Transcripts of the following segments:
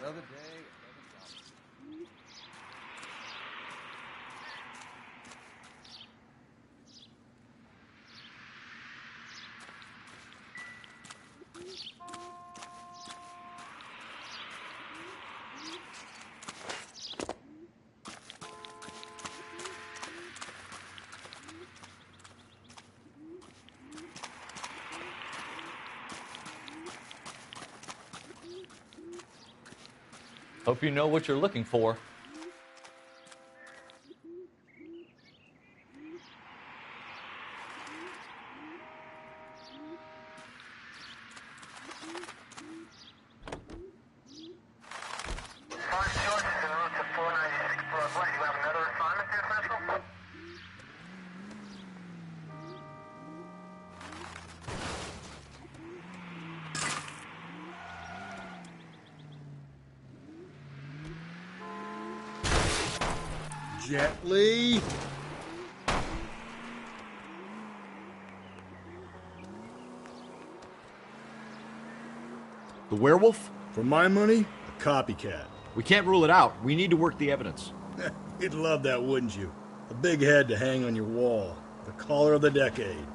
Another day, another problem. Hope you know what you're looking for. Gently. The werewolf? For my money, a copycat. We can't rule it out. We need to work the evidence. You'd love that, wouldn't you? A big head to hang on your wall. The caller of the decade.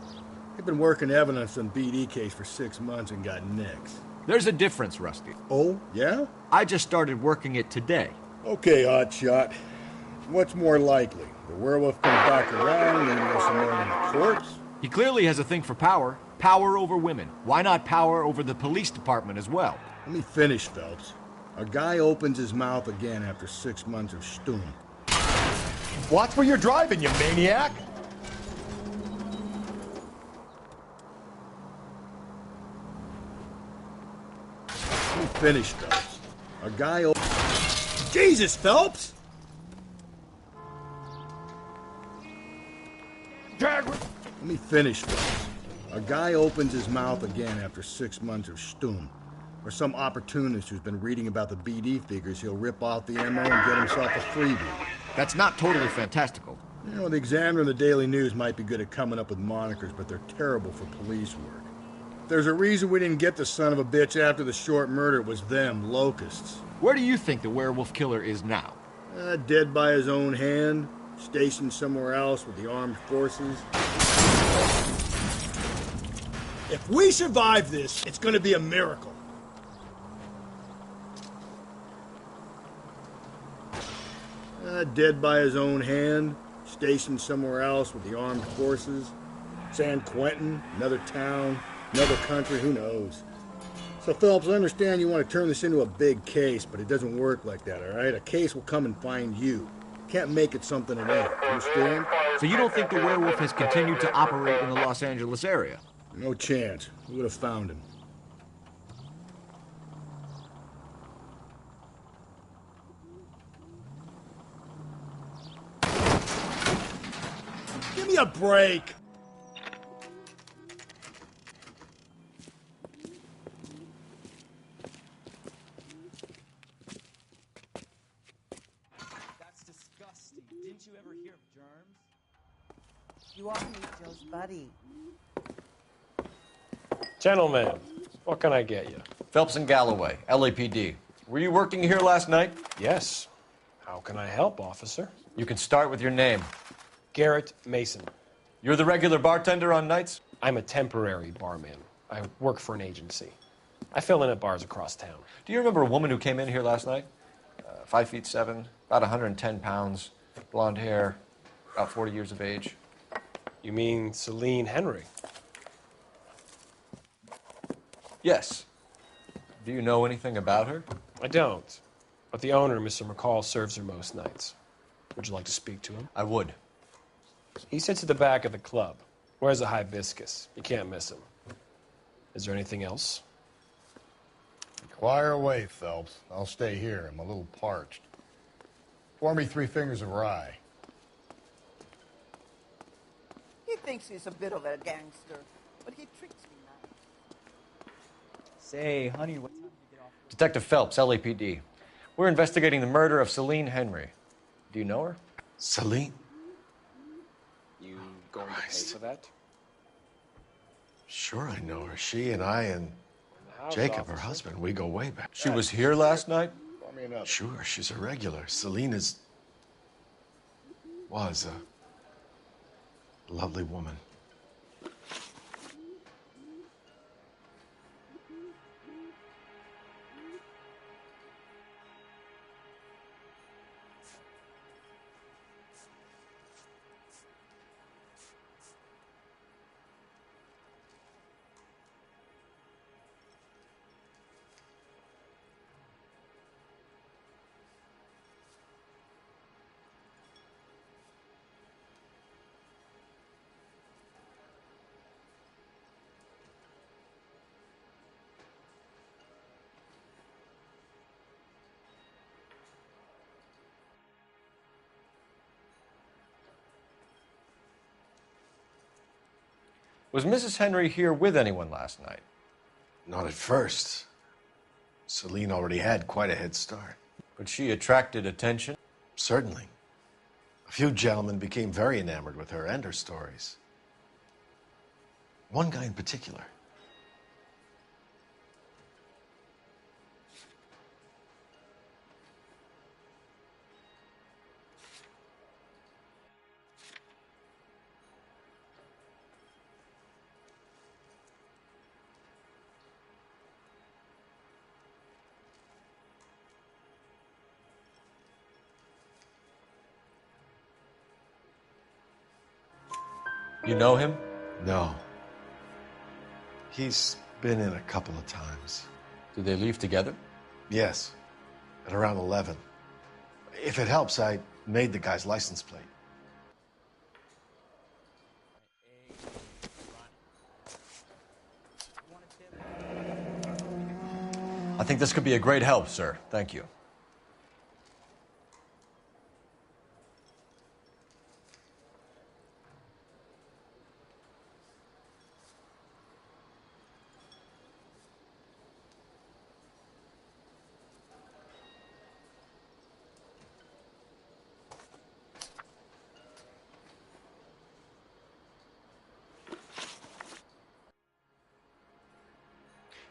You've been working evidence on BD case for 6 months and got nicks. There's a difference, Rusty. Oh, yeah? I just started working it today. Okay, hotshot. What's more likely? The werewolf comes back around and there's someone in the corpse? He clearly has a thing for power. Power over women. Why not power over the police department as well? Let me finish, Phelps. A guy opens his mouth again after 6 months of stoom. Watch where you're driving, you maniac! Let me finish, Phelps. A guy opens... Jesus, Phelps! Let me finish, Phelps. A guy opens his mouth again after 6 months of stoom. Or some opportunist who's been reading about the BD figures, he'll rip off the ammo and get himself a freebie. That's not totally fantastical. You know, the Examiner and the Daily News might be good at coming up with monikers, but they're terrible for police work. If there's a reason we didn't get the son of a bitch after the short murder, it was them, locusts. Where do you think the werewolf killer is now? Dead by his own hand, stationed somewhere else with the armed forces. If we survive this, it's gonna be a miracle. Dead by his own hand, stationed somewhere else with the armed forces. San Quentin, another town, another country, who knows? So, Phelps, I understand you want to turn this into a big case, but it doesn't work like that, all right? A case will come and find you. Can't make it something it ain't, understand? So you don't think the werewolf has continued to operate in the Los Angeles area? No chance. We would have found him. Give me a break! That's disgusting. Didn't you ever hear of germs? You ought to meet Joe's buddy. Gentlemen, what can I get you? Phelps and Galloway, LAPD. Were you working here last night? Yes. How can I help, officer? You can start with your name. Garrett Mason. You're the regular bartender on nights? I'm a temporary barman. I work for an agency. I fill in at bars across town. Do you remember a woman who came in here last night? 5'7", about 110 pounds, blonde hair, about 40 years of age. You mean Celine Henry? Yes. Do you know anything about her? I don't. But the owner, Mr. McCall, serves her most nights. Would you like to speak to him? I would. He sits at the back of the club. Wears a hibiscus. You can't miss him. Is there anything else? Inquire away, Phelps. I'll stay here. I'm a little parched. Pour me 3 fingers of rye. He thinks he's a bit of a gangster, but he tricks me now. Say, honey, what time did you get off? Detective Phelps, LAPD. We're investigating the murder of Celine Henry. Do you know her? Celine? You going to pay for that? Sure, I know her. She and I and House Jacob, her officer. husband, we go way back. She was here last night? Pour me another. Sure, she's a regular. Selina's... was a lovely woman. Was Mrs. Henry here with anyone last night? Not at first. Celine already had quite a head start. But she attracted attention? Certainly. A few gentlemen became very enamored with her and her stories. One guy in particular. You know him? No. He's been in a couple of times. Did they leave together? Yes. At around 11. If it helps, I made the guy's license plate. I think this could be a great help, sir. Thank you.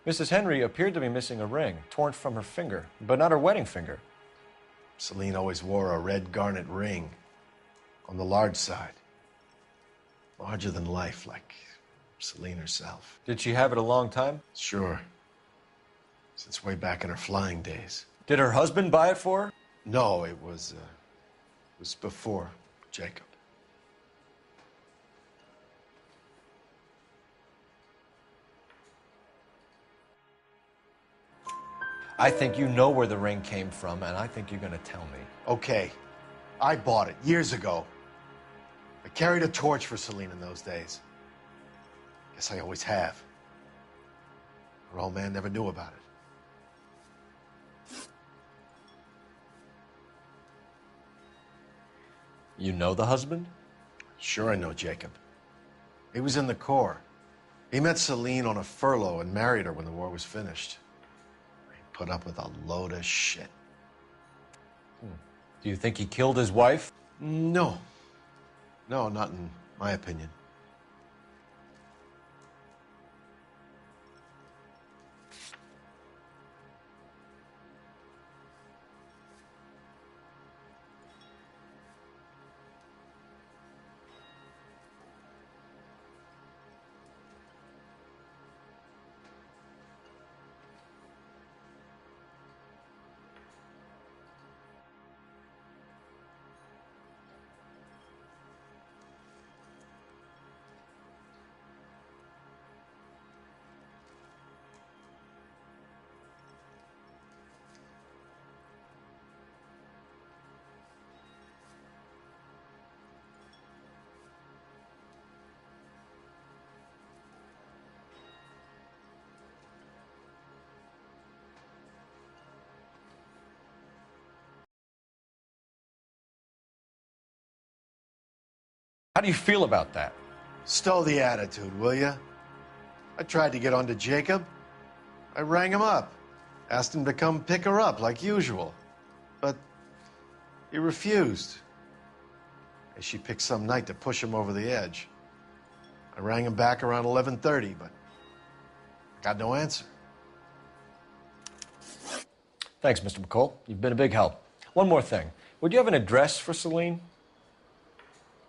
Mrs. Henry appeared to be missing a ring, torn from her finger, but not her wedding finger. Celine always wore a red garnet ring on the large side. Larger than life, like Celine herself. Did she have it a long time? Sure. Since way back in her flying days. Did her husband buy it for her? No, it was before Jacob. I think you know where the ring came from, and I think you're going to tell me. Okay. I bought it years ago. I carried a torch for Celine in those days. Guess I always have. Her old man never knew about it. You know the husband? Sure I know Jacob. He was in the Corps. He met Celine on a furlough and married her when the war was finished. He put up with a load of shit. Do you think he killed his wife? No. No, not in my opinion. How do you feel about that? Stow the attitude, will ya? I tried to get onto Jacob. I rang him up. Asked him to come pick her up like usual. But he refused. And she picked some night to push him over the edge. I rang him back around 11:30, but I got no answer. Thanks, Mr. McCall. You've been a big help. One more thing. Would you have an address for Celine?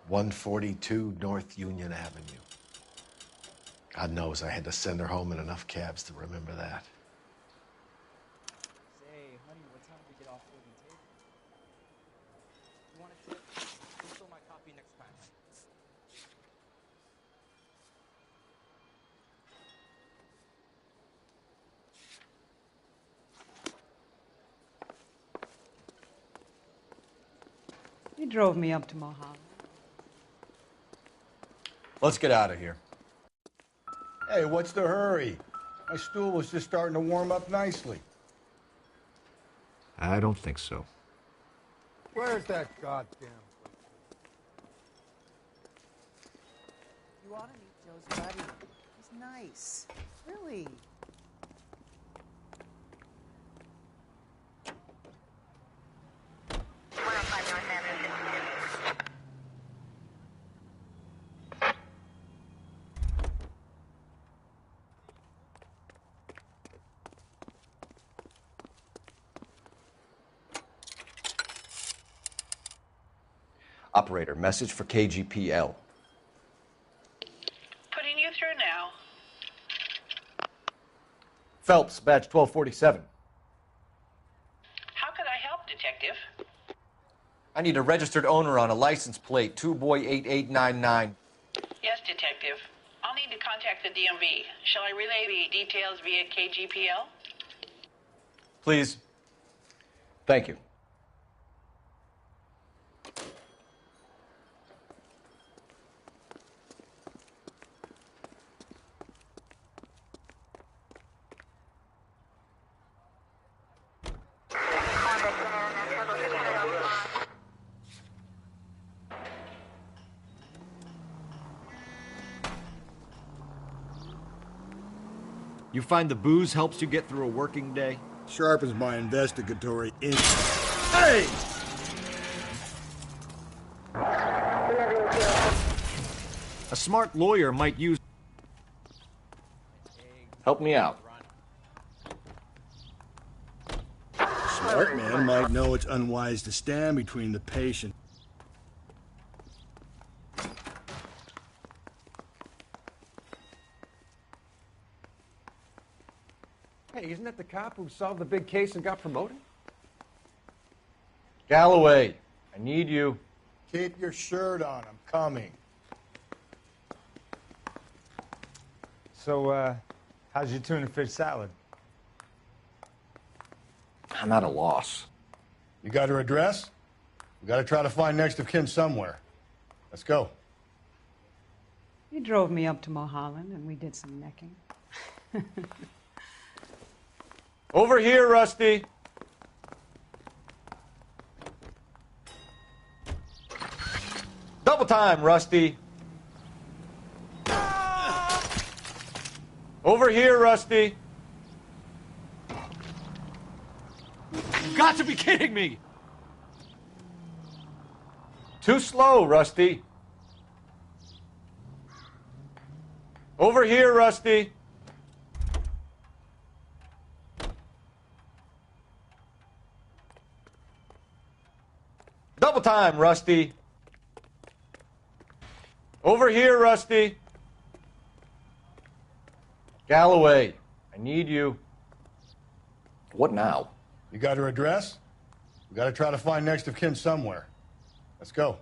142 North Union Avenue. God knows I had to send her home in enough cabs to remember that. Say, honey, what time do we get off for the table? You want a tip? Fill my copy next time. You drove me up to Mulholland. Let's get out of here. Hey, what's the hurry? My stool was just starting to warm up nicely. I don't think so. Where's that goddamn place? You ought to meet Joe's buddy. He's nice. Really. Operator, message for KGPL. Putting you through now. Phelps, badge 1247. How could I help, Detective? I need a registered owner on a license plate, 2boy8899. Yes, Detective. I'll need to contact the DMV. Shall I relay the details via KGPL? Please. Thank you. You find the booze helps you get through a working day? Sharpens my investigatory instinct. Hey! A smart lawyer might use... Help me out. Smart man might know it's unwise to stand between the patient. Hey, isn't that the cop who solved the big case and got promoted? Galloway, I need you. Keep your shirt on. I'm coming. So, how's your tuna fish salad? I'm at a loss. You got her address? We got to try to find next of kin somewhere. Let's go. You drove me up to Mulholland, and we did some necking. Over here, Rusty. Double time, Rusty. Over here, Rusty. You've got to be kidding me! Too slow, Rusty. Over here, Rusty. Double time, Rusty. Over here, Rusty. Galloway, I need you. What now? You got her address? We got to try to find next of kin somewhere. Let's go.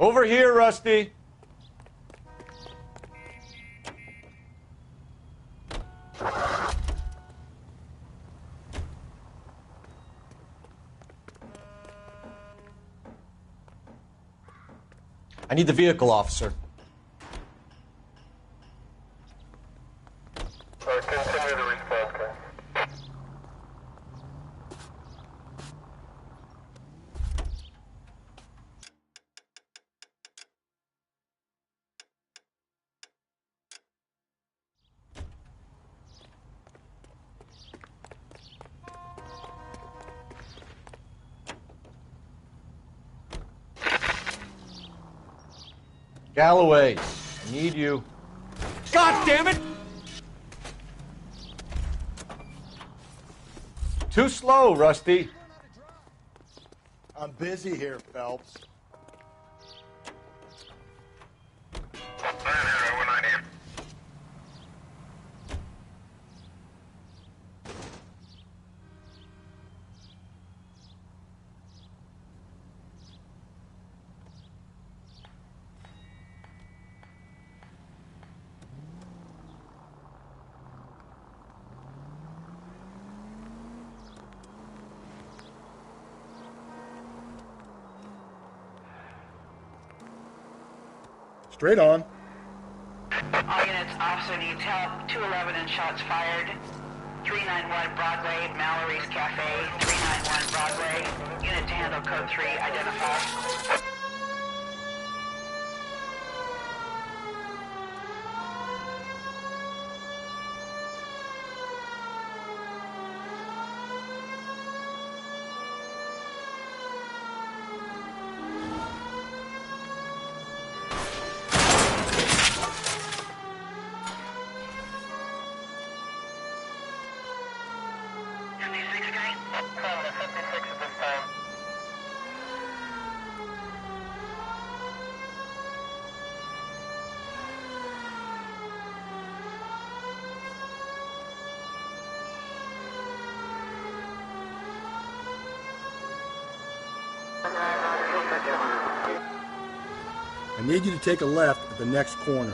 Over here, Rusty. I need the vehicle, officer. Continue to respond, sir. Galloway, I need you. God damn it! Too slow, Rusty. I'm busy here, Phelps. Straight on. All units, officer needs help. 211 and shots fired. 391 Broadway, Mallory's Cafe. 391 Broadway. Unit to handle code 3, identify. I need you to take a left at the next corner.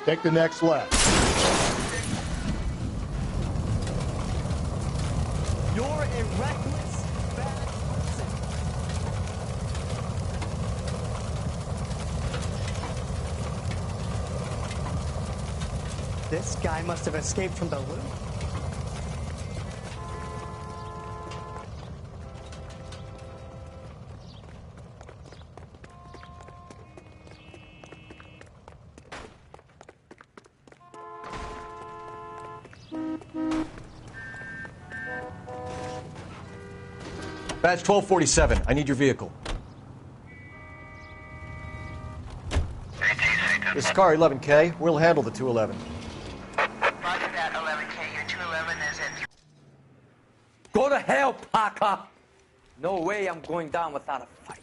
Take the next left. You're a reckless, bad person. This guy must have escaped from the loop. Badge 1247, I need your vehicle. This is car 11K. We'll handle the 211. Roger that, 11K. Your 211 is in. Go to hell, Parker! No way I'm going down without a fight.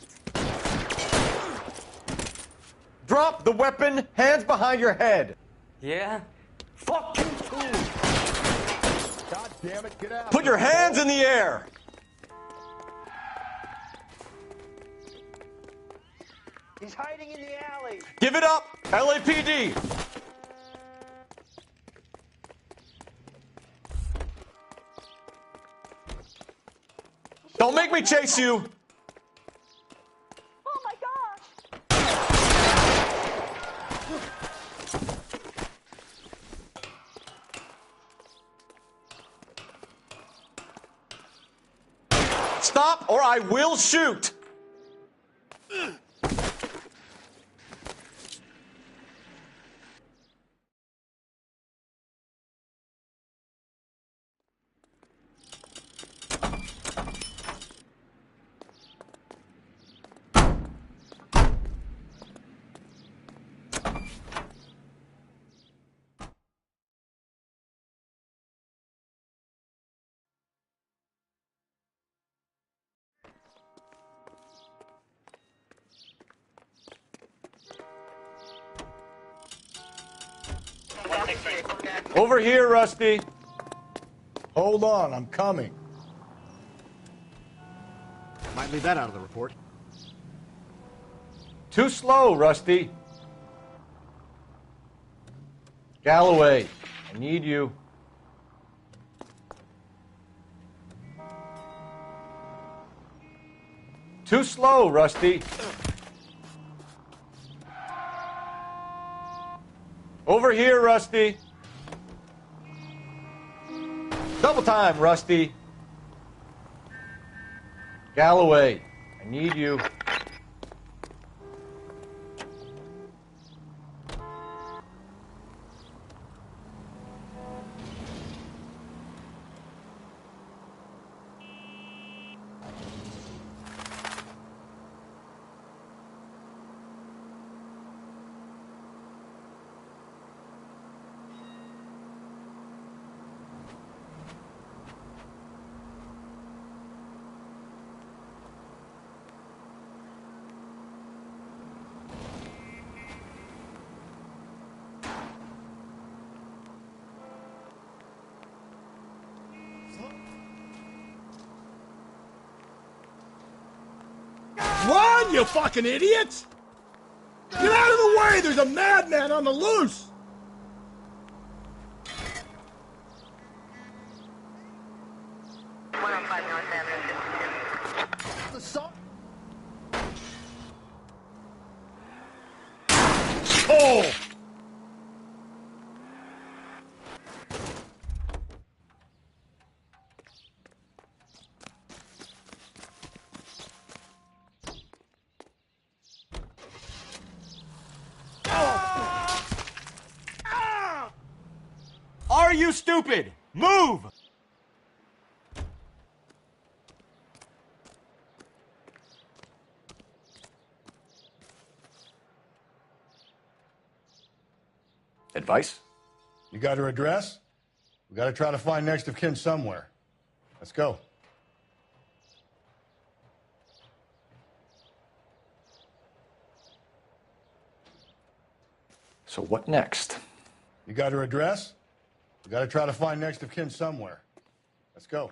Drop the weapon, hands behind your head. Yeah? Fuck you too! God damn it, get out. Put your hands in the air. He's hiding in the alley. Give it up, LAPD. Don't make me chase you. Oh my gosh! Stop or I will shoot. Over here, Rusty. Hold on, I'm coming. Might leave that out of the report. Too slow, Rusty. Galloway, I need you. Too slow, Rusty. Over here, Rusty. Double time, Rusty. Galloway, I need you. Run, you fucking idiots! Get out of the way! There's a madman on the loose! Oh! Are you stupid? Move! Advice? You got her address? We got to try to find next of kin somewhere. Let's go. So what next? You got her address? We got to try to find next of kin somewhere. Let's go.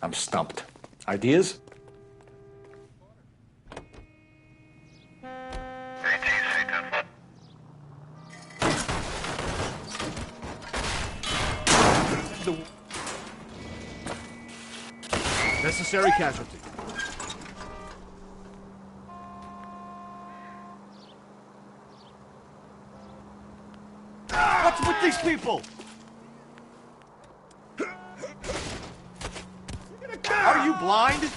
I'm stumped. Ideas? Necessary casualty. What's with these people? Are you blind?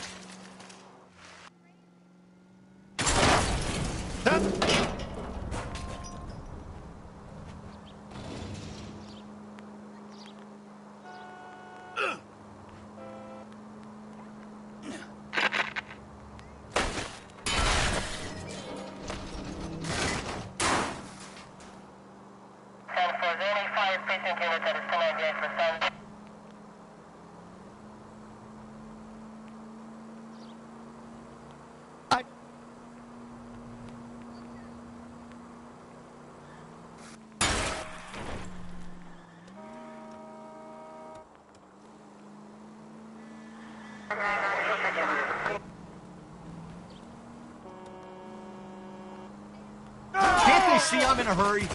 Can't they see I'm in a hurry?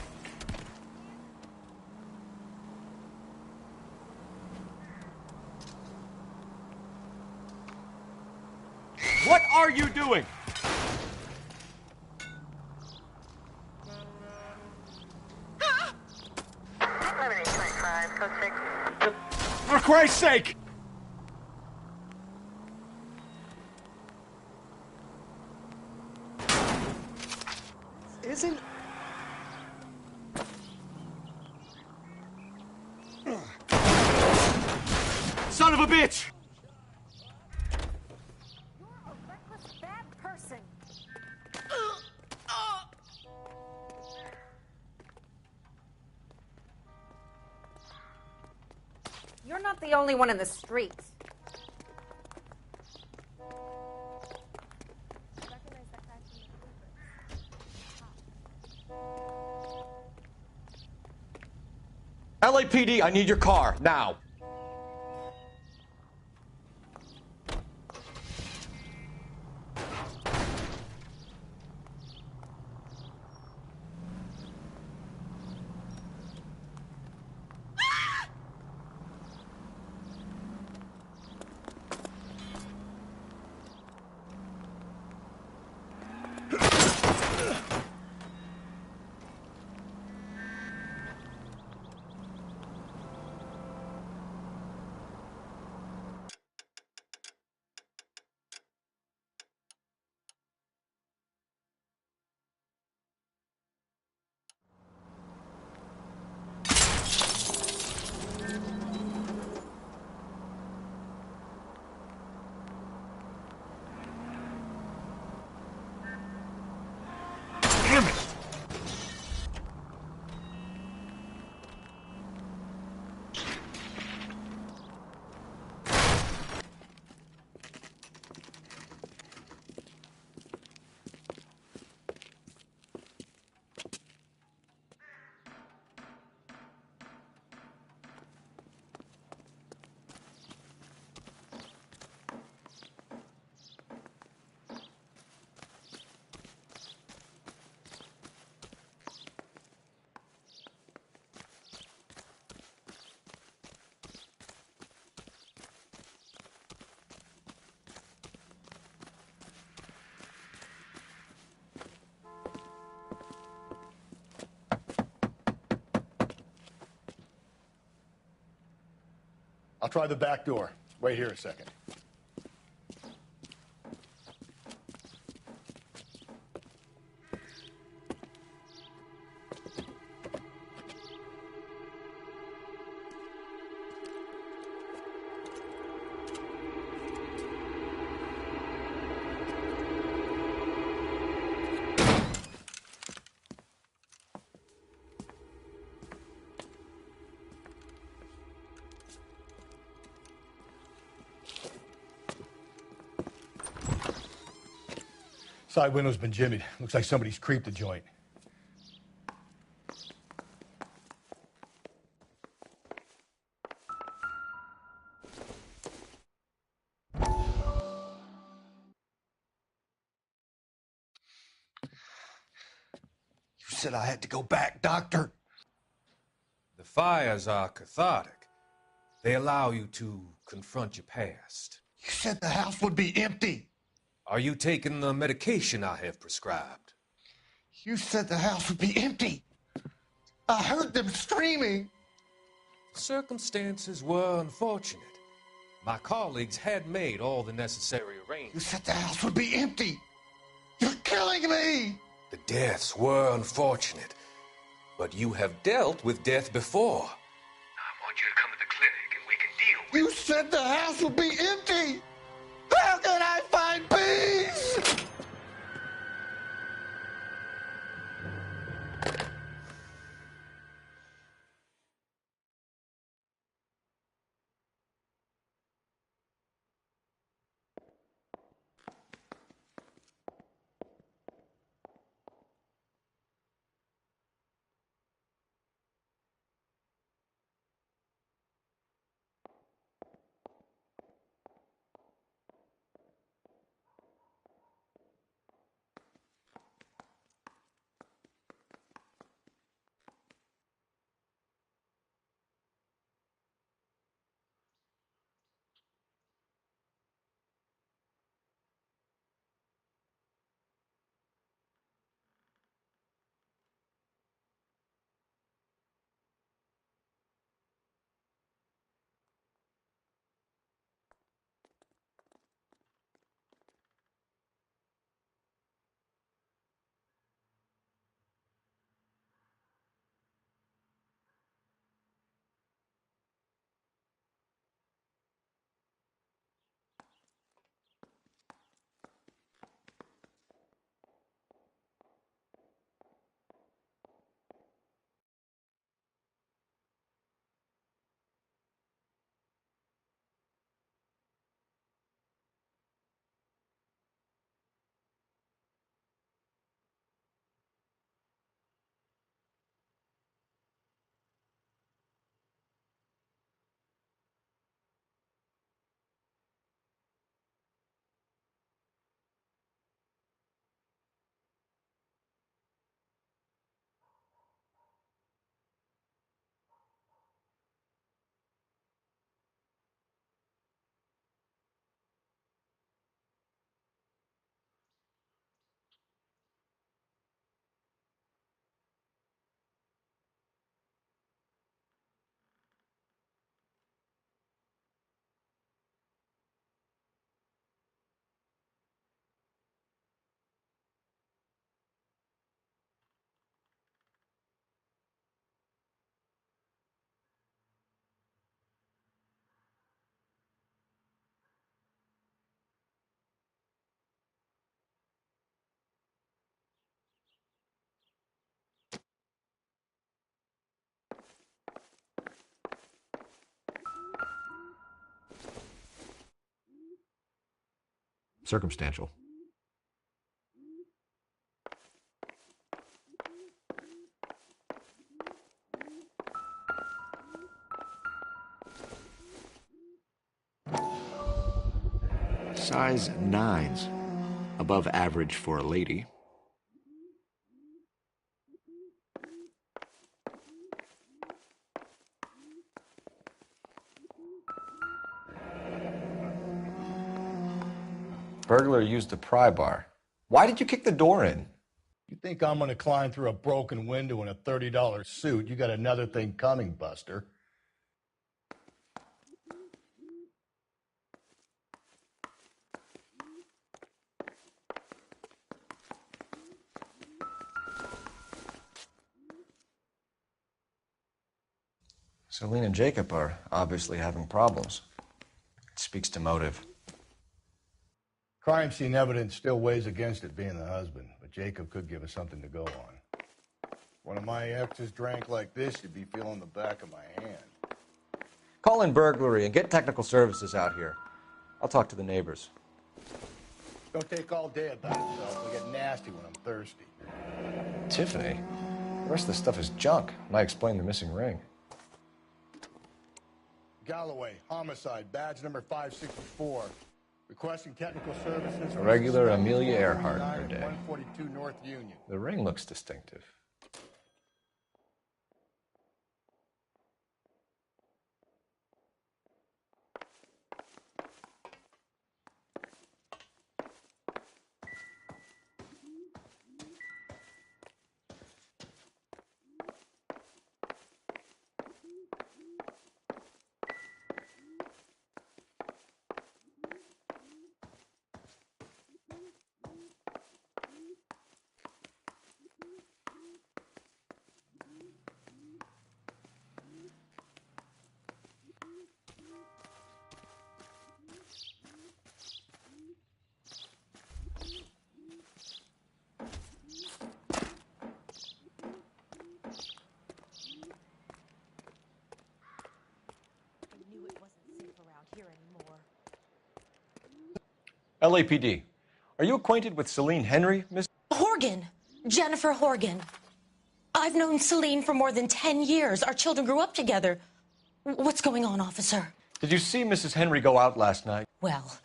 What are you doing? For Christ's sake! Isn't... Son of a bitch! You're a reckless, bad person. the only one in the streets. LAPD, I need your car, now. I'll try the back door. Wait here a second. Side window's been jimmied. Looks like somebody's creeped the joint. You said I had to go back, Doctor. The fires are cathartic. They allow you to confront your past. You said the house would be empty. Are you taking the medication I have prescribed? You said the house would be empty. I heard them screaming. Circumstances were unfortunate. My colleagues had made all the necessary arrangements. You said the house would be empty. You're killing me. The deaths were unfortunate, but you have dealt with death before. I want you to come to the clinic and we can deal with You said the house would be empty. How can I find peace? Circumstantial. Size 9s. Above average for a lady. Burglar used a pry bar. Why did you kick the door in? You think I'm going to climb through a broken window in a $30 suit? You got another thing coming, Buster. Celine and Jacob are obviously having problems. It speaks to motive. Crime scene evidence still weighs against it being the husband, but Jacob could give us something to go on. One of my exes drank like this, you'd be feeling the back of my hand. Call in burglary and get technical services out here. I'll talk to the neighbors. Don't take all day about it, though. I get nasty when I'm thirsty. Tiffany? The rest of the stuff is junk. Might explain the missing ring. Galloway, homicide, badge number 564. Requesting technical services. A regular Amelia Earhart per day. 142 North Union. The ring looks distinctive. LAPD. Are you acquainted with Celine Henry, Miss? Horgan. Jennifer Horgan. I've known Celine for more than 10 years. Our children grew up together. What's going on, officer? Did you see Mrs. Henry go out last night? Well,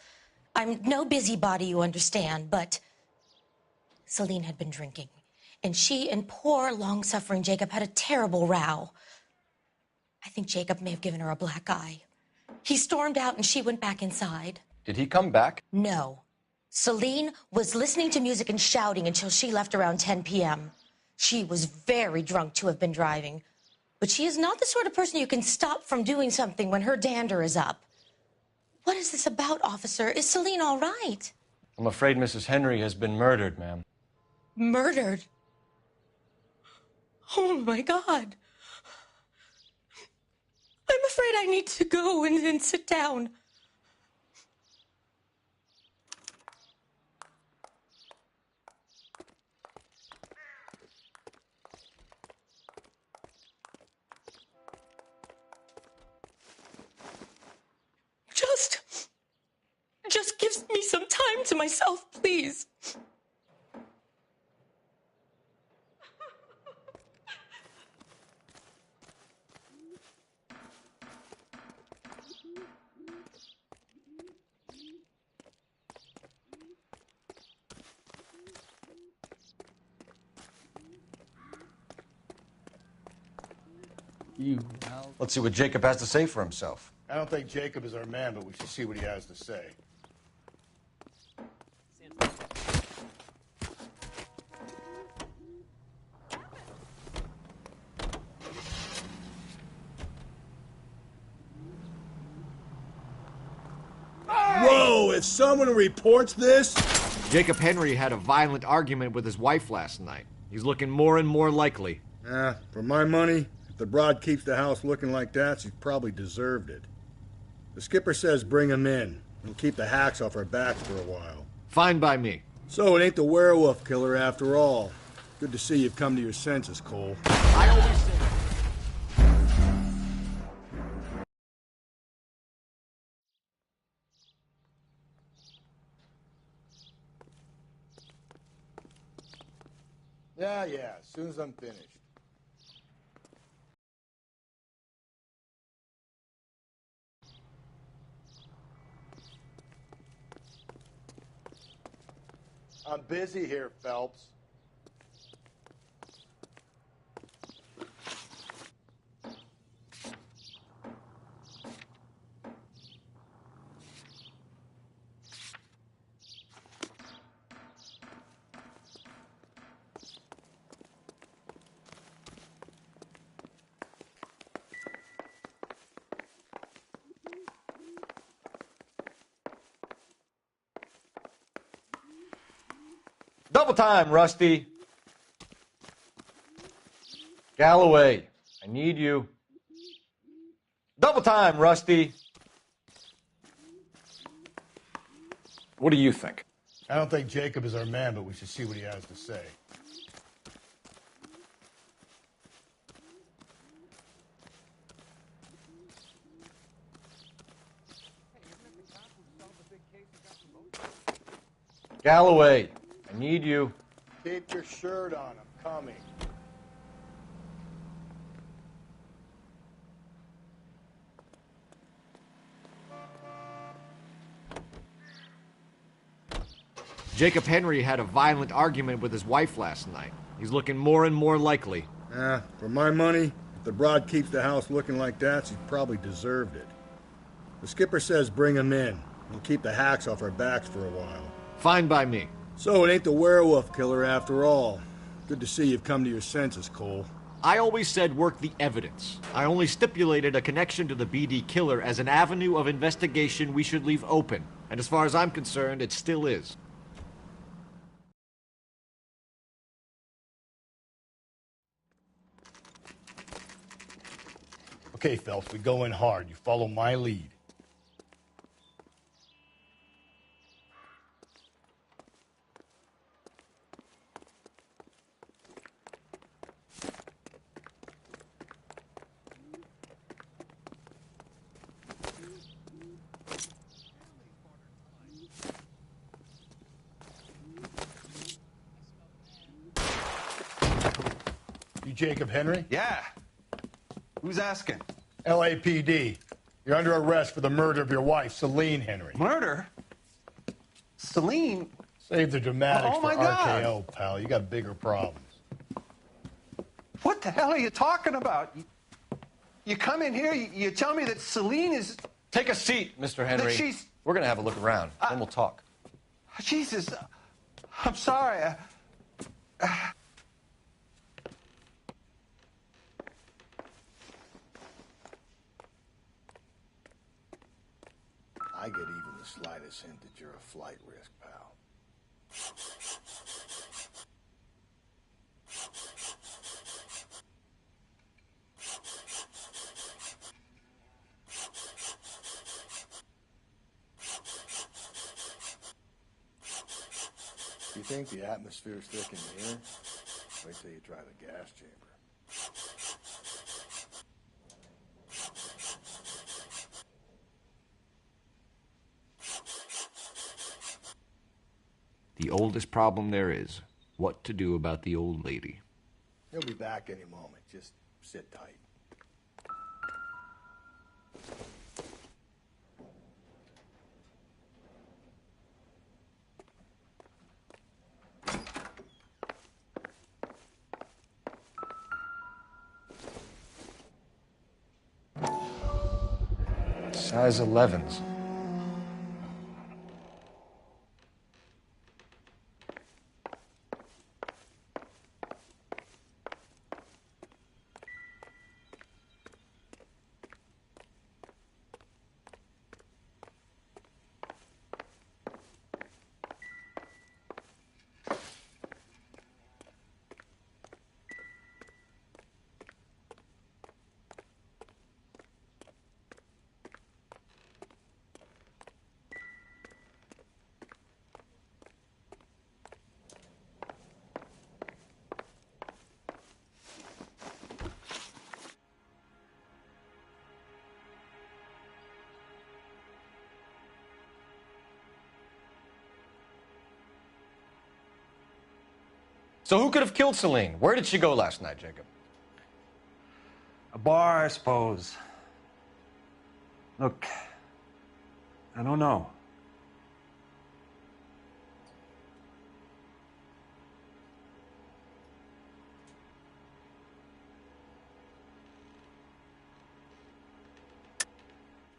I'm no busybody, you understand, but Celine had been drinking, and she and poor, long-suffering Jacob had a terrible row. I think Jacob may have given her a black eye. He stormed out, and she went back inside. Did he come back? No. Celine was listening to music and shouting until she left around 10 p.m. She was very drunk to have been driving, but she is not the sort of person you can stop from doing something when her dander is up. What is this about, officer? Is Celine all right? I'm afraid Mrs. Henry has been murdered, ma'am. Murdered? Oh, my God. I'm afraid I need to go and sit down. Just give me some time to myself, please. Let's see what Jacob has to say for himself. I don't think Jacob is our man, but we should see what he has to say. Whoa, if someone reports this... Jacob Henry had a violent argument with his wife last night. He's looking more and more likely. For my money, if the broad keeps the house looking like that, she's probably deserved it. The skipper says bring him in. He'll keep the hacks off our backs for a while. Fine by me. So it ain't the werewolf killer after all. Good to see you've come to your senses, Cole. I always say... Yeah, as soon as I'm finished. I'm busy here, Phelps. Double time, Rusty. Galloway, I need you. Double time, Rusty. What do you think? I don't think Jacob is our man, but we should see what he has to say. Galloway, I need you. Keep your shirt on. I'm coming. Jacob Henry had a violent argument with his wife last night. He's looking more and more likely. For my money, if the broad keeps the house looking like that, she's probably deserved it. The skipper says bring him in. We'll keep the hacks off our backs for a while. Fine by me. So it ain't the werewolf killer after all. Good to see you've come to your senses, Cole. I always said work the evidence. I only stipulated a connection to the BD killer as an avenue of investigation we should leave open. And as far as I'm concerned, it still is. Okay, Phelps, we go in hard. You follow my lead. You Jacob Henry? Yeah. Who's asking? LAPD. You're under arrest for the murder of your wife, Celine Henry. Murder? Celine? Save the dramatics Oh, for my God. RKO, pal. You got bigger problems. What the hell are you talking about? You come in here, you tell me that Celine is... Take a seat, Mr. Henry. That she's... We're going to have a look around, then we'll talk. Jesus. I'm sorry. I get even the slightest hint that you're a flight risk, pal. You think the atmosphere's thick in here? Wait till you try the gas chamber. The oldest problem there is, what to do about the old lady. He'll be back any moment. Just sit tight. Size 11s. So who could have killed Celine? Where did she go last night, Jacob? A bar, I suppose. Look, I don't know.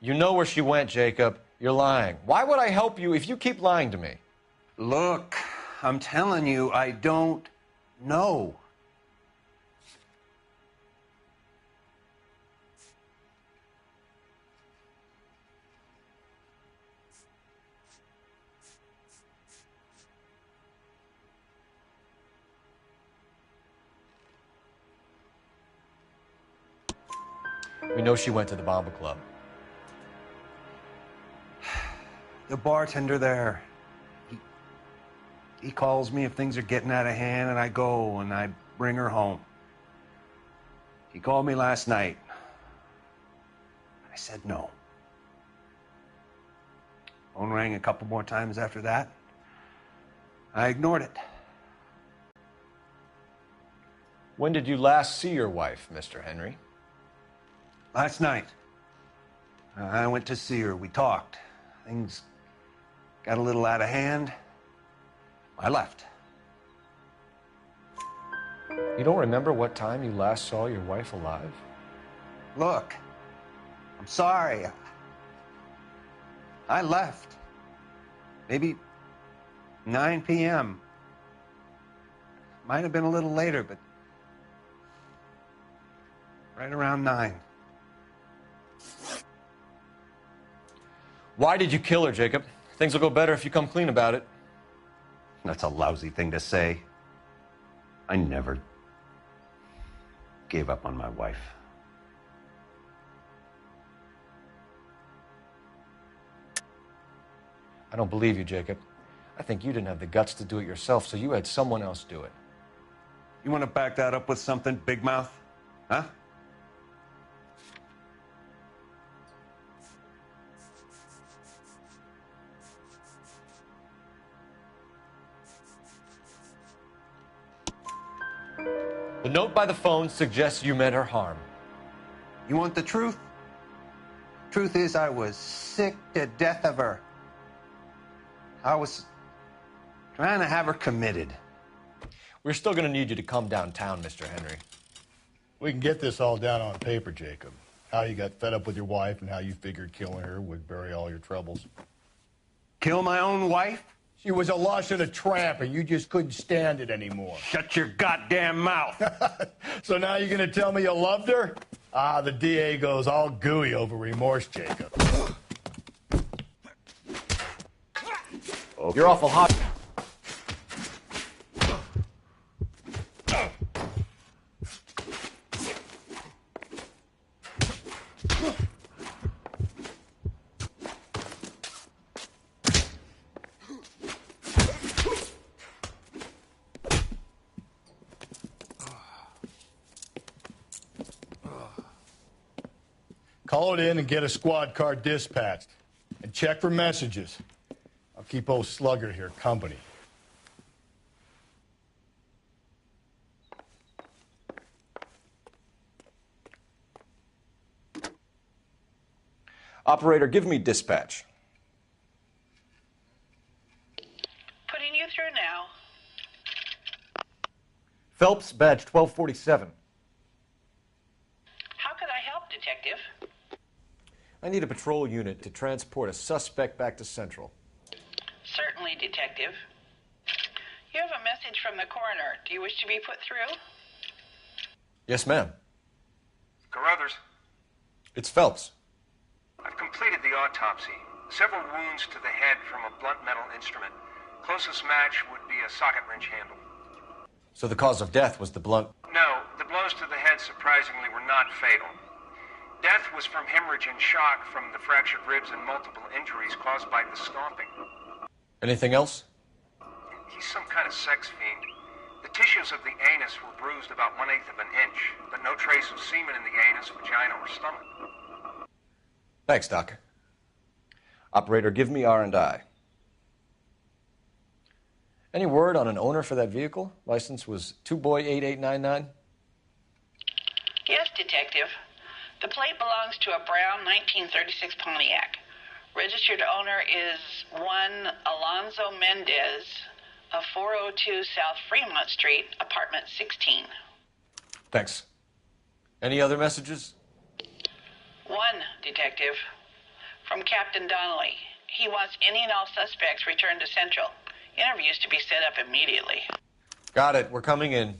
You know where she went, Jacob. You're lying. Why would I help you if you keep lying to me? Look, I'm telling you, I don't know. We know she went to the Bomba Club. The bartender there, he calls me if things are getting out of hand, and I go and I bring her home. He called me last night. I said no. Phone rang a couple more times after that. I ignored it. When did you last see your wife, Mr. Henry? Last night. I went to see her. We talked. Things got a little out of hand. I left. You don't remember what time you last saw your wife alive? Look, I'm sorry. I left. Maybe 9 p.m. Might have been a little later, but right around 9. Why did you kill her, Jacob? Things will go better if you come clean about it. That's a lousy thing to say. I never gave up on my wife. I don't believe you, Jacob. I think you didn't have the guts to do it yourself, so you had someone else do it. You want to back that up with something, big mouth? Huh? The note by the phone suggests you meant her harm. You want the truth? Truth is, I was sick to death of her. I was trying to have her committed. We're still going to need you to come downtown, Mr. Henry. We can get this all down on paper, Jacob. How you got fed up with your wife and how you figured killing her would bury all your troubles. Kill my own wife? She was a lush and a tramp, and you just couldn't stand it anymore. Shut your goddamn mouth. So now you're going to tell me you loved her? Ah, the DA goes all gooey over remorse, Jacob. Okay. You're awful hot. Call it in and get a squad car dispatched. And check for messages. I'll keep old Slugger here company. Operator, give me dispatch. Putting you through now. Phelps, badge 1247. How could I help, Detective? I need a patrol unit to transport a suspect back to Central. Certainly, Detective. You have a message from the coroner. Do you wish to be put through? Yes, ma'am. Carruthers, It's Phelps. I've completed the autopsy. Several wounds to the head from a blunt metal instrument. Closest match would be a socket wrench handle. So the cause of death was the blunt... No, the blows to the head surprisingly were not fatal. Death was from hemorrhage and shock from the fractured ribs and multiple injuries caused by the stomping. Anything else? He's some kind of sex fiend. The tissues of the anus were bruised about 1/8 of an inch, but no trace of semen in the anus, vagina, or stomach. Thanks, Doc. Operator, give me R&I. Any word on an owner for that vehicle? License was 2boy8899. Yes, Detective. The plate belongs to a brown 1936 Pontiac. Registered owner is one Alonzo Mendez of 402 South Fremont Street, apartment 16. Thanks. Any other messages? One, Detective. From Captain Donnelly. He wants any and all suspects returned to Central. Interviews to be set up immediately. Got it. We're coming in.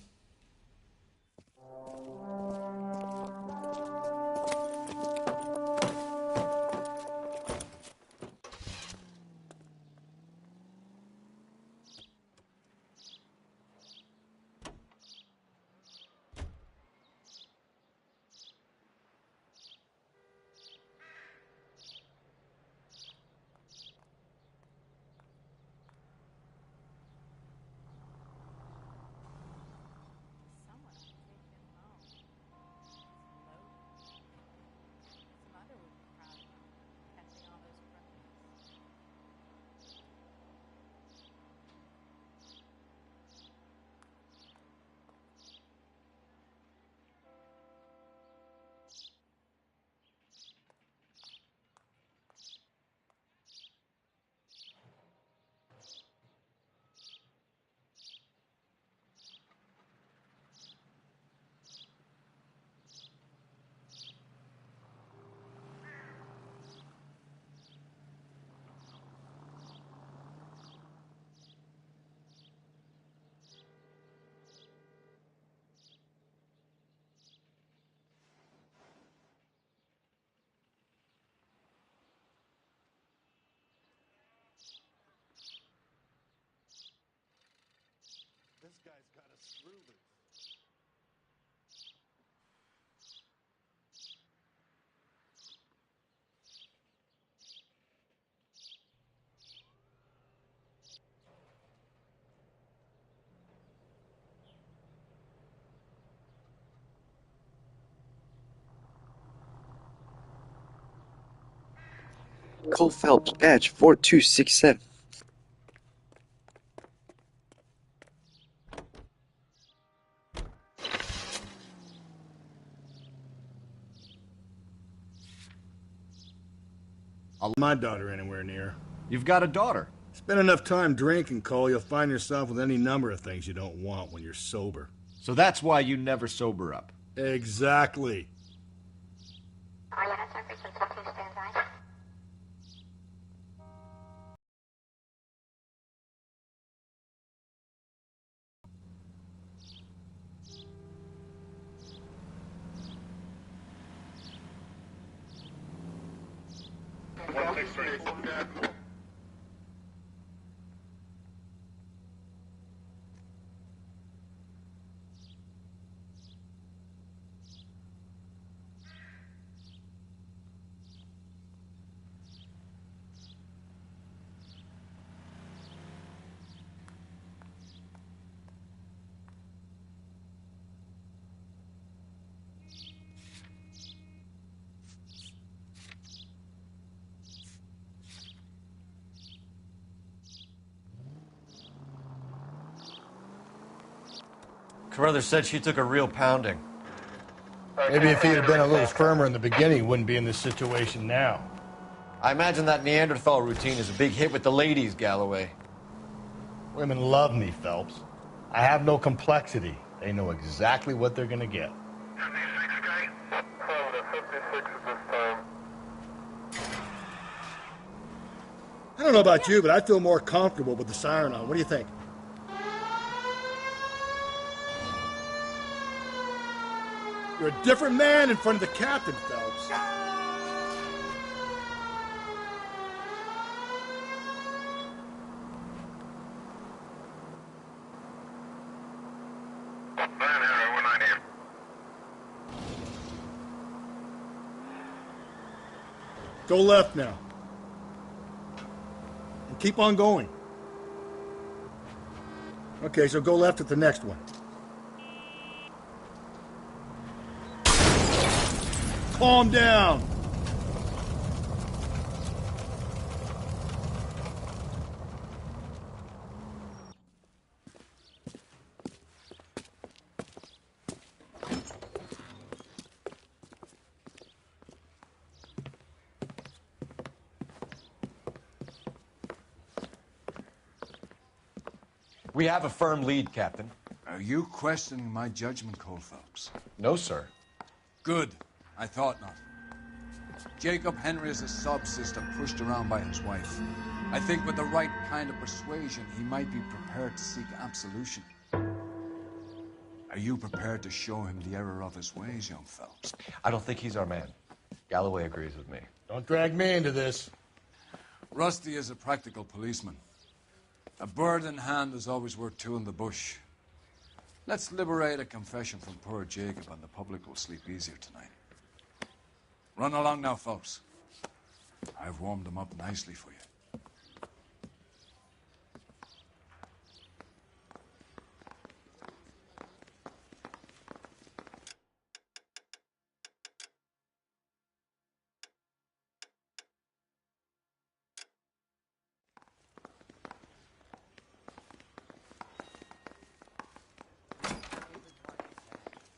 This guy's got a screw loose. Call Phelps, badge 4267. I'll let my daughter anywhere near. You've got a daughter. Spend enough time drinking, Cole, you'll find yourself with any number of things you don't want when you're sober. So that's why you never sober up. Exactly. Carruthers said she took a real pounding. Maybe if he'd have been a little firmer in the beginning, he wouldn't be in this situation now. I imagine that Neanderthal routine is a big hit with the ladies, Galloway. Women love me, Phelps. I have no complexity. They know exactly what they're gonna get. I don't know about you, but I feel more comfortable with the siren on. What do you think? You're a different man in front of the captain, Phelps. Go left now. And keep on going. Okay, so go left at the next one. Calm down. We have a firm lead, Captain. Are you questioning my judgment call, Phelps? No, sir. Good. I thought not. Jacob Henry is a sub-sister pushed around by his wife. I think with the right kind of persuasion, he might be prepared to seek absolution. Are you prepared to show him the error of his ways, young Phelps? I don't think he's our man. Galloway agrees with me. Don't drag me into this. Rusty is a practical policeman. A bird in hand is always worth two in the bush. Let's liberate a confession from poor Jacob, and the public will sleep easier tonight. Run along now, Phelps. I've warmed them up nicely for you.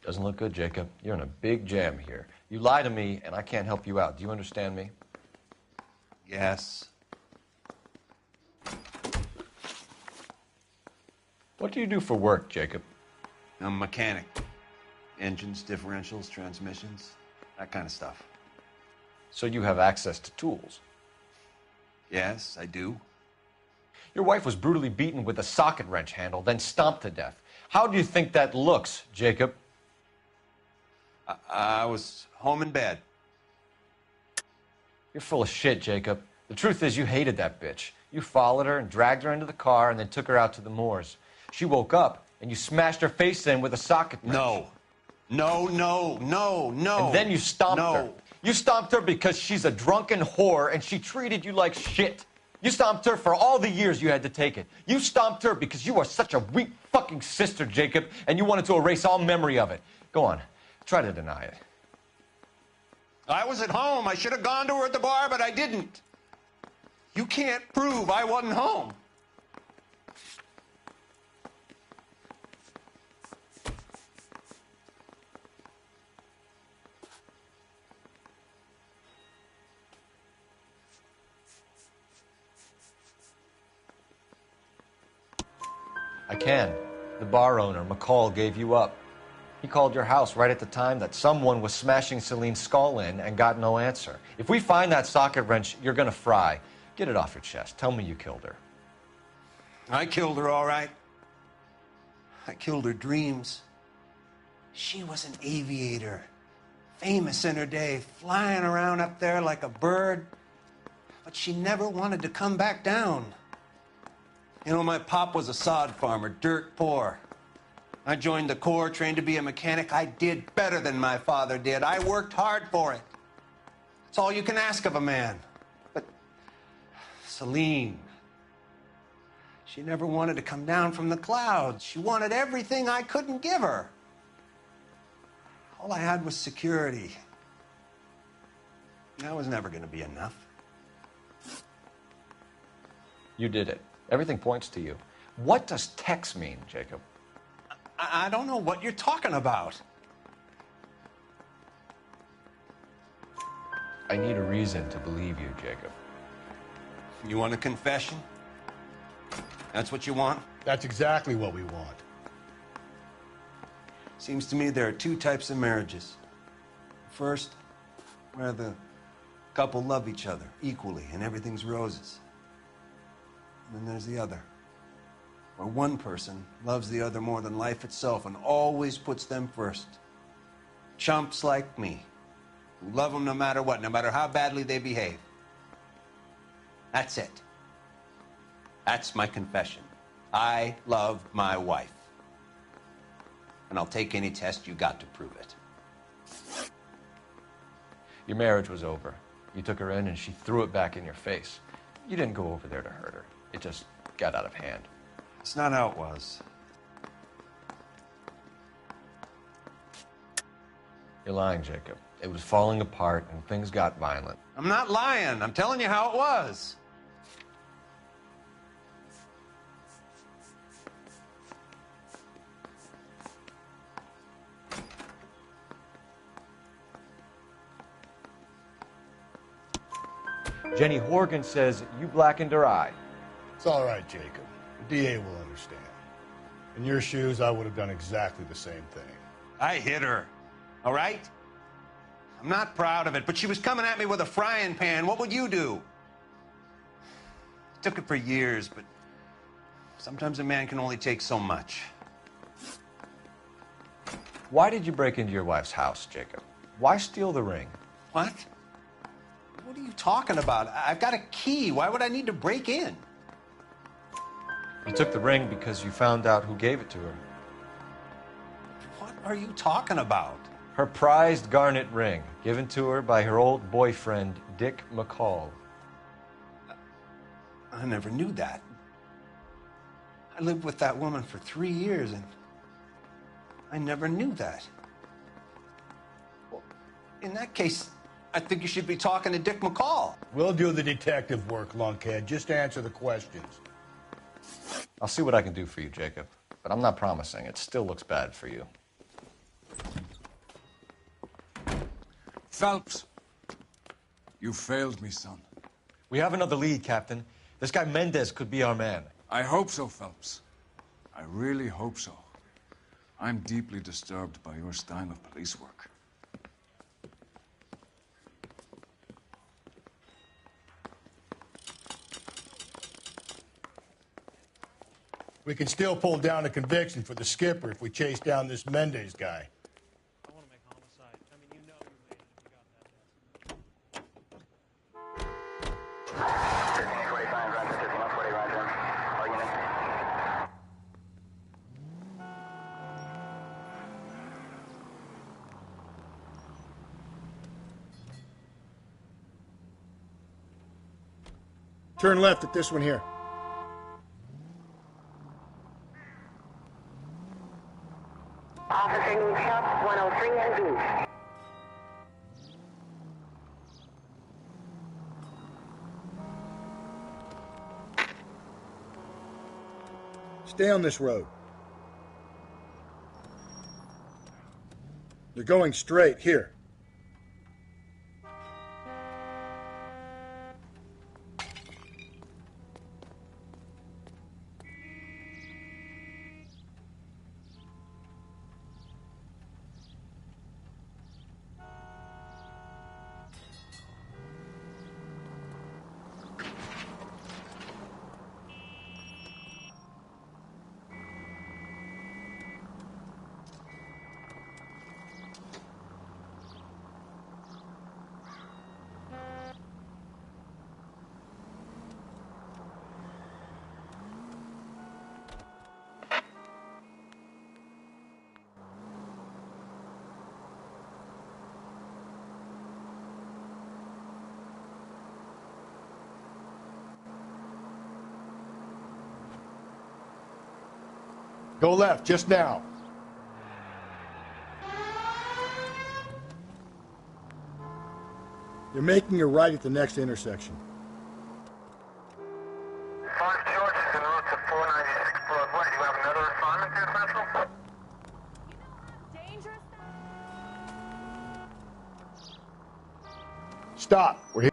Doesn't look good, Jacob. You're in a big jam here. You lie to me, and I can't help you out. Do you understand me? Yes. What do you do for work, Jacob? I'm a mechanic. Engines, differentials, transmissions, that kind of stuff. So you have access to tools? Yes, I do. Your wife was brutally beaten with a socket wrench handle, then stomped to death. How do you think that looks, Jacob? I was home in bed. You're full of shit, Jacob. The truth is you hated that bitch. You followed her and dragged her into the car and then took her out to the moors. She woke up and you smashed her face in with a socket wrench. No. And then you stomped her. You stomped her because she's a drunken whore and she treated you like shit. You stomped her for all the years you had to take it. You stomped her because you are such a weak fucking sister, Jacob, and you wanted to erase all memory of it. Go on. Try to deny it. I was at home. I should have gone to her at the bar, but I didn't. You can't prove I wasn't home. I can. The bar owner, McCall, gave you up. He called your house right at the time that someone was smashing Celine's skull in and got no answer. If we find that socket wrench, you're gonna fry. Get it off your chest. Tell me you killed her. I killed her, all right. I killed her dreams. She was an aviator, famous in her day, flying around up there like a bird. But she never wanted to come back down. You know, my pop was a sod farmer, dirt poor. I joined the Corps, trained to be a mechanic. I did better than my father did. I worked hard for it. It's all you can ask of a man. But Celine, she never wanted to come down from the clouds. She wanted everything I couldn't give her. All I had was security. That was never going to be enough. You did it. Everything points to you. What does Tex mean, Jacob? I don't know what you're talking about. I need a reason to believe you, Jacob. You want a confession? That's what you want? That's exactly what we want. Seems to me there are two types of marriages. First, where the couple love each other equally and everything's roses. And then there's the other, where one person loves the other more than life itself and always puts them first. Chumps like me, who love them no matter what, no matter how badly they behave. That's it. That's my confession. I love my wife. And I'll take any test you got to prove it. Your marriage was over. You took her in and she threw it back in your face. You didn't go over there to hurt her. It just got out of hand. It's not how it was. You're lying, Jacob. It was falling apart and things got violent. I'm not lying. I'm telling you how it was. Jenny Horgan says you blackened her eye. It's all right, Jacob. The DA will understand. In your shoes, I would have done exactly the same thing. I hit her, all right? I'm not proud of it, but she was coming at me with a frying pan. What would you do? Took it for years, but sometimes a man can only take so much. Why did you break into your wife's house, Jacob? Why steal the ring? What? What are you talking about? I've got a key. Why would I need to break in? You took the ring because you found out who gave it to her. What are you talking about? Her prized garnet ring, given to her by her old boyfriend, Dick McCall. I never knew that. I lived with that woman for 3 years, and I never knew that. Well, in that case, I think you should be talking to Dick McCall. We'll do the detective work, lunkhead. Just answer the questions. I'll see what I can do for you, Jacob. But I'm not promising. It still looks bad for you. Phelps, you failed me, son. We have another lead, Captain. This guy Mendez could be our man. I hope so, Phelps. I really hope so. I'm deeply disturbed by your style of police work. We can still pull down a conviction for the skipper if we chase down this Mendez guy. Turn left at this one here. Officer needs help, 103 and B. Stay on this road. They're going straight here. Go left, just now. You're making a right at the next intersection. 5 George is en route to 496 Broadway. Do you have another assignment there, Central? Stop. We're here.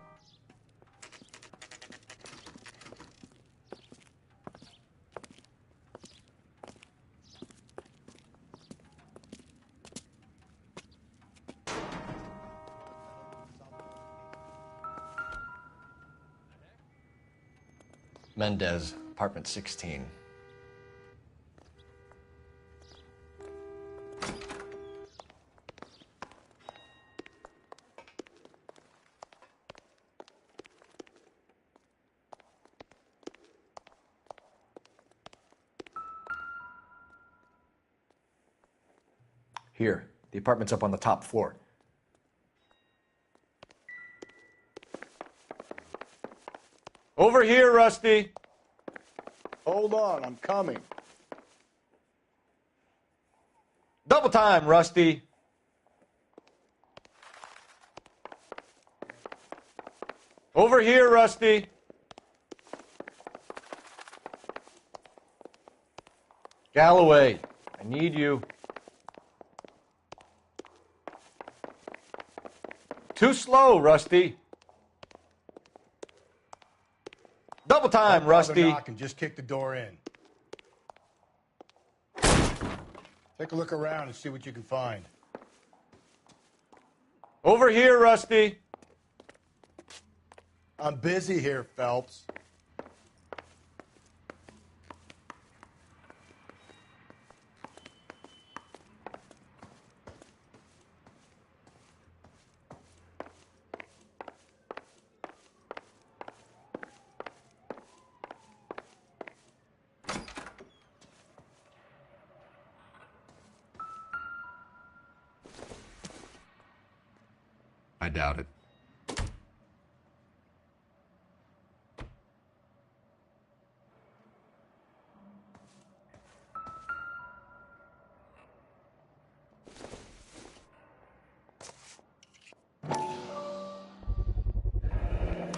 Mendez, apartment 16. Here, the apartment's up on the top floor. Over here, Rusty. Hold on, I'm coming. Double time, Rusty. Over here, Rusty. Galloway, I need you. Too slow, Rusty. Double time, Rusty. Knock and just kick the door in. Take a look around and see what you can find. Over here, Rusty. I'm busy here, Phelps. I doubt it.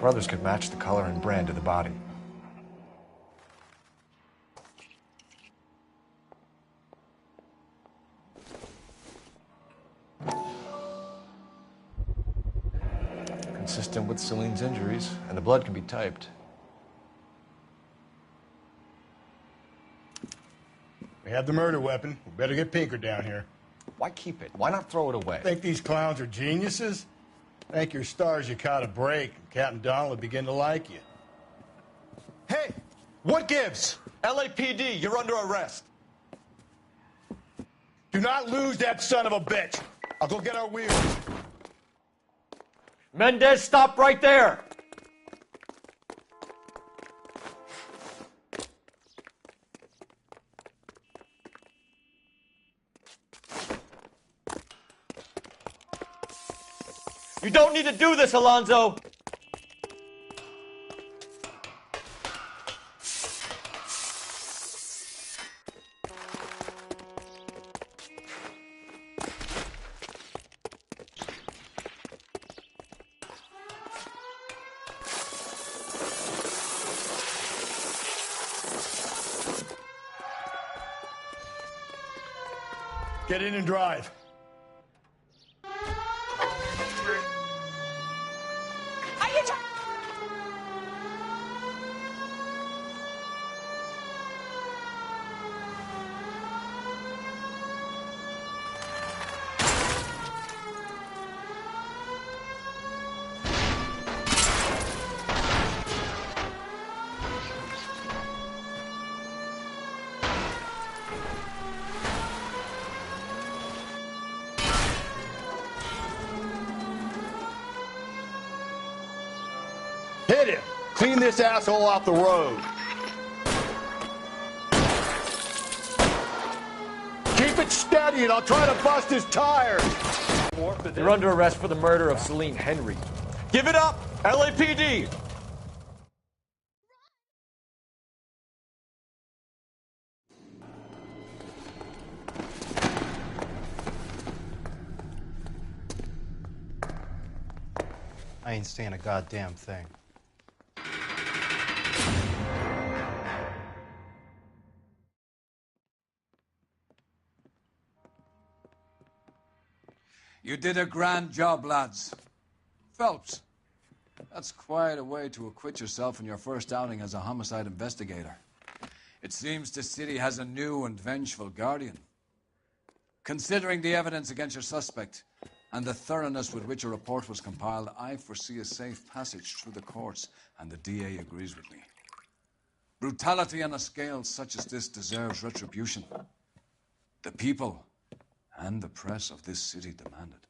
Brothers could match the color and brand of the body. Consistent with Celine's injuries, and the blood can be typed. We have the murder weapon. We better get Pinker down here. Why keep it? Why not throw it away? Think these clowns are geniuses? Thank your stars you caught a break, and Captain Donald will begin to like you. Hey, what gives? LAPD, you're under arrest. Do not lose that son of a bitch. I'll go get our wheels. Mendez, stop right there. You don't need to do this, Alonzo. Get in and drive. Hit him! Clean this asshole off the road. Keep it steady and I'll try to bust his tires. You're under arrest for the murder of Celine Henry. Give it up, LAPD! I ain't saying a goddamn thing. You did a grand job, lads. Phelps, that's quite a way to acquit yourself in your first outing as a homicide investigator. It seems the city has a new and vengeful guardian. Considering the evidence against your suspect and the thoroughness with which a report was compiled, I foresee a safe passage through the courts, and the DA agrees with me. Brutality on a scale such as this deserves retribution. The people and the press of this city demand it.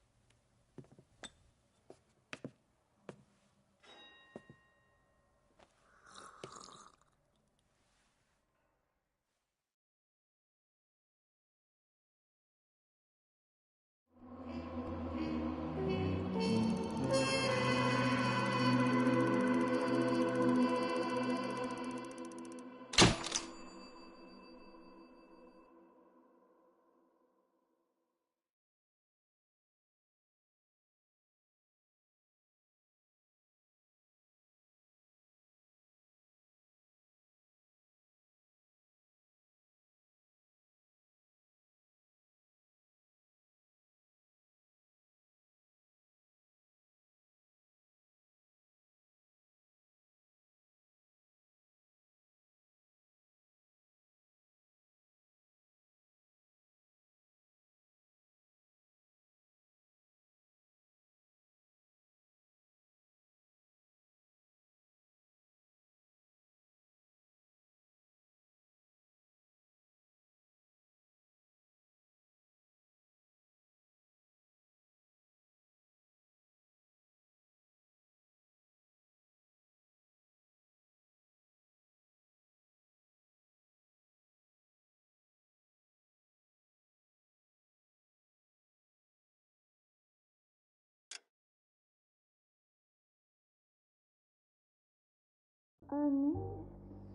I need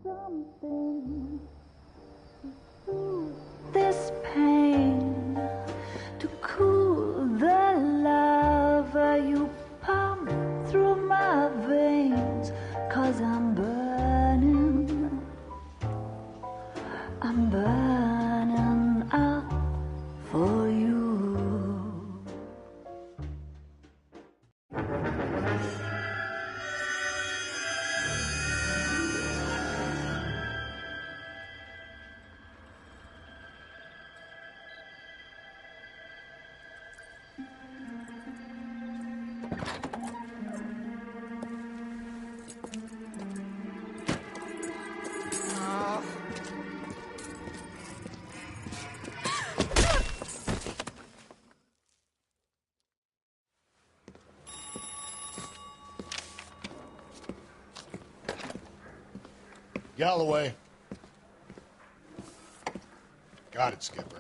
something to soothe this pain, to cool the lava you pump through my veins, 'cause I'm burning up for you. Galloway. Got it, Skipper.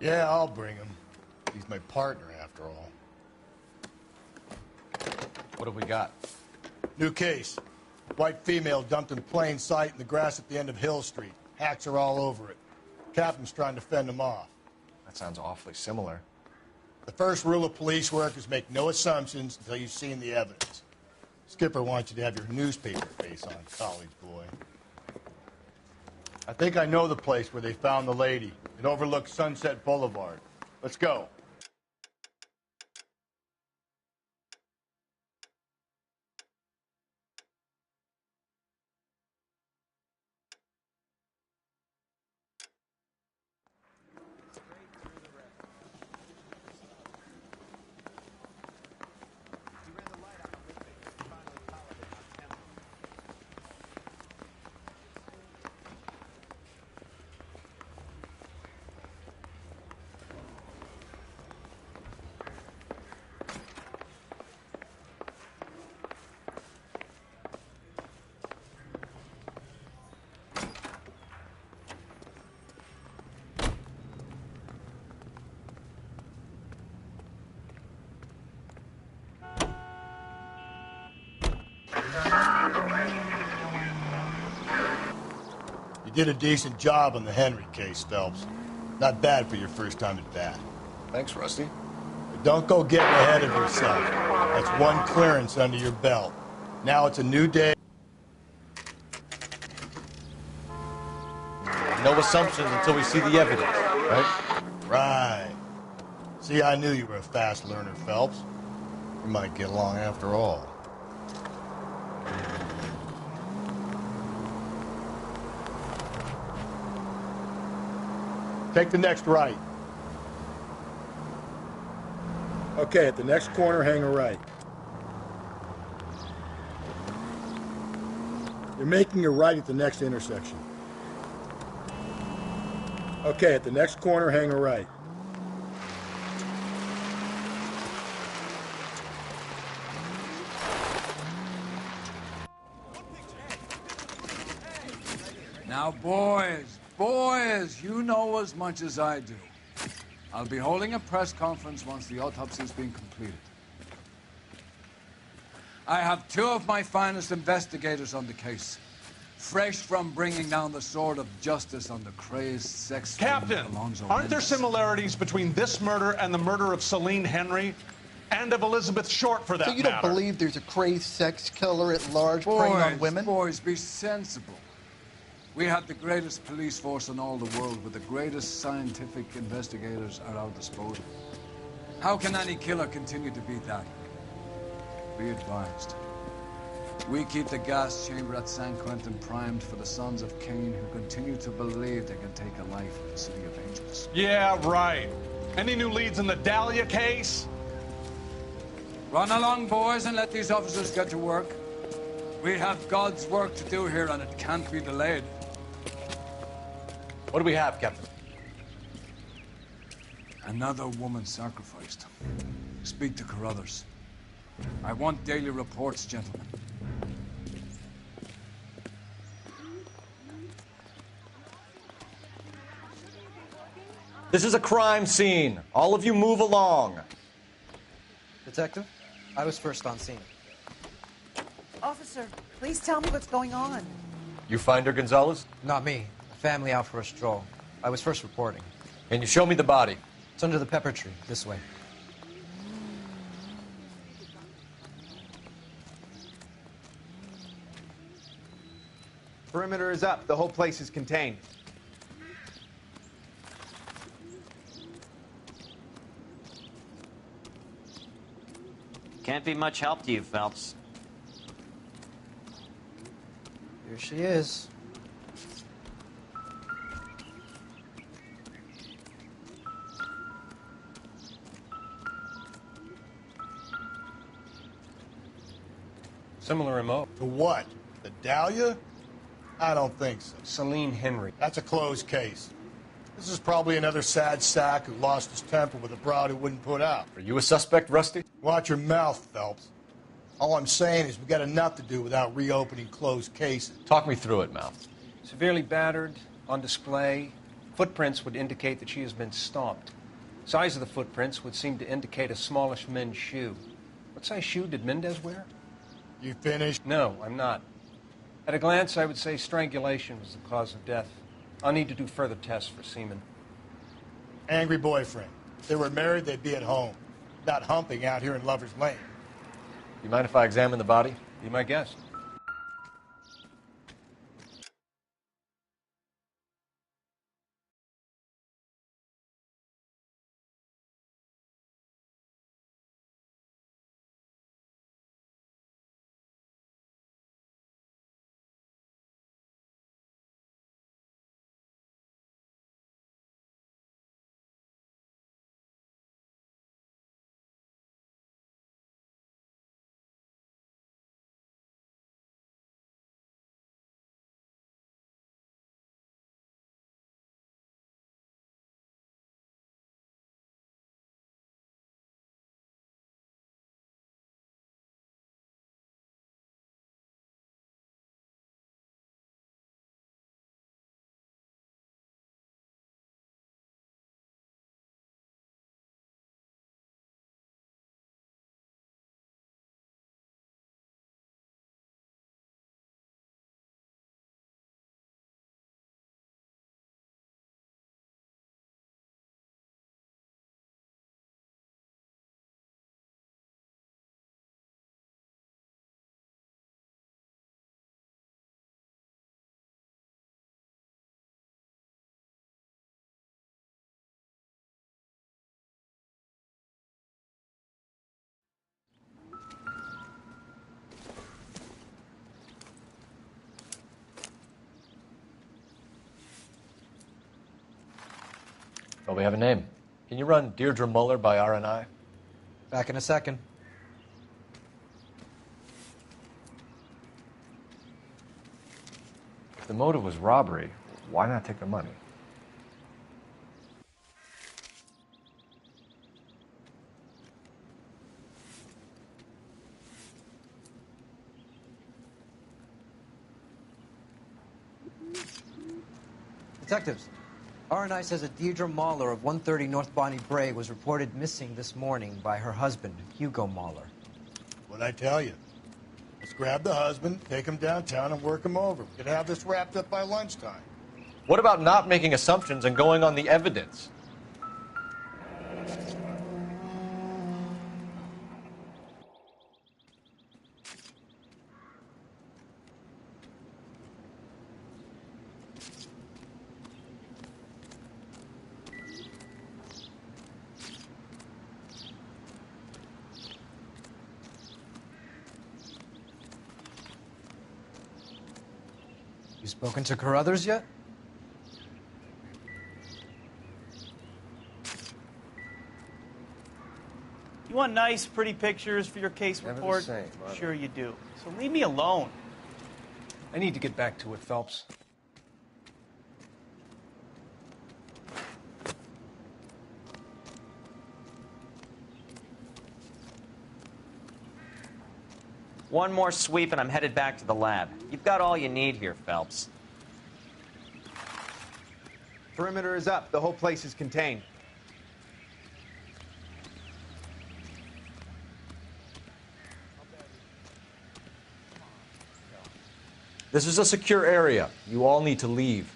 Yeah, I'll bring him. He's my partner, after all. What have we got? New case. White female dumped in plain sight in the grass at the end of Hill Street. Hacks are all over it. Captain's trying to fend them off. That sounds awfully similar. The first rule of police work is make no assumptions until you've seen the evidence. Skipper wants you to have your newspaper face on, college boy. I think I know the place where they found the lady. It overlooks Sunset Boulevard. Let's go. You did a decent job on the Henry case, Phelps. Not bad for your first time at bat. Thanks, Rusty. But don't go getting ahead of yourself. That's one clearance under your belt. Now it's a new day. No assumptions until we see the evidence, right? Right. See, I knew you were a fast learner, Phelps. We might get along after all. Take the next right. Okay, at the next corner, hang a right. You're making a right at the next intersection. Okay, at the next corner, hang a right. Now, boys, you know as much as I do. I'll be holding a press conference once the autopsy's been completed. I have two of my finest investigators on the case, fresh from bringing down the sword of justice on the crazed sex Captain, aren't there similarities between this murder and the murder of Celine Henry? And of Elizabeth Short, for that matter? So you don't believe there's a crazed sex killer at large preying on women? Boys, be sensible. We have the greatest police force in all the world, with the greatest scientific investigators at our disposal. How can any killer continue to be that? Be advised. We keep the gas chamber at San Quentin primed for the sons of Cain who continue to believe they can take a life in the City of Angels. Yeah, right. Any new leads in the Dahlia case? Run along, boys, and let these officers get to work. We have God's work to do here, and it can't be delayed. What do we have, Captain? Another woman sacrificed. Speak to Carruthers. I want daily reports, gentlemen. This is a crime scene. All of you move along. Detective, I was first on scene. Officer, please tell me what's going on. You find her, Gonzalez? Not me. A family out for a stroll. I was first reporting. Can you show me the body? It's under the pepper tree, this way. Perimeter is up. The whole place is contained. Can't be much help to you, Phelps. Here she is. Similar remote. To what? The Dahlia? I don't think so. Celine Henry. That's a closed case. This is probably another sad sack who lost his temper with a broad who wouldn't put out. Are you a suspect, Rusty? Watch your mouth, Phelps. All I'm saying is we got enough to do without reopening closed cases. Talk me through it, Mouth. Severely battered, on display. Footprints would indicate that she has been stomped. Size of the footprints would seem to indicate a smallish men's shoe. What size shoe did Mendez wear? You finished? No, I'm not. At a glance, I would say strangulation was the cause of death. I'll need to do further tests for semen. Angry boyfriend. If they were married, they'd be at home. Not humping out here in Lover's Lane. You mind if I examine the body? Be my guest. Well, we have a name. Can you run Deirdre Muller by RNI? Back in a second. If the motive was robbery, why not take the money? Detectives, RNI says that Deirdre Mahler of 130 North Bonnie Bray was reported missing this morning by her husband, Hugo Mahler. What'd I tell you? Let's grab the husband, take him downtown, and work him over. We could have this wrapped up by lunchtime. What about not making assumptions and going on the evidence? You spoken to Carruthers yet? You want nice, pretty pictures for your case Never the report? same, are they? Sure you do. So leave me alone. I need to get back to it, Phelps. One more sweep and I'm headed back to the lab. You've got all you need here, Phelps. Perimeter is up. The whole place is contained. This is a secure area. You all need to leave.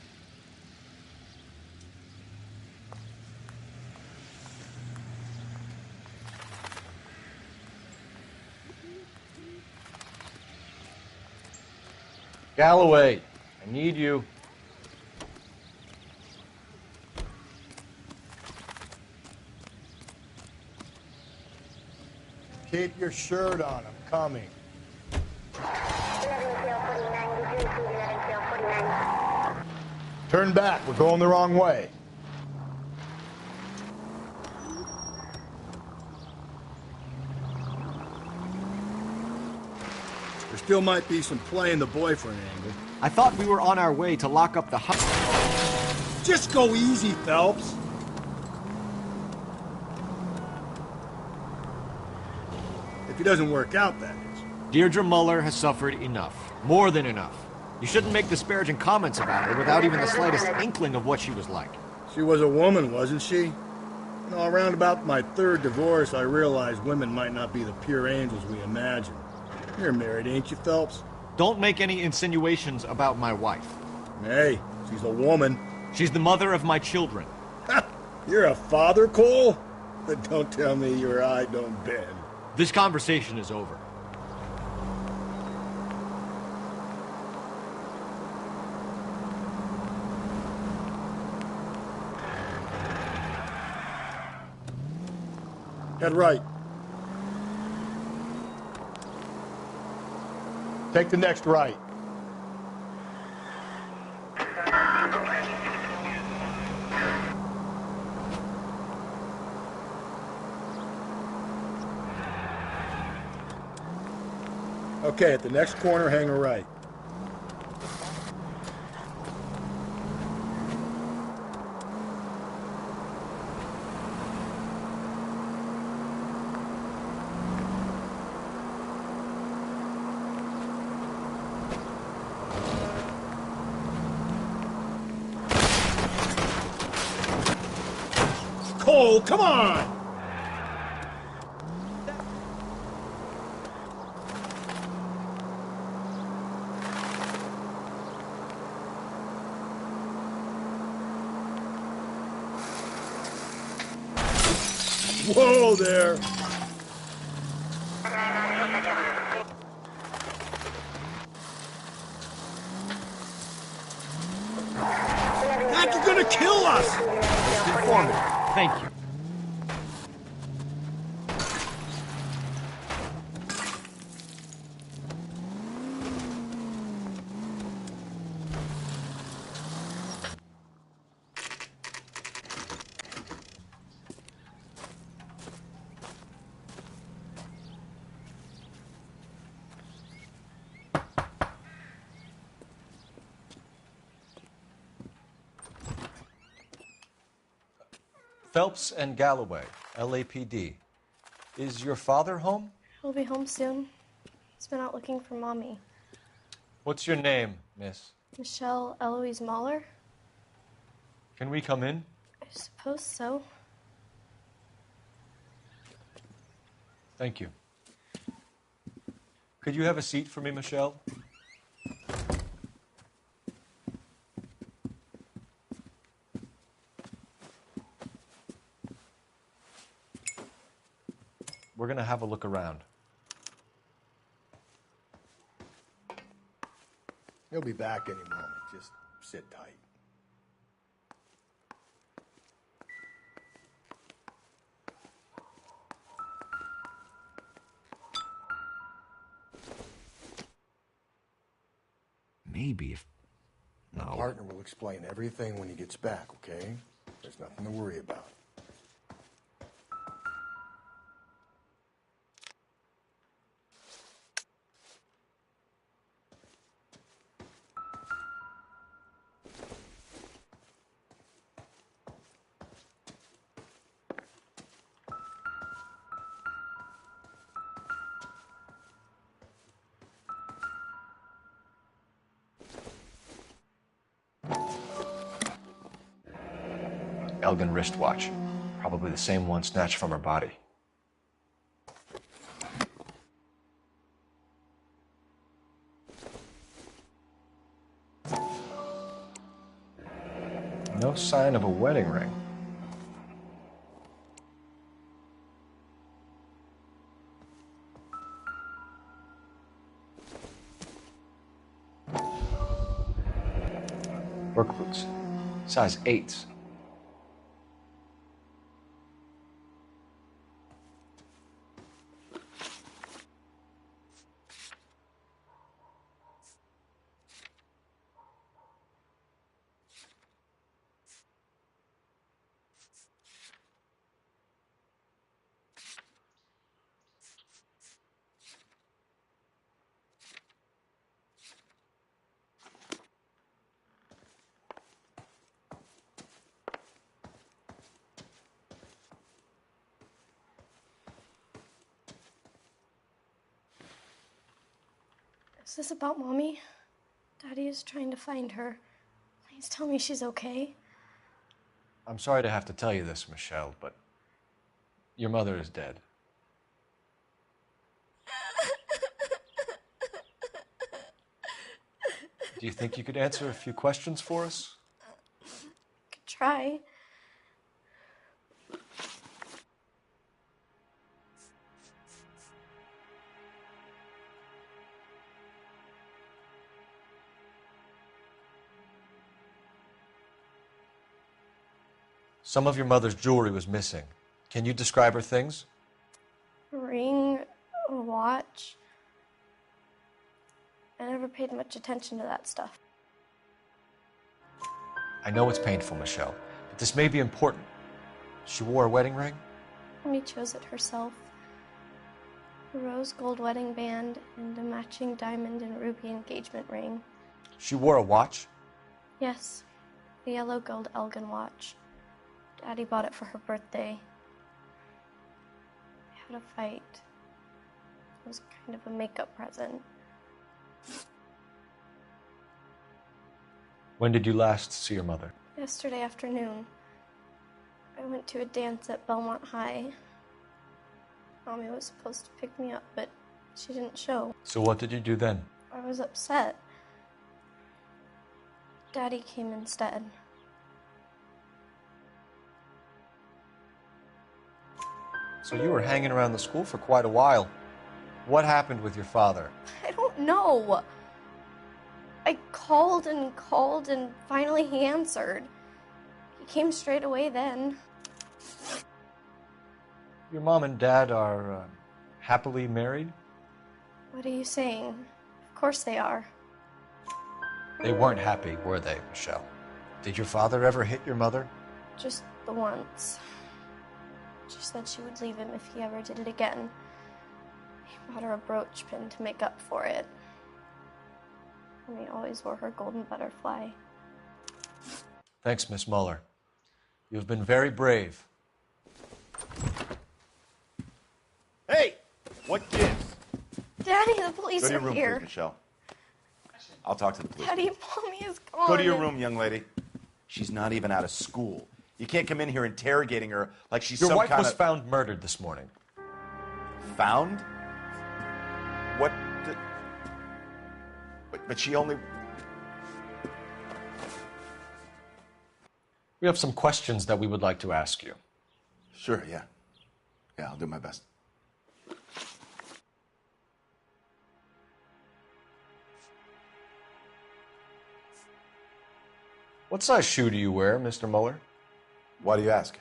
Galloway, I need you. Keep your shirt on. I'm coming. Turn back. We're going the wrong way. There still might be some playing the boyfriend angle. I thought we were on our way to lock up the hut. Just go easy, Phelps. If it doesn't work out, that is. Deirdre Muller has suffered enough. More than enough. You shouldn't make disparaging comments about her without even the slightest inkling of what she was like. She was a woman, wasn't she? You know, around about my third divorce, I realized women might not be the pure angels we imagine. You're married, ain't you, Phelps? Don't make any insinuations about my wife. Hey, she's a woman. She's the mother of my children. You're a father, Cole? But don't tell me your eye don't bend. This conversation is over. Head right. Take the next right. Okay, at the next corner, hang a right. Cole, come on! Whoa there! Heck, you're gonna kill us! Informative. Thank you. Phelps and Galloway, LAPD. Is your father home? He'll be home soon. He's been out looking for Mommy. What's your name, miss? Michelle Eloise Mahler? Can we come in? I suppose so. Thank you. Could you have a seat for me, Michelle? We're going to have a look around. He'll be back any moment. Just sit tight. Maybe if... My partner will explain everything when he gets back, okay? There's nothing to worry about. Elgin wristwatch. Probably the same one snatched from her body. No sign of a wedding ring. Work boots. Size 8s. Is this about Mommy? Daddy is trying to find her. Please tell me she's okay. I'm sorry to have to tell you this, Michelle, but your mother is dead. Do you think you could answer a few questions for us? Could try. Some of your mother's jewelry was missing. Can you describe her things? A ring, a watch. I never paid much attention to that stuff. I know it's painful, Michelle, but this may be important. She wore a wedding ring? Mommy chose it herself. A rose gold wedding band and a matching diamond and ruby engagement ring. She wore a watch? Yes, a yellow gold Elgin watch. Daddy bought it for her birthday. We had a fight. It was kind of a makeup present. When did you last see your mother? Yesterday afternoon. I went to a dance at Belmont High. Mommy was supposed to pick me up, but she didn't show. So what did you do then? I was upset. Daddy came instead. So you were hanging around the school for quite a while. What happened with your father? I don't know. I called and finally he answered. He came straight away then. Your mom and dad are happily married? What are you saying? Of course they are. They weren't happy, were they, Michelle? Did your father ever hit your mother? Just the once. She said she would leave him if he ever did it again. He bought her a brooch pin to make up for it. And he always wore her golden butterfly. Thanks, Miss Muller. You've been very brave. Hey! What gives? Daddy, the police Go to your are room, here. please, Michelle. I'll talk to the police. Daddy, Mommy is gone. Go to your room, young lady. She's not even out of school. You can't come in here interrogating her like she's Your some wife kind was of... found murdered this morning. Found? What? But she only... We have some questions that we would like to ask you. Sure, yeah. Yeah, I'll do my best. What size shoe do you wear, Mr. Muller? Why do you ask?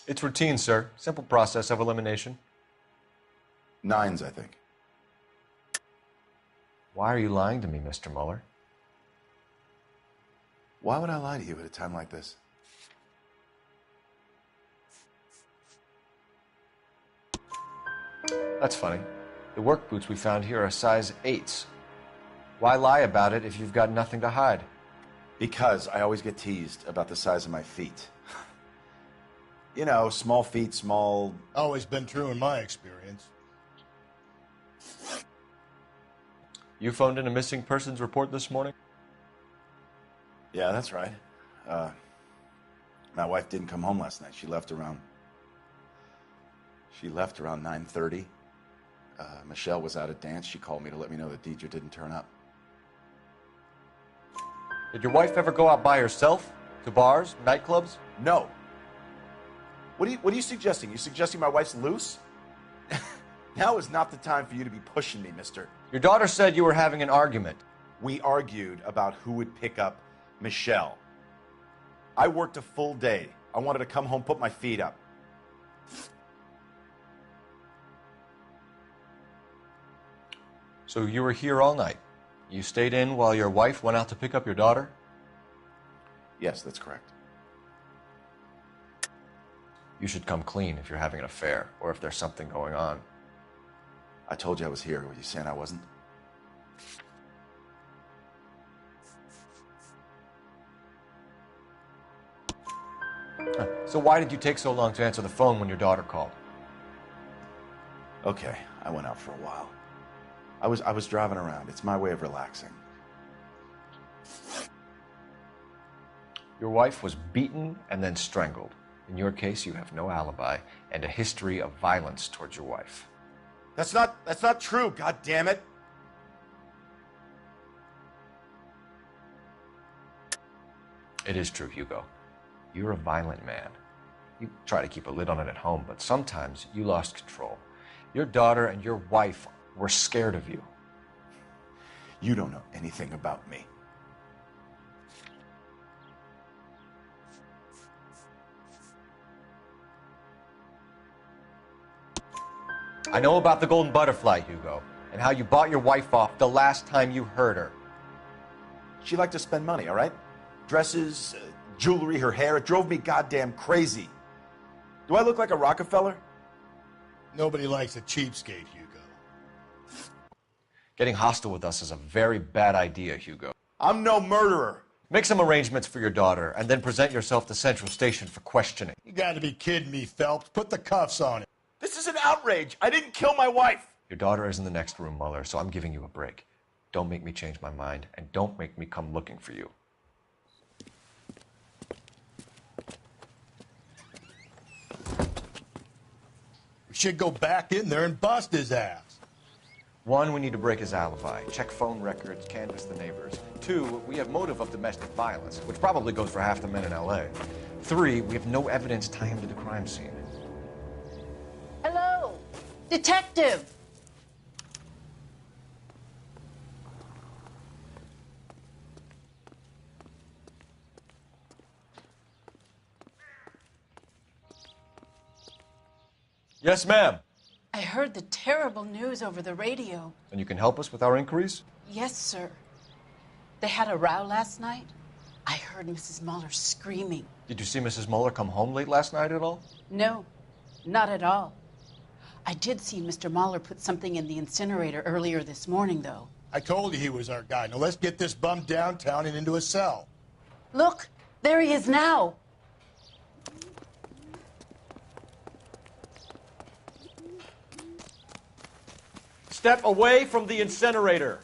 It's routine, sir. Simple process of elimination. 9s, I think. Why are you lying to me, Mr. Muller? Why would I lie to you at a time like this? That's funny. The work boots we found here are size 8s. Why lie about it if you've got nothing to hide? Because I always get teased about the size of my feet. You know, small feet, small... Always been true in my experience. You phoned in a missing persons report this morning? Yeah, that's right. My wife didn't come home last night. She left around 9:30. Michelle was out at dance. She called me to let me know that Deidre didn't turn up. Did your wife ever go out by herself? To bars? Nightclubs? No. What are you suggesting? You suggesting my wife's loose? Now is not the time for you to be pushing me, mister. Your daughter said you were having an argument. We argued about who would pick up Michelle. I worked a full day. I wanted to come home, put my feet up. So you were here all night. You stayed in while your wife went out to pick up your daughter? Yes, that's correct. You should come clean if you're having an affair or if there's something going on. I told you I was here. Were you saying I wasn't? So why did you take so long to answer the phone when your daughter called? Okay, I went out for a while. I was driving around. It's my way of relaxing. Your wife was beaten and then strangled. In your case, you have no alibi and a history of violence towards your wife. That's not true, god damn it. It is true, Hugo. You're a violent man. You try to keep a lid on it at home, but sometimes you lost control. Your daughter and your wife were scared of you. You don't know anything about me. I know about the golden butterfly, Hugo, and how you bought your wife off the last time you heard her. She liked to spend money, all right? Dresses, jewelry, her hair. It drove me goddamn crazy. Do I look like a Rockefeller? Nobody likes a cheapskate, Hugo. Getting hostile with us is a very bad idea, Hugo. I'm no murderer. Make some arrangements for your daughter, and then present yourself to Central Station for questioning. You gotta be kidding me, Phelps. Put the cuffs on it. This is an outrage. I didn't kill my wife. Your daughter is in the next room, Mueller, so I'm giving you a break. Don't make me change my mind, and don't make me come looking for you. We should go back in there and bust his ass. 1, we need to break his alibi, check phone records, canvass the neighbors. 2, we have motive of domestic violence, which probably goes for half the men in L.A. 3, we have no evidence tying him to the crime scene. Hello, detective. Yes, ma'am. I heard the terrible news over the radio. And you can help us with our inquiries? Yes, sir. They had a row last night. I heard Mrs. Mueller screaming. Did you see Mrs. Mueller come home late last night at all? No, not at all. I did see Mr. Mueller put something in the incinerator earlier this morning, though. I told you he was our guy. Now let's get this bum downtown and into a cell. Look, there he is now. Step away from the incinerator.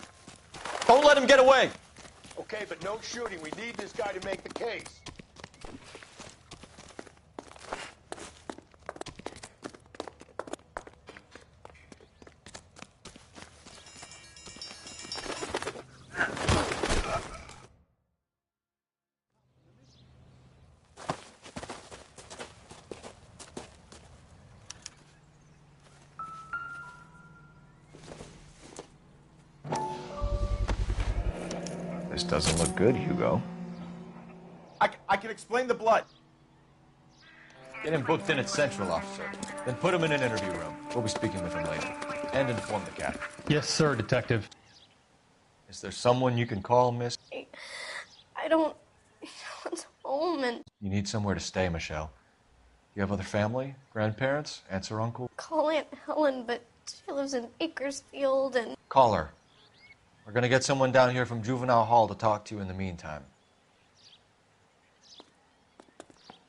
Don't let him get away. Okay, but no shooting. We need this guy to make the case. This doesn't look good, Hugo. I can explain the blood. Get him booked in at Central, officer. Then put him in an interview room. We'll be speaking with him later. And inform the captain. Yes, sir, detective. Is there someone you can call, miss? I don't want home and You need somewhere to stay, Michelle. You have other family? Grandparents? Aunts or uncle? call Aunt Helen, but she lives in Bakersfield and Call her. We're gonna get someone down here from Juvenile Hall to talk to you in the meantime.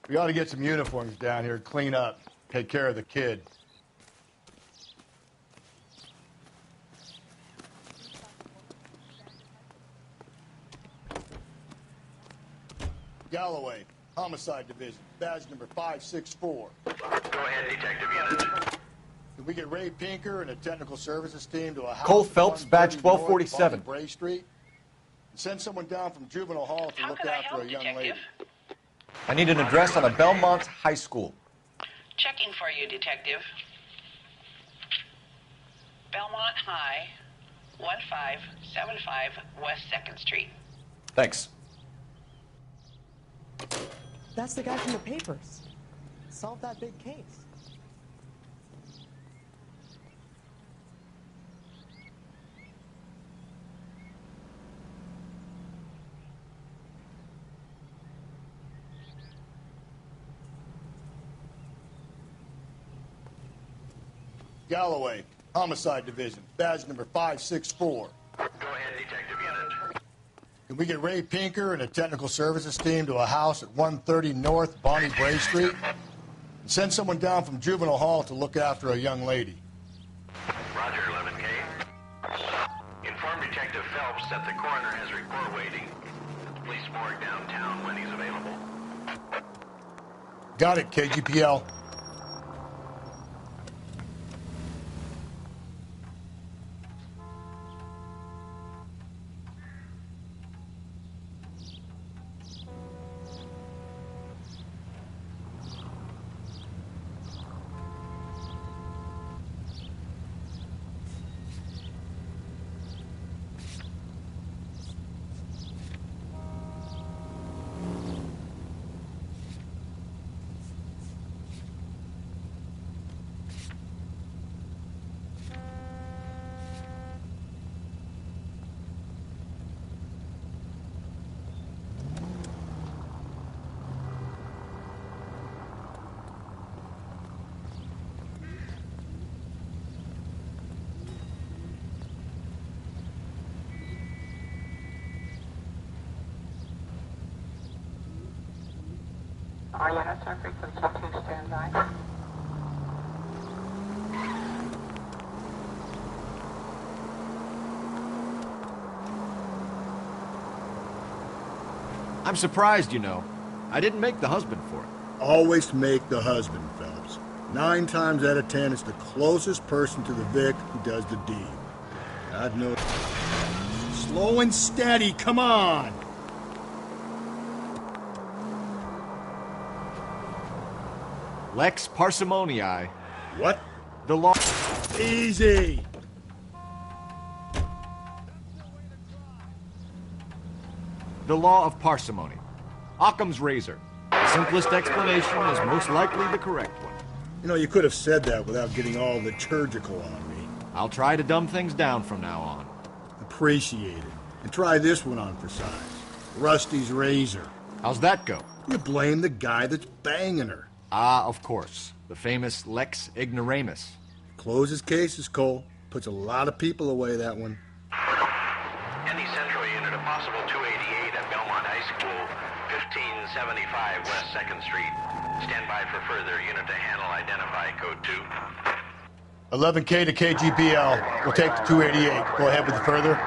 We ought to get some uniforms down here, clean up, take care of the kid. Galloway, Homicide Division, badge number 564. Go ahead, detective unit. Can we get Ray Pinker and a technical services team to a house Cole at Phelps, badge 130 North 1247. Bonnie Bray Street? And send someone down from Juvenile Hall to look after a young lady. I need an address on a Belmont high school. Checking for you, Detective. Belmont High, 1575 West 2nd Street. Thanks. That's the guy from the papers. Solve that big case. Galloway, Homicide Division, badge number 564. Go ahead, Detective Unit. Can we get Ray Pinker and a technical services team to a house at 130 North Bonnie Bray Street? And send someone down from Juvenile Hall to look after a young lady. Roger, 11K. Inform Detective Phelps that the coroner has report waiting at the police morgue downtown when he's available. Got it, KGPL. All units are frequency 2 standby. I'm surprised, you know. I didn't make the husband for it. Always make the husband, Phelps. 9 times out of 10, it's the closest person to the Vic who does the deed. God knows. Slow and steady, come on! Lex parsimoniae. What? The law. Easy! The law of parsimony. Occam's razor. The simplest explanation is most likely the correct one. You know, you could have said that without getting all liturgical on me. I'll try to dumb things down from now on. Appreciate it. And try this one on for size. Rusty's razor. How's that go? You blame the guy that's banging her. Ah, of course. The famous Lex ignoramus. Closes cases, Cole. Puts a lot of people away, that one. Any Central unit, a possible 288 at Belmont High School, 1575 West 2nd Street. Stand by for further unit to handle. Identify code 2. 11K to KGPL. We'll take the 288. Go ahead with the further.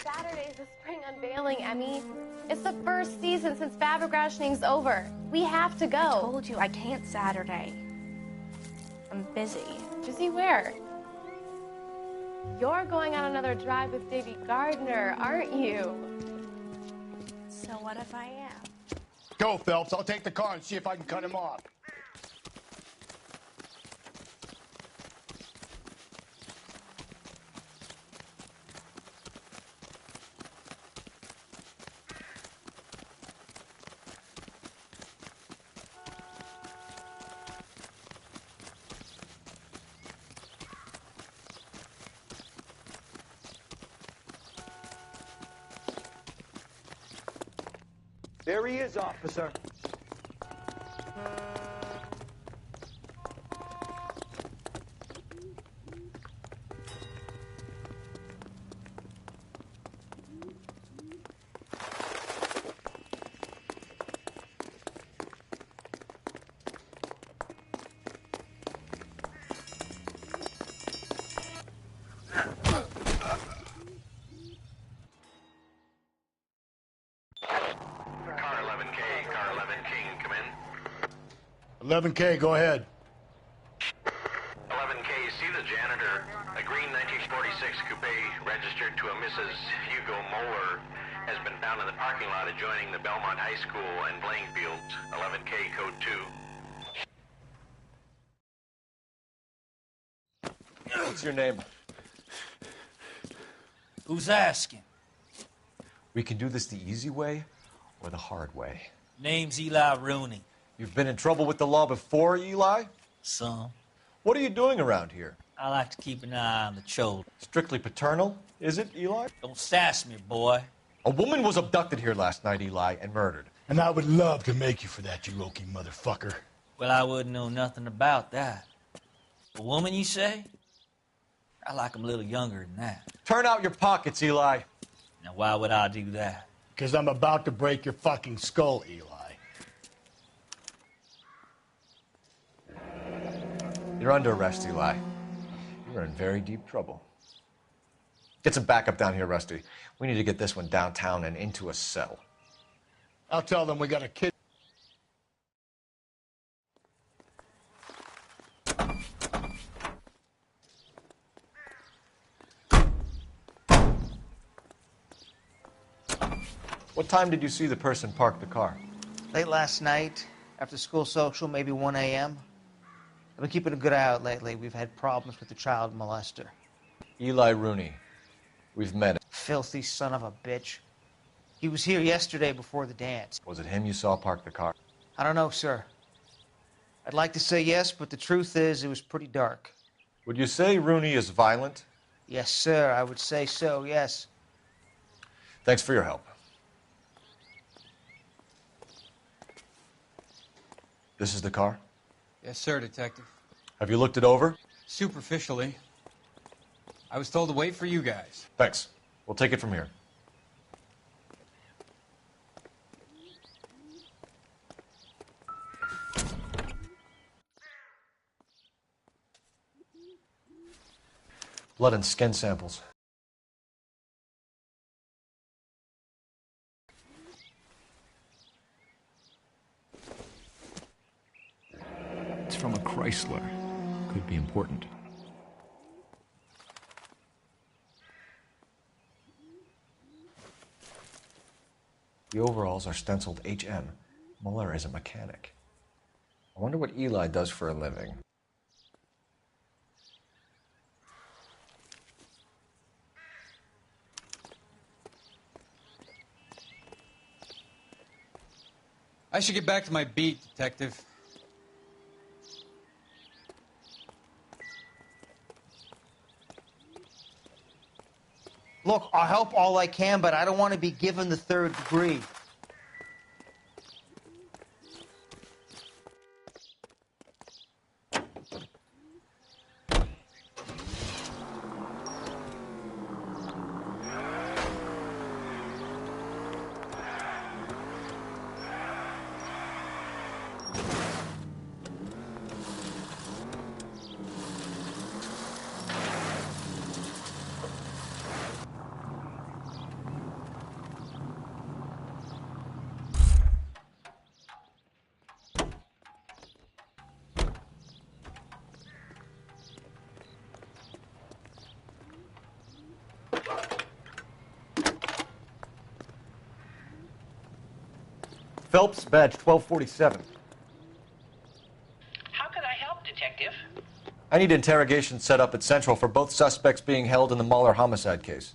Saturday's the spring unveiling, Emmy. It's the first season since fabric rationing's over. We have to go. I told you I can't Saturday. I'm busy. Busy where? You're going on another drive with Davy Gardner, aren't you? So what if I am? Go, Phelps. I'll take the car and see if I can cut him off. There he is, officer. Car 11K, Car 11 King, come in. 11K, go ahead. registered to a Mrs. Hugo Moeller has been found in the parking lot adjoining the Belmont High School and playing fields, 11K code 2. What's your name? Who's asking? We can do this the easy way or the hard way. Name's Eli Rooney. You've been in trouble with the law before, Eli? Some. What are you doing around here? I like to keep an eye on the children. Strictly paternal, is it, Eli? Don't sass me, boy. A woman was abducted here last night, Eli, and murdered. And I would love to make you for that, you Okie motherfucker. Well, I wouldn't know nothing about that. A woman, you say? I like 'em a little younger than that. Turn out your pockets, Eli. Now, why would I do that? Because I'm about to break your fucking skull, Eli. You're under arrest, Eli. You're in very deep trouble. Get some backup down here, Rusty. We need to get this one downtown and into a cell. I'll tell them we got a kid. What time did you see the person park the car? Late last night, after school social, maybe 1 a.m. I've been keeping a good eye out lately. We've had problems with the child molester. Eli Rooney. We've met him. Filthy son of a bitch. He was here yesterday before the dance. Was it him you saw park the car? I don't know, sir. I'd like to say yes, but the truth is it was pretty dark. Would you say Rooney is violent? Yes, sir. I would say so, yes. Thanks for your help. This is the car? Yes, sir, Detective. Have you looked it over? Superficially. I was told to wait for you guys. Thanks. We'll take it from here. Blood and skin samples. It's from a Chrysler. Could be important. The overalls are stenciled HM. Muller is a mechanic. I wonder what Eli does for a living. I should get back to my beat, Detective. Look, I'll help all I can, but I don't want to be given the third degree. Phelps, badge 1247. How could I help, Detective? I need interrogation set up at Central for both suspects being held in the Muller homicide case.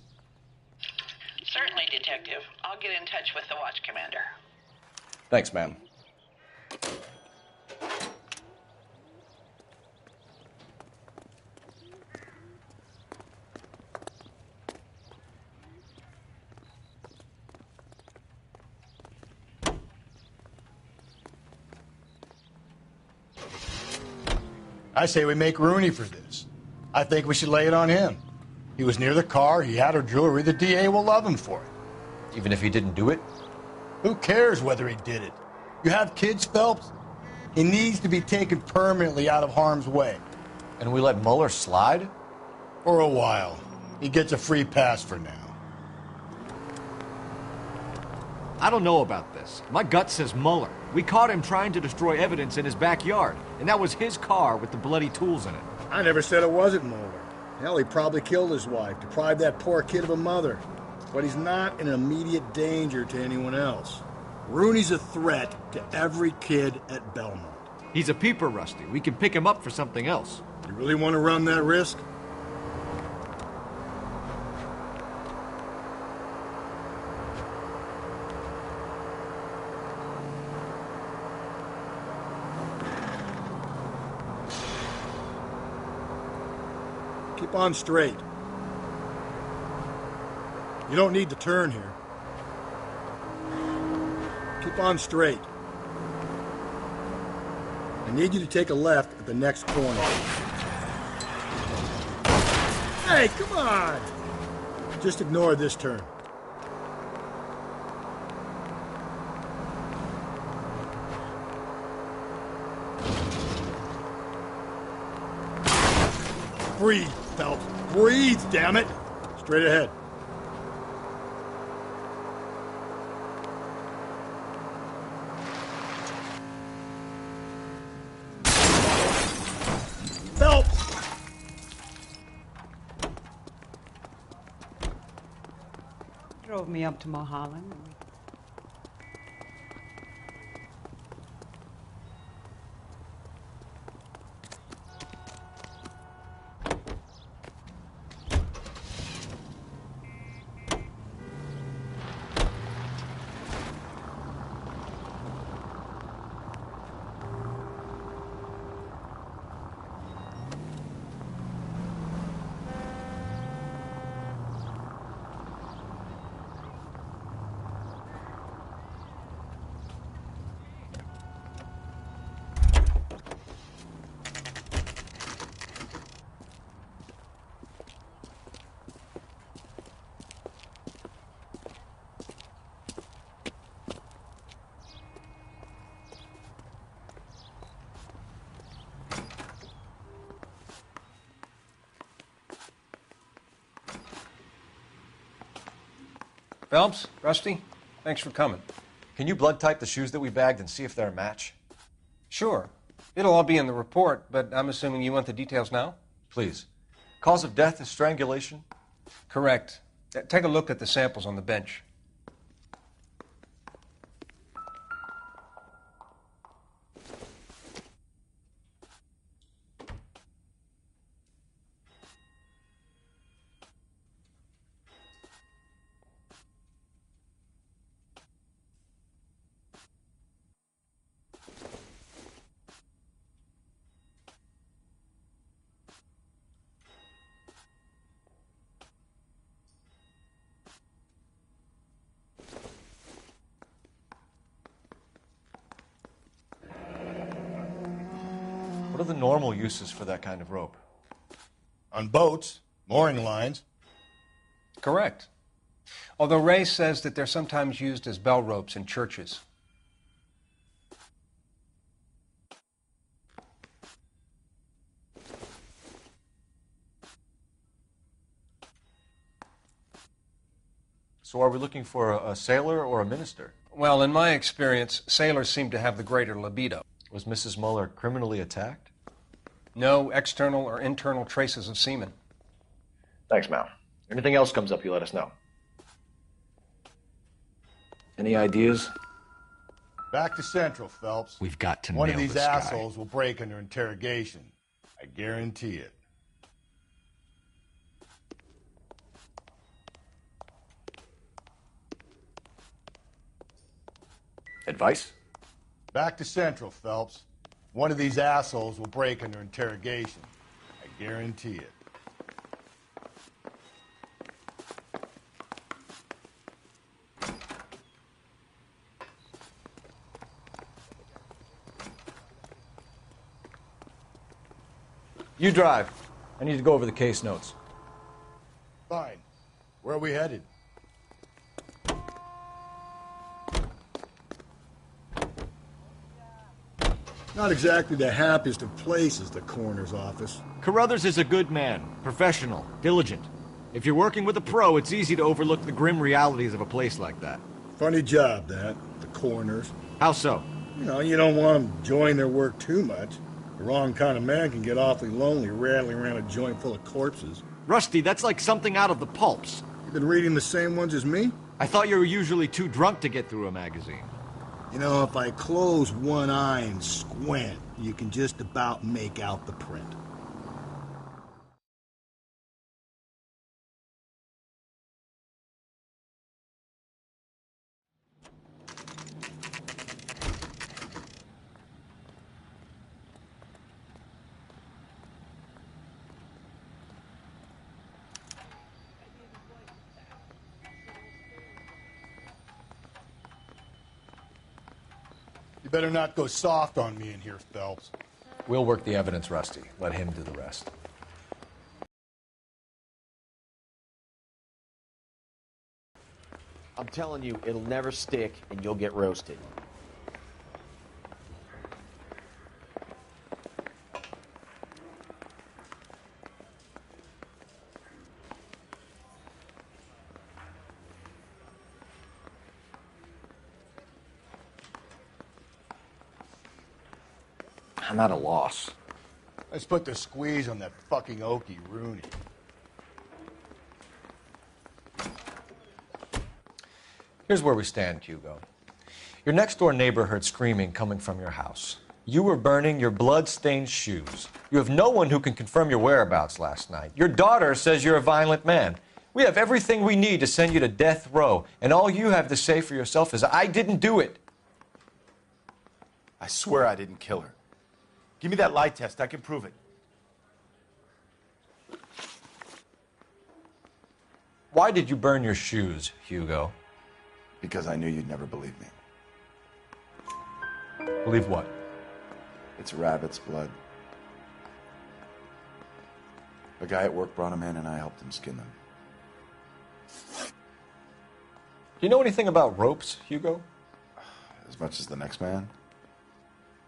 Certainly, Detective. I'll get in touch with the watch commander. Thanks, ma'am. I say we make Rooney for this. I think we should lay it on him. He was near the car, he had her jewelry, the DA will love him for it. Even if he didn't do it? Who cares whether he did it? You have kids, Phelps? He needs to be taken permanently out of harm's way. And we let Muller slide? For a while. He gets a free pass for now. I don't know about this. My gut says Muller. We caught him trying to destroy evidence in his backyard, and that was his car with the bloody tools in it. I never said it wasn't Muller. Hell, he probably killed his wife, deprived that poor kid of a mother. But he's not an immediate danger to anyone else. Rooney's a threat to every kid at Belmont. He's a peeper, Rusty. We can pick him up for something else. You really want to run that risk? Keep on straight. You don't need to turn here. Keep on straight. I need you to take a left at the next corner. Hey, come on! Just ignore this turn. Breathe, Phelps. Breathe, damn it! Straight ahead. Phelps! Drove me up to Mulholland. Phelps, Rusty, thanks for coming. Can you blood type the shoes that we bagged and see if they're a match? Sure. It'll all be in the report, but I'm assuming you want the details now? Please. Cause of death is strangulation? Correct. Take a look at the samples on the bench. What are the normal uses for that kind of rope? On boats, mooring lines. Correct. Although Ray says that they're sometimes used as bell ropes in churches. So are we looking for a sailor or a minister? Well, in my experience, sailors seem to have the greater libido. Was Mrs. Muller criminally attacked? No external or internal traces of semen. Thanks, Mal. Anything else comes up, you let us know. Any ideas? Back to Central, Phelps. We've got to One nail of these this guy. assholes will break under interrogation. I guarantee it. Advice? Back to Central, Phelps. One of these assholes will break under interrogation. I guarantee it. You drive. I need to go over the case notes. Fine. Where are we headed? Not exactly the happiest of places, the coroner's office. Carruthers is a good man, professional, diligent. If you're working with a pro, it's easy to overlook the grim realities of a place like that. Funny job, that. The coroner's. How so? You know, you don't want them enjoying their work too much. The wrong kind of man can get awfully lonely rattling around a joint full of corpses. Rusty, that's like something out of the pulps. You been reading the same ones as me? I thought you were usually too drunk to get through a magazine. You know, if I close one eye and squint, you can just about make out the print. You better not go soft on me in here, Phelps. We'll work the evidence, Rusty. Let him do the rest. I'm telling you, it'll never stick, and you'll get roasted. I'm at a loss. Let's put the squeeze on that fucking Okie Rooney. Here's where we stand, Hugo. Your next-door neighbor heard screaming coming from your house. You were burning your blood-stained shoes. You have no one who can confirm your whereabouts last night. Your daughter says you're a violent man. We have everything we need to send you to death row, and all you have to say for yourself is, I didn't do it. I swear I didn't kill her. Give me that lie test. I can prove it. Why did you burn your shoes, Hugo? Because I knew you'd never believe me. Believe what? It's rabbit's blood. A guy at work brought them in and I helped him skin them. Do you know anything about ropes, Hugo? As much as the next man.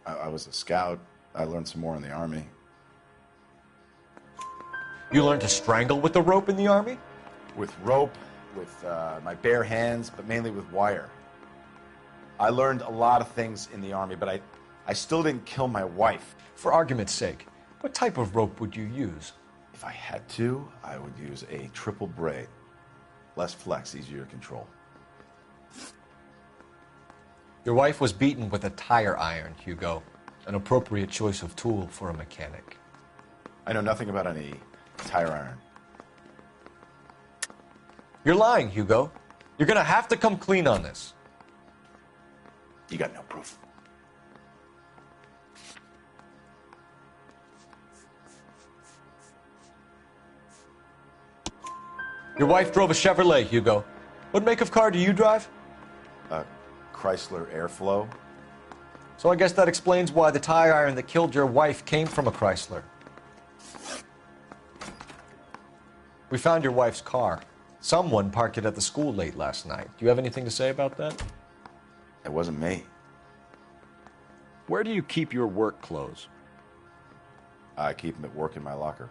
I was a scout. I learned some more in the Army. You learned to strangle with the rope in the Army? With rope, with my bare hands, but mainly with wire. I learned a lot of things in the Army, but I still didn't kill my wife. For argument's sake, what type of rope would you use? If I had to, I would use a triple braid. Less flex, easier to control. Your wife was beaten with a tire iron, Hugo. An appropriate choice of tool for a mechanic. I know nothing about any tire iron. You're lying, Hugo. You're gonna have to come clean on this. You got no proof. Your wife drove a Chevrolet, Hugo. What make of car do you drive? A Chrysler Airflow. So I guess that explains why the tire iron that killed your wife came from a Chrysler. We found your wife's car. Someone parked it at the school late last night. Do you have anything to say about that? It wasn't me. Where do you keep your work clothes? I keep them at work in my locker.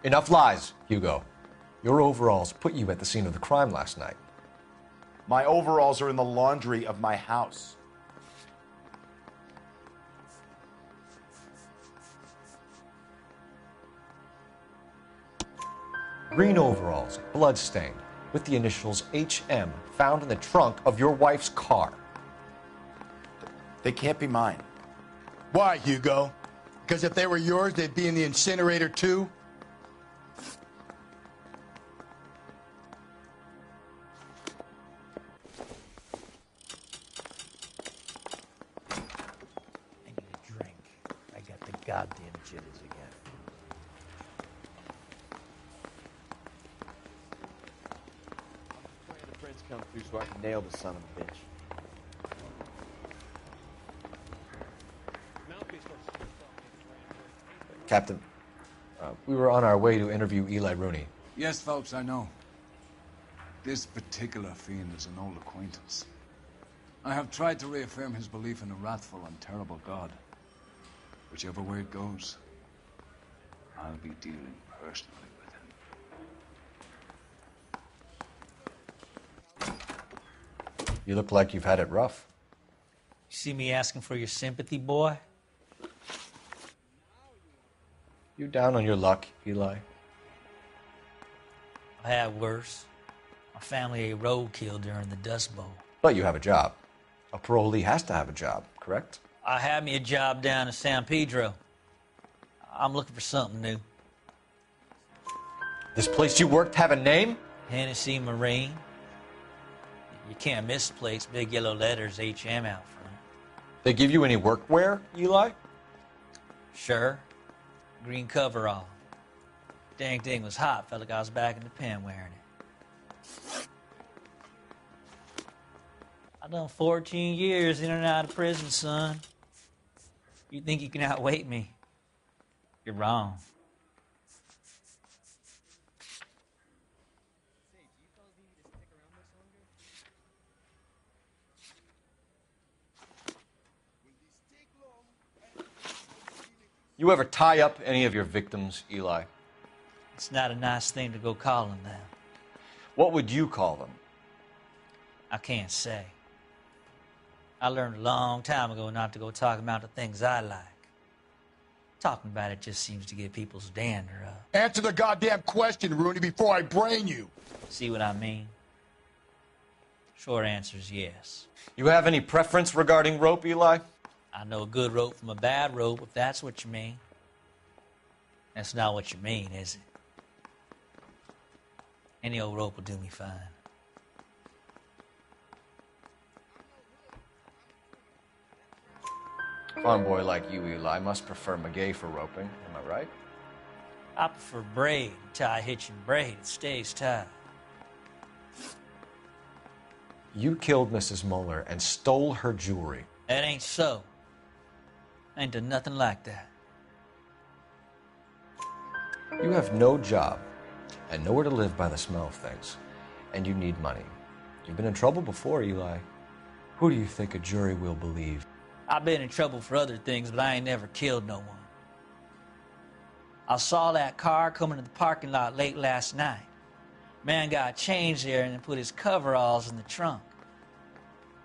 Enough lies, Hugo. Your overalls put you at the scene of the crime last night. My overalls are in the laundry of my house. Green overalls, blood-stained, with the initials HM found in the trunk of your wife's car. They can't be mine. Why, Hugo? Because if they were yours, they'd be in the incinerator too? Goddamn jitters again. I'm praying the prince come through so I can nail the son of a bitch. Captain, we were on our way to interview Eli Rooney. Yes, Phelps, I know. This particular fiend is an old acquaintance. I have tried to reaffirm his belief in a wrathful and terrible God. Whichever way it goes, I'll be dealing personally with him. You look like you've had it rough. You see me asking for your sympathy, boy? You down on your luck, Eli? I had worse. My family ate roadkill during the Dust Bowl. But you have a job. A parolee has to have a job, correct? I had me a job down in San Pedro. I'm looking for something new. This place you worked have a name? Hennessy Marine. You can't miss the place. Big yellow letters, HM out front. They give you any workwear, Eli? Sure. Green coverall. Dang thing was hot. Felt like I was back in the pen wearing it. I've done 14 years in and out of prison, son. You think you can outweight me? You're wrong. You ever tie up any of your victims, Eli? It's not a nice thing to go calling them. What would you call them? I can't say. I learned a long time ago not to go talking about the things I like. Talking about it just seems to get people's dander up. Answer the goddamn question, Rooney, before I brain you. See what I mean? Short answer is yes. You have any preference regarding rope, Eli? I know a good rope from a bad rope, if that's what you mean. That's not what you mean, is it? Any old rope will do me fine. Farm boy like you, Eli, must prefer Magay for roping. Am I right? I prefer braid. Tie, hitch, and braid. It stays tied. You killed Mrs. Muller and stole her jewelry. That ain't so. I ain't done nothing like that. You have no job and nowhere to live by the smell of things. And you need money. You've been in trouble before, Eli. Who do you think a jury will believe? I've been in trouble for other things, but I ain't never killed no one. I saw that car coming to the parking lot late last night. Man got changed there and then put his coveralls in the trunk.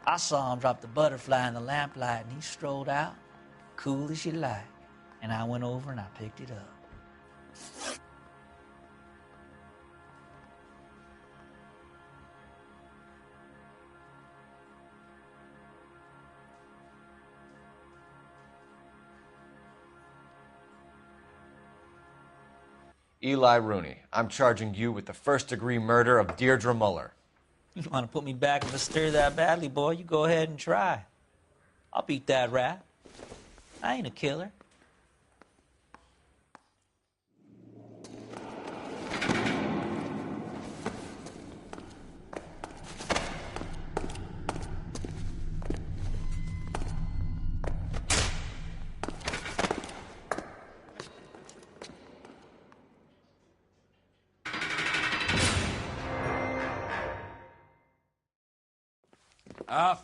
I saw him drop the butterfly in the lamplight and he strolled out, cool as you like. And I went over and I picked it up. Eli Rooney, I'm charging you with the first-degree murder of Deirdre Muller. You want to put me back in the stir that badly, boy? You go ahead and try. I'll beat that rap. I ain't a killer.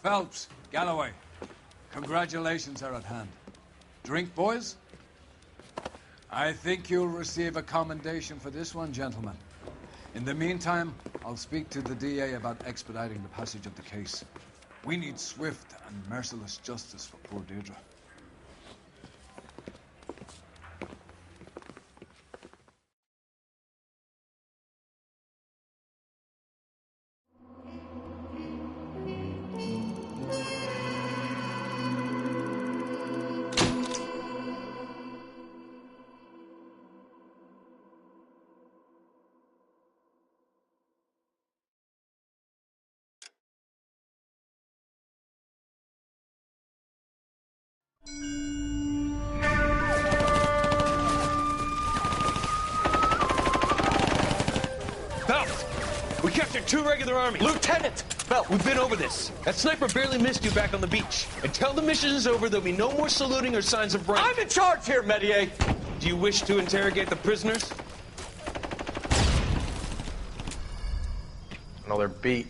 Phelps, Galloway, congratulations are at hand. Drink, boys? I think you'll receive a commendation for this one, gentlemen. In the meantime, I'll speak to the DA about expediting the passage of the case. We need swift and merciless justice for poor Deirdre. Phelps! We captured 2 regular armies. Lieutenant! Phelps, we've been over this. That sniper barely missed you back on the beach. Until the mission is over, there'll be no more saluting or signs of rank. I'm in charge here, Medier! Do you wish to interrogate the prisoners? No, they're beat.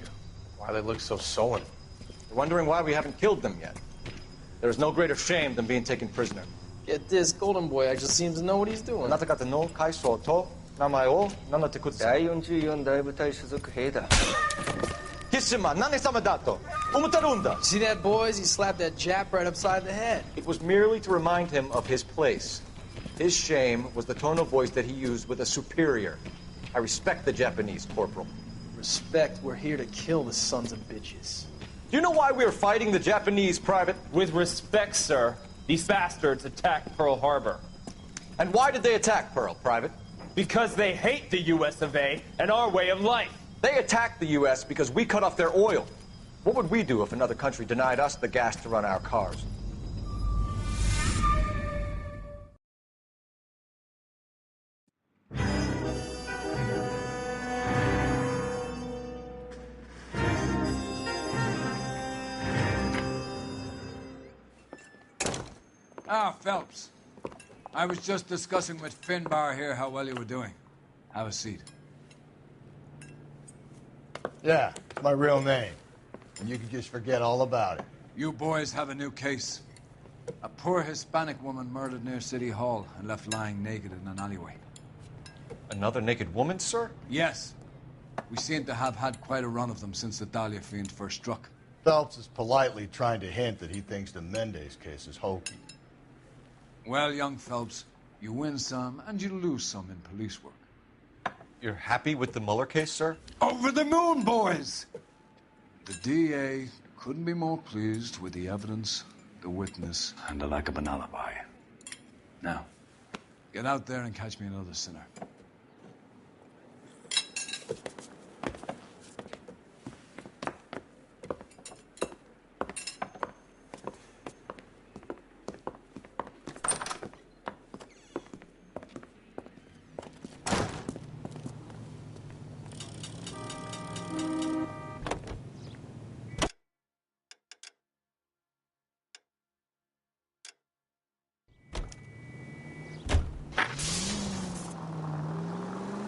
Why they look so sullen? You're wondering why we haven't killed them yet. There is no greater shame than being taken prisoner. Get this, Golden Boy actually seems to know what he's doing. あなた方の会社と名前を名乗ってください。第44大部隊所属兵だ。貴様、何様だと思ってるんだ。 See that, boys? He slapped that Jap right upside the head. It was merely to remind him of his place. His shame was the tone of voice that he used with a superior. I respect the Japanese, Corporal. Respect, we're here to kill the sons of bitches. Do you know why we are fighting the Japanese, Private? With respect, sir, these bastards attacked Pearl Harbor. And why did they attack Pearl, Private? Because they hate the US of A and our way of life. They attacked the US because we cut off their oil. What would we do if another country denied us the gas to run our cars? Ah, Phelps. I was just discussing with Finbar here how well you were doing. Have a seat. Yeah, it's my real name. And you can just forget all about it. You boys have a new case. A poor Hispanic woman murdered near City Hall and left lying naked in an alleyway. Another naked woman, sir? Yes. We seem to have had quite a run of them since the Dahlia fiend first struck. Phelps is politely trying to hint that he thinks the Mendez case is hokey. Well, young Phelps, you win some and you lose some in police work. You're happy with the Mueller case, sir? Over the moon, boys! The DA couldn't be more pleased with the evidence, the witness, and the lack of an alibi. Now, get out there and catch me another sinner.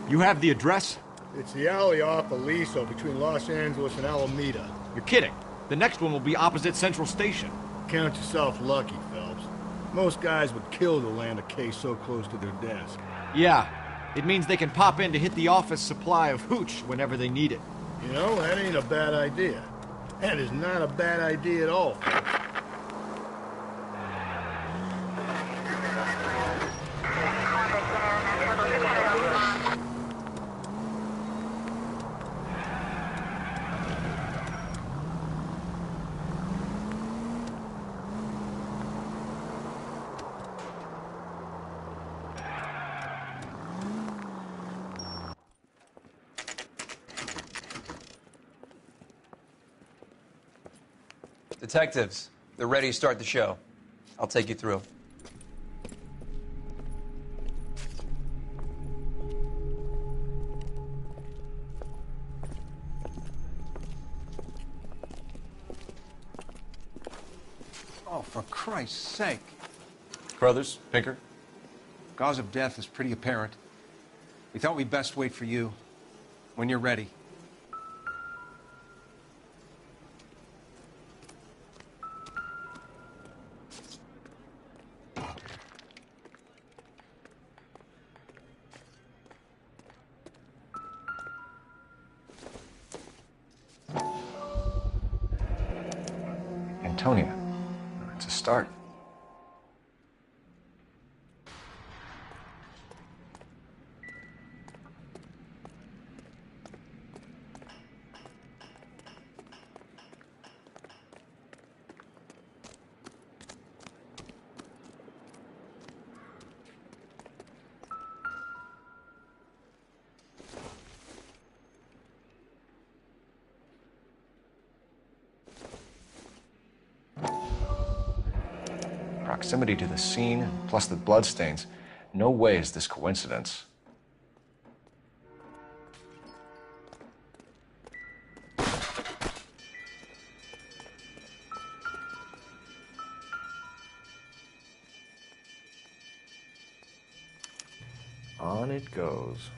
You have the address? It's the alley off Aliso between Los Angeles and Alameda. You're kidding. The next one will be opposite Central Station. Count yourself lucky, Phelps. Most guys would kill to land a case so close to their desk. Yeah. It means they can pop in to hit the office supply of hooch whenever they need it. You know, that ain't a bad idea. That is not a bad idea at all. Detectives, they're ready to start the show. I'll take you through. Oh, for Christ's sake. Brothers, Pinker? Cause of death is pretty apparent. We thought we'd best wait for you. When you're ready. Antonia. It's a start. Proximity to the scene, plus the bloodstains. No way is this coincidence. On it goes.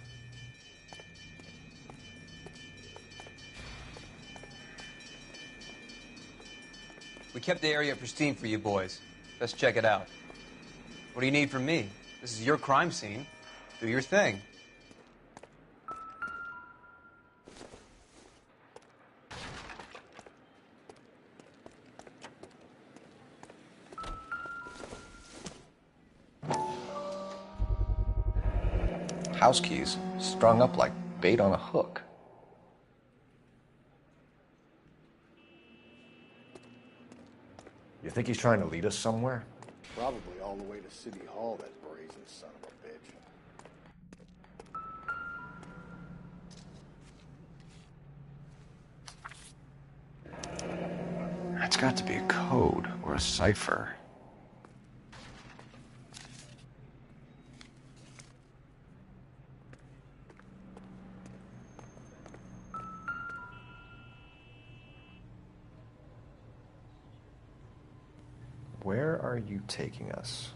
We kept the area pristine for you boys. Let's check it out. What do you need from me? This is your crime scene. Do your thing. house keys, strung up like bait on a hook. You think he's trying to lead us somewhere? Probably all the way to City Hall, that brazen son of a bitch. It's got to be a code or a cipher. Where are you taking us?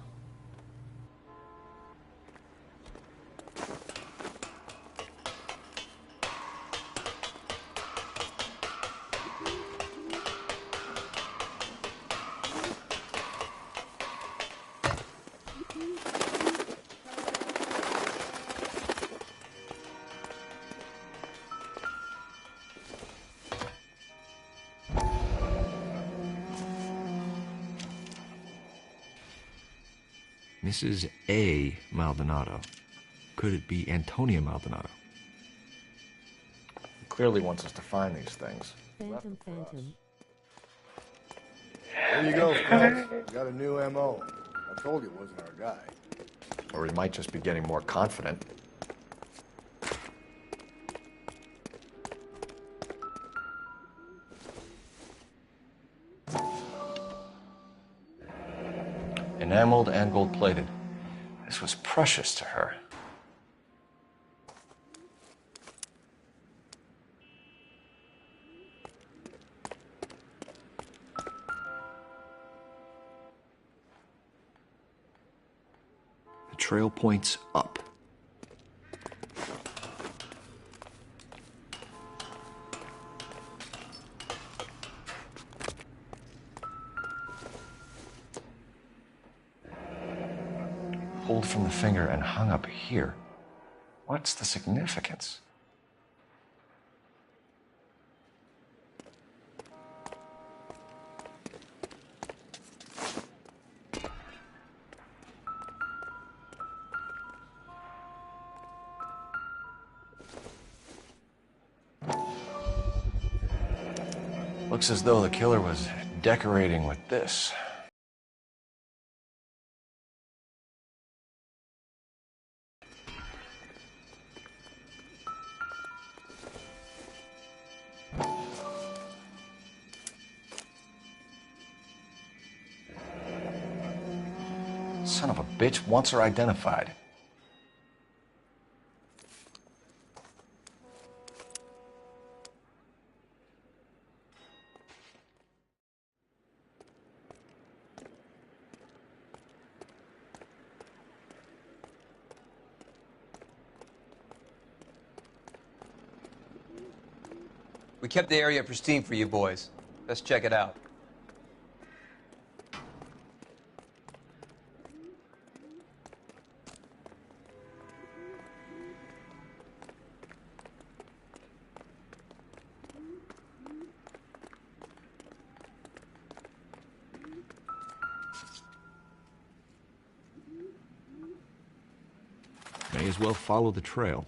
Mrs. A. Maldonado. Could it be Antonia Maldonado? He clearly wants us to find these things. Phantom. There you go, Phelps. We got a new M.O. I told you it wasn't our guy. Or he might just be getting more confident. Enameled and gold-plated. This was precious to her. The trail points up. Pulled from the finger and hung up here. What's the significance? Looks as though the killer was decorating with this. Son of a bitch wants her identified. We kept the area pristine for you boys. Let's check it out. May as well follow the trail.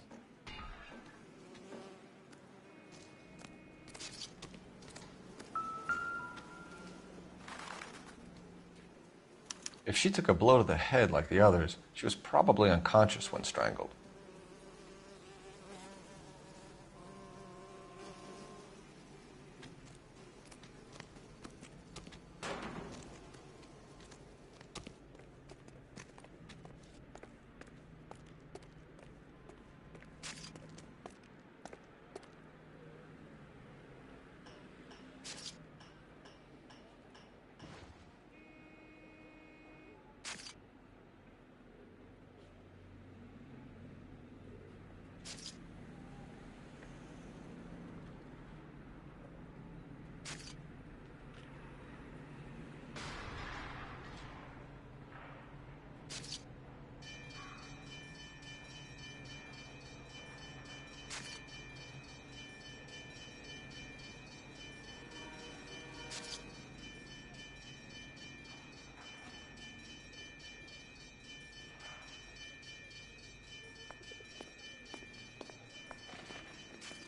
If she took a blow to the head like the others, she was probably unconscious when strangled.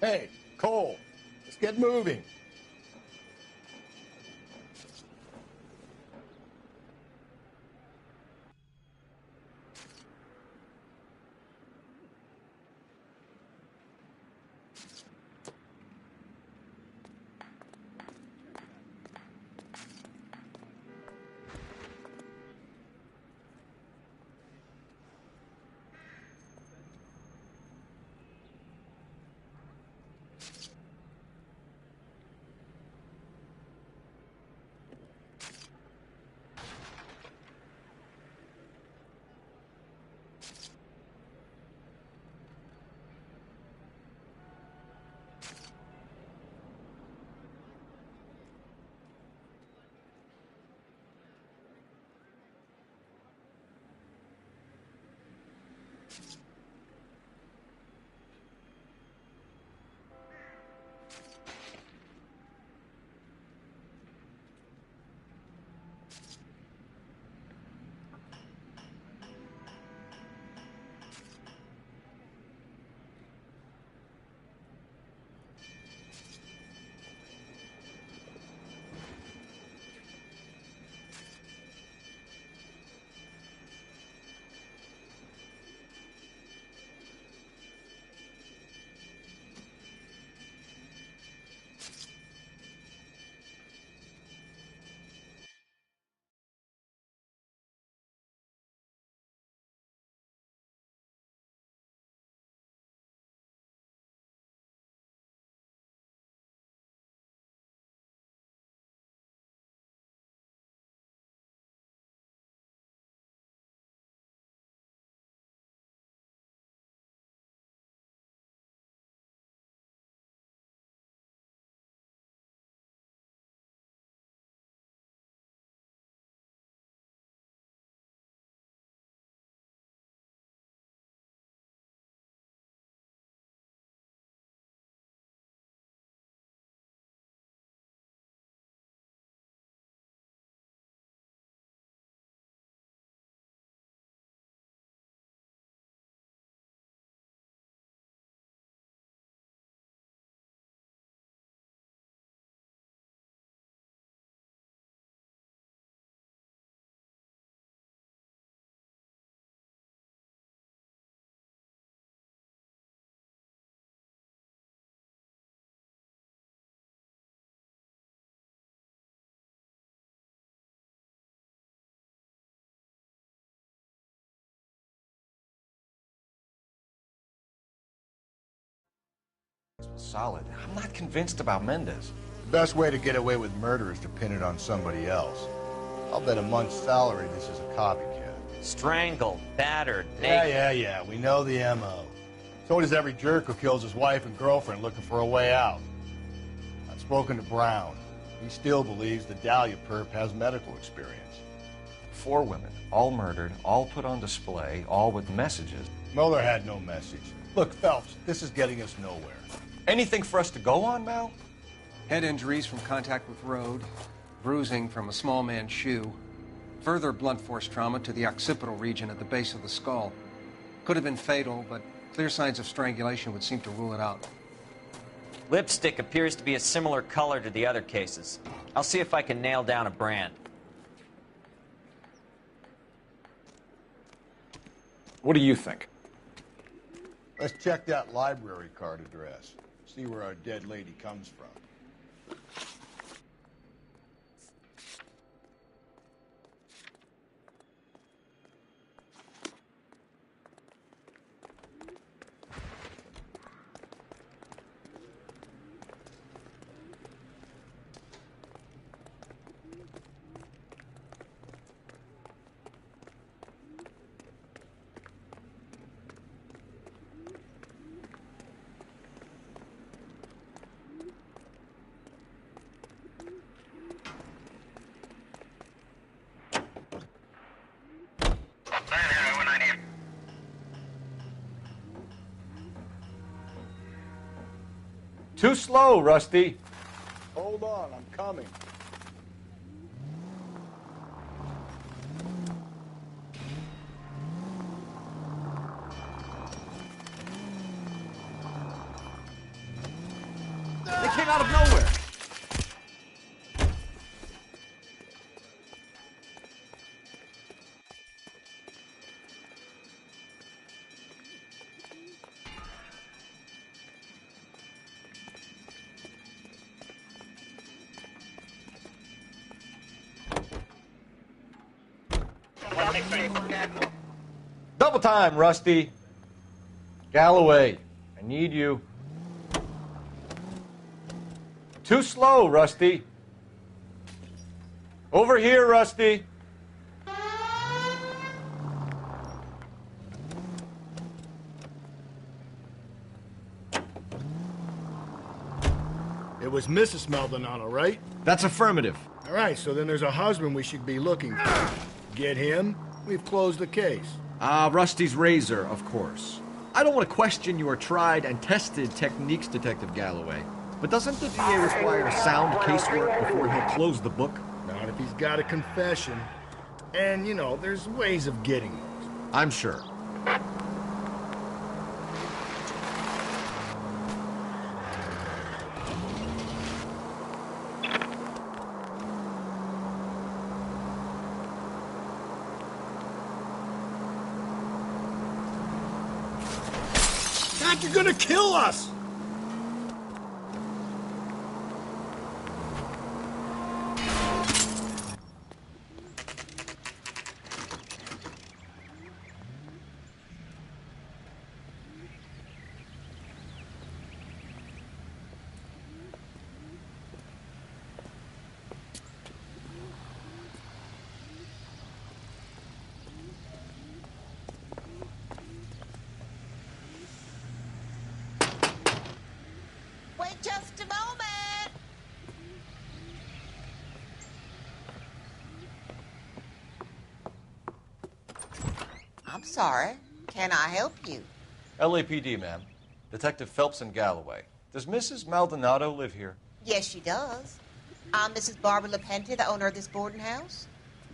Hey, Cole, let's get moving. Solid. I'm not convinced about Mendez. The best way to get away with murder is to pin it on somebody else. I'll bet a month's salary this is a copycat. Strangled, battered, naked. Yeah. We know the M.O. So does every jerk who kills his wife and girlfriend looking for a way out. I've spoken to Brown. He still believes the Dahlia perp has medical experience. 4 women, all murdered, all put on display, all with messages. Mueller had no message. Look, Phelps, this is getting us nowhere. Anything for us to go on, Mal? Head injuries from contact with road, bruising from a small man's shoe, further blunt force trauma to the occipital region at the base of the skull. Could have been fatal, but clear signs of strangulation would seem to rule it out. Lipstick appears to be a similar color to the other cases. I'll see if I can nail down a brand. What do you think? Let's check that library card address. See where our dead lady comes from. Too slow, Rusty. Hold on, I'm coming. came out of nowhere. Double time, Rusty. Galloway, I need you. Too slow, Rusty. Over here, Rusty. It was Mrs. Maldonado, right? That's affirmative. All right, so then there's a husband we should be looking for. Get him, we've closed the case. Rusty's razor, of course. I don't want to question your tried and tested techniques, Detective Galloway. But doesn't the DA require sound casework before he'll close the book? Not if he's got a confession. And, you know, there's ways of getting those. I'm sure. God, you're gonna kill us! Wait just a moment. I'm sorry. Can I help you? LAPD, ma'am. Detective Phelps and Galloway. Does Mrs. Maldonado live here? Yes, she does. I'm Mrs. Barbara LaPente, the owner of this boarding house.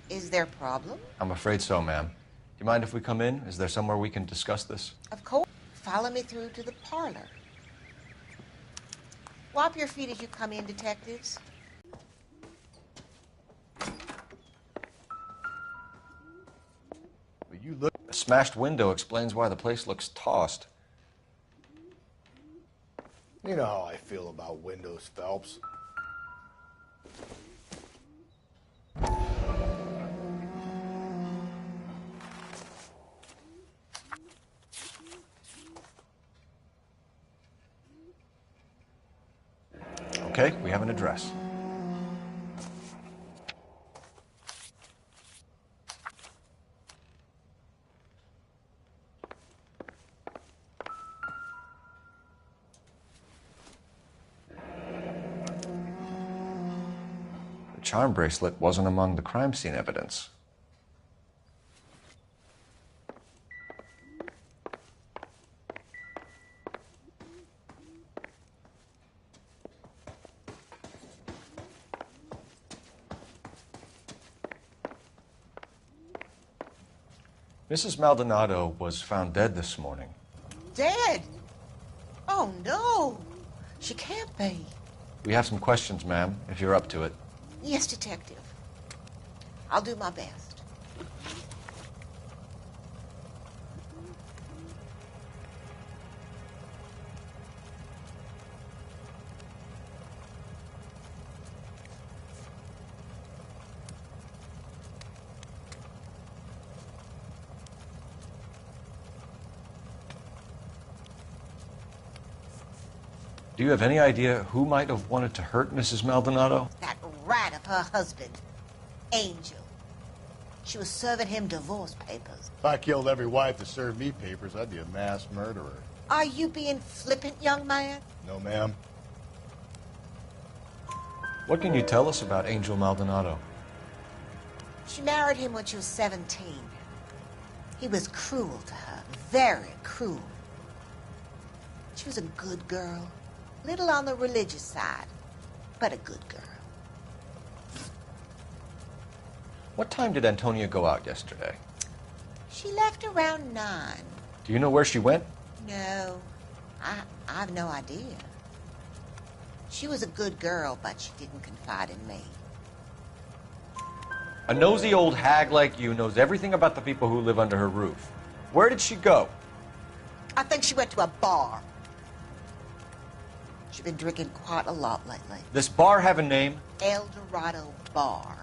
Is there a problem? I'm afraid so, ma'am. Do you mind if we come in? Is there somewhere we can discuss this? Of course. Follow me through to the parlor. Wipe your feet as you come in, detectives. You look. A smashed window explains why the place looks tossed. You know how I feel about windows, Phelps. Okay, we have an address. The charm bracelet wasn't among the crime scene evidence. Mrs. Maldonado was found dead this morning. Dead? Oh, no. She can't be. We have some questions, ma'am, if you're up to it. Yes, detective. I'll do my best. Do you have any idea who might have wanted to hurt Mrs. Maldonado? That rat of her husband, Angel. She was serving him divorce papers. If I killed every wife that served me papers, I'd be a mass murderer. Are you being flippant, young man? No, ma'am. What can you tell us about Angel Maldonado? She married him when she was 17. He was cruel to her, very cruel. She was a good girl, little on the religious side, but a good girl. What time did Antonia go out yesterday? She left around 9. Do you know where she went? No, I have no idea. She was a good girl, but she didn't confide in me. A nosy old hag like you knows everything about the people who live under her roof. Where did she go? I think she went to a bar. She's been drinking quite a lot lately. This bar have a name? El Dorado Bar.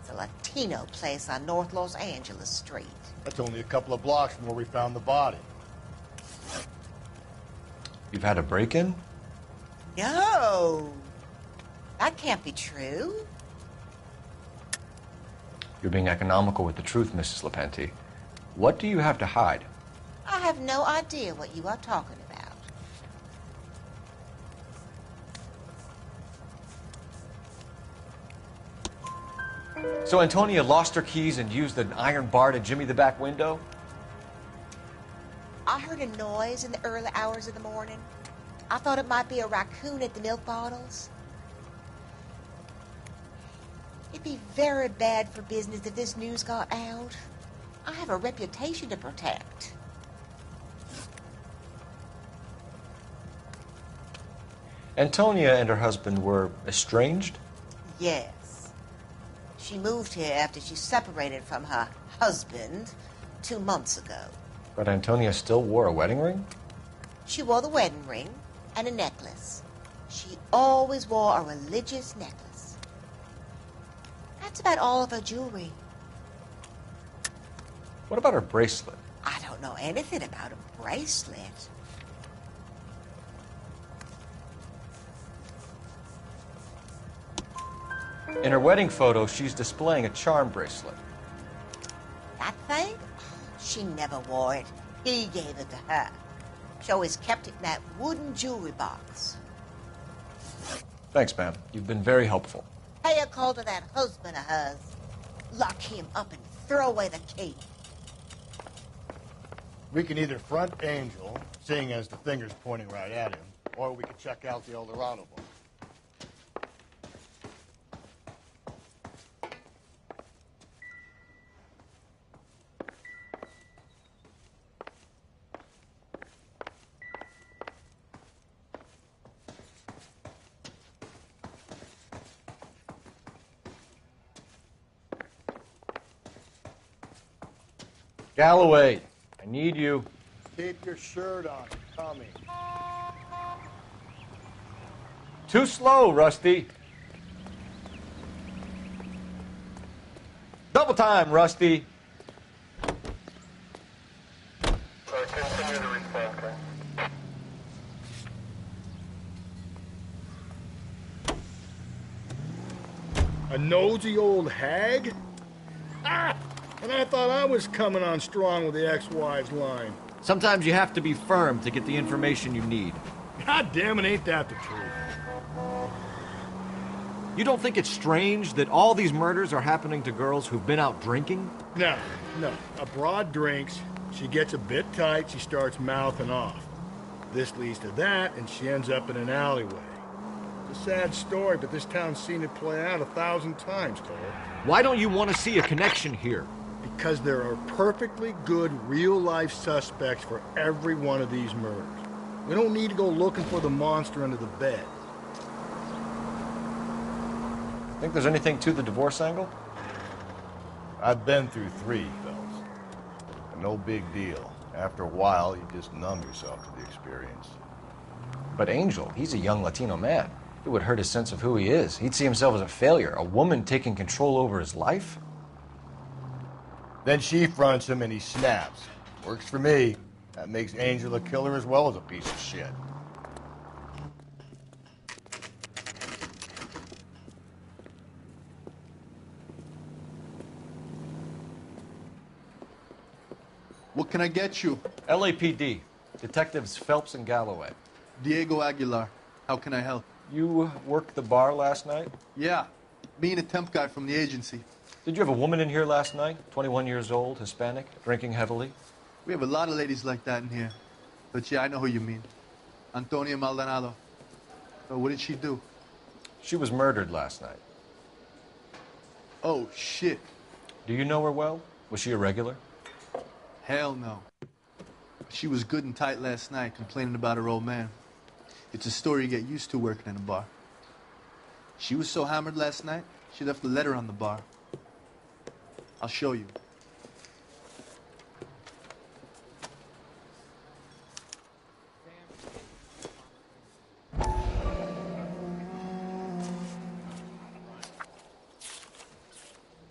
It's a Latino place on North Los Angeles Street. That's only a couple of blocks from where we found the body. You've had a break-in? No. That can't be true. You're being economical with the truth, Mrs. Lepenti. What do you have to hide? I have no idea what you are talking about. So Antonia lost her keys and used an iron bar to jimmy the back window? I heard a noise in the early hours of the morning. I thought it might be a raccoon at the milk bottles. It'd be very bad for business if this news got out. I have a reputation to protect. Antonia and her husband were estranged? Yes. She moved here after she separated from her husband 2 months ago. But Antonia still wore a wedding ring? She wore the wedding ring and a necklace. She always wore a religious necklace. That's about all of her jewelry. What about her bracelet? I don't know anything about a bracelet. In her wedding photo, she's displaying a charm bracelet. That thing? She never wore it. He gave it to her. She always kept it in that wooden jewelry box. Thanks, ma'am. You've been very helpful. Pay a call to that husband of hers. Lock him up and throw away the key. We can either front Angel, seeing as the finger's pointing right at him, or we could check out the El Dorado bar. Galloway, I need you. Keep your shirt on, Tommy. Too slow, Rusty. Double time, Rusty. Continue to respond, okay? A nosy old hag? Ah! And I thought I was coming on strong with the ex-wives line. Sometimes you have to be firm to get the information you need. God damn it, ain't that the truth? You don't think it's strange that all these murders are happening to girls who've been out drinking? No. A broad drinks, she gets a bit tight, she starts mouthing off. This leads to that, and she ends up in an alleyway. It's a sad story, but this town's seen it play out 1,000 times, Cole. Why don't you want to see a connection here? Because there are perfectly good real-life suspects for every one of these murders. We don't need to go looking for the monster under the bed. Think there's anything to the divorce angle? I've been through 3, Phelps. No big deal. After a while, you just numb yourself to the experience. But Angel, he's a young Latino man. It would hurt his sense of who he is. He'd see himself as a failure. A woman taking control over his life? Then she fronts him and he snaps. Works for me. That makes Angel a killer as well as a piece of shit. What can I get you? LAPD. Detectives Phelps and Galloway. Diego Aguilar. How can I help? You worked the bar last night? Yeah. Me and a temp guy from the agency. Did you have a woman in here last night? 21 years old, Hispanic, drinking heavily? We have a lot of ladies like that in here. But yeah, I know who you mean. Antonia Maldonado. So what did she do? She was murdered last night. Oh, shit. Do you know her well? Was she a regular? Hell no. She was good and tight last night, complaining about her old man. It's a story you get used to working in a bar. She was so hammered last night, she left a letter on the bar. I'll show you.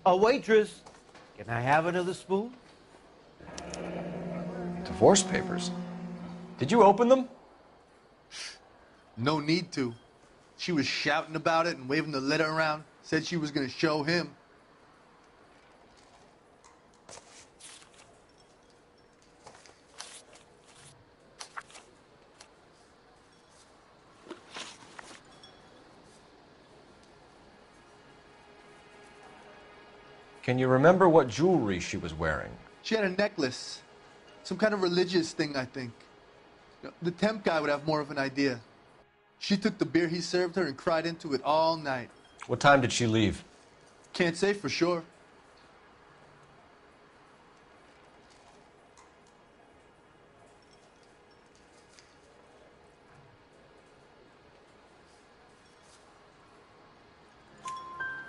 A waitress, can I have another spoon? Divorce papers. Did you open them? No need to. She was shouting about it and waving the letter around. Said she was going to show him. Can you remember what jewelry she was wearing? She had a necklace. Some kind of religious thing, I think. The temp guy would have more of an idea. She took the beer he served her and cried into it all night. What time did she leave? Can't say for sure.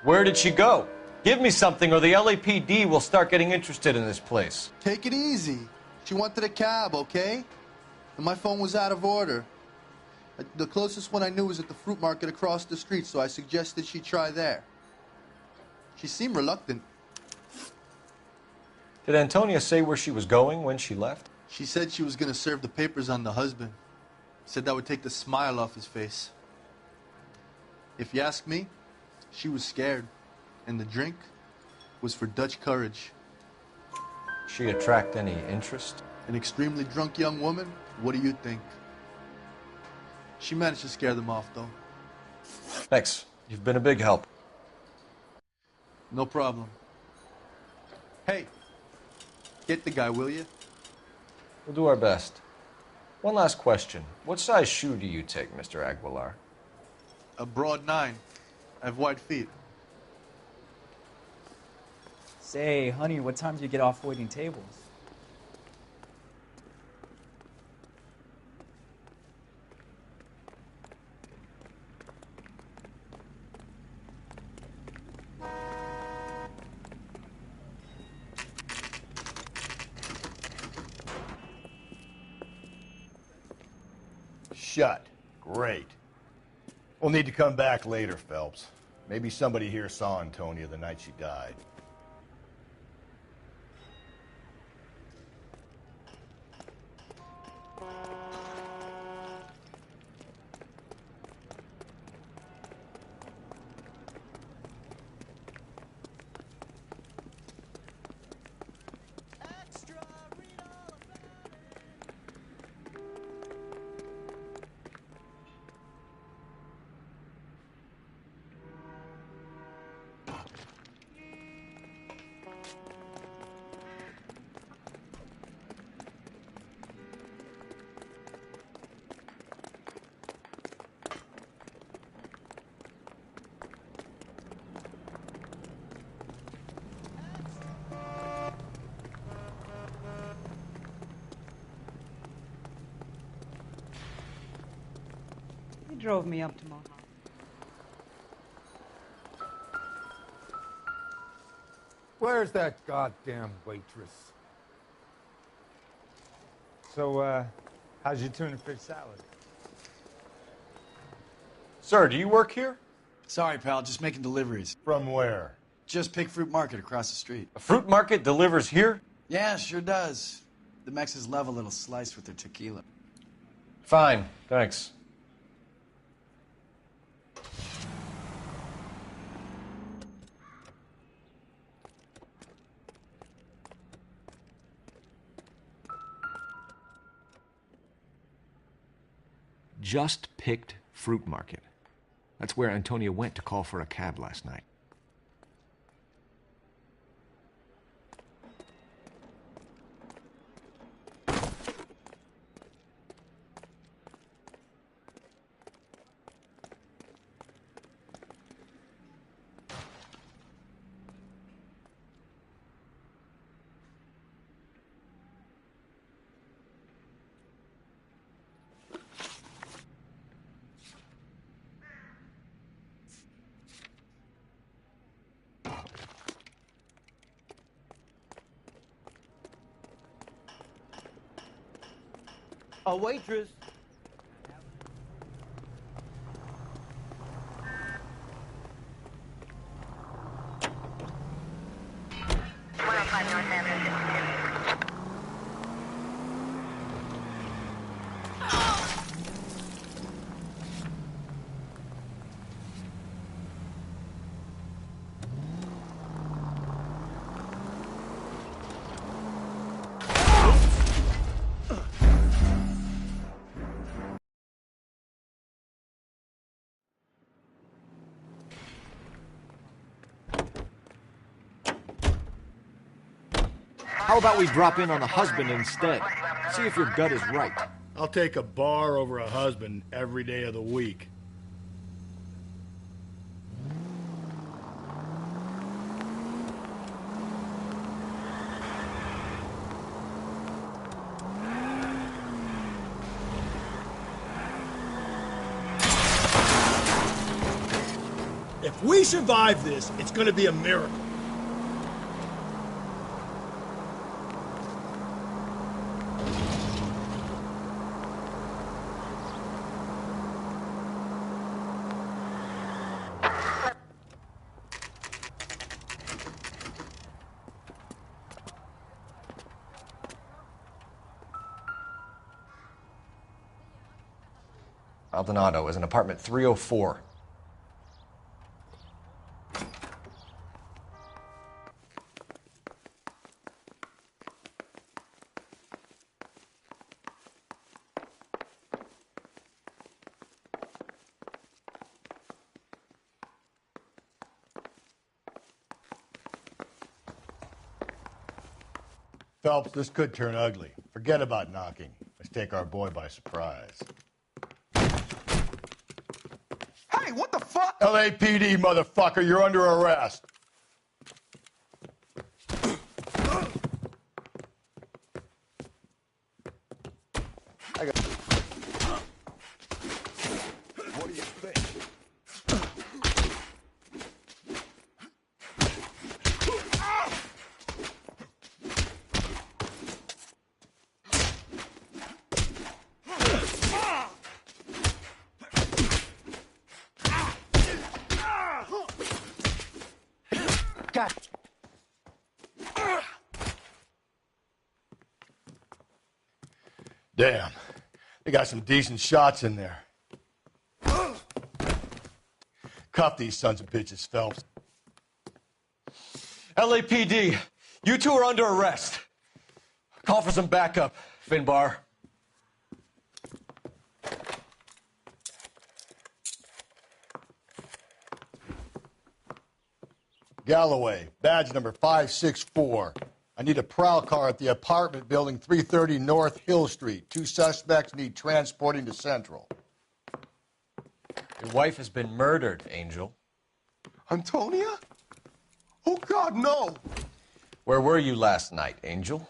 Where did she go? Give me something or the LAPD will start getting interested in this place. Take it easy. She wanted a cab, okay? And my phone was out of order. The closest one I knew was at the fruit market across the street, so I suggested she try there. She seemed reluctant. Did Antonia say where she was going when she left? She said she was going to serve the papers on the husband. Said that would take the smile off his face. If you ask me, she was scared. And the drink was for Dutch courage. She attract any interest? An extremely drunk young woman? What do you think? She managed to scare them off, though. Thanks. You've been a big help. No problem. Hey, get the guy, will you? We'll do our best. One last question. What size shoe do you take, Mr. Aguilar? A broad 9. I have wide feet. Say, honey, what time do you get off waiting tables? Shut. Great. We'll need to come back later, Phelps. Maybe somebody here saw Antonia the night she died. He drove me up to Mohawk. Where's that goddamn waitress? So, how's your tuna fish salad? Sir, do you work here? Sorry, pal, just making deliveries. From where? Just Pig Fruit Market across the street. A fruit market delivers here? Yeah, sure does. The Mexes love a little slice with their tequila. Fine, thanks. Just picked fruit market. That's where Antonia went to call for a cab last night. A waitress. How about we drop in on the husband instead? See if your gut is right. I'll take a bar over a husband every day of the week. If we survive this, it's going to be a miracle. Maldonado is in apartment 304. Phelps, this could turn ugly. Forget about knocking. Let's take our boy by surprise. Hey, what the fuck? LAPD, motherfucker, you're under arrest. What do you think? God. Damn. They got some decent shots in there. Cuff these sons of bitches, Phelps. LAPD, you two are under arrest. Call for some backup, Finbar. Galloway, badge number 564. I need a prowl car at the apartment building 330 North Hill Street. 2 suspects need transporting to Central. Your wife has been murdered, Angel. Antonia? Oh, God, no! Where were you last night, Angel?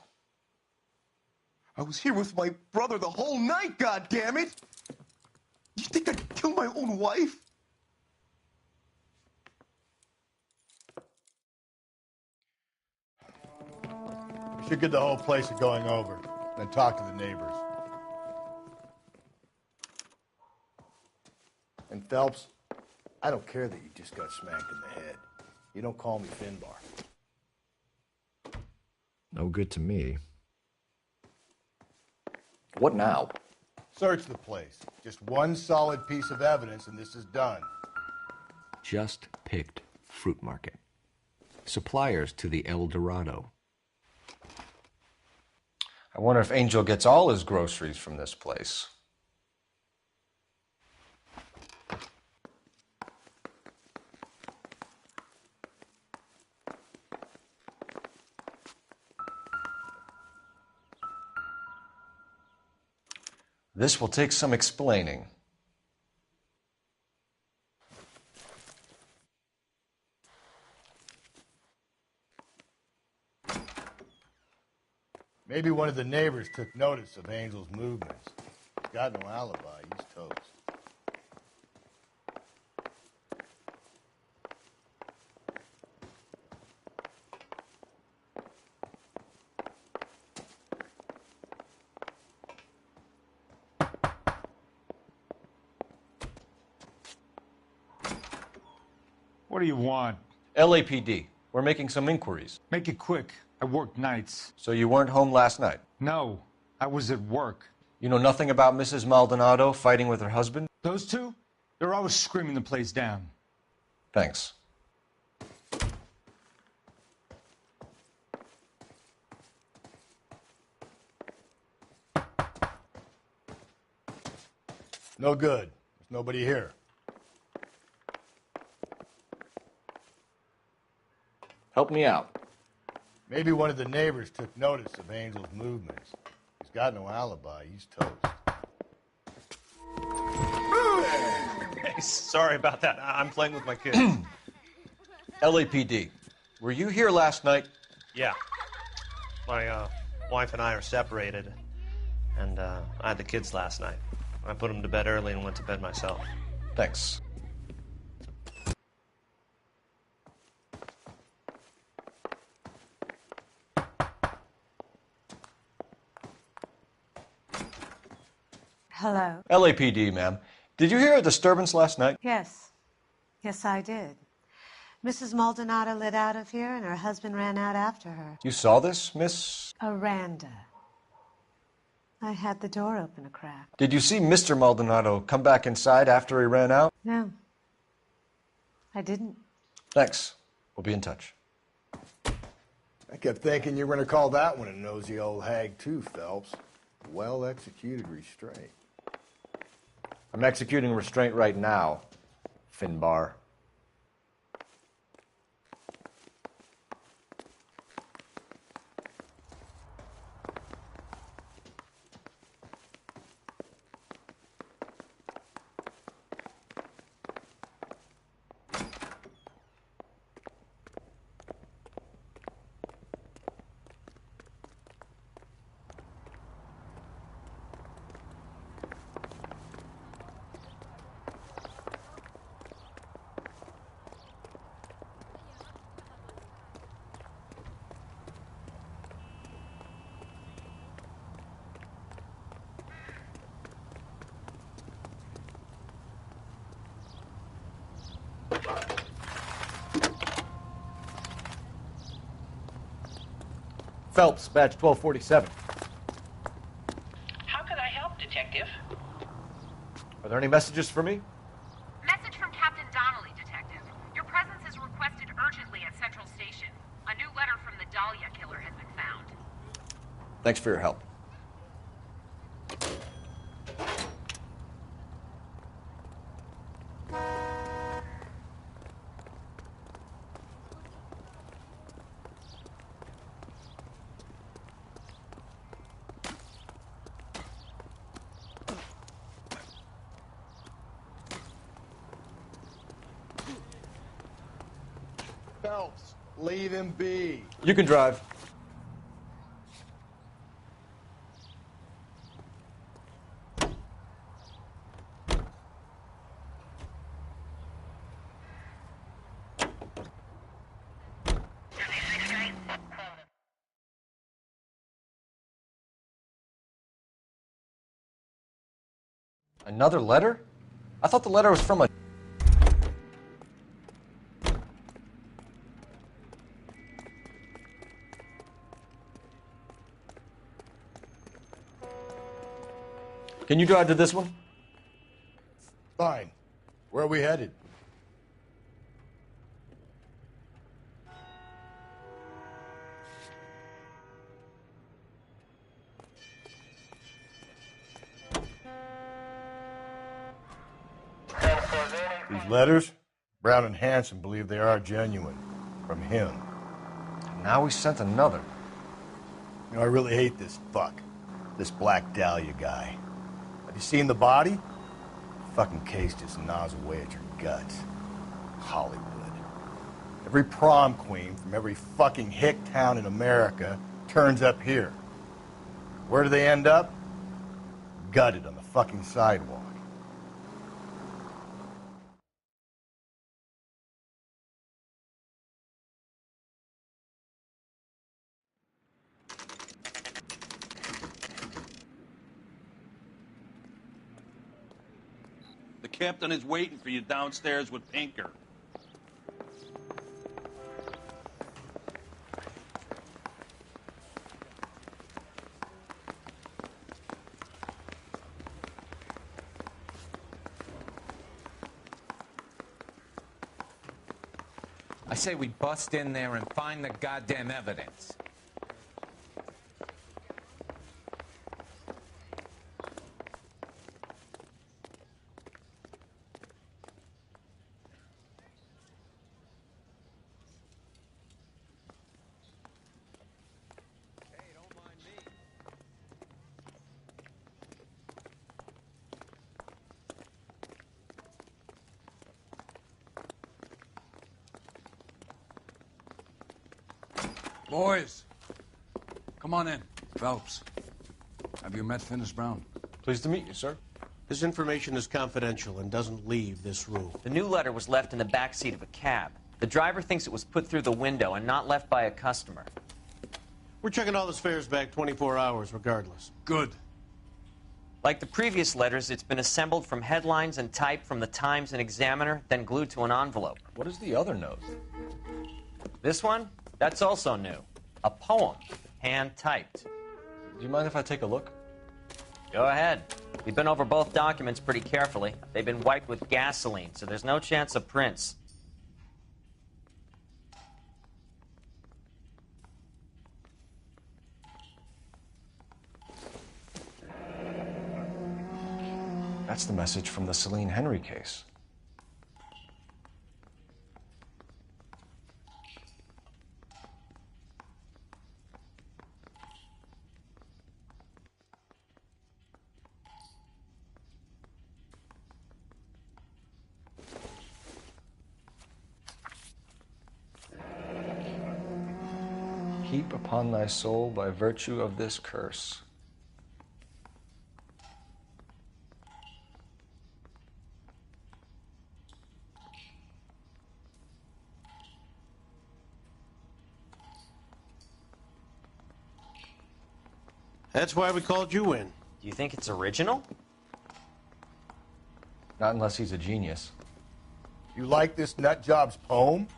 I was here with my brother the whole night, goddammit! You think I'd kill my own wife? We should get the whole place a going over, then talk to the neighbors. And Phelps, I don't care that you just got smacked in the head. You don't call me Finbar. No good to me. What now? Search the place. Just one solid piece of evidence and this is done. Just picked fruit market. Suppliers to the El Dorado. I wonder if Angel gets all his groceries from this place. This will take some explaining. Maybe one of the neighbors took notice of Angel's movements. He's got no alibi. He's toast. What do you want? LAPD. We're making some inquiries. Make it quick. I work nights. So you weren't home last night? No, I was at work. You know nothing about Mrs. Maldonado fighting with her husband? Those two? They're always screaming the place down. Thanks. No good. There's nobody here. Help me out. Maybe one of the neighbors took notice of Angel's movements. He's got no alibi. He's toast. Hey, sorry about that. I'm playing with my kids. LAPD. Were you here last night? Yeah. My wife and I are separated, and I had the kids last night. I put them to bed early and went to bed myself. Thanks. Hello? LAPD, ma'am. Did you hear a disturbance last night? Yes. Yes, I did. Mrs. Maldonado lit out of here, and her husband ran out after her. You saw this, Miss? Aranda. I had the door open a crack. Did you see Mr. Maldonado come back inside after he ran out? No. I didn't. Thanks. We'll be in touch. I kept thinking you were going to call that one a nosy old hag too, Phelps. Well-executed restraint. I'm executing restraint right now, Finbar. Phelps, badge 1247. How can I help, Detective? Are there any messages for me? Message from Captain Donnelly, Detective. Your presence is requested urgently at Central Station. A new letter from the Dahlia killer has been found. Thanks for your help. Phelps, leave him be. You can drive. Another letter? I thought the letter was from a... Can you drive to this one? Fine. Where are we headed? These letters, Brown and Hanson believe they are genuine. From him. And now we sent another. You know, I really hate this fuck. This Black Dahlia guy. Have you seen the body? The fucking case just gnaws away at your guts. Hollywood. Every prom queen from every fucking hick town in America turns up here. Where do they end up? Gutted on the fucking sidewalk. The captain is waiting for you downstairs with Pinker. I say we bust in there and find the goddamn evidence. Boys, come on in. Phelps, have you met Finis Brown? Pleased to meet you, sir. This information is confidential and doesn't leave this room. The new letter was left in the back seat of a cab. The driver thinks it was put through the window and not left by a customer. We're checking all the fares back 24 hours regardless. Good. Like the previous letters, it's been assembled from headlines and typed from the Times and Examiner, then glued to an envelope. What is the other note? This one? That's also new. A poem, hand-typed. Do you mind if I take a look? Go ahead. We've been over both documents pretty carefully. They've been wiped with gasoline, so there's no chance of prints. That's the message from the Celine Henry case. Heap upon thy soul by virtue of this curse. That's why we called you in. Do you think it's original? Not unless he's a genius. You like this nutjob's poem?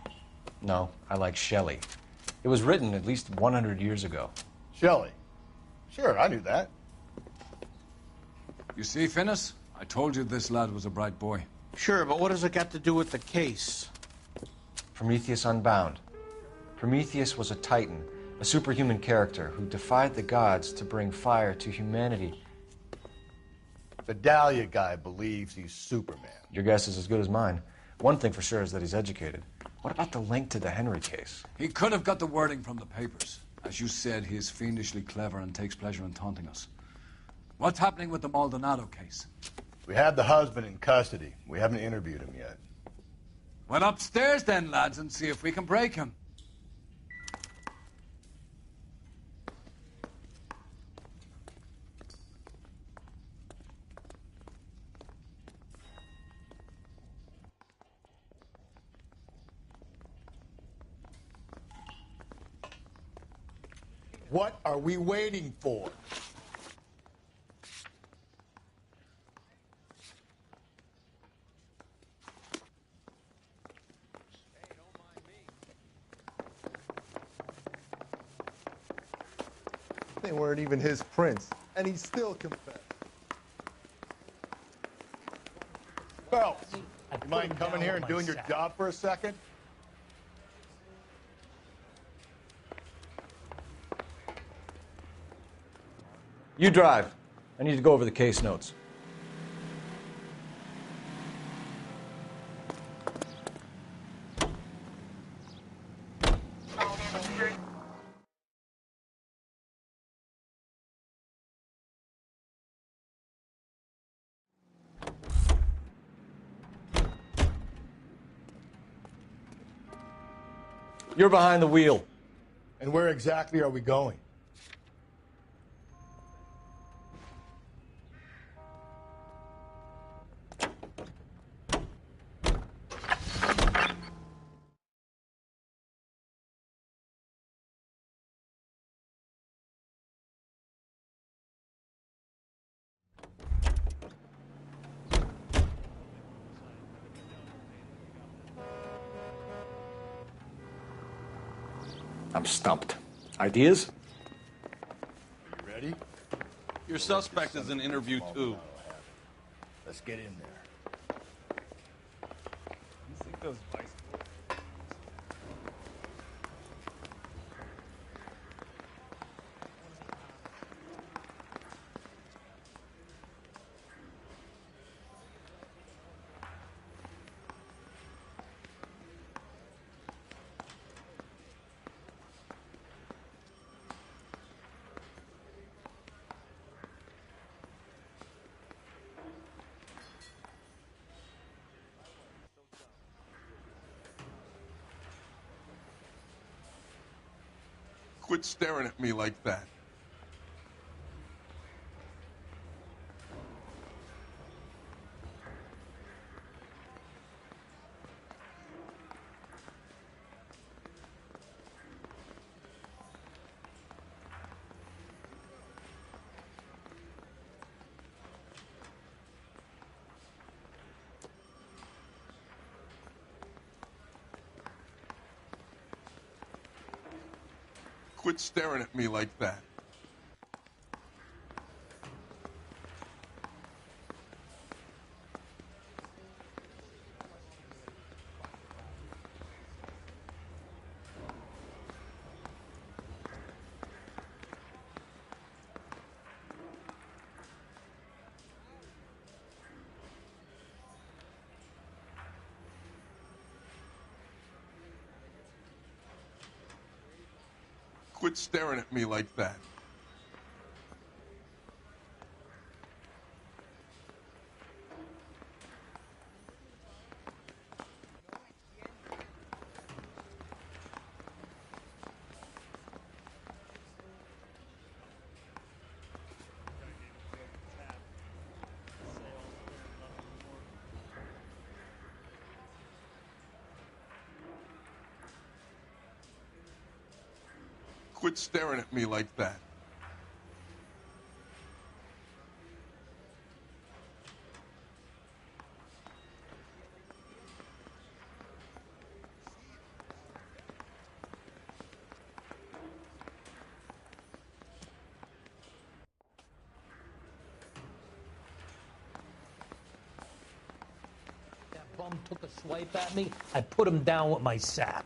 No, I like Shelley. It was written at least 100 years ago. Shelley? Sure, I knew that. You see, Finis? I told you this lad was a bright boy. Sure, but what has it got to do with the case? Prometheus Unbound. Prometheus was a titan, a superhuman character who defied the gods to bring fire to humanity. The Dahlia guy believes he's Superman. Your guess is as good as mine. One thing for sure is that he's educated. What about the link to the Henry case? He could have got the wording from the papers. As you said, he is fiendishly clever and takes pleasure in taunting us. What's happening with the Maldonado case? We have the husband in custody. We haven't interviewed him yet. Well, upstairs then, lads, and see if we can break him. What are we waiting for? They weren't even his prints, and he still confessed. Phelps, you mind coming here and doing your job for a second? You drive. I need to go over the case notes. You're behind the wheel. And where exactly are we going? I'm stumped. Ideas? Are you ready? Your suspect is in interview 2. Let's get in there. You think those bicycles? Quit staring at me like that. Quit staring at me like that. Quit staring at me like that. Quit staring at me like that. That bum took a swipe at me, I put him down with my sap.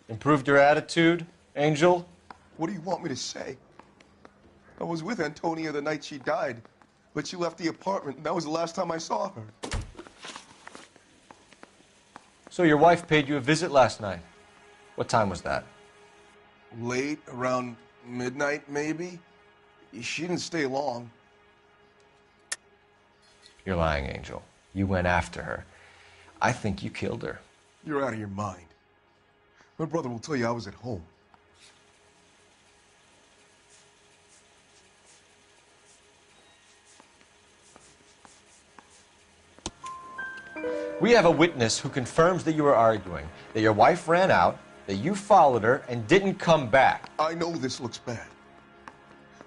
Improved your attitude, Angel? What do you want me to say? I was with Antonia the night she died, but she left the apartment, and that was the last time I saw her. So your wife paid you a visit last night. What time was that? Late, around midnight, maybe? She didn't stay long. You're lying, Angel. You went after her. I think you killed her. You're out of your mind. My brother will tell you I was at home. We have a witness who confirms that you were arguing, that your wife ran out, that you followed her, and didn't come back. I know this looks bad,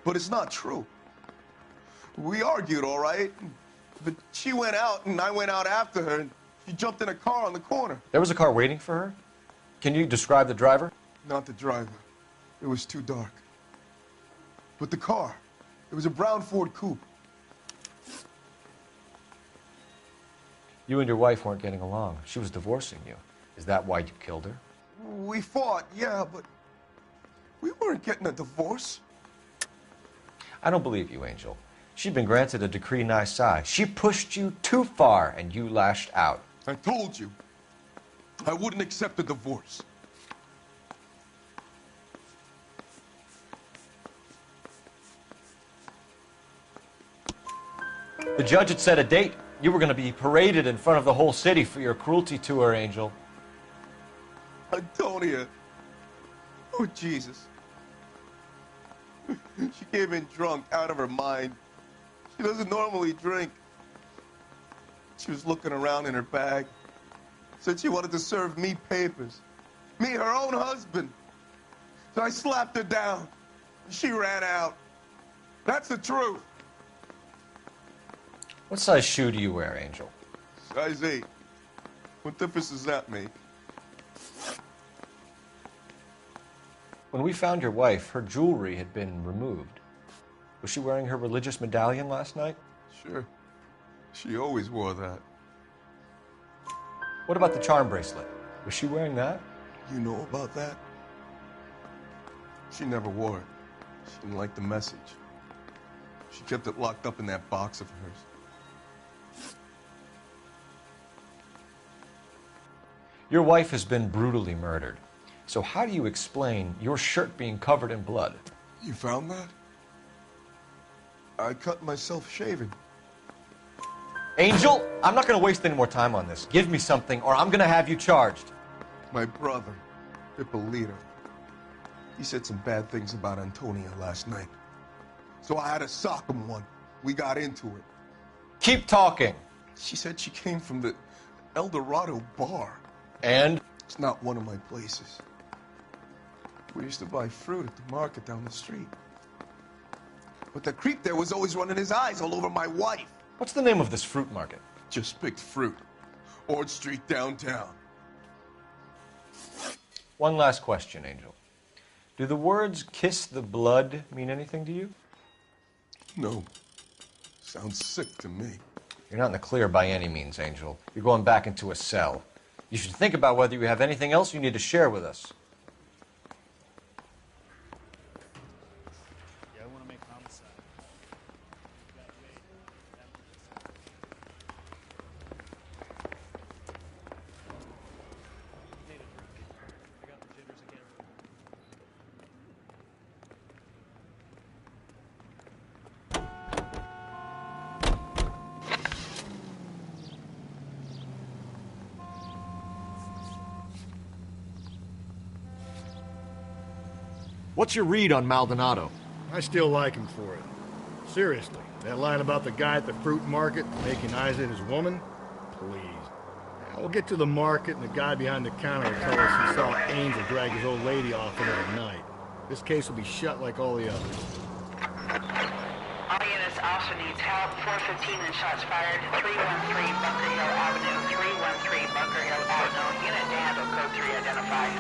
but it's not true. We argued, all right, but she went out, and I went out after her, and she jumped in a car on the corner. There was a car waiting for her? Can you describe the driver? Not the driver. It was too dark. But the car, it was a brown Ford coupe. You and your wife weren't getting along. She was divorcing you. Is that why you killed her? We fought, yeah, but we weren't getting a divorce. I don't believe you, Angel. She'd been granted a decree nisi. She pushed you too far, and you lashed out. I told you, I wouldn't accept a divorce. The judge had set a date. You were going to be paraded in front of the whole city for your cruelty to her, Angel. Antonia. Oh, Jesus. She came in drunk, out of her mind. She doesn't normally drink. She was looking around in her bag. Said she wanted to serve me papers. Me, her own husband. So I slapped her down. She ran out. That's the truth. What size shoe do you wear, Angel? Size 8. What difference does that make? When we found your wife, her jewelry had been removed. Was she wearing her religious medallion last night? Sure. She always wore that. What about the charm bracelet? Was she wearing that? You know about that? She never wore it. She didn't like the message. She kept it locked up in that box of hers. Your wife has been brutally murdered. So how do you explain your shirt being covered in blood? You found that? I cut myself shaving. Angel, I'm not going to waste any more time on this. Give me something or I'm going to have you charged. My brother, Ippolito, he said some bad things about Antonia last night. So I had to sock him one. We got into it. Keep talking. She said she came from the El Dorado bar. And? It's not one of my places. We used to buy fruit at the market down the street. But the creep there was always running his eyes all over my wife. What's the name of this fruit market? Just picked fruit. Ord Street downtown. One last question, Angel. Do the words kiss the blood mean anything to you? No. Sounds sick to me. You're not in the clear by any means, Angel. You're going back into a cell. You should think about whether you have anything else you need to share with us. Yeah, I want to make homicide. What's your read on Maldonado? I still like him for it. Seriously, that line about the guy at the fruit market making eyes at his woman? Please. Now, we'll get to the market and the guy behind the counter will tell us he saw Angel drag his old lady off into the night. This case will be shut like all the others. All units also needs help. 415 and shots fired. 313 Bunker Hill Avenue. 313 Bunker Hill Avenue. Unit to handle code 3 identified.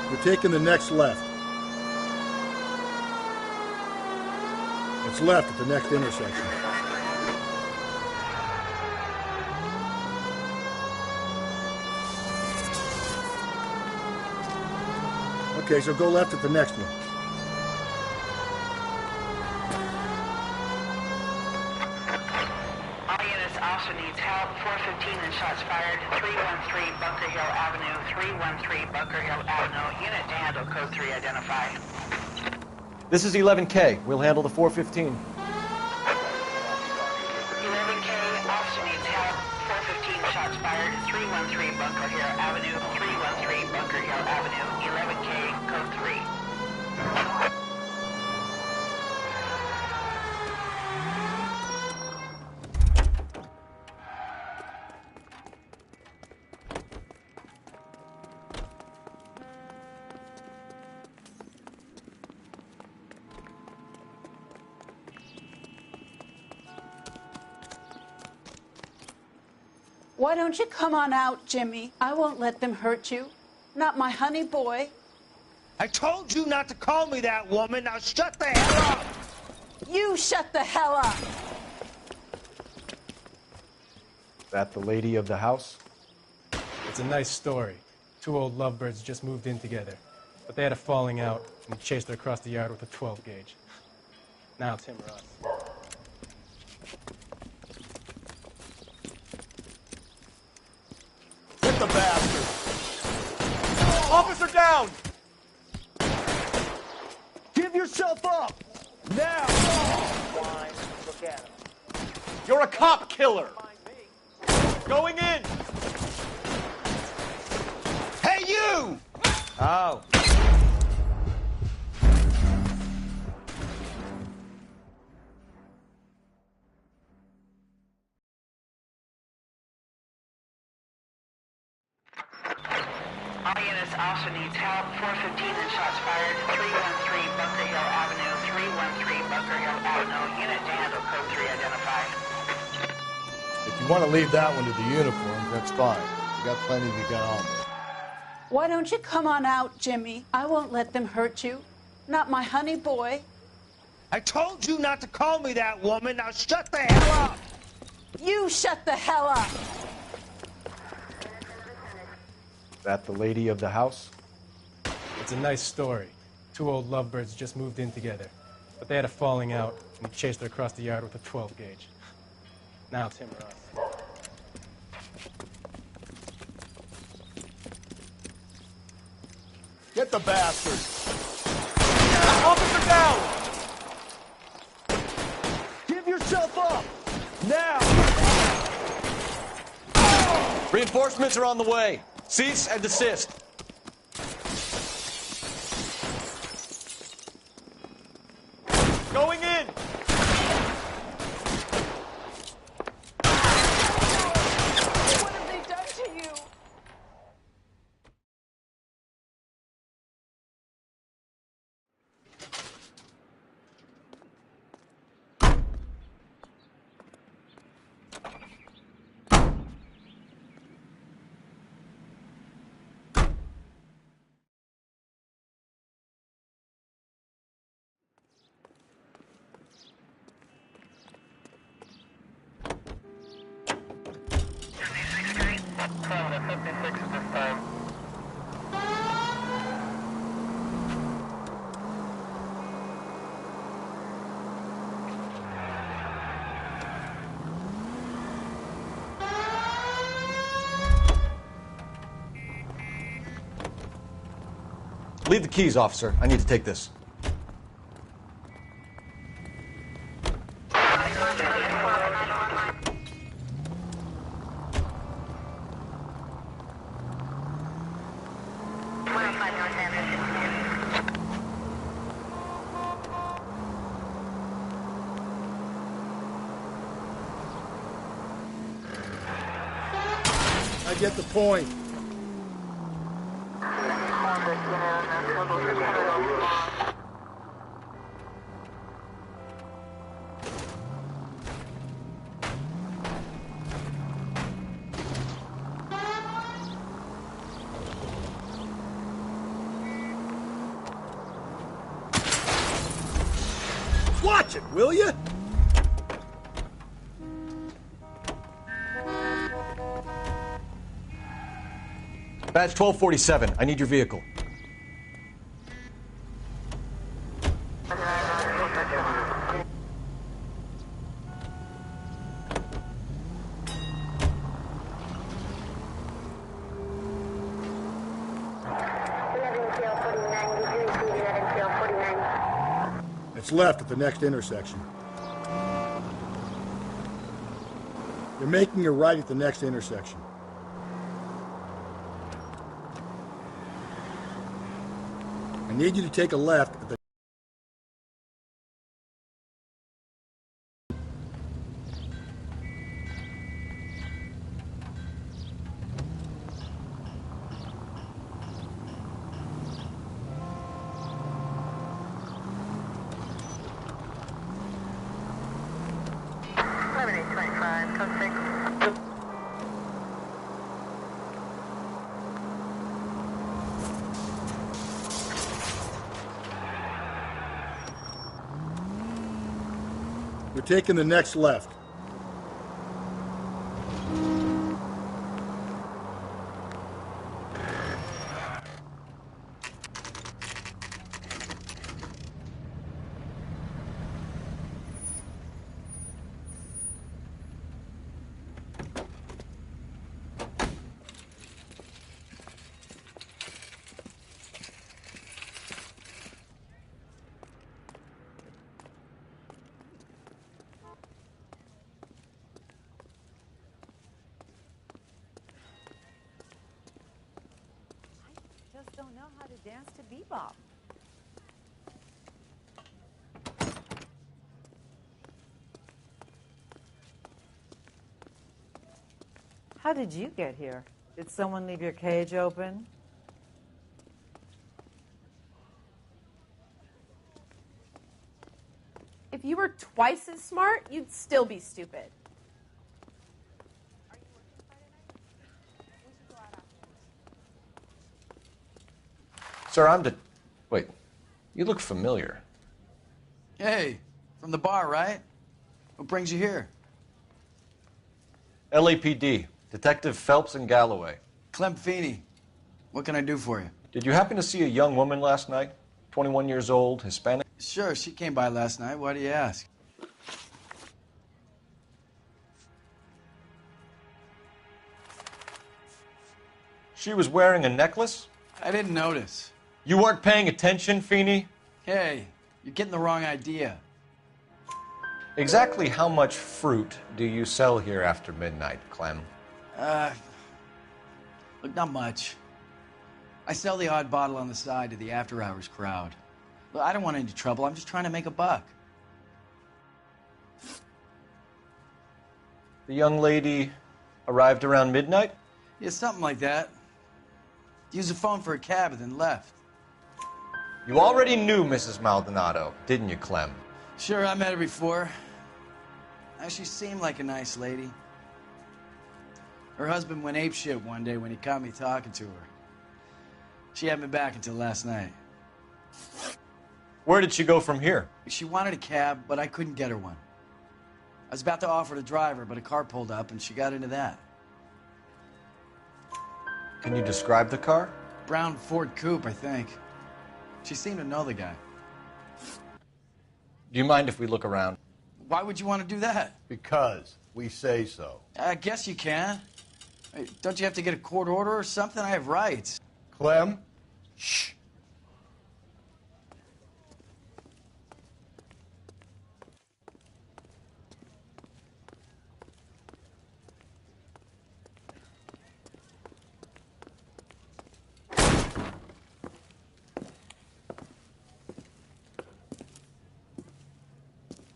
We're taking the next left. It's left at the next intersection. Okay, so go left at the next one. All units also needs help. 415 and shots fired. 313 Bunker Hill Avenue. 313 Bunker Hill Avenue. Unit to handle code 3 identified. This is 11K. We'll handle the 415. 11K also needs help. 415 shots fired. 313 Bunker Hill Avenue. 313 Bunker Hill Avenue. 11K code 3. Why don't you come on out, Jimmy? I won't let them hurt you. Not my honey boy. I told you not to call me that, woman. Now shut the hell up! You shut the hell up. That the lady of the house? It's a nice story. Two old lovebirds just moved in together. But they had a falling out, and he chased her across the yard with a 12 gauge. Now it's him or us. Get the bastard! Officer down! Give yourself up! Now! Look at him. You're a cop killer! Going in! Hey, you! Oh. All units also needs help. 415 and shots fired. 313 Bunker Hill Avenue. 313 Bunker Hill Avenue. Unit to handle code 3 identified. If you want to leave that one to the uniforms, that's fine. We got plenty to get on with. Why don't you come on out, Jimmy? I won't let them hurt you. Not my honey boy. I told you not to call me that, woman. Now shut the hell up. You shut the hell up. That the lady of the house? It's a nice story. Two old lovebirds just moved in together. But they had a falling out, and he chased her across the yard with a 12 gauge. Now it's him or us. Get the bastard! Officer down! Give yourself up! Now! Reinforcements are on the way. Cease and desist. Going in! What have they done to you? Pt.6 at this time. Leave the keys, officer. I need to take this. I get the point. Watch it, will you? Badge 1247. I need your vehicle. It's left at the next intersection. You're making a right at the next intersection. I need you to take a left at the You're taking the next left. don't know how to dance to bebop. How did you get here? Did someone leave your cage open? If you were twice as smart, you'd still be stupid. Sir, Wait, you look familiar. Hey, from the bar, right? What brings you here? LAPD, Detective Phelps and Galloway. Clem Feeney. What can I do for you? Did you happen to see a young woman last night? 21 years old, Hispanic? Sure, she came by last night. Why do you ask? She was wearing a necklace? I didn't notice. You weren't paying attention, Feeney? Hey, you're getting the wrong idea. Exactly how much fruit do you sell here after midnight, Clem? Look, not much. I sell the odd bottle on the side to the after-hours crowd. Look, I don't want any trouble. I'm just trying to make a buck. The young lady arrived around midnight? Yeah, something like that. Used the phone for a cab and then left. You already knew Mrs. Maldonado, didn't you, Clem? Sure, I met her before. She seemed like a nice lady. Her husband went apeshit one day when he caught me talking to her. She had me back until last night. Where did she go from here? She wanted a cab, but I couldn't get her one. I was about to offer to drive her, but a car pulled up and she got into that. Can you describe the car? Brown Ford Coupe, I think. She seemed to know the guy. Do you mind if we look around? Why would you want to do that? Because we say so. I guess you can. Hey, don't you have to get a court order or something? I have rights. Clem? Shh.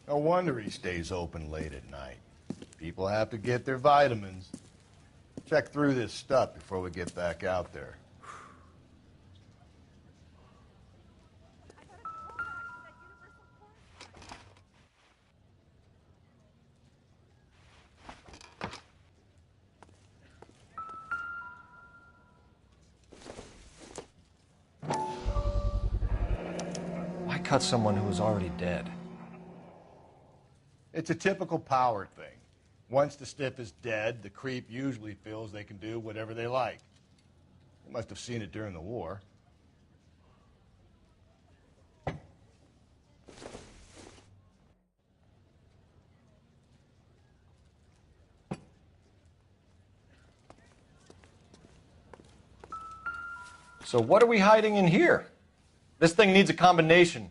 No wonder he stays open late at night. People have to get their vitamins. Check through this stuff before we get back out there. Why cut someone who was already dead? It's a typical power thing. Once the stiff is dead, the creep usually feels they can do whatever they like. They must have seen it during the war. So what are we hiding in here? This thing needs a combination.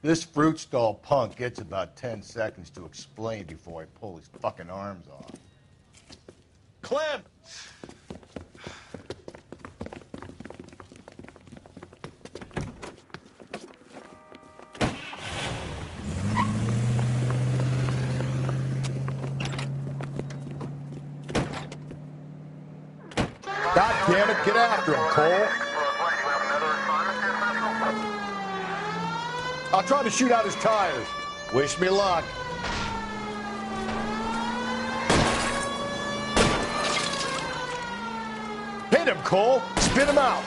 This fruit stall punk gets about 10 seconds to explain before I pull his fucking arms off. Clem! God damn it, get after him, Cole! I'll try to shoot out his tires. Wish me luck. Hit him, Cole. Spit him out.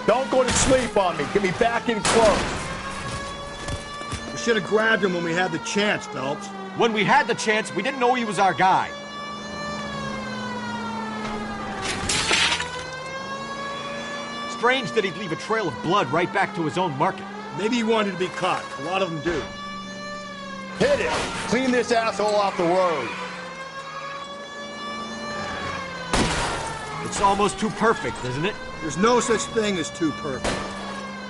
Don't go to sleep on me. Get me back in close. We should have grabbed him when we had the chance, Phelps. When we had the chance, we didn't know he was our guy. Strange that he'd leave a trail of blood right back to his own market. Maybe he wanted to be caught. A lot of them do. Hit him. Clean this asshole off the road. It's almost too perfect, isn't it? There's no such thing as too perfect.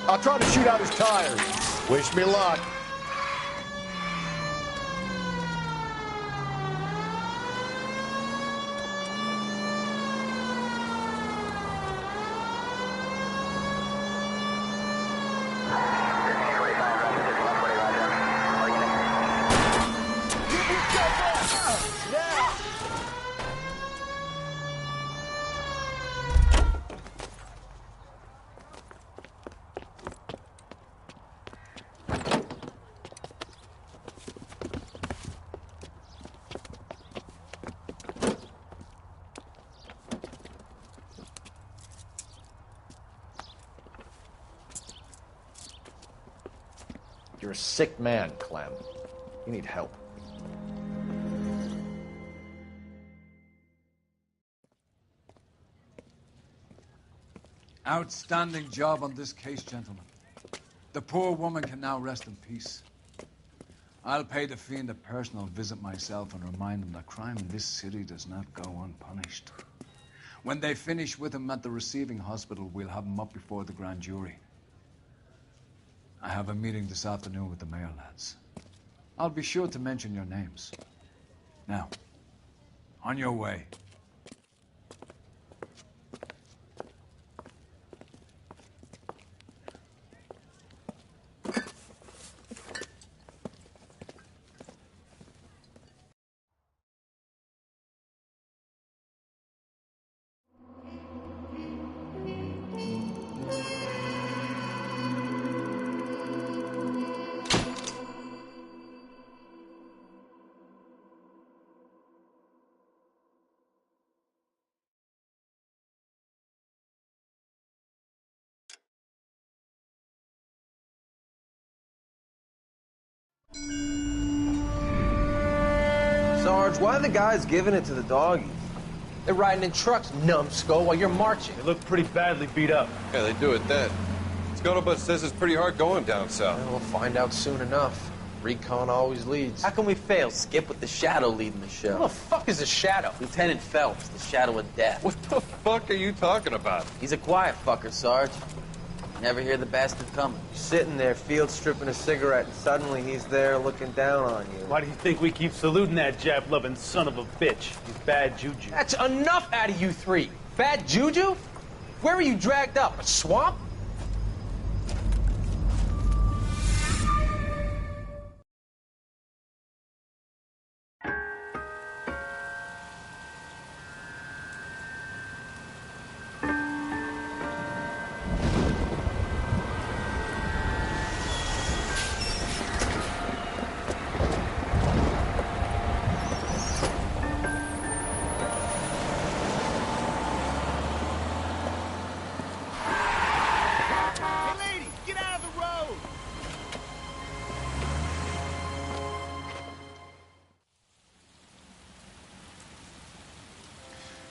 I'll try to shoot out his tires. Wish me luck. You're a sick man, Clem. You need help. Outstanding job on this case, gentlemen. The poor woman can now rest in peace. I'll pay the fiend a personal visit myself and remind him that crime in this city does not go unpunished. When they finish with him at the receiving hospital, we'll have him up before the grand jury. I have a meeting this afternoon with the mayor lads. I'll be sure to mention your names. Now, on your way. Sarge, why are the guys giving it to the doggies? They're riding in trucks, numbskull, while you're marching. They look pretty badly beat up. Yeah, they do it then. Scuttlebutt says it's pretty hard going down south. We'll find out soon enough. Recon always leads. How can we fail? Skip with the Shadow leading the show. Who the fuck is the Shadow? Lieutenant Phelps, the Shadow of Death. What the fuck are you talking about? He's a quiet fucker, Sarge. Never hear the bastard coming. Sitting there, field stripping a cigarette, and suddenly he's there looking down on you. Why do you think we keep saluting that Jap-loving son of a bitch? He's bad juju. That's enough out of you three. Bad juju? Where were you dragged up? A swamp?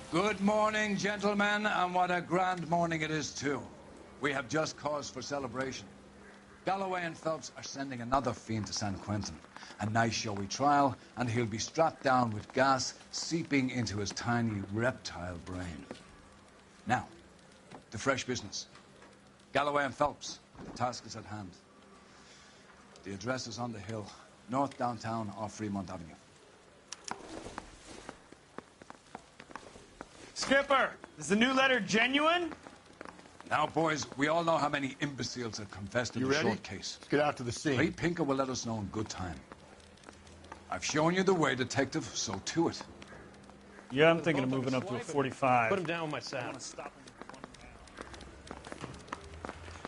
Good morning, gentlemen, and what a grand morning it is, too. We have just cause for celebration. Galloway and Phelps are sending another fiend to San Quentin. A nice showy trial, and he'll be strapped down with gas seeping into his tiny reptile brain. Now, to fresh business. Galloway and Phelps, the task is at hand. The address is on the hill, north downtown off Fremont Avenue. Skipper, is the new letter genuine? Now, boys, we all know how many imbeciles have confessed in the short case. Let's get out to the scene. Ray Pinker will let us know in good time. I've shown you the way, Detective, so to it. Yeah, I'm thinking of moving up to a 45. Put him down with my saddle.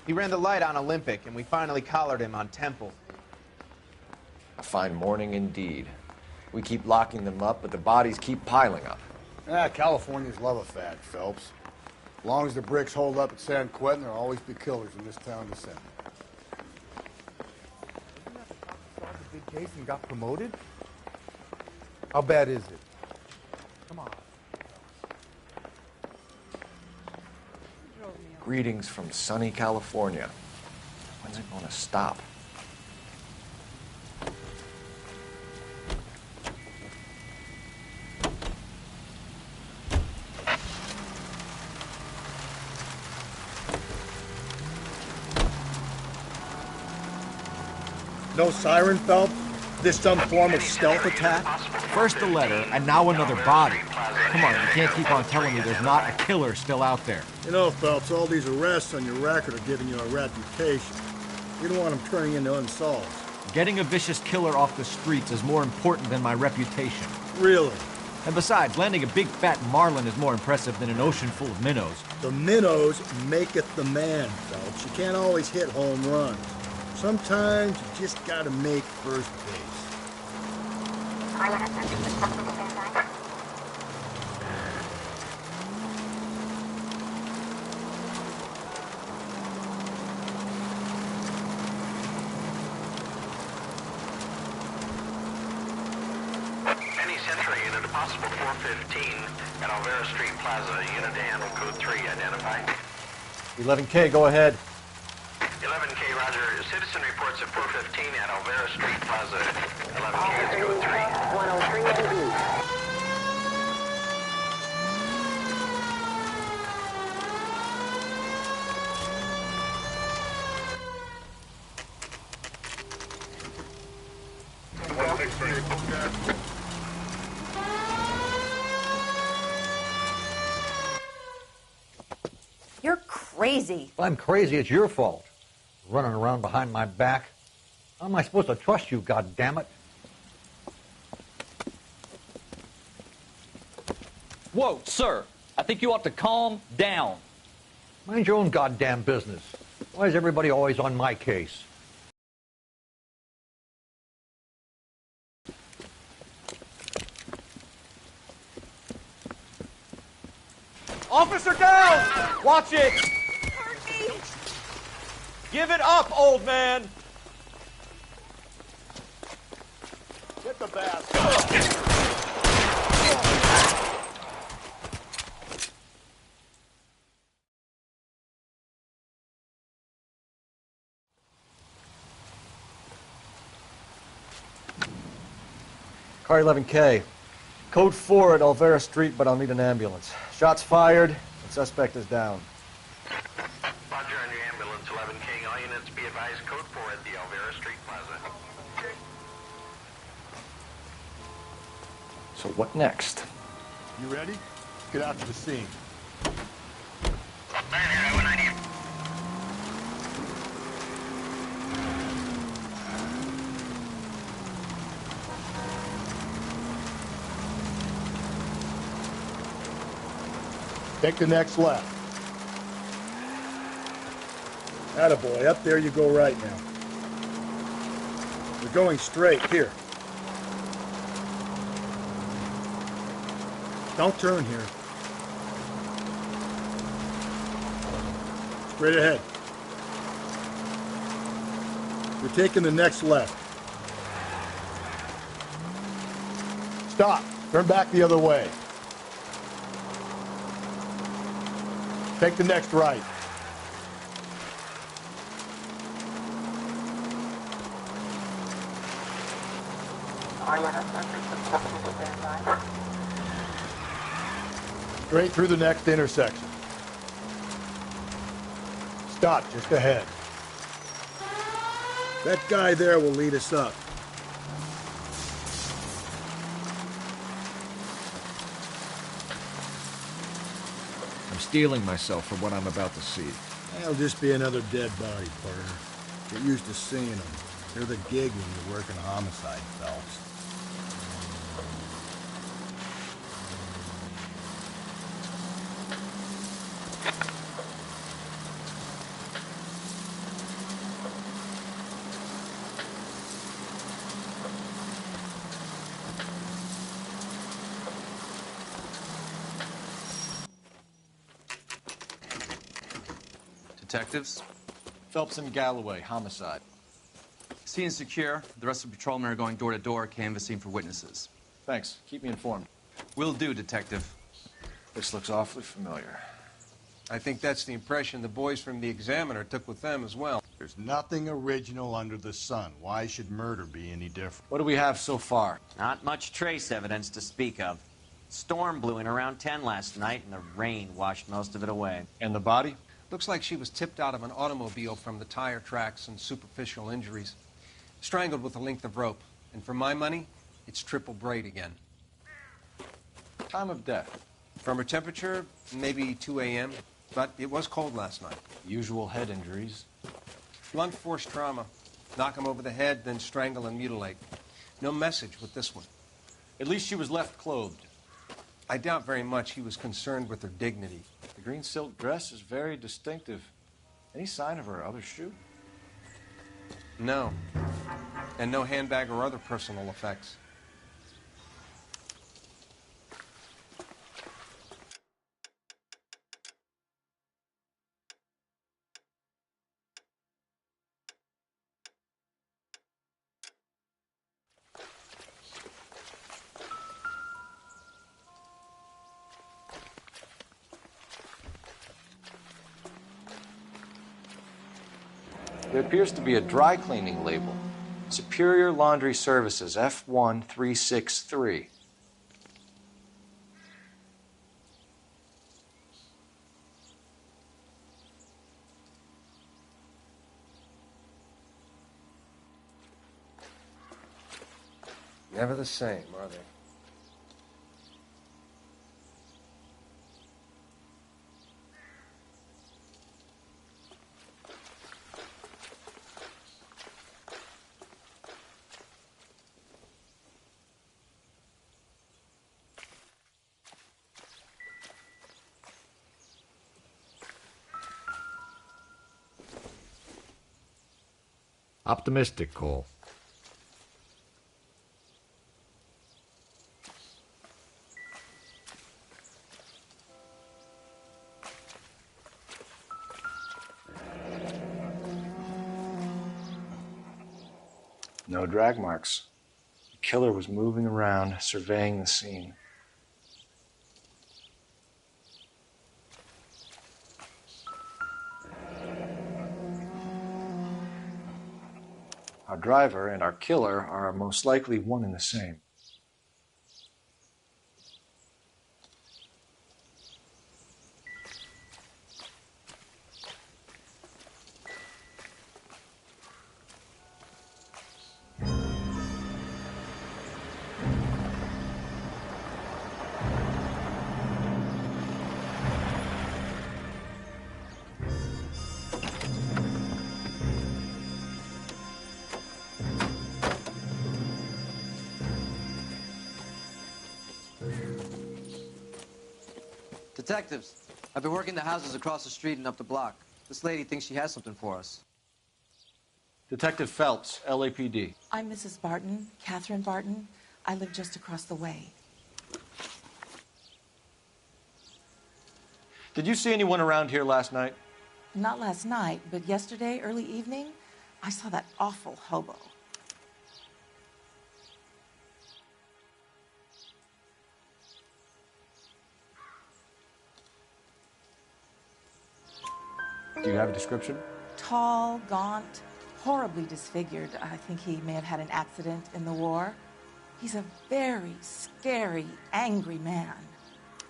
He ran the light on Olympic, and we finally collared him on Temple. A fine morning indeed. We keep locking them up, but the bodies keep piling up. Californians love a fad, Phelps. As long as the bricks hold up at San Quentin, there'll always be killers in this town to send. Isn't that the cop who solved the big case and got promoted? How bad is it? Come on. Greetings from sunny California. When's it gonna stop? No siren, Phelps? This some form of stealth attack? First a letter, and now another body. Come on, you can't keep on telling me there's not a killer still out there. You know, Phelps, all these arrests on your record are giving you a reputation. You don't want them turning into unsolved. Getting a vicious killer off the streets is more important than my reputation. Really? And besides, landing a big fat marlin is more impressive than an ocean full of minnows. The minnows maketh the man, Phelps. You can't always hit home runs. Sometimes you just gotta make first base. Penny Century unit, a possible 415 at Alvera Street Plaza. Unit to handle code 3, identify. 11K, go ahead. 11K, roger. Citizen reports at 415 at Alvera Street Plaza. 11K, it's code 3. 103 and You're crazy. If I'm crazy, it's your fault. Running around behind my back. How am I supposed to trust you, goddammit? Whoa, sir. I think you ought to calm down. Mind your own goddamn business. Why is everybody always on my case? Officer down! Watch it! Give it up, old man! Get the bastard! Car 11K. Code 4 at Alvera Street, but I'll need an ambulance. Shots fired, and suspect is down. Roger on your ambulance, 11K. All units be advised, code 4 at the Alvera Street Plaza. So what next? You ready? Get out to the scene. Take the next left. Attaboy, up there you go right now. You're going straight, here. Don't turn here. Straight ahead. You're taking the next left. Stop. Turn back the other way. Take the next right. Straight through the next intersection. Stop just ahead. That guy there will lead us up. I'm steeling myself for what I'm about to see. That'll just be another dead body, partner. Get used to seeing them. They're the gig when you're working a homicide, Phelps. Detectives? Phelps and Galloway, homicide. Scene is secure. The rest of the patrolmen are going door to door, canvassing for witnesses. Thanks. Keep me informed. Will do, Detective. This looks awfully familiar. I think that's the impression the boys from the Examiner took with them as well. There's nothing original under the sun. Why should murder be any different? What do we have so far? Not much trace evidence to speak of. Storm blew in around 10 last night, and the rain washed most of it away. And the body? Looks like she was tipped out of an automobile from the tire tracks and superficial injuries. Strangled with a length of rope. And for my money, it's triple braid again. Time of death? From her temperature, maybe 2 a.m., but it was cold last night. Usual head injuries. Blunt force trauma. Knock him over the head, then strangle and mutilate. No message with this one. At least she was left clothed. I doubt very much he was concerned with her dignity. The green silk dress is very distinctive. Any sign of her other shoe? No. And no handbag or other personal effects. There appears to be a dry cleaning label. Superior Laundry Services, F1363. Never the same, are they? Optimistic, Cole. No drag marks. The killer was moving around, surveying the scene. Our driver and our killer are most likely one and the same. Detectives, I've been working the houses across the street and up the block. This lady thinks she has something for us. Detective Phelps, LAPD. I'm Mrs. Barton, Catherine Barton. I live just across the way. Did you see anyone around here last night? Not last night, but yesterday, early evening, I saw that awful hobo. Do you have a description? Tall, gaunt, horribly disfigured. I think he may have had an accident in the war. He's a very scary, angry man.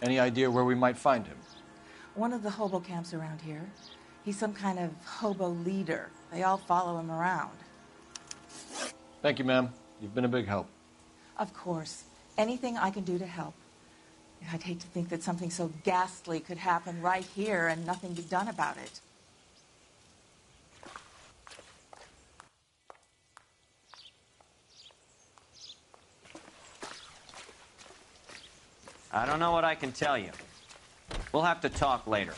Any idea where we might find him? One of the hobo camps around here. He's some kind of hobo leader. They all follow him around. Thank you, ma'am. You've been a big help. Of course. Anything I can do to help. I'd hate to think that something so ghastly could happen right here and nothing be done about it. I don't know what I can tell you. We'll have to talk later.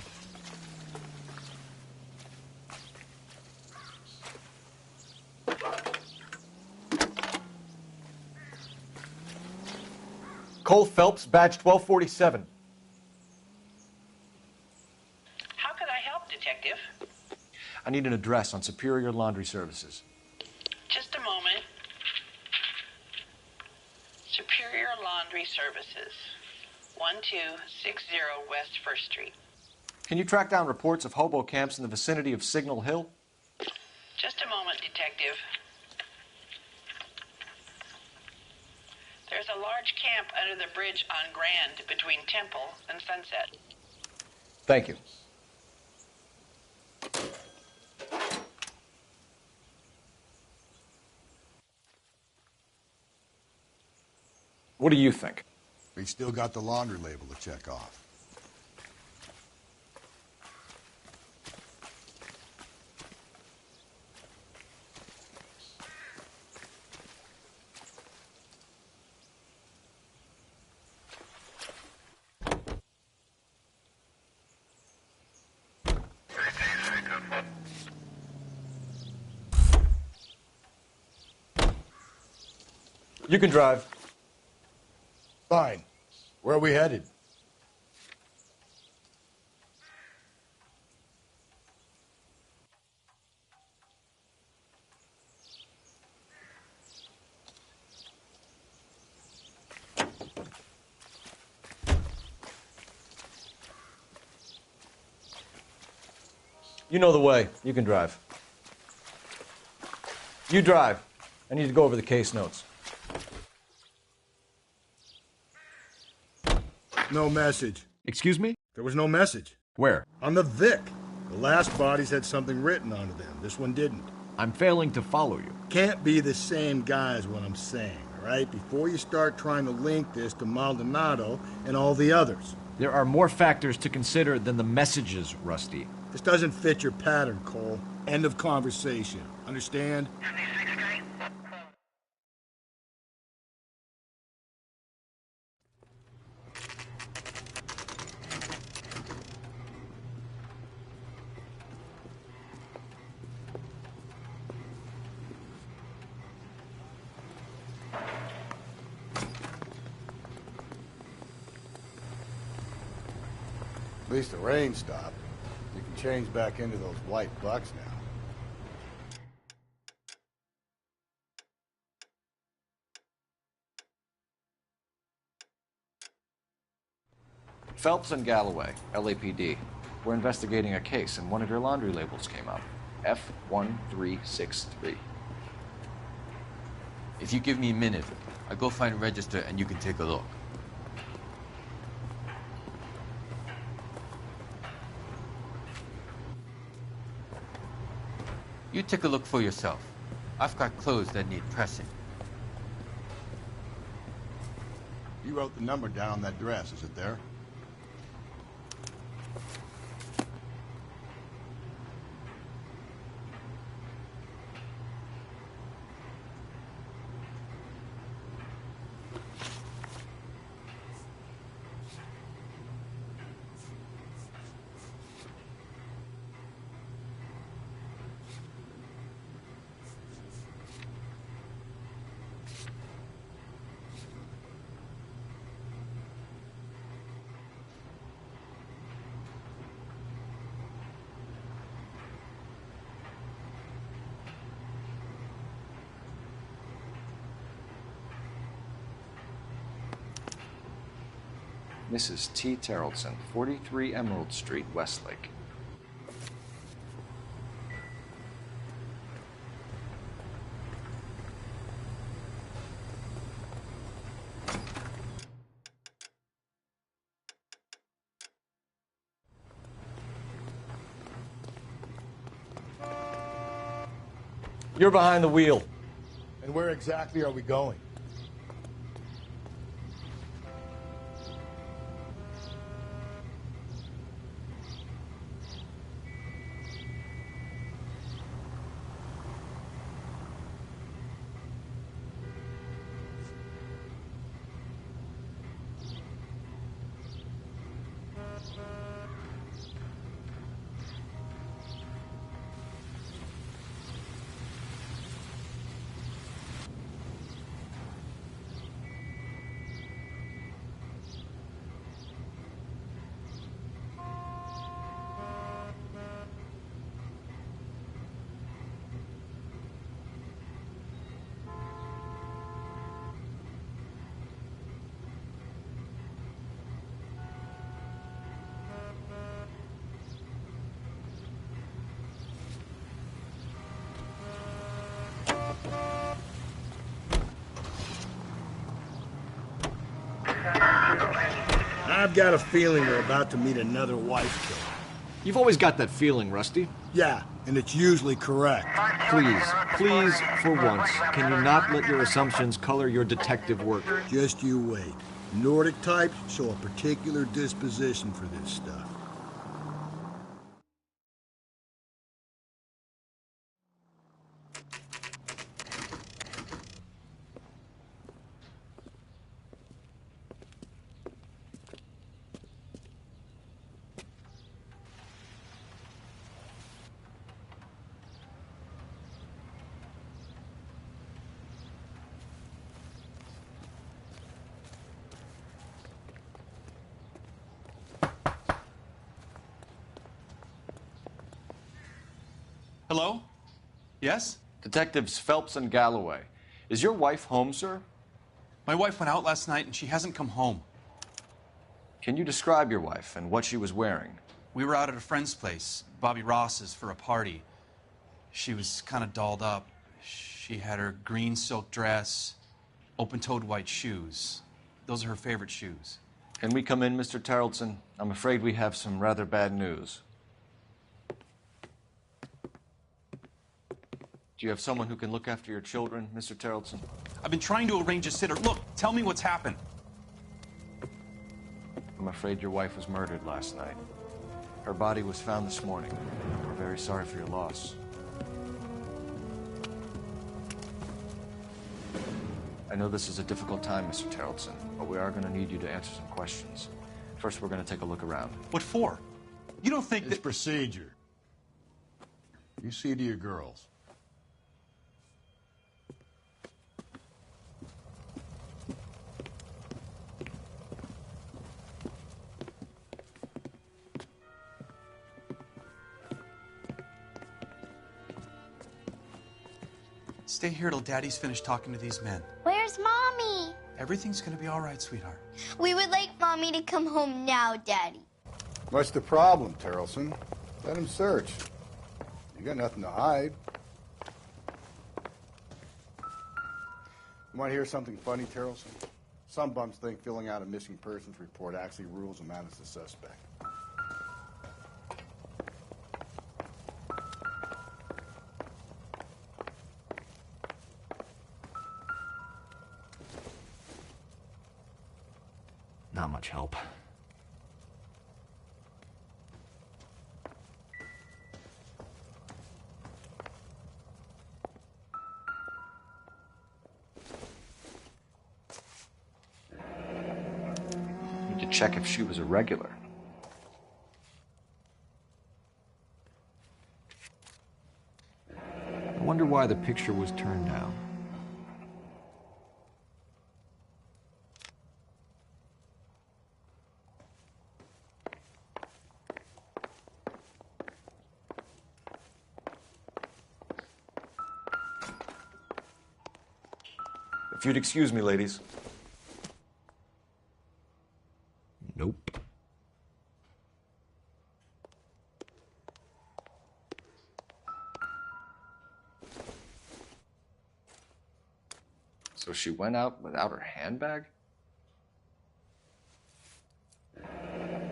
Cole Phelps, badge 1247. How can I help, Detective? need an address on Superior Laundry Services. Just a moment. Superior Laundry Services, 1260 West 1st Street. Can you track down reports of hobo camps in the vicinity of Signal Hill? Just a moment, Detective. There's a large camp under the bridge on Grand between Temple and Sunset. Thank you. What do you think? We still got the laundry label to check off. You can drive. Fine. Where are we headed? You know the way. You can drive. You drive. I need to go over the case notes. No message. Excuse me? There was no message. Where? On the Vic. The last bodies had something written onto them. This one didn't. I'm failing to follow you. Can't be the same guy is what I'm saying, all right? Before you start trying to link this to Maldonado and all the others. There are more factors to consider than the messages, Rusty. This doesn't fit your pattern, Cole. End of conversation. Understand? At least the rain stopped. You can change back into those white bucks now. Phelps and Galloway, LAPD. We're investigating a case, and one of your laundry labels came up. F1363. If you give me a minute, I'll go find a register and you can take a look. You take a look for yourself. I've got clothes that need pressing. You wrote the number down on that dress, is it there? Mrs. T. Terrellson, 43 Emerald Street, Westlake. You're behind the wheel. And where exactly are we going? I've got a feeling we're about to meet another wife killer. You've always got that feeling, Rusty. Yeah, and it's usually correct. Please, for once, can you not let your assumptions color your detective work? Just you wait. Nordic types show a particular disposition for this stuff. Hello? Yes? Detectives Phelps and Galloway. Is your wife home, sir? My wife went out last night and she hasn't come home. Can you describe your wife and what she was wearing? We were out at a friend's place, Bobby Ross's, for a party. She was kind of dolled up. She had her green silk dress, open-toed white shoes. Those are her favorite shoes. Can we come in, Mr. Tarleton? I'm afraid we have some rather bad news. Do you have someone who can look after your children, Mr. Tarleton? I've been trying to arrange a sitter. Look, tell me what's happened. I'm afraid your wife was murdered last night. Her body was found this morning. We're very sorry for your loss. I know this is a difficult time, Mr. Tarleton, but we are going to need you to answer some questions. First, we're going to take a look around. What for? You don't think It's procedure. You see to your girls. Stay here till Daddy's finished talking to these men. Where's Mommy? Everything's gonna be all right, sweetheart. We would like Mommy to come home now, Daddy. What's the problem, Tarleton? Let him search. You got nothing to hide. You want to hear something funny, Tarleton? Some bums think filling out a missing persons report actually rules them out as a suspect. Not much help. Need to check if she was a regular. I wonder why the picture was turned down. If you'd excuse me, ladies. Nope. So she went out without her handbag?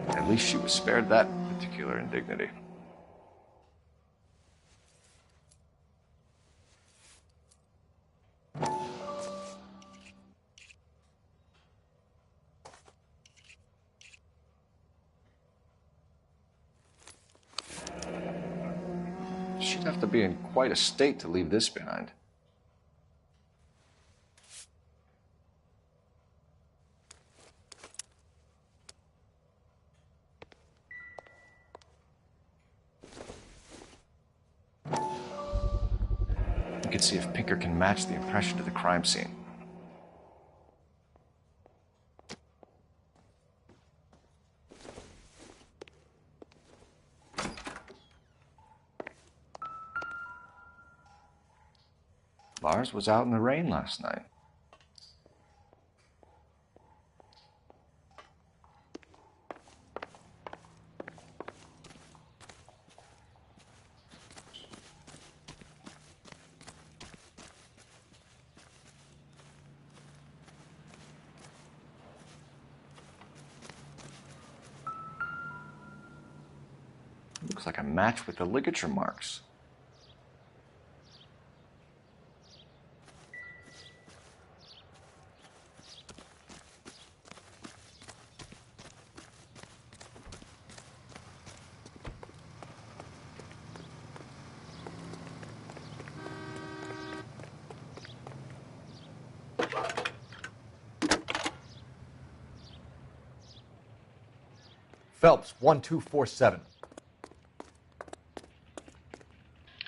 At least she was spared that particular indignity. She'd have to be in quite a state to leave this behind. We could see if Pinker can match the impression to the crime scene. Lars was out in the rain last night. looks like a match with the ligature marks. Phelps, 1247.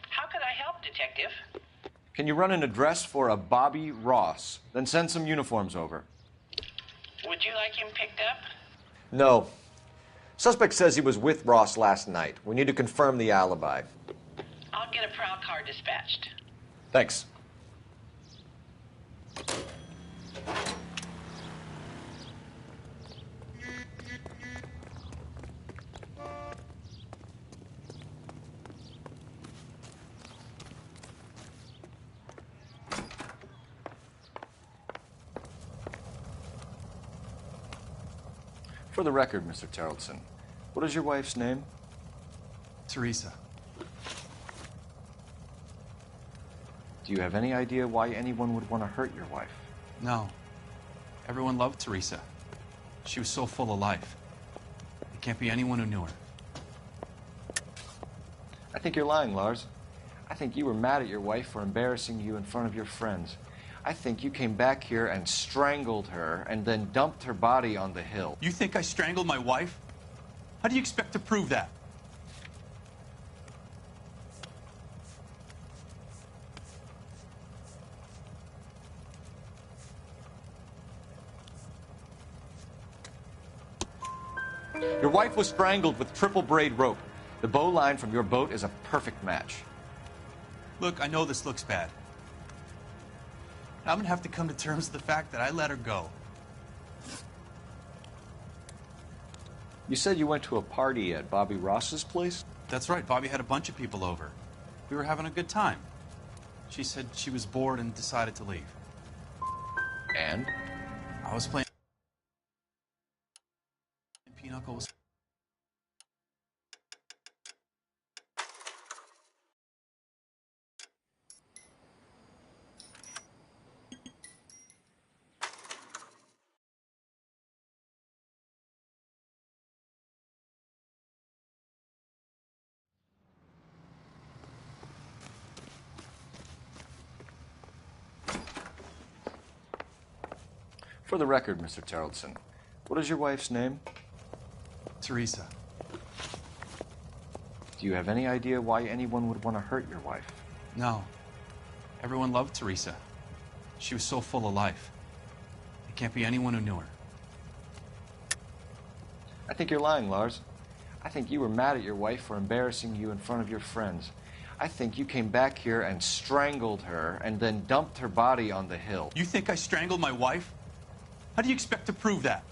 How could I help, Detective? Can you run an address for a Bobby Ross? Then send some uniforms over. Would you like him picked up? No. Suspect says he was with Ross last night. We need to confirm the alibi. I'll get a prowl car dispatched. Thanks. For the record, Mr. Terrellson, what is your wife's name? Teresa. Do you have any idea why anyone would want to hurt your wife? No. Everyone loved Teresa. She was so full of life. It can't be anyone who knew her. I think you're lying, Lars. I think you were mad at your wife for embarrassing you in front of your friends. I think you came back here and strangled her and then dumped her body on the hill. You think I strangled my wife? How do you expect to prove that? Your wife was strangled with triple braid rope. The bow line from your boat is a perfect match. Look, I know this looks bad. I'm gonna have to come to terms with the fact that I let her go. You said you went to a party at Bobby Ross's place? That's right. Bobby had a bunch of people over. We were having a good time. She said she was bored and decided to leave. And? I was playing Pinochle. For the record, Mr. Terrellson, what is your wife's name? Teresa. Do you have any idea why anyone would want to hurt your wife? No. Everyone loved Teresa. She was so full of life. It can't be anyone who knew her. I think you're lying, Lars. I think you were mad at your wife for embarrassing you in front of your friends. I think you came back here and strangled her and then dumped her body on the hill. You think I strangled my wife? How do you expect to prove that?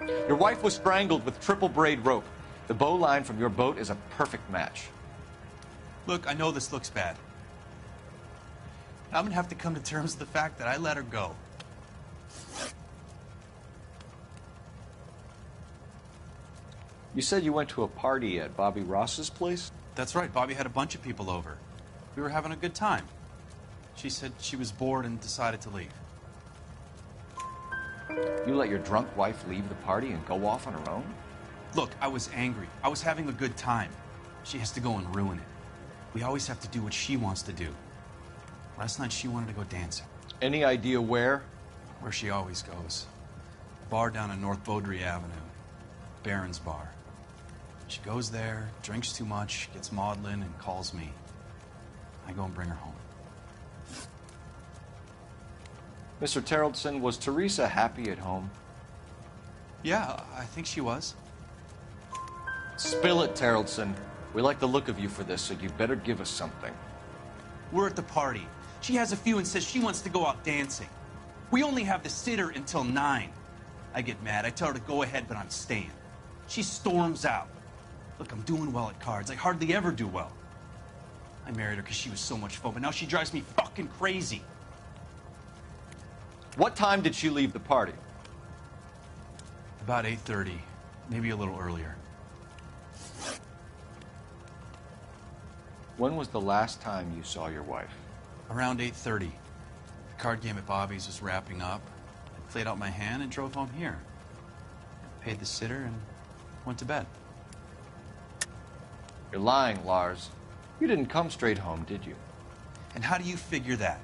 Your wife was strangled with triple braid rope. The bow line from your boat is a perfect match. Look, I know this looks bad. I'm gonna have to come to terms with the fact that I let her go. You said you went to a party at Bobby Ross's place? That's right. Bobby had a bunch of people over. We were having a good time. She said she was bored and decided to leave. You let your drunk wife leave the party and go off on her own? Look, I was angry. I was having a good time. She has to go and ruin it. We always have to do what she wants to do. Last night she wanted to go dancing. Any idea where? Where she always goes. A bar down on North Beaudry Avenue. Barron's Bar. She goes there, drinks too much, gets maudlin, and calls me. I go and bring her home. Mr. Terrellson, was Teresa happy at home? Yeah, I think she was. Spill it, Terrellson. We like the look of you for this, so you better give us something. We're at the party. She has a few and says she wants to go out dancing. We only have the sitter until 9. I get mad. I tell her to go ahead, but I'm staying. She storms out. Look, I'm doing well at cards. I hardly ever do well. I married her because she was so much fun, but now she drives me fucking crazy. What time did she leave the party? About 8:30, maybe a little earlier. When was the last time you saw your wife? Around 8:30. The card game at Bobby's was wrapping up. I played out my hand and drove home here. Paid the sitter and went to bed. You're lying, Lars. You didn't come straight home, did you? And how do you figure that?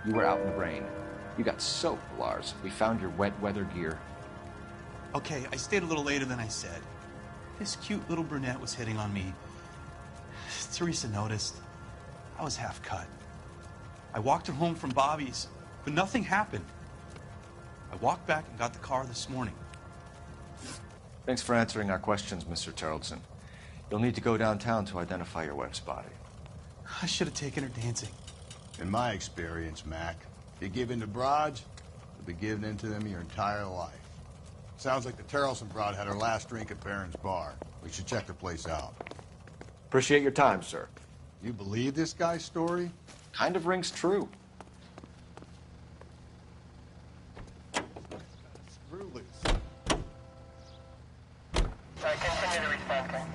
You were out in the rain. You got soaked, Lars. We found your wet weather gear. Okay, I stayed a little later than I said. This cute little brunette was hitting on me. Teresa noticed. I was half cut. I walked her home from Bobby's, but nothing happened. I walked back and got the car this morning. Thanks for answering our questions, Mr. Tarleton. You'll need to go downtown to identify your wife's body. I should have taken her dancing. In my experience, Mac, you give in to broads, you'll be giving in to them your entire life. Sounds like the Tarleton broad had her last drink at Barron's bar. We should check her place out. Appreciate your time, sir. You believe this guy's story? Kind of rings true. Screw loose. Sorry, continue to respond, King.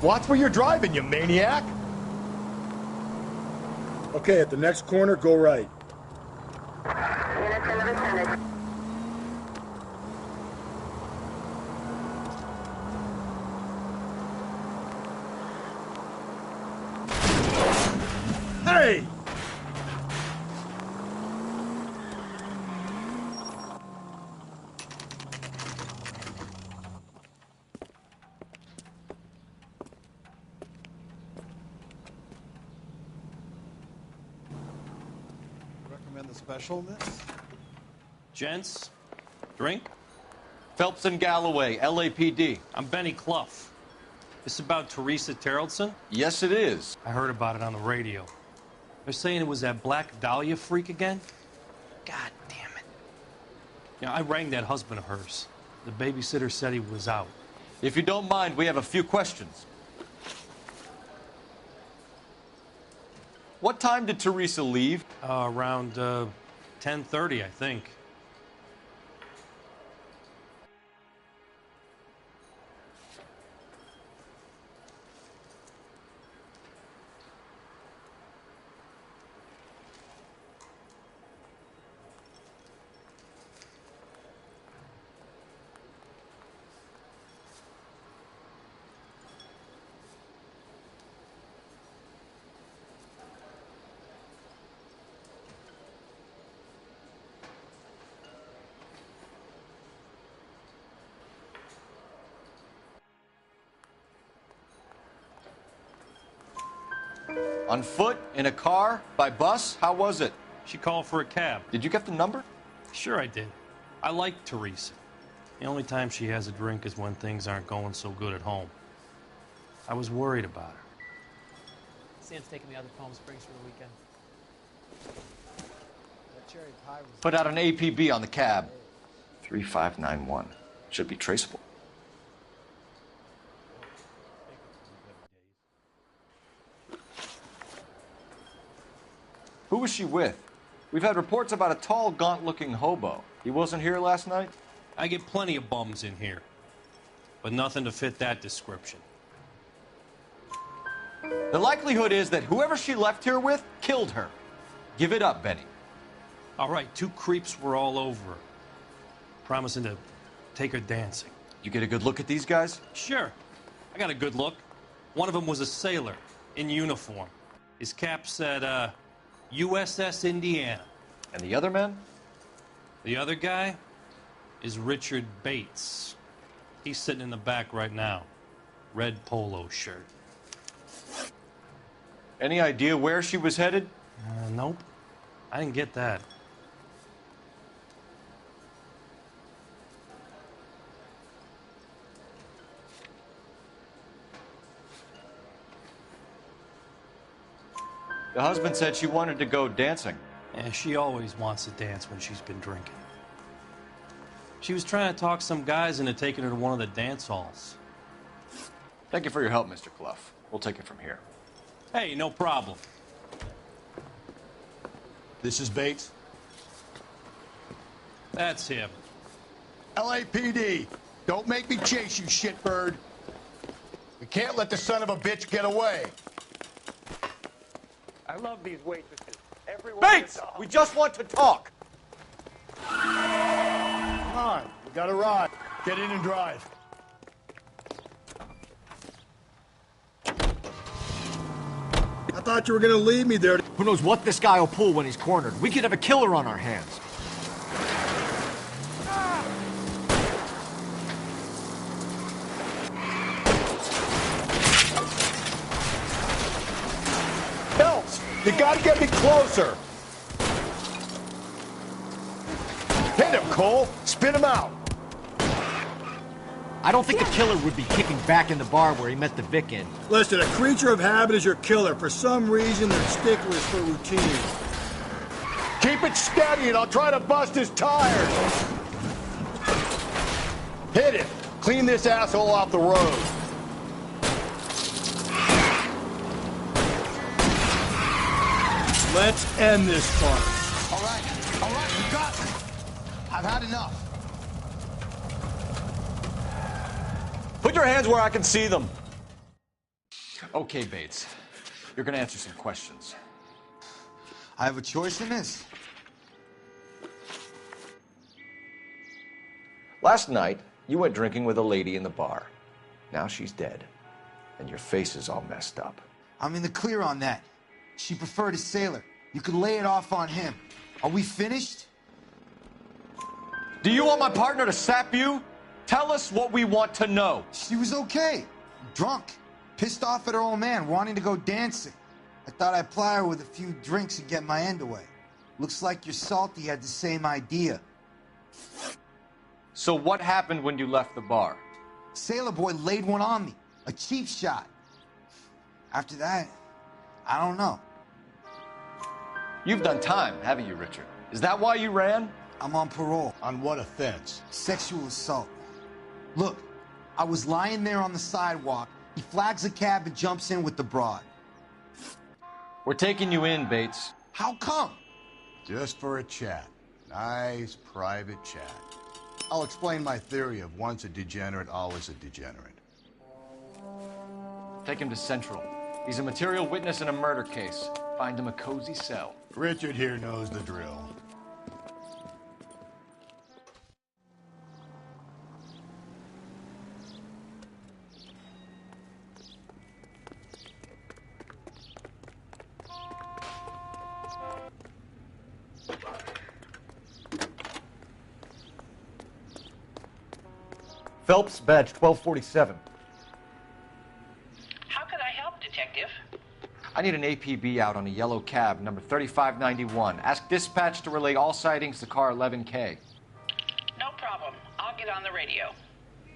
Watch where you're driving, you maniac! Okay, at the next corner, go right. Units in the vicinity. Hey! Recommend the special in this? Gents, drink? Phelps and Galloway, LAPD. I'm Benny Clough. This about Teresa Tarleton? Yes, it is. I heard about it on the radio. They're saying it was that Black Dahlia freak again? God damn it. Yeah, I rang that husband of hers. The babysitter said he was out. If you don't mind, we have a few questions. What time did Teresa leave? Around 10:30, I think. On foot? In a car? By bus? How was it? She called for a cab. Did you get the number? Sure I did. I like Teresa. The only time she has a drink is when things aren't going so good at home. I was worried about her. Sam's taking me out to Palm Springs for the weekend. That cherry pie was... Put out an APB on the cab. 3591. Should be traceable. Who was she with? We've had reports about a tall, gaunt-looking hobo. He wasn't here last night? I get plenty of bums in here, but nothing to fit that description. The likelihood is that whoever she left here with killed her. Give it up, Benny. All right, two creeps were all over her, promising to take her dancing. You get a good look at these guys? Sure. I got a good look. One of them was a sailor in uniform. His cap said, USS Indiana. And the other man? The other guy is Richard Bates. He's sitting in the back right now. Red polo shirt. Any idea where she was headed? Nope. I didn't get that. The husband said she wanted to go dancing. And she always wants to dance when she's been drinking. She was trying to talk some guys into taking her to one of the dance halls. Thank you for your help, Mr. Clough. We'll take it from here. Hey, no problem. This is Bates. That's him. LAPD, don't make me chase you, shitbird. We can't let the son of a bitch get away. I love these waitresses. Everyone Bates! We just want to talk. Come on, we got a ride. Get in and drive. I thought you were gonna leave me there. Who knows what this guy will pull when he's cornered? We could have a killer on our hands. Phelps, you gotta get me closer. Hit him, Cole. Spin him out. I don't think the killer would be kicking back in the bar where he met the Vic in. Listen, a creature of habit is your killer. For some reason, they're sticklers for routine. Keep it steady and I'll try to bust his tires. Hit it. Clean this asshole off the road. Let's end this farce. All right, we got it. I've had enough. Put your hands where I can see them. Okay, Bates. You're gonna answer some questions. I have a choice in this. Last night, you went drinking with a lady in the bar. Now she's dead, and your face is all messed up. I'm in the clear on that. She preferred a sailor. You could lay it off on him. Are we finished? Do you want my partner to sap you? Tell us what we want to know. She was okay. Drunk. Pissed off at her old man, wanting to go dancing. I thought I'd ply her with a few drinks and get my end away. Looks like your Salty had the same idea. So what happened when you left the bar? Sailor boy laid one on me. A cheap shot. After that, I don't know. You've done time, haven't you, Richard? Is that why you ran? I'm on parole. On what offense? Sexual assault. Look, I was lying there on the sidewalk. He flags a cab and jumps in with the broad. We're taking you in, Bates. How come? Just for a chat. Nice private chat. I'll explain my theory of once a degenerate, always a degenerate. Take him to Central. He's a material witness in a murder case. Find him a cozy cell. Richard here knows the drill. Phelps, badge 1247. How could I help, Detective? I need an APB out on a yellow cab, number 3591. Ask dispatch to relay all sightings to car 11K. No problem. I'll get on the radio.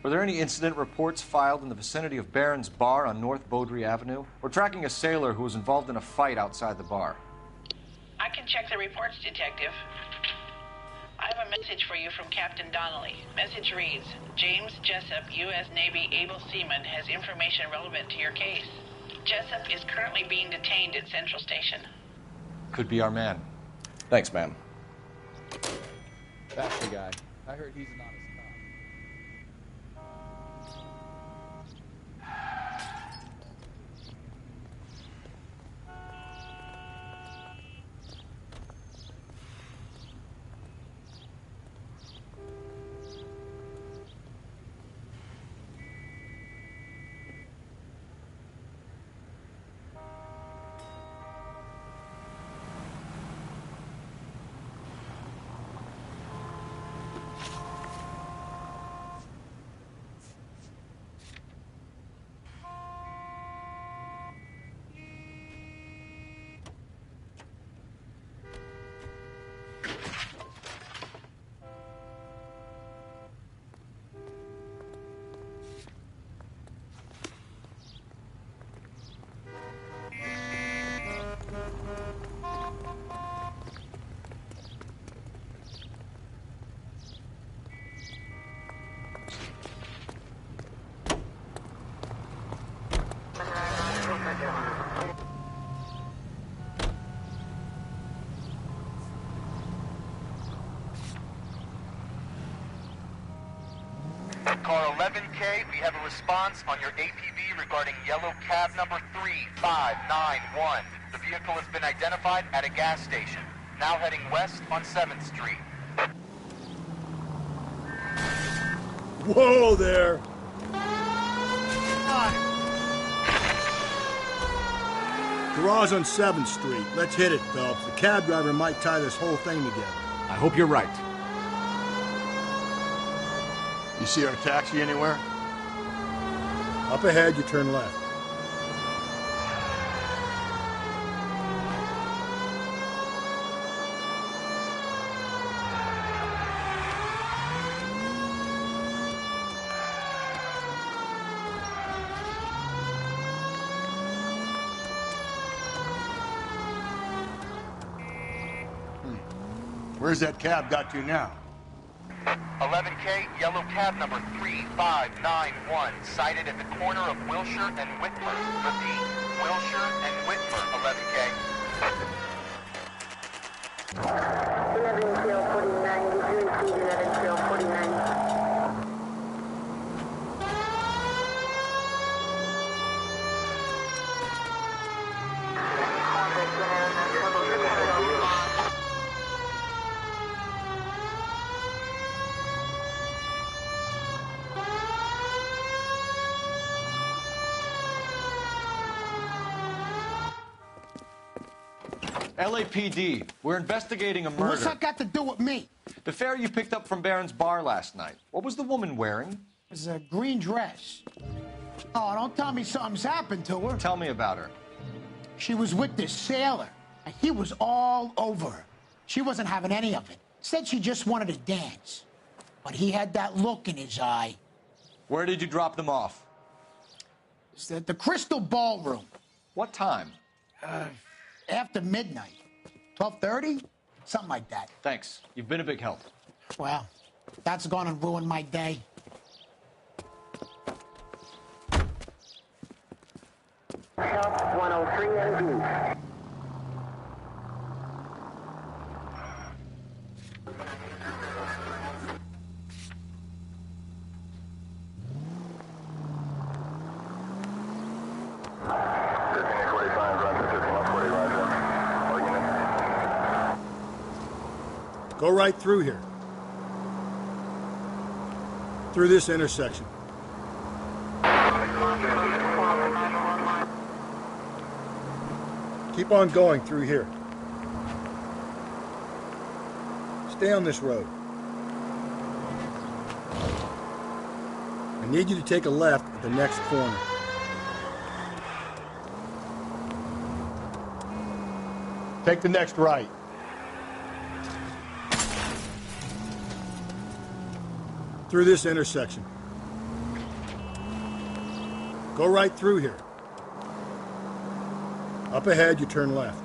Were there any incident reports filed in the vicinity of Barron's Bar on North Beaudry Avenue? We're tracking a sailor who was involved in a fight outside the bar. I can check the reports, Detective. I have a message for you from Captain Donnelly. Message reads, James Jessup, U.S. Navy able seaman, has information relevant to your case. Jessup is currently being detained at Central Station. Could be our man. Thanks, ma'am. That's the guy. I heard he's an honest Car 11K, we have a response on your APB regarding yellow cab number 3591. The vehicle has been identified at a gas station. Now heading west on 7th Street. Whoa there! Garage on 7th Street. Let's hit it, Phelps. The cab driver might tie this whole thing together. I hope you're right. You see our taxi anywhere? Up ahead, you turn left. Where's that cab got to now? 11K, yellow cab number 3591, sighted at the corner of Wilshire and Whitmer. Repeat, Wilshire and Whitmer, 11K. 11 49, did you include 11 49? LAPD, we're investigating a murder. What's that got to do with me? The fare you picked up from Barron's bar last night. What was the woman wearing? It was a green dress. Oh, don't tell me something's happened to her. Tell me about her. She was with this sailor, and he was all over her. She wasn't having any of it. Said she just wanted to dance. But he had that look in his eye. Where did you drop them off? It's at the Crystal Ballroom. What time? After midnight. 12:30? Something like that. Thanks. You've been a big help. Well, that's gonna ruin my day. Phelps 103 MD. Go right through here. Through this intersection. Keep on going through here. Stay on this road. I need you to take a left at the next corner. Take the next right. Through this intersection. Go right through here. Up ahead, you turn left.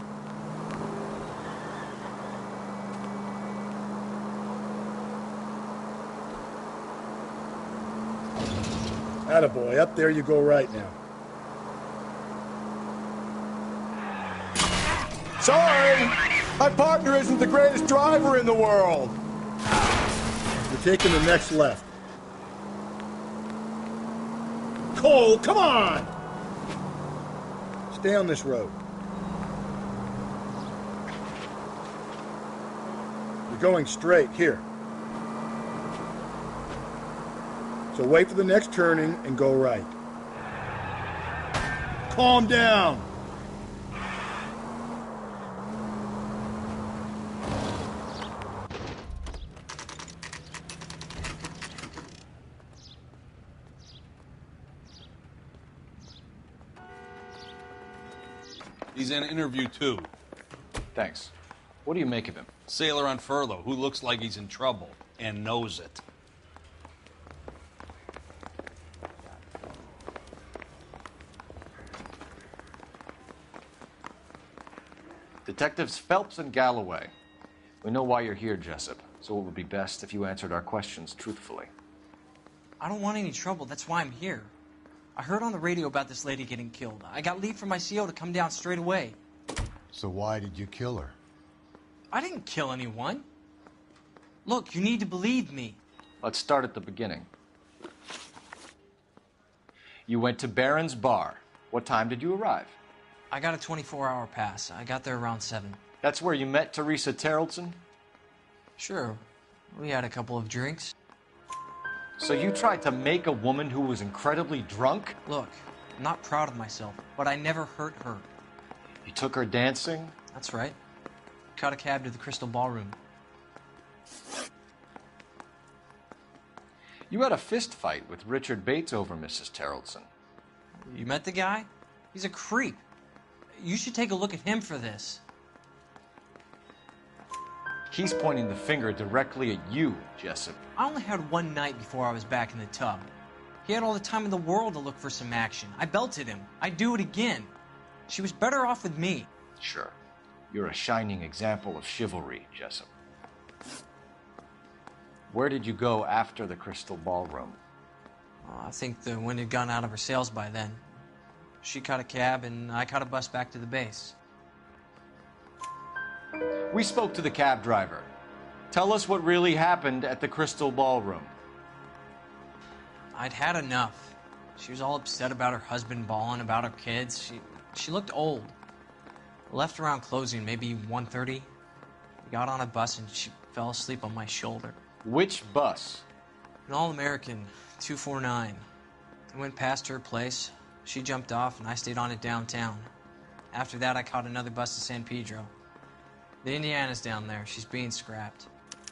Attaboy, up there you go right now. Sorry! My partner isn't the greatest driver in the world! You're taking the next left. Cole, come on! Stay on this road. You're going straight here. So wait for the next turning and go right. Calm down. He's in interview 2. Thanks. What do you make of him? Sailor on furlough who looks like he's in trouble and knows it. Detectives Phelps and Galloway. We know why you're here, Jessup, so it would be best if you answered our questions truthfully. I don't want any trouble. That's why I'm here. I heard on the radio about this lady getting killed. I got leave from my CO to come down straight away. So why did you kill her? I didn't kill anyone. Look, you need to believe me. Let's start at the beginning. You went to Barron's Bar. What time did you arrive? I got a 24-hour pass. I got there around 7. That's where you met Teresa Terrellson? Sure. We had a couple of drinks. So you tried to make a woman who was incredibly drunk? Look, I'm not proud of myself, but I never hurt her. You took her dancing? That's right. Caught a cab to the Crystal Ballroom. You had a fist fight with Richard Bates over Mrs. Terrellson. You met the guy? He's a creep. You should take a look at him for this. He's pointing the finger directly at you, Jessup. I only had one night before I was back in the tub. He had all the time in the world to look for some action. I belted him. I'd do it again. She was better off with me. Sure. You're a shining example of chivalry, Jessup. Where did you go after the Crystal Ballroom? I think the wind had gone out of her sails by then. She caught a cab, and I caught a bus back to the base. We spoke to the cab driver. Tell us what really happened at the Crystal Ballroom. I'd had enough. She was all upset about her husband bawling about her kids. She looked old. Left around closing, maybe 1:30. We got on a bus, and she fell asleep on my shoulder. Which bus? An All-American, 249. I went past her place. She jumped off, and I stayed on it downtown. After that, I caught another bus to San Pedro. The Indiana's down there. She's being scrapped.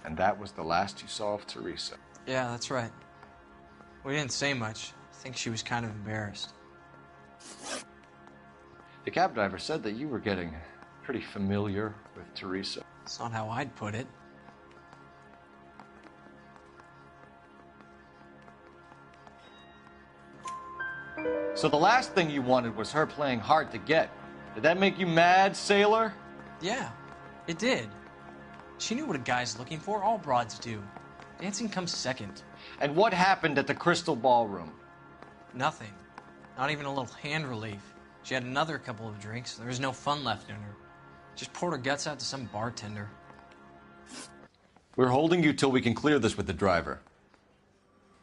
And that was the last you saw of Teresa? Yeah, that's right. We didn't say much. I think she was kind of embarrassed. The cab driver said that you were getting pretty familiar with Teresa. That's not how I'd put it. So the last thing you wanted was her playing hard to get. Did that make you mad, sailor? Yeah, it did. She knew what a guy's looking for. All broads do. Dancing comes second. And what happened at the Crystal Ballroom? Nothing. Not even a little hand relief. She had another couple of drinks. There was no fun left in her. Just poured her guts out to some bartender. We're holding you till we can clear this with the driver.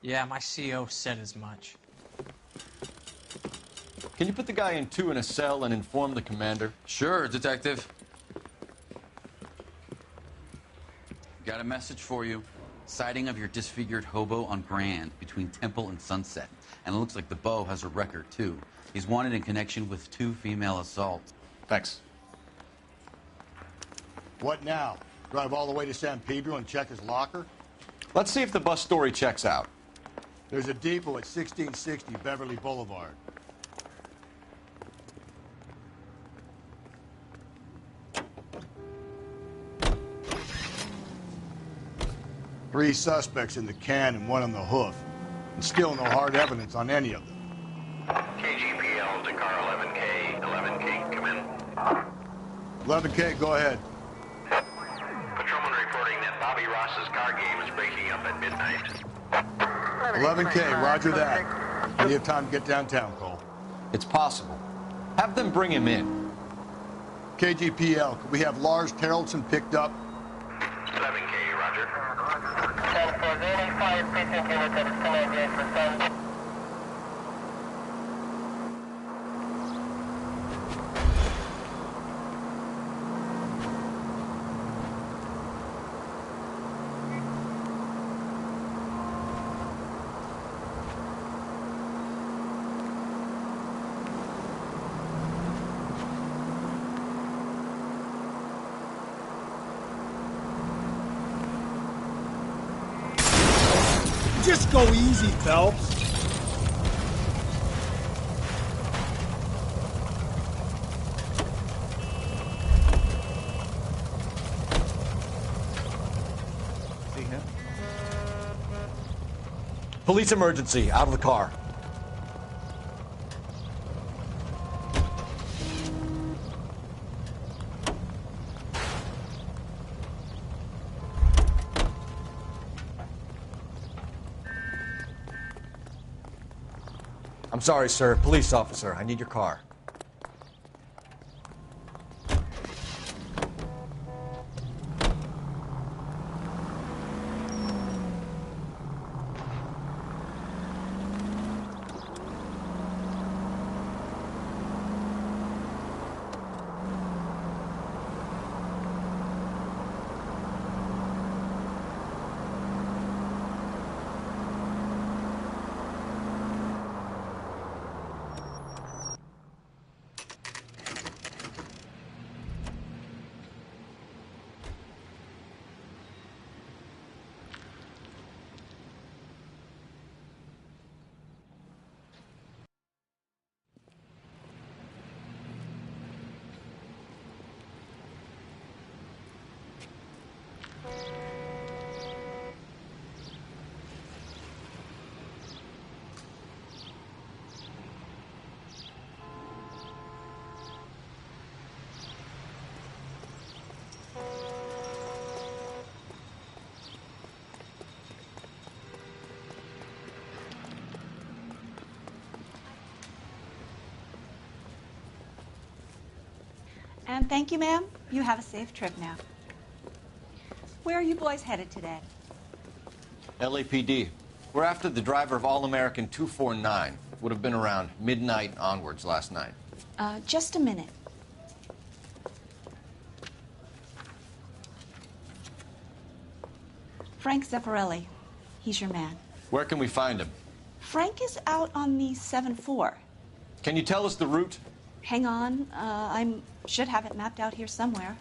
Yeah, my CO said as much. Can you put the guy in 2 in a cell and inform the commander? Sure, Detective. Got a message for you. Sighting of your disfigured hobo on Grand between Temple and Sunset. And it looks like the beau has a record, too. He's wanted in connection with 2 female assaults. Thanks. What now? Drive all the way to San Pedro and check his locker? Let's see if the bus story checks out. There's a depot at 1660 Beverly Boulevard. Three suspects in the can and 1 on the hoof. And still no hard evidence on any of them. KGPL to car 11K. 11K, come in. 11K, go ahead. Patrolman reporting that Bobby Ross's car game is breaking up at midnight. 11K, roger that. Plenty of time to get downtown, Cole. It's possible. Have them bring him in. KGPL, could we have Lars Terrellson picked up? 11K, roger. Just go easy, Phelps. See him? Police emergency, out of the car. I'm sorry, sir. Police officer, I need your car. And thank you, ma'am. You have a safe trip now. Where are you boys headed today? LAPD. We're after the driver of All-American 249. Would have been around midnight onwards last night. Just a minute. Frank Zeffirelli. He's your man. Where can we find him? Frank is out on the 7-4. Can you tell us the route? Hang on. I should have it mapped out here somewhere.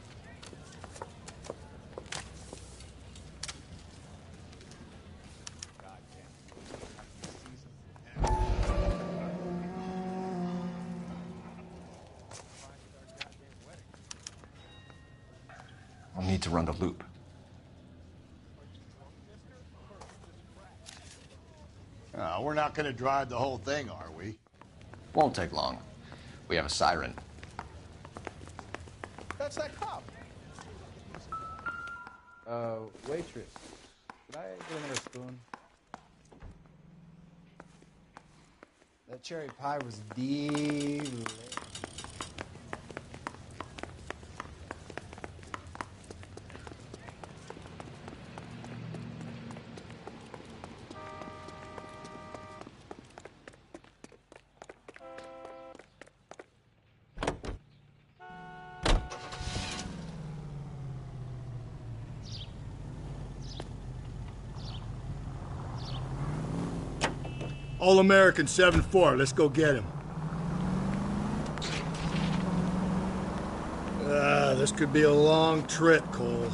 I'll need to run the loop. We're not going to drive the whole thing, are we? Won't take long. We have a siren. That's that cop. Waitress. Could I get another spoon? That cherry pie was delicious. All-American 7-4. Let's go get him. This could be a long trip, Cole.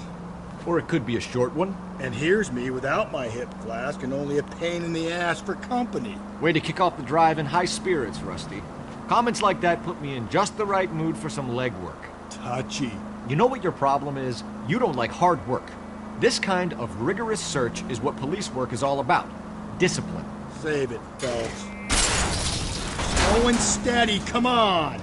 Or it could be a short one. And here's me without my hip flask and only a pain in the ass for company. Way to kick off the drive in high spirits, Rusty. Comments like that put me in just the right mood for some legwork. Touchy. You know what your problem is? You don't like hard work. This kind of rigorous search is what police work is all about. Discipline. Save it, Phelps. Slow and steady, come on!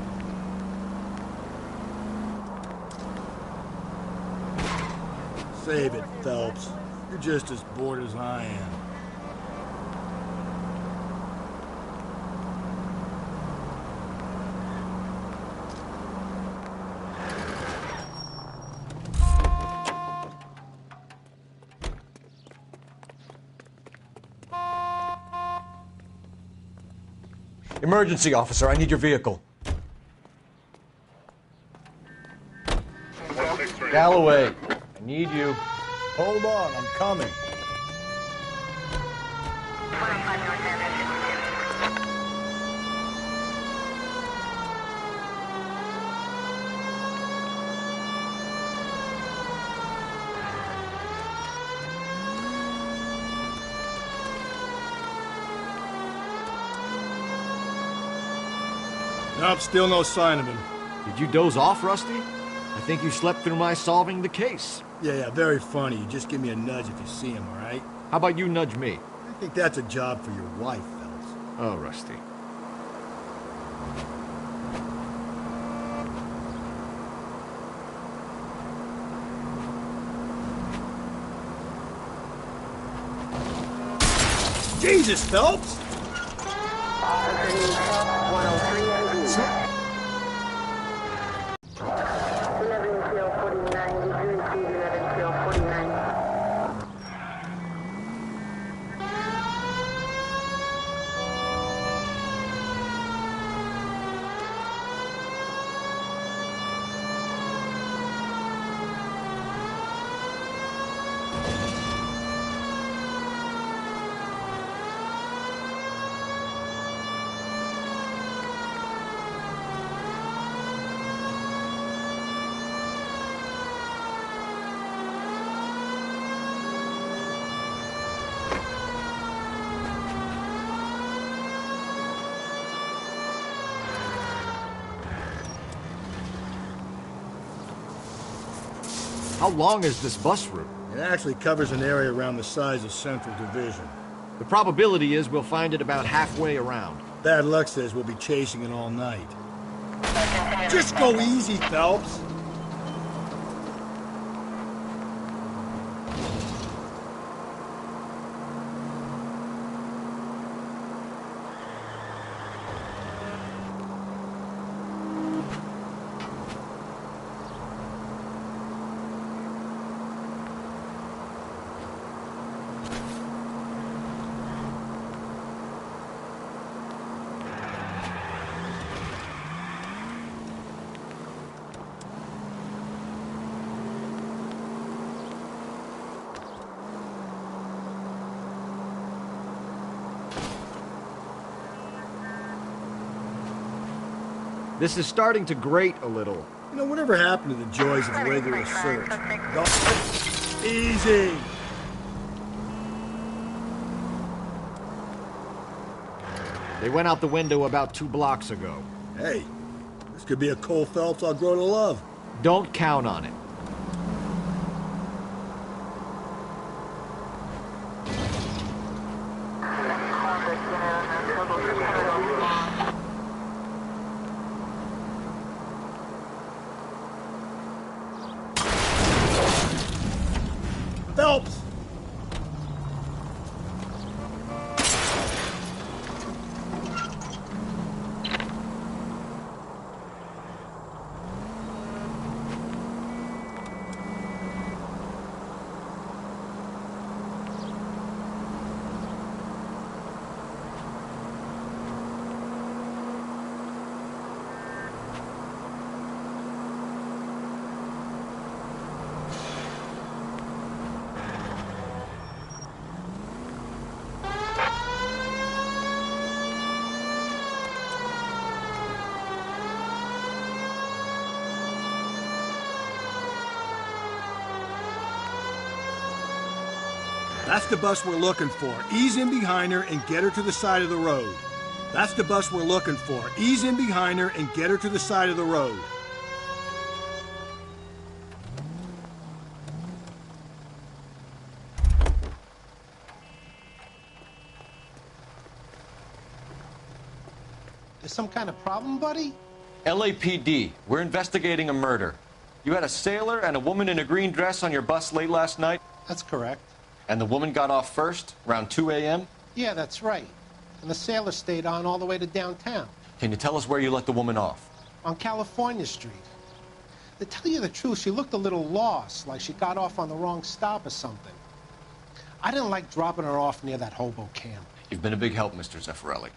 Save it, Phelps. You're just as bored as I am. Emergency officer, I need your vehicle. Galloway, I need you. Hold on, I'm coming. Nope, still no sign of him. Did you doze off, Rusty? I think you slept through my solving the case. Yeah, very funny. You just give me a nudge if you see him, all right? How about you nudge me? I think that's a job for your wife, Phelps. Oh, Rusty. Jesus, Phelps! How long is this bus route? It actually covers an area around the size of Central Division. The probability is we'll find it about halfway around. Bad luck says we'll be chasing it all night. Just go easy, Phelps. This is starting to grate a little. You know, whatever happened to the joys of rigorous search? Easy! They went out the window about 2 blocks ago. Hey, this could be a Cole Phelps I'll grow to love. Don't count on it. Phelps! That's the bus we're looking for. Ease in behind her and get her to the side of the road. That's the bus we're looking for. Ease in behind her and get her to the side of the road. There's some kind of problem, buddy? LAPD, we're investigating a murder. You had a sailor and a woman in a green dress on your bus late last night? That's correct. And the woman got off first, around 2 a.m.? Yeah, that's right. And the sailor stayed on all the way to downtown. Can you tell us where you let the woman off? On California Street. To tell you the truth, she looked a little lost, like she got off on the wrong stop or something. I didn't like dropping her off near that hobo camp. You've been a big help, Mr. Zeffirelli.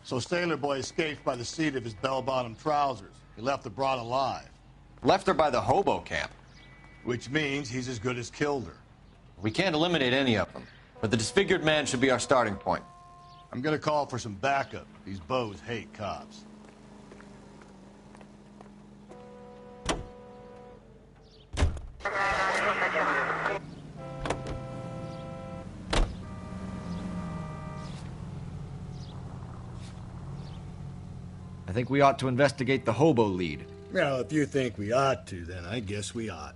So Sailor Boy escaped by the seat of his bell-bottom trousers. He left the broad alive. Left her by the hobo camp. Which means he's as good as killed her. We can't eliminate any of them, but the disfigured man should be our starting point. I'm gonna call for some backup. These bows hate cops. I think we ought to investigate the hobo lead. Well, if you think we ought to, then I guess we ought.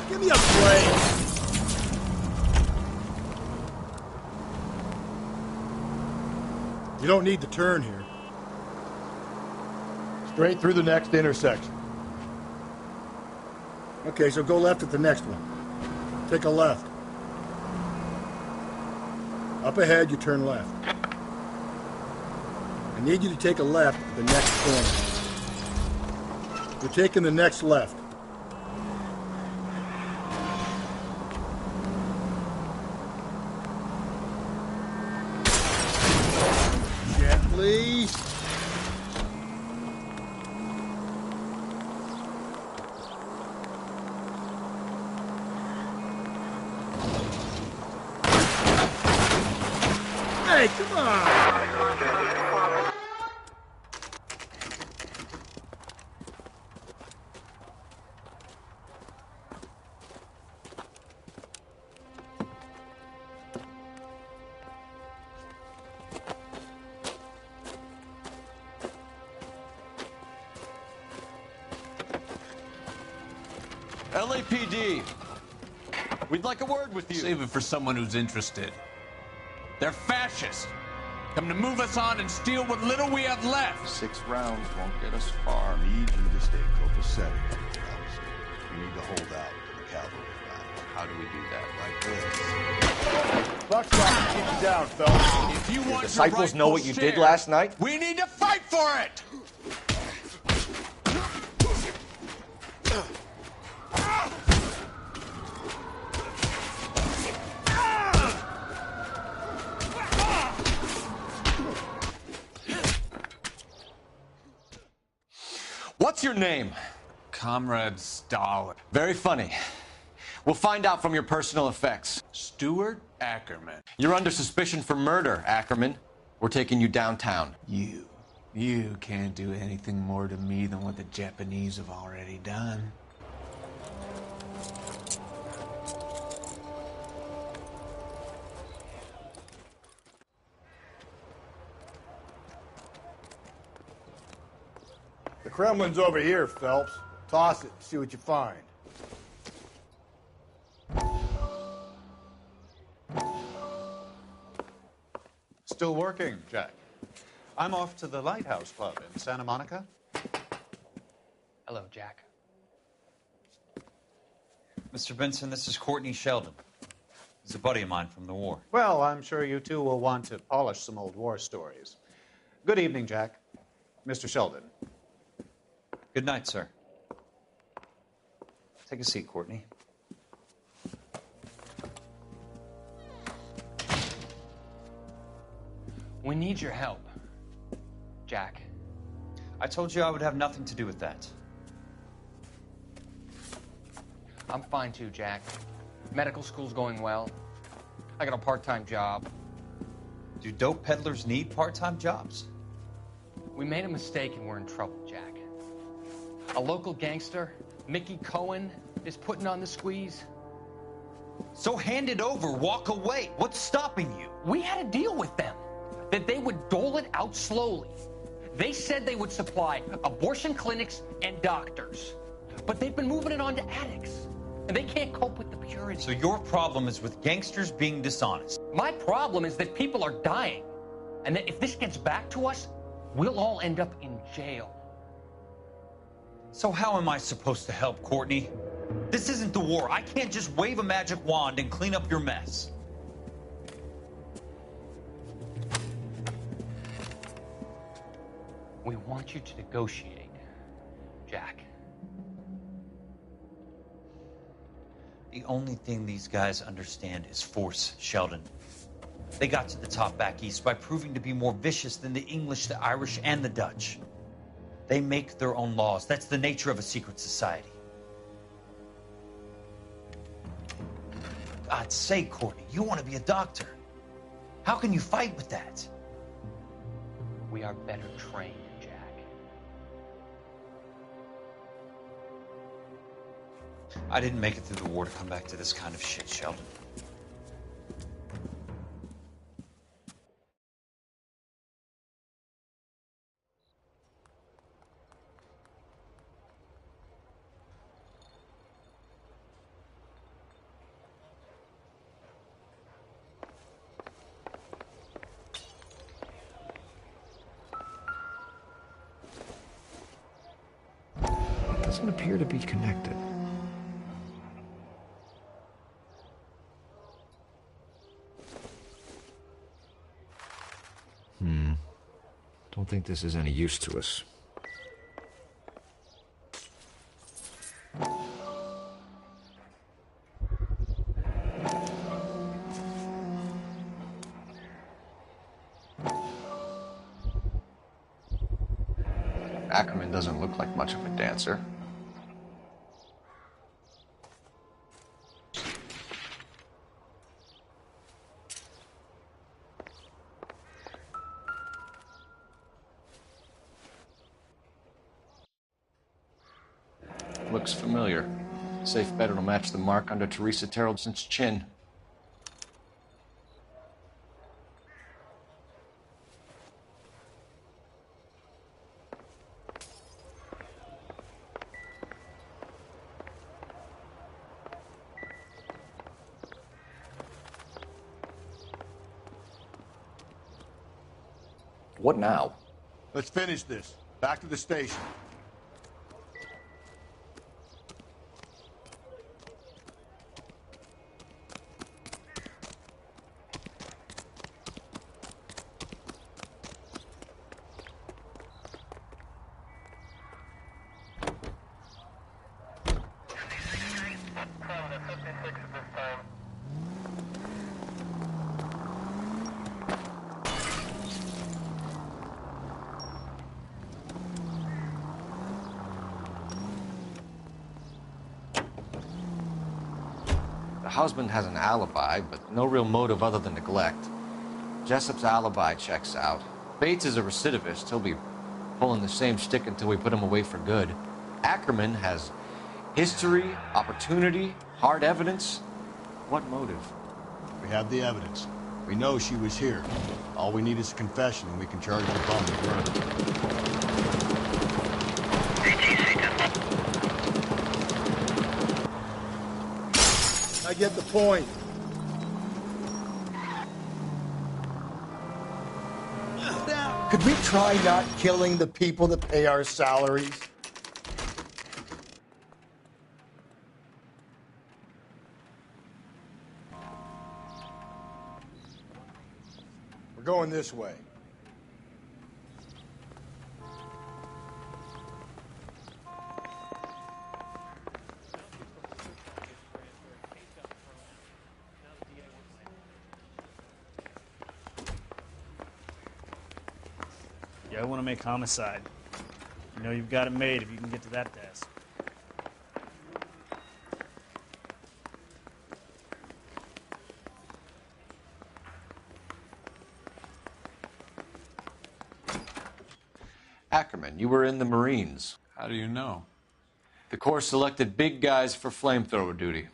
Give me a break. You don't need to turn here. Straight through the next intersection. Okay, so go left at the next one. Take a left. Up ahead, you turn left. I need you to take a left at the next corner. You're taking the next left. Gently. Hey, come on! LAPD. We'd like a word with you. Save it for someone who's interested. They're fascists. Come to move us on and steal what little we have left. 6 rounds won't get us far. I need you to stay copacetic, Phelps. We need to hold out until the cavalry arrive. How do we do that? Like this. Buckshot, keep you down, Phelps. If you want The disciples know what you did last night? We need to fight for it! What's your name? Comrade Stalin. Very funny. We'll find out from your personal effects. Stuart Ackerman. You're under suspicion for murder, Ackerman. We're taking you downtown. You can't do anything more to me than what the Japanese have already done. The Kremlin's over here, Phelps. Toss it, see what you find. Still working, Jack. I'm off to the Lighthouse Club in Santa Monica. Hello, Jack. Mr. Benson, this is Courtney Sheldon. He's a buddy of mine from the war. Well, I'm sure you two will want to polish some old war stories. Good evening, Jack. Mr. Sheldon. Good night, sir. Take a seat, Courtney. We need your help, Jack. I told you I would have nothing to do with that. I'm fine too, Jack. Medical school's going well. I got a part-time job. Do dope peddlers need part-time jobs? We made a mistake and we're in trouble, Jack. A local gangster, Mickey Cohen, is putting on the squeeze. So hand it over, walk away. What's stopping you? We had a deal with them that they would dole it out slowly. They said they would supply abortion clinics and doctors, but they've been moving it on to addicts, and they can't cope with the purity. So your problem is with gangsters being dishonest. My problem is that people are dying, and that if this gets back to us, we'll all end up in jail. So how am I supposed to help, Courtney? This isn't the war. I can't just wave a magic wand and clean up your mess. We want you to negotiate, Jack. The only thing these guys understand is force, Sheldon. They got to the top back east by proving to be more vicious than the English, the Irish, and the Dutch. They make their own laws. That's the nature of a secret society. God's sake, Courtney, you want to be a doctor. How can you fight with that? We are better trained, Jack. I didn't make it through the war to come back to this kind of shit, Sheldon. Doesn't appear to be connected. Don't think this is any use to us. Ackerman doesn't look like much of a dancer. Looks familiar. Safe bet it'll match the mark under Teresa Terrelson's chin. What now? Let's finish this. Back to the station. The husband has an alibi, but no real motive other than neglect. Jessup's alibi checks out. Bates is a recidivist. He'll be pulling the same shtick until we put him away for good. Ackerman has history, opportunity, hard evidence. What motive? We have the evidence. We know she was here. All we need is a confession, and we can charge the bum with murder. I get the point. Could we try not killing the people that pay our salaries? We're going this way. Yeah, I want to make homicide. You know you've got it made if you can get to that desk. Ackerman, you were in the Marines. How do you know? The Corps selected big guys for flamethrower duty.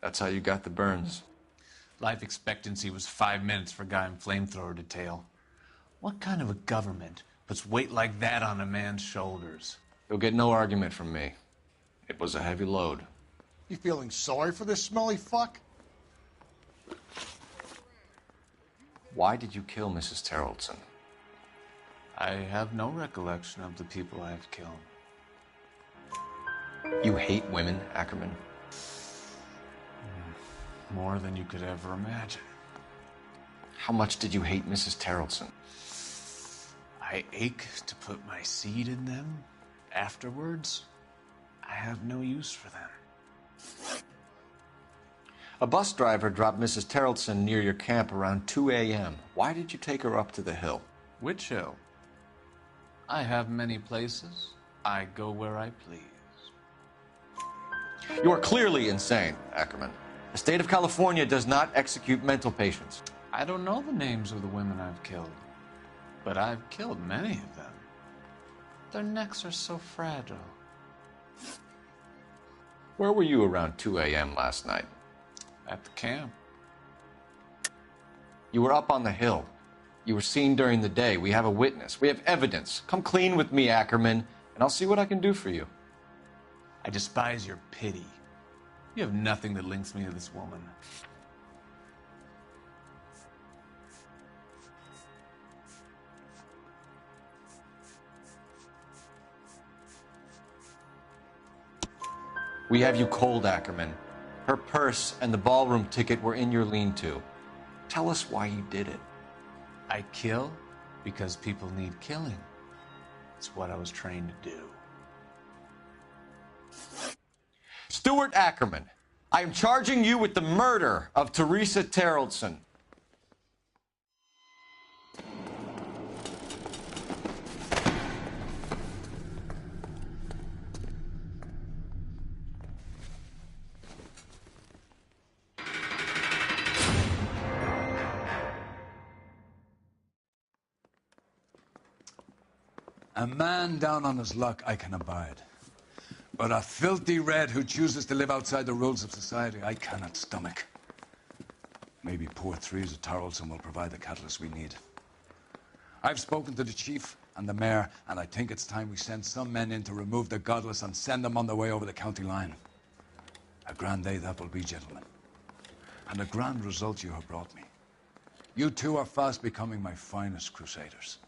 That's how you got the burns. Life expectancy was 5 minutes for a guy in flamethrower detail. What kind of a government puts weight like that on a man's shoulders? You'll get no argument from me. It was a heavy load. You feeling sorry for this smelly fuck? Why did you kill Mrs. Terrellson? I have no recollection of the people I have killed. You hate women, Ackerman? More than you could ever imagine. How much did you hate Mrs. Terrellson? I ache to put my seed in them. Afterwards, I have no use for them. A bus driver dropped Mrs. Terrellson near your camp around 2 a.m. Why did you take her up to the hill? Which hill? I have many places. I go where I please. You are clearly insane, Ackerman. The state of California does not execute mental patients. I don't know the names of the women I've killed, but I've killed many of them. Their necks are so fragile. Where were you around 2 a.m. last night? At the camp. You were up on the hill. You were seen during the day. We have a witness. We have evidence. Come clean with me, Ackerman, and I'll see what I can do for you. I despise your pity. You have nothing that links me to this woman. We have you cold, Ackerman. Her purse and the ballroom ticket were in your lean-to. Tell us why you did it. I kill because people need killing. It's what I was trained to do. Stuart Ackerman, I am charging you with the murder of Teresa Terrellson. A man down on his luck I can abide. But a filthy red who chooses to live outside the rules of society, I cannot stomach. Maybe poor Teresa Terrellson will provide the catalyst we need. I've spoken to the chief and the mayor, and I think it's time we send some men in to remove the godless and send them on their way over the county line. A grand day that will be, gentlemen. And a grand result you have brought me. You two are fast becoming my finest crusaders.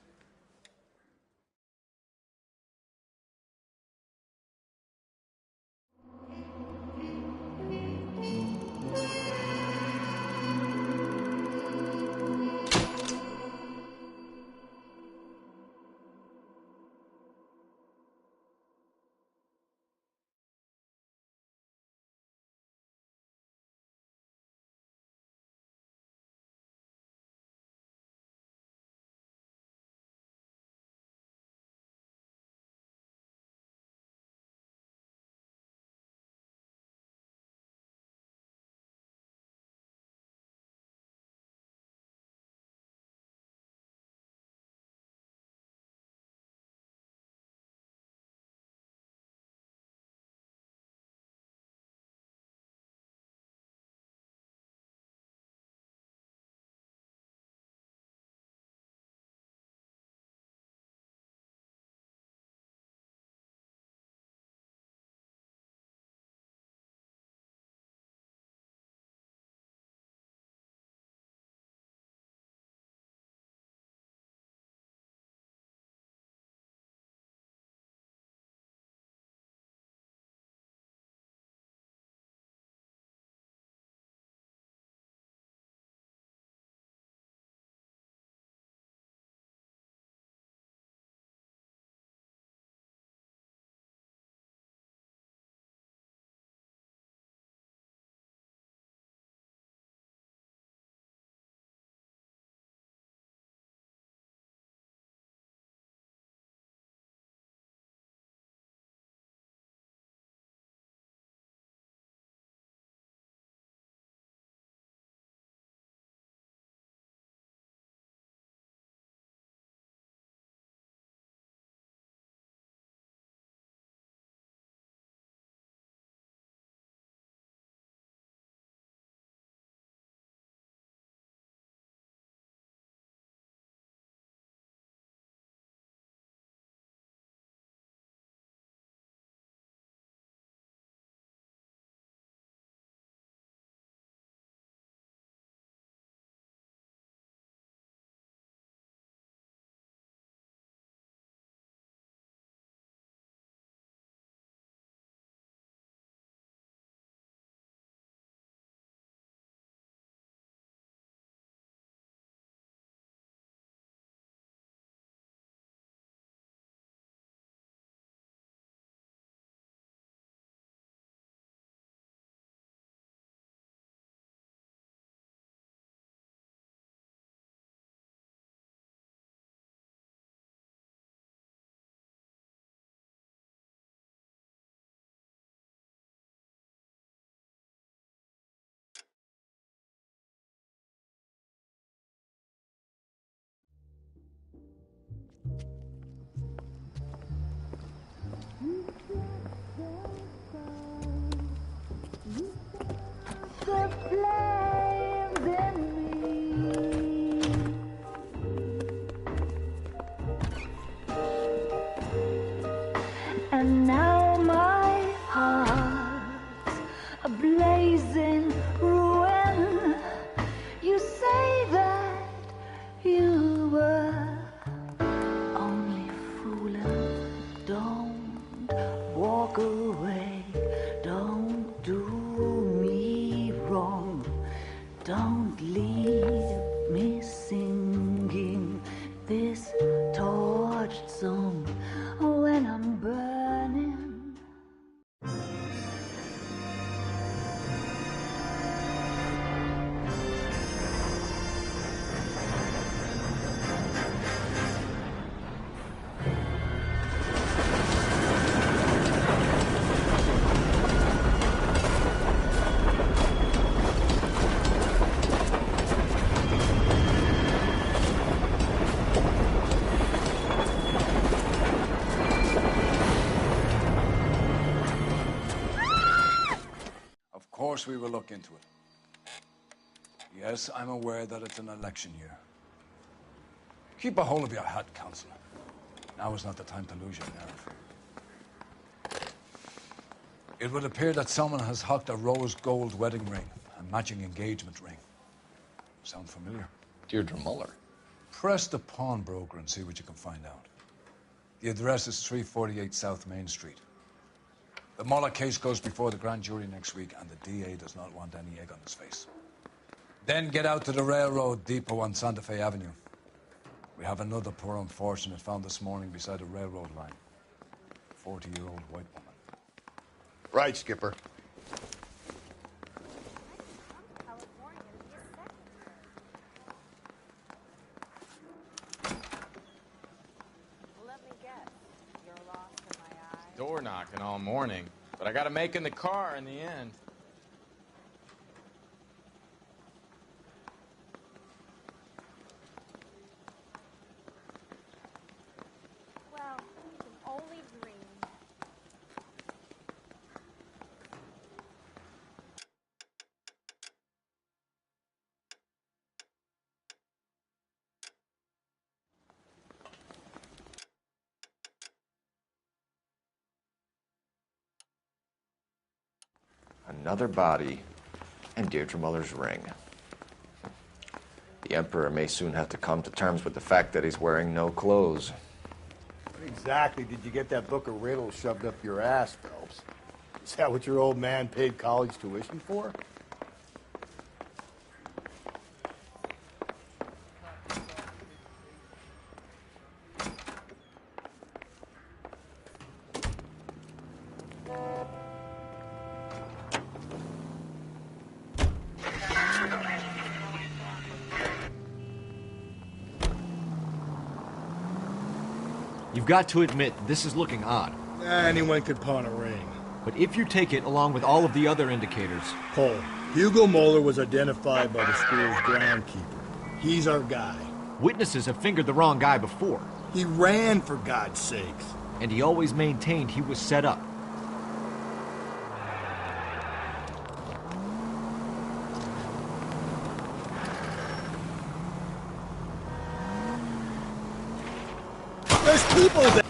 walk away. Don't do me wrong. Don't leave me singing this torched song when I'm burning. Of course we will look into it. Yes, I'm aware that it's an election year. Keep a hold of your hat, Counselor. Now is not the time to lose your nerve. It would appear that someone has hocked a rose gold wedding ring, a matching engagement ring. Sound familiar? Deirdre Muller. Press the pawnbroker and see what you can find out. The address is 348 South Main Street. The Muller case goes before the grand jury next week, and the DA does not want any egg on his face. Then get out to the railroad depot on Santa Fe Avenue. We have another poor unfortunate found this morning beside a railroad line. 40-year-old white woman. Right, Skipper. Door knocking all morning, but I got to make in the car in the end. Well, you can only dream. Another body, and Deirdre Muller's ring. The Emperor may soon have to come to terms with the fact that he's wearing no clothes. What exactly did you get that book of riddles shoved up your ass, Phelps? Is that what your old man paid college tuition for? You've got to admit, this is looking odd. Anyone could pawn a ring. But if you take it along with all of the other indicators... Cole, Hugo Muller was identified by the school's groundkeeper. He's our guy. Witnesses have fingered the wrong guy before. He ran, for God's sakes. And he always maintained he was set up. There's people there!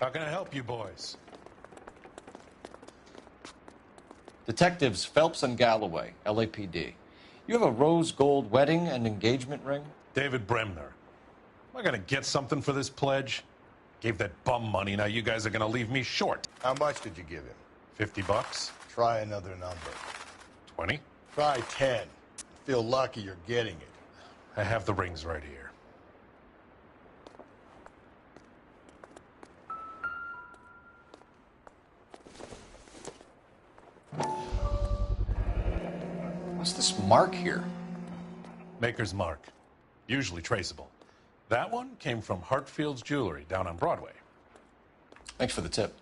How can I help you boys? Detectives Phelps and Galloway, LAPD. You have a rose gold wedding and engagement ring? David Bremner. Am I gonna get something for this pledge? Gave that bum money, now you guys are gonna leave me short. How much did you give him? $50? Try another number. 20? Try 10. Feel lucky you're getting it. I have the rings right here. What's this mark here? Maker's mark. Usually traceable. That one came from Hartfield's Jewelry down on Broadway. Thanks for the tip.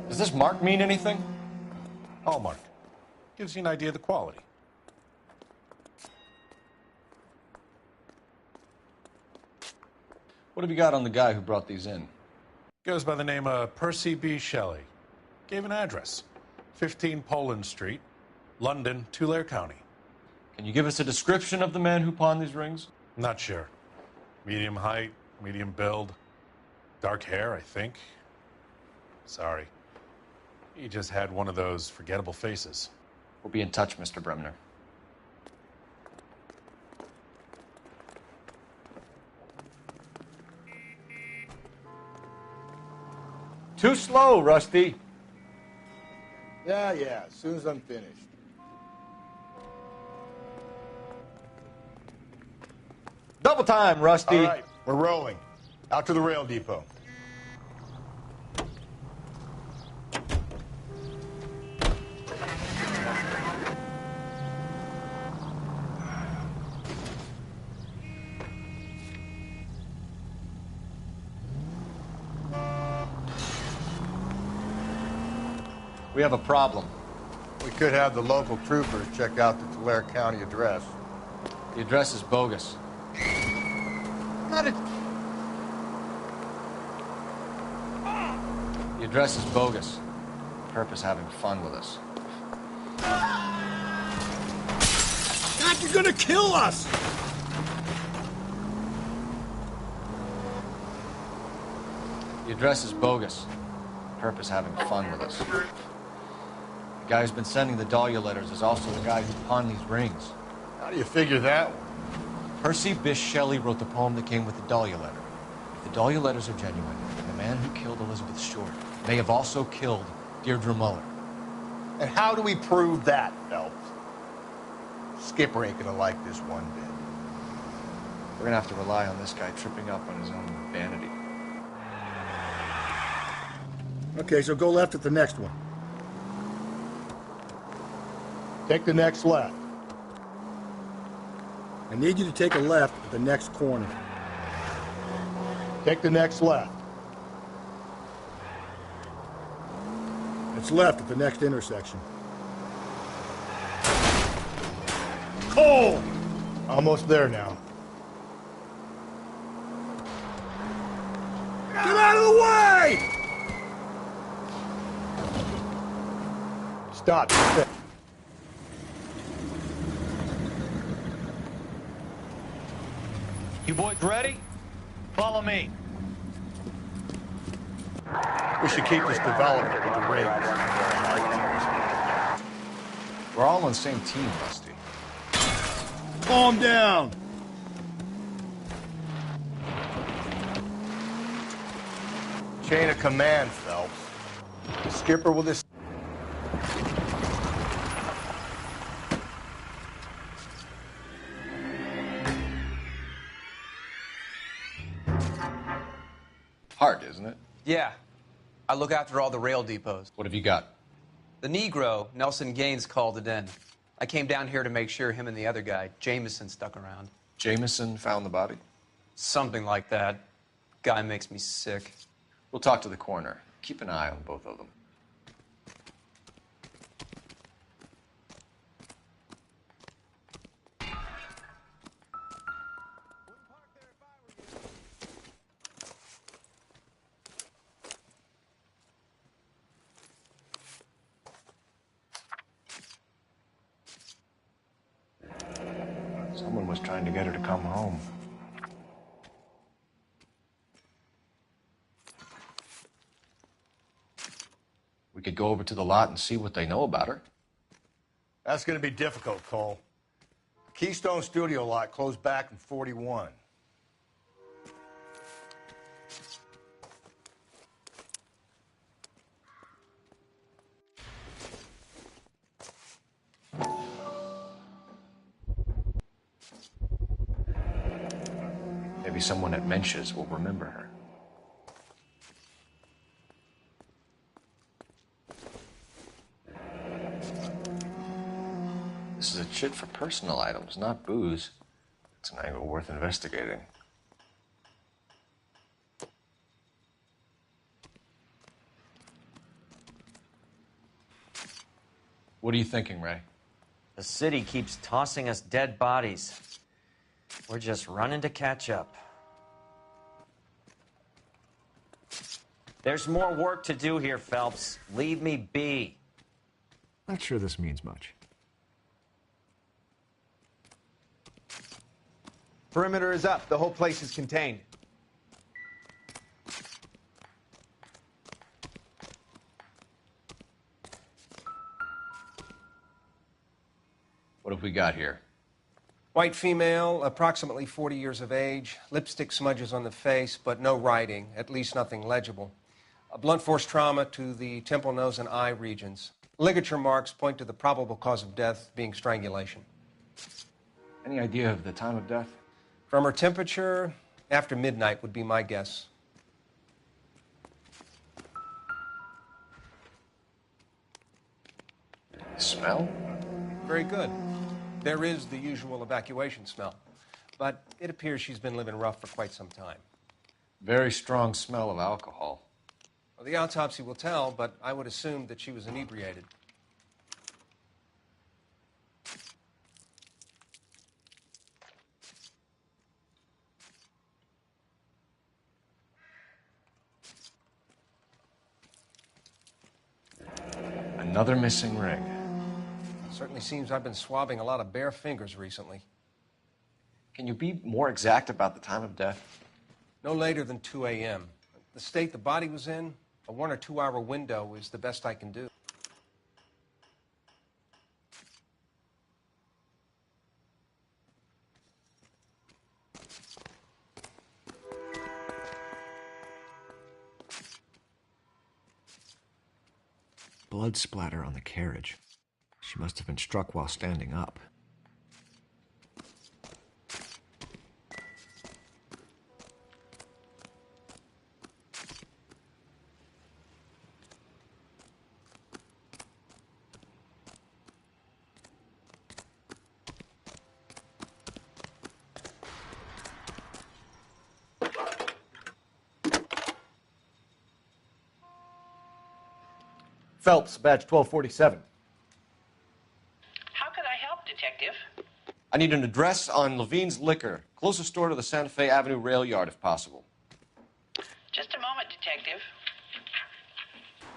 Does this mark mean anything? Hallmark. Gives you an idea of the quality. What have you got on the guy who brought these in? Goes by the name of Percy B. Shelley. Gave an address. 15 Poland Street, London, Tulare County. Can you give us a description of the man who pawned these rings? Not sure. Medium height, medium build. Dark hair, I think. Sorry. He just had one of those forgettable faces. We'll be in touch, Mr. Bremner. Too slow, Rusty. Yeah, as soon as I'm finished. Double time, Rusty. All right, we're rolling. Out to the rail depot. We have a problem. We could have the local troopers check out the Tulare County address. The address is bogus. Not a... The address is bogus. Purpose having fun with us. God, you're gonna kill us! The address is bogus. Purpose having fun with us. The guy who's been sending the Dahlia letters is also the guy who pawned these rings. How do you figure that one? Percy Bysshe Shelley wrote the poem that came with the Dahlia letter. If the Dahlia letters are genuine, then the man who killed Elizabeth Short may have also killed Deirdre Muller. And how do we prove that, Phelps? Skipper ain't gonna like this one bit. We're gonna have to rely on this guy tripping up on his own vanity. Okay, so go left at the next one. Take the next left. I need you to take a left at the next corner. Take the next left. It's left at the next intersection. Cole! Almost there now. Get out of the way! Stop. You boys ready? Follow me. We should keep this development with the rings. We're all on the same team, Rusty. Calm down. Chain of command, Phelps. The skipper will this. Hard, isn't it? Yeah. I look after all the rail depots. What have you got? The Negro, Nelson Gaines, called it in. I came down here to make sure him and the other guy, Jameson, stuck around. Jameson found the body? Something like that. Guy makes me sick. We'll talk to the coroner. Keep an eye on both of them. Someone was trying to get her to come home. We could go over to the lot and see what they know about her. That's going to be difficult, Cole. The Keystone Studio lot closed back in '41. Maybe someone at Mensch's will remember her. This is a chit for personal items, not booze. It's an angle worth investigating. What are you thinking, Ray? The city keeps tossing us dead bodies. We're just running to catch up. There's more work to do here, Phelps. Leave me be. Not sure this means much. Perimeter is up. The whole place is contained. What have we got here? White female, approximately 40 years of age, lipstick smudges on the face, but no writing, at least nothing legible. A blunt force trauma to the temple, nose, and eye regions. Ligature marks point to the probable cause of death being strangulation. Any idea of the time of death? From her temperature, after midnight would be my guess. Smell? Very good. There is the usual evacuation smell, but it appears she's been living rough for quite some time. Very strong smell of alcohol. Well, the autopsy will tell, but I would assume that she was inebriated. Another missing ring. Certainly seems I've been swabbing a lot of bare fingers recently. Can you be more exact about the time of death? No later than 2 a.m. The state the body was in, a 1 or 2 hour window is the best I can do. Blood splatter on the carriage. She must have been struck while standing up. Phelps, badge 1247. How could I help, Detective? I need an address on Levine's Liquor, closest store to the Santa Fe Avenue rail yard, if possible. Just a moment, Detective.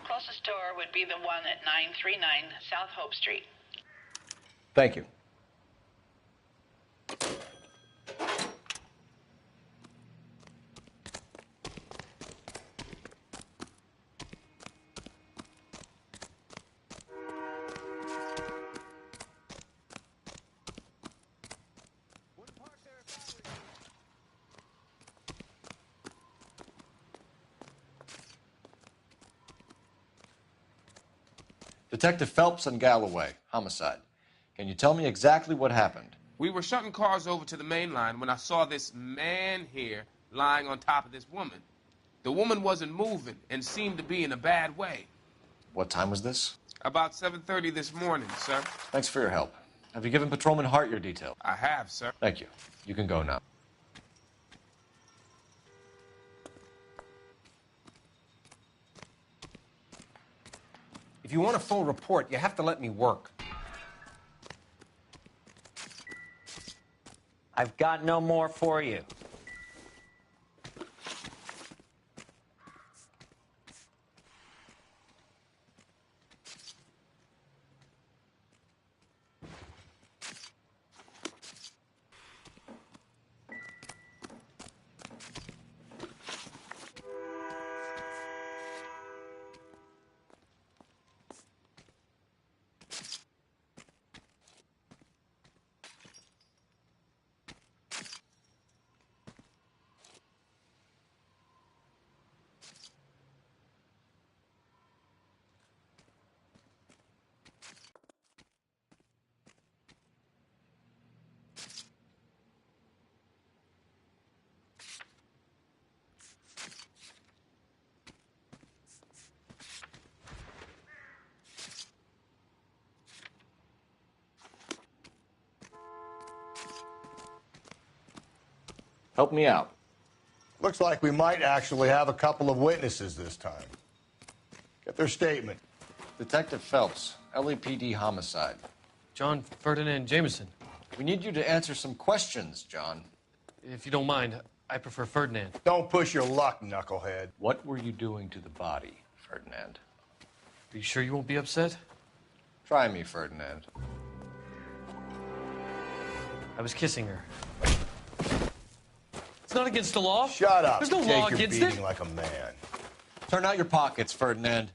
Closest store would be the one at 939 South Hope Street. Thank you. Detective Phelps and Galloway, homicide. Can you tell me exactly what happened? We were shutting cars over to the main line when I saw this man here lying on top of this woman. The woman wasn't moving and seemed to be in a bad way. What time was this? About 7:30 this morning, sir. Thanks for your help. Have you given Patrolman Hart your detail? I have, sir. Thank you. You can go now. If you want a full report, you have to let me work. I've got no more for you. Help me out. Looks like we might actually have a couple of witnesses this time. Get their statement. Detective Phelps, LAPD homicide. John Ferdinand Jameson. We need you to answer some questions, John. If you don't mind, I prefer Ferdinand. Don't push your luck, knucklehead. What were you doing to the body, Ferdinand? Are you sure you won't be upset? Try me, Ferdinand. I was kissing her. It's not against the law. Shut up. There's no Take law your against beating it. like a man. Turn out your pockets, Ferdinand.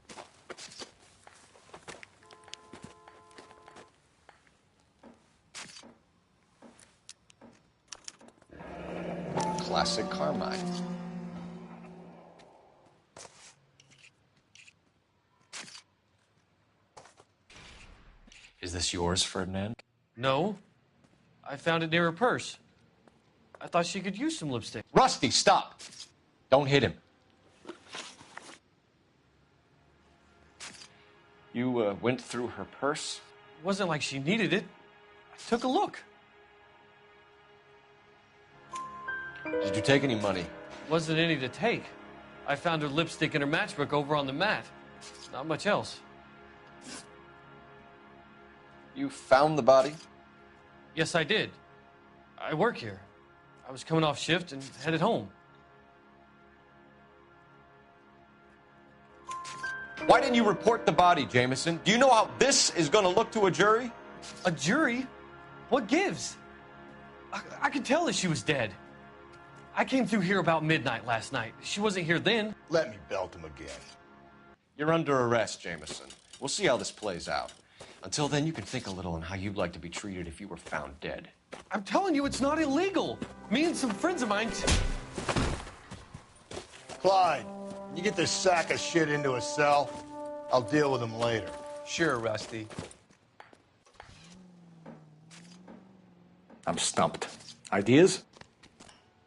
Classic Carmine. Is this yours, Ferdinand? No. I found it near her purse. I thought she could use some lipstick. Rusty, stop! Don't hit him. You went through her purse? It wasn't like she needed it. I took a look. Did you take any money? Wasn't any to take. I found her lipstick and her matchbook over on the mat. Not much else. You found the body? Yes, I did. I work here. I was coming off shift and headed home. Why didn't you report the body, Jameson? Do you know how this is going to look to a jury? A jury? What gives? I could tell that she was dead. I came through here about midnight last night. She wasn't here then. Let me belt him again. You're under arrest, Jameson. We'll see how this plays out. Until then, you can think a little on how you'd like to be treated if you were found dead. I'm telling you, it's not illegal. Me and some friends of mine... Clyde, you get this sack of shit into a cell. I'll deal with him later. Sure, Rusty. I'm stumped. Ideas?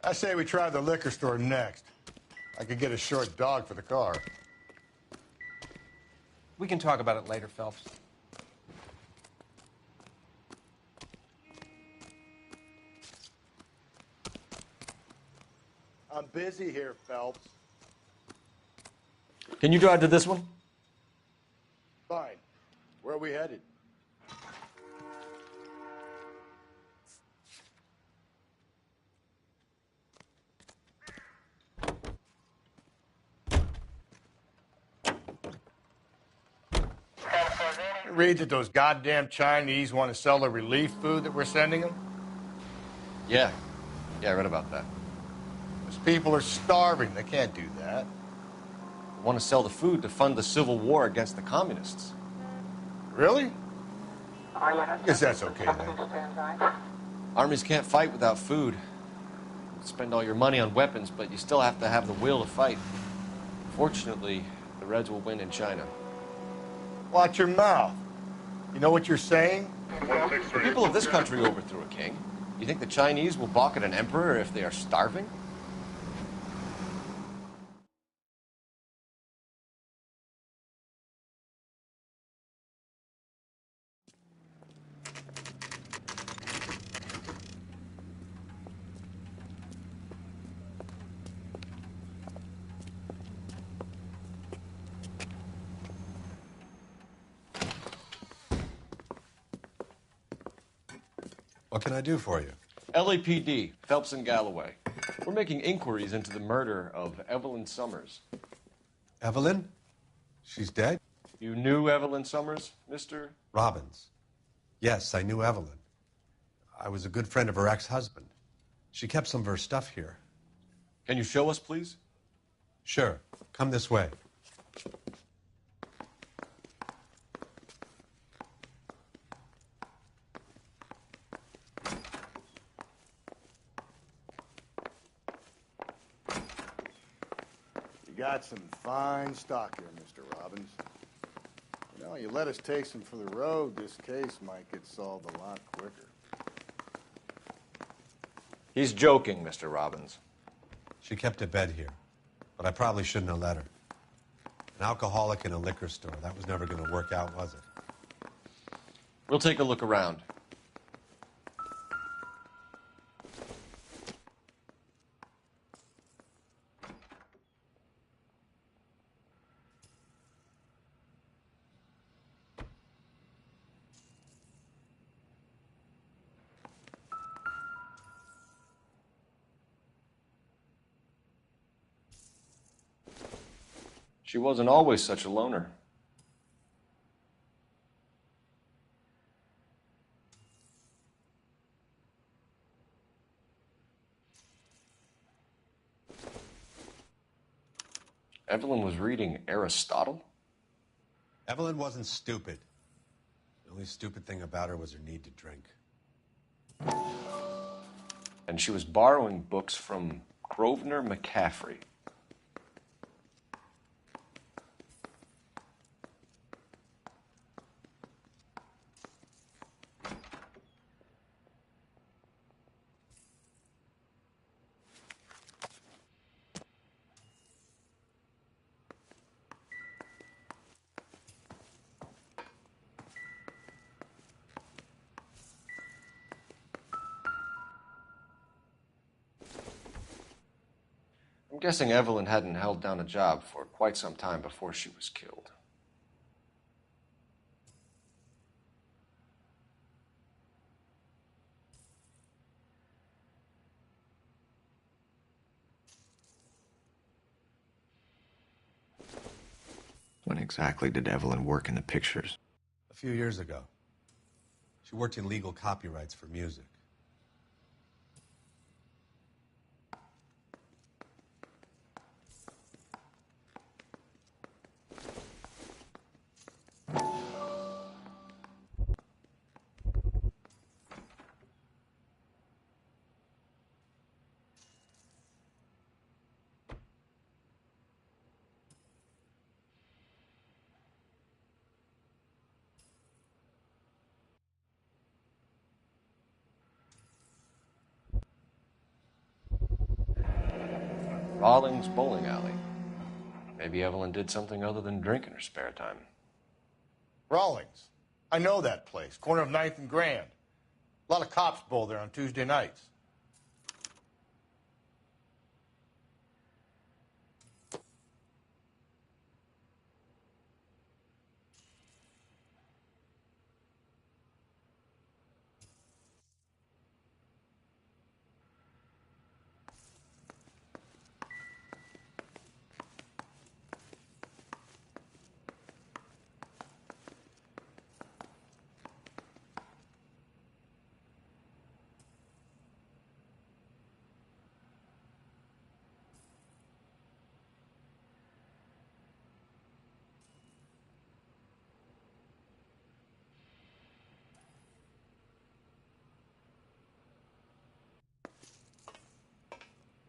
I say we try the liquor store next. I could get a short dog for the car. We can talk about it later, Phelps. I'm busy here, Phelps. Can you drive to this one? Fine. Where are we headed? Read that those goddamn Chinese want to sell the relief food that we're sending them? Yeah. Yeah, I read about that. Those people are starving. They can't do that. They want to sell the food to fund the civil war against the communists. Really? I guess that's okay then. Armies can't fight without food. You spend all your money on weapons, but you still have to have the will to fight. Fortunately, the Reds will win in China. Watch your mouth. You know what you're saying? The people of this country overthrew a king. You think the Chinese will balk at an emperor if they are starving? What can I do for you? LAPD, Phelps and Galloway. We're making inquiries into the murder of Evelyn Summers. Evelyn? She's dead? You knew Evelyn Summers, Mr. Robbins. Yes, I knew Evelyn. I was a good friend of her ex-husband. She kept some of her stuff here. Can you show us, please? Sure. Come this way. You got some fine stock here, Mr. Robbins. You know, you let us take some for the road, this case might get solved a lot quicker. He's joking, Mr. Robbins. She kept a bed here, but I probably shouldn't have let her. An alcoholic in a liquor store. That was never going to work out, was it? We'll take a look around. She wasn't always such a loner. Evelyn was reading Aristotle? Evelyn wasn't stupid. The only stupid thing about her was her need to drink. And she was borrowing books from Grosvenor McCaffrey. I'm guessing Evelyn hadn't held down a job for quite some time before she was killed. When exactly did Evelyn work in the pictures? A few years ago. She worked in legal copyrights for music. Rawlings Bowling Alley. Maybe Evelyn did something other than drink in her spare time. Rawlings. I know that place. Corner of 9th and Grand. A lot of cops bowl there on Tuesday nights.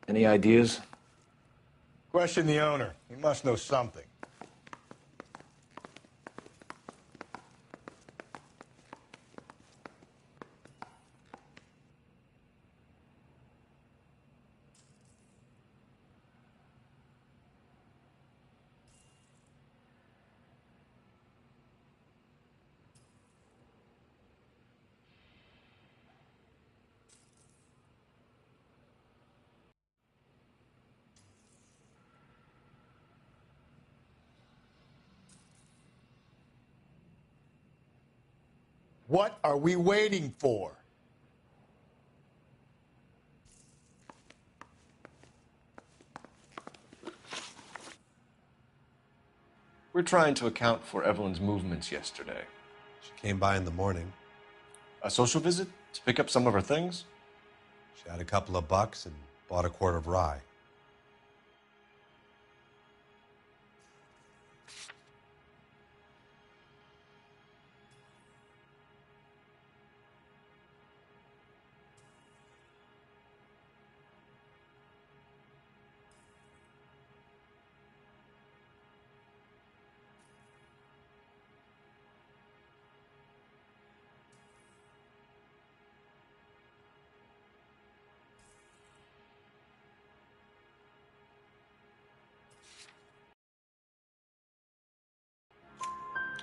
Any ideas? Question the owner. He must know something. What are we waiting for? We're trying to account for Evelyn's movements yesterday. She came by in the morning. A social visit to pick up some of her things? She had a couple of bucks and bought a quart of rye.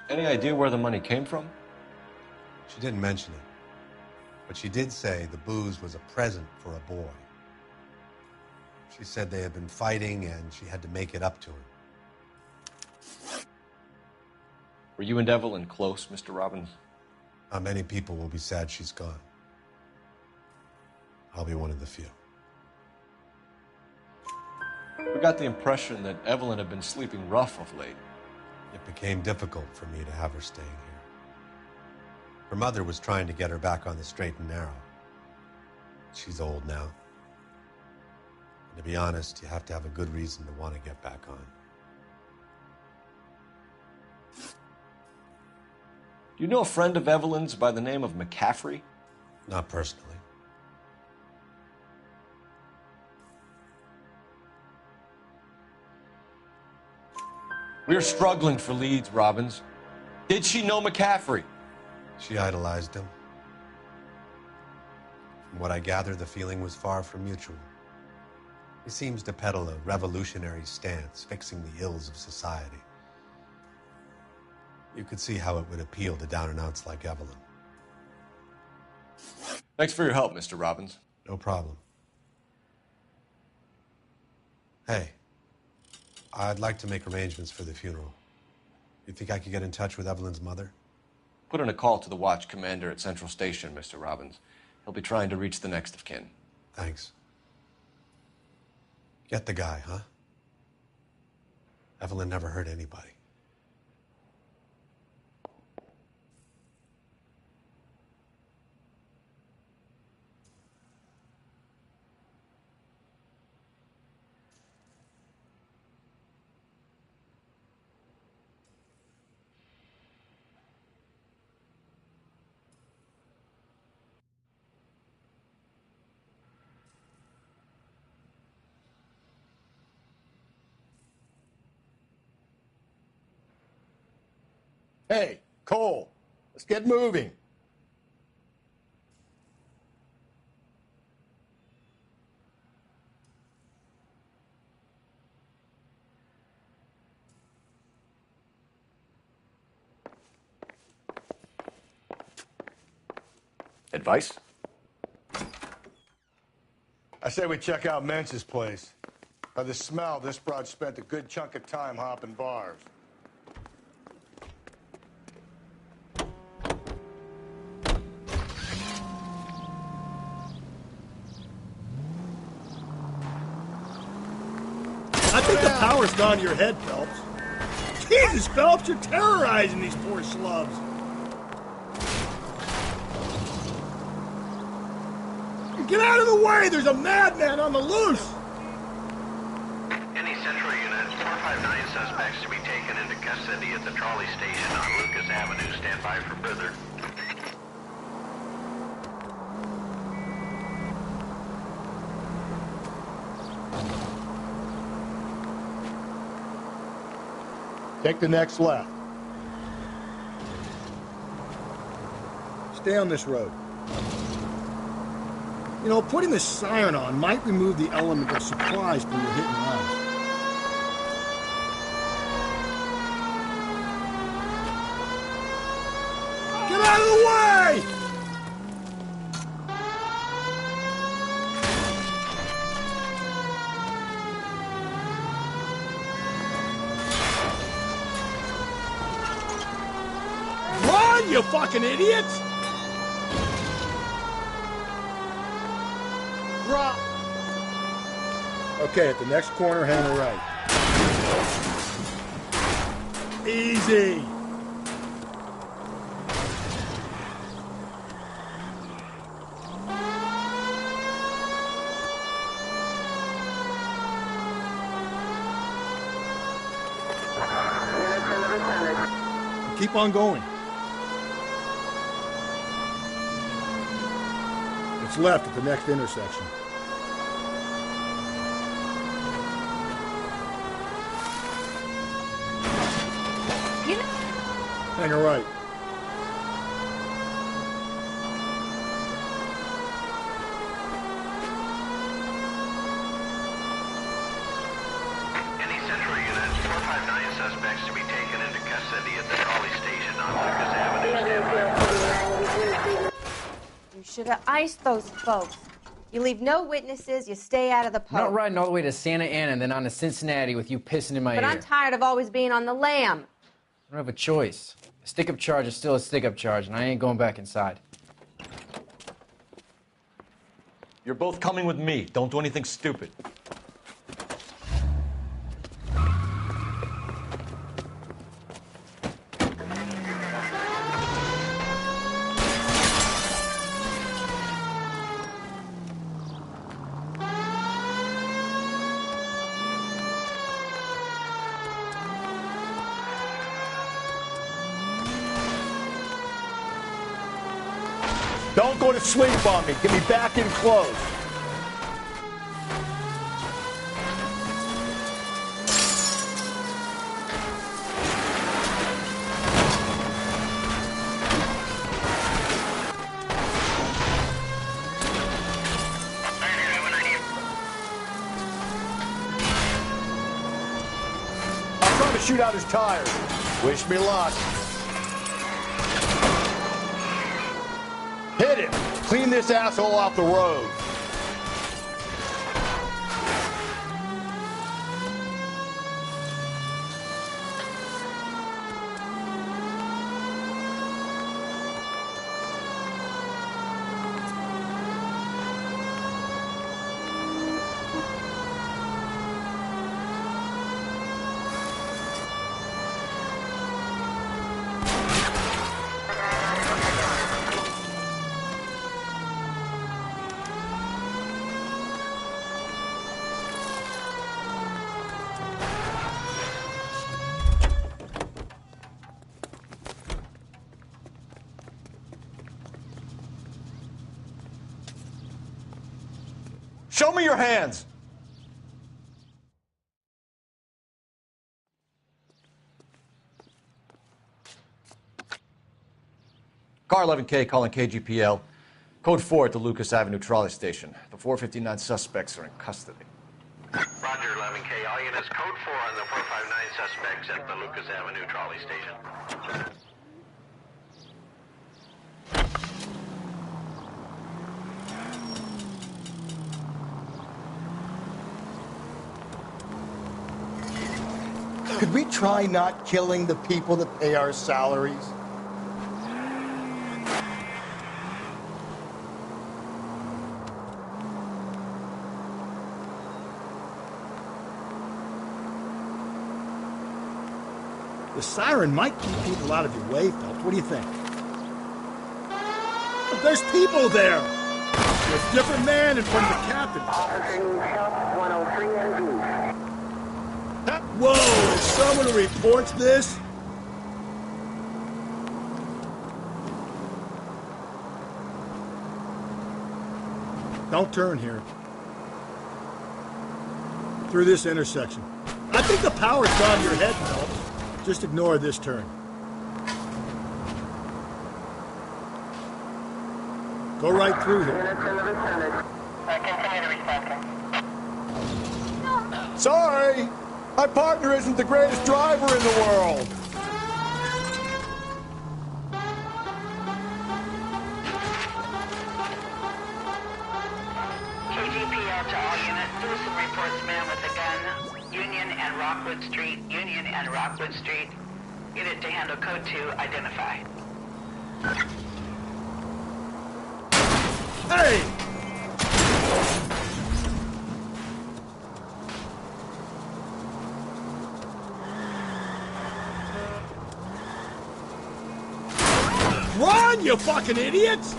Any idea where the money came from? She didn't mention it. But she did say the booze was a present for a boy. She said they had been fighting and she had to make it up to him. Were you and Evelyn close, Mr. Robbins? Many people will be sad she's gone. I'll be one of the few. We got the impression that Evelyn had been sleeping rough of late. It became difficult for me to have her staying here. Her mother was trying to get her back on the straight and narrow. She's old now. And to be honest, you have to have a good reason to want to get back on. Do you know a friend of Evelyn's by the name of McCaffrey? Not personally. We're struggling for leads, Robbins. Did she know McCaffrey? She idolized him. From what I gather, the feeling was far from mutual. He seems to peddle a revolutionary stance, fixing the ills of society. You could see how it would appeal to down-and-outs like Evelyn. Thanks for your help, Mr. Robbins. No problem. Hey, I'd like to make arrangements for the funeral. You think I could get in touch with Evelyn's mother? Put in a call to the watch commander at Central Station, Mr. Robbins. He'll be trying to reach the next of kin. Thanks. Get the guy, huh? Evelyn never hurt anybody. Hey, Cole, let's get moving. Advice? I say we check out Mentz's place. By the smell, this broad spent a good chunk of time hopping bars. I think the power's gone to your head, Phelps. Jesus, Phelps, you're terrorizing these poor slubs. Get out of the way! There's a madman on the loose! Any Central unit, 459 suspects to be taken into custody at the trolley station on Lucas Avenue. Stand by for further. Take the next left. Stay on this road. You know, putting the siren on might remove the element of surprise from your hit and runs. Get out of the way! Run, you fucking idiots! Drop. Okay, at the next corner, hang a right. Easy. Keep on going. It's left at the next intersection. Hang a right. Any Central units, 459 suspects to be taken into custody at the trolley station on Lucas Avenue. Stand by. You should have iced those folks. You leave no witnesses, you stay out of the I'm not post. riding all the way to Santa Ana and then on to Cincinnati with you pissing in my But ear. I'm tired of always being on the lam. I don't have a choice. A stick-up charge is still a stick-up charge, and I ain't going back inside. You're both coming with me. Don't do anything stupid. Don't go to sleep on me. Get me back in close. shoot out his tires. Wish me luck. Hit him. Clean this asshole off the road. Show me your hands. Car 11K calling KGPL. Code 4 at the Lucas Avenue trolley station. The 459 suspects are in custody. Roger, 11K. All units, code 4 on the 459 suspects at the Lucas Avenue trolley station. Could we try not killing the people that pay our salaries? The siren might keep people out of your way, Phelps. What do you think? There's people there! There's a different man in front of the captain. Whoa! Is someone who reports this? Don't turn here. Through this intersection. I think the power's gone to your head, Phelps. Just ignore this turn. Go right through here. Sorry! My partner isn't the greatest driver in the world. KGPL to all units. Citizen reports man with a gun. Union and Rockwood Street. Union and Rockwood Street. Unit to handle code 2. Identify. Hey! Run, you fucking idiots!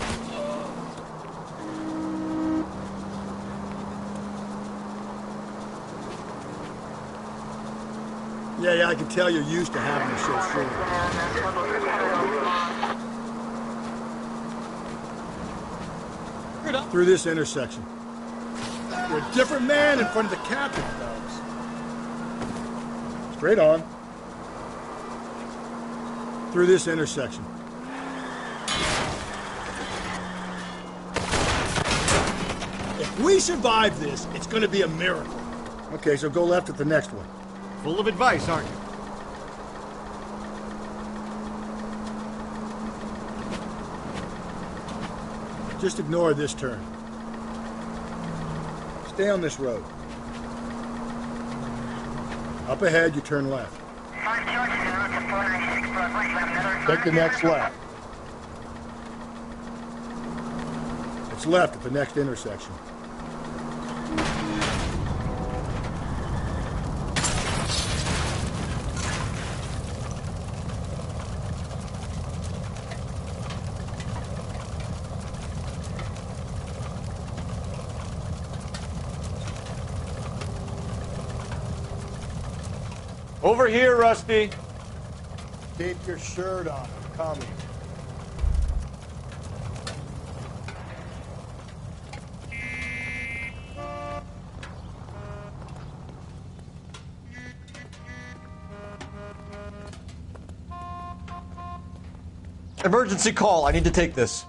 Yeah, I can tell you're used to having to show short. Through this intersection. You're a different man in front of the captain, Phelps. Straight on. Through this intersection. If we survive this, it's going to be a miracle. Okay, so go left at the next one. Full of advice, aren't you? Just ignore this turn. Stay on this road. Up ahead, you turn left. Take the next left. It's left at the next intersection. Over here, Rusty. Keep your shirt on. I'm coming. Emergency call. I need to take this.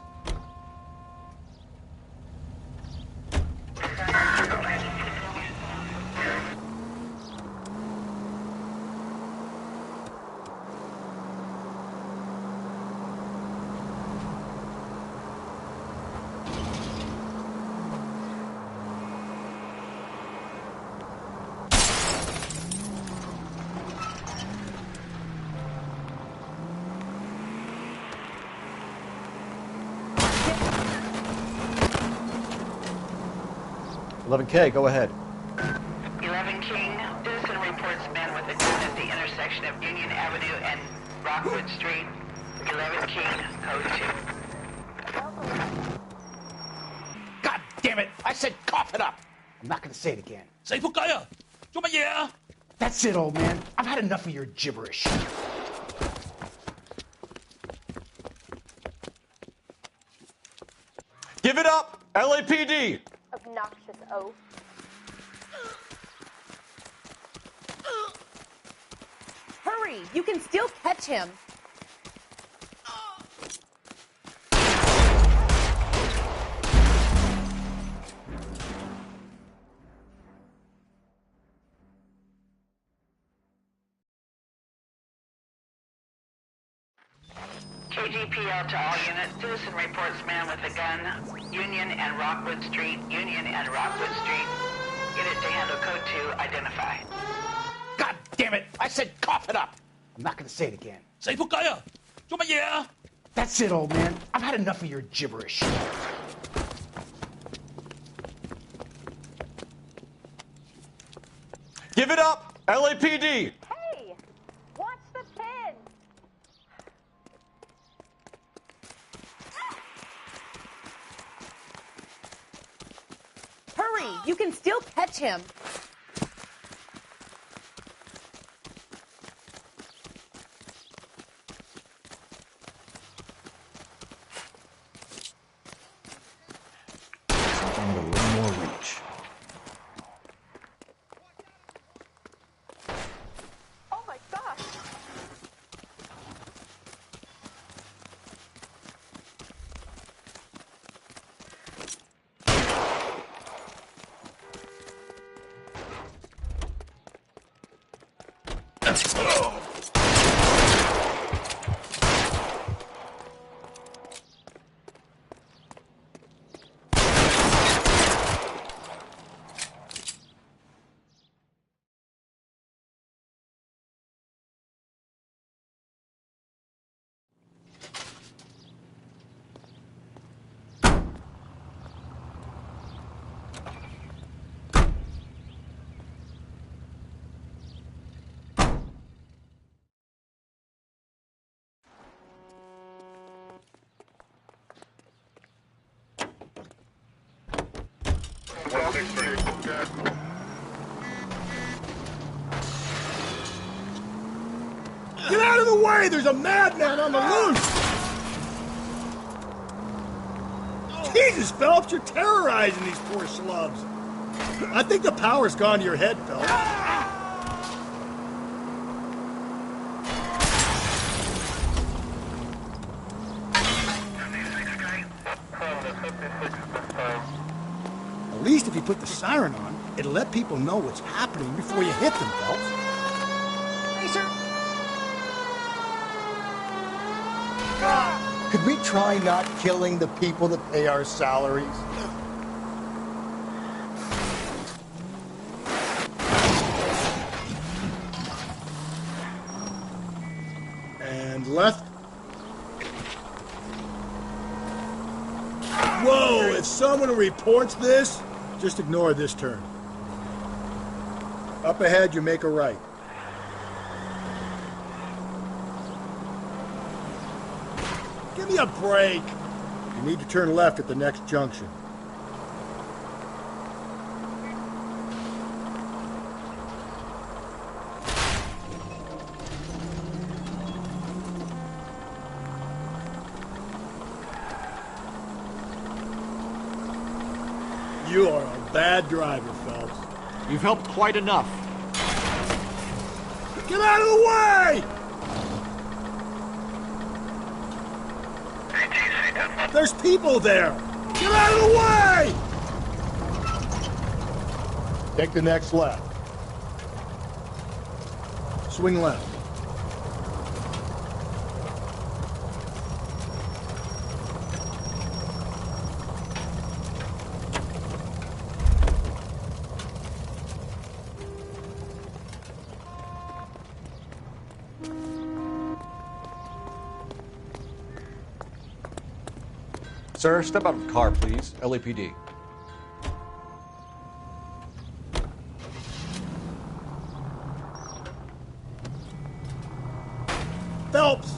11K, go ahead. 11 King, citizen reports man with a gun at the intersection of Union Avenue and Rockwood Street. 11 King, code 2. God damn it! I said cough it up! I'm not gonna say it again. Say Fukaya! That's it, old man. I've had enough of your gibberish. Give it up, LAPD! Obnoxious oaf. Hurry! You can still catch him. KGPL to all units. Citizen reports man with a gun. Union and Rockwood Street. Union and Rockwood Street. Unit to handle code 2. Identify. God damn it! I said cough it up! I'm not gonna say it again. Say Fukaya! That's it, old man. I've had enough of your gibberish. Give it up, LAPD! Hey! Watch the pin! Hurry! You can still catch him. Something with a little more reach. Oh my gosh! Get out of the way! There's a madman on the loose! Jesus, Phelps, you're terrorizing these poor slubs. I think the power's gone to your head, Phelps. At least if you put the siren on, it'll let people know what's happening before you hit them, Phelps. Hey, sir. Could we try not killing the people that pay our salaries? And left. Whoa, if someone reports this, just ignore this turn. Up ahead, you make a right. Give me a break. You need to turn left at the next junction. You are a bad driver, Phelps. You've helped quite enough. Get out of the way! There's people there! Get out of the way! Take the next left. Swing left. Sir, step out of the car, please. LAPD. Phelps!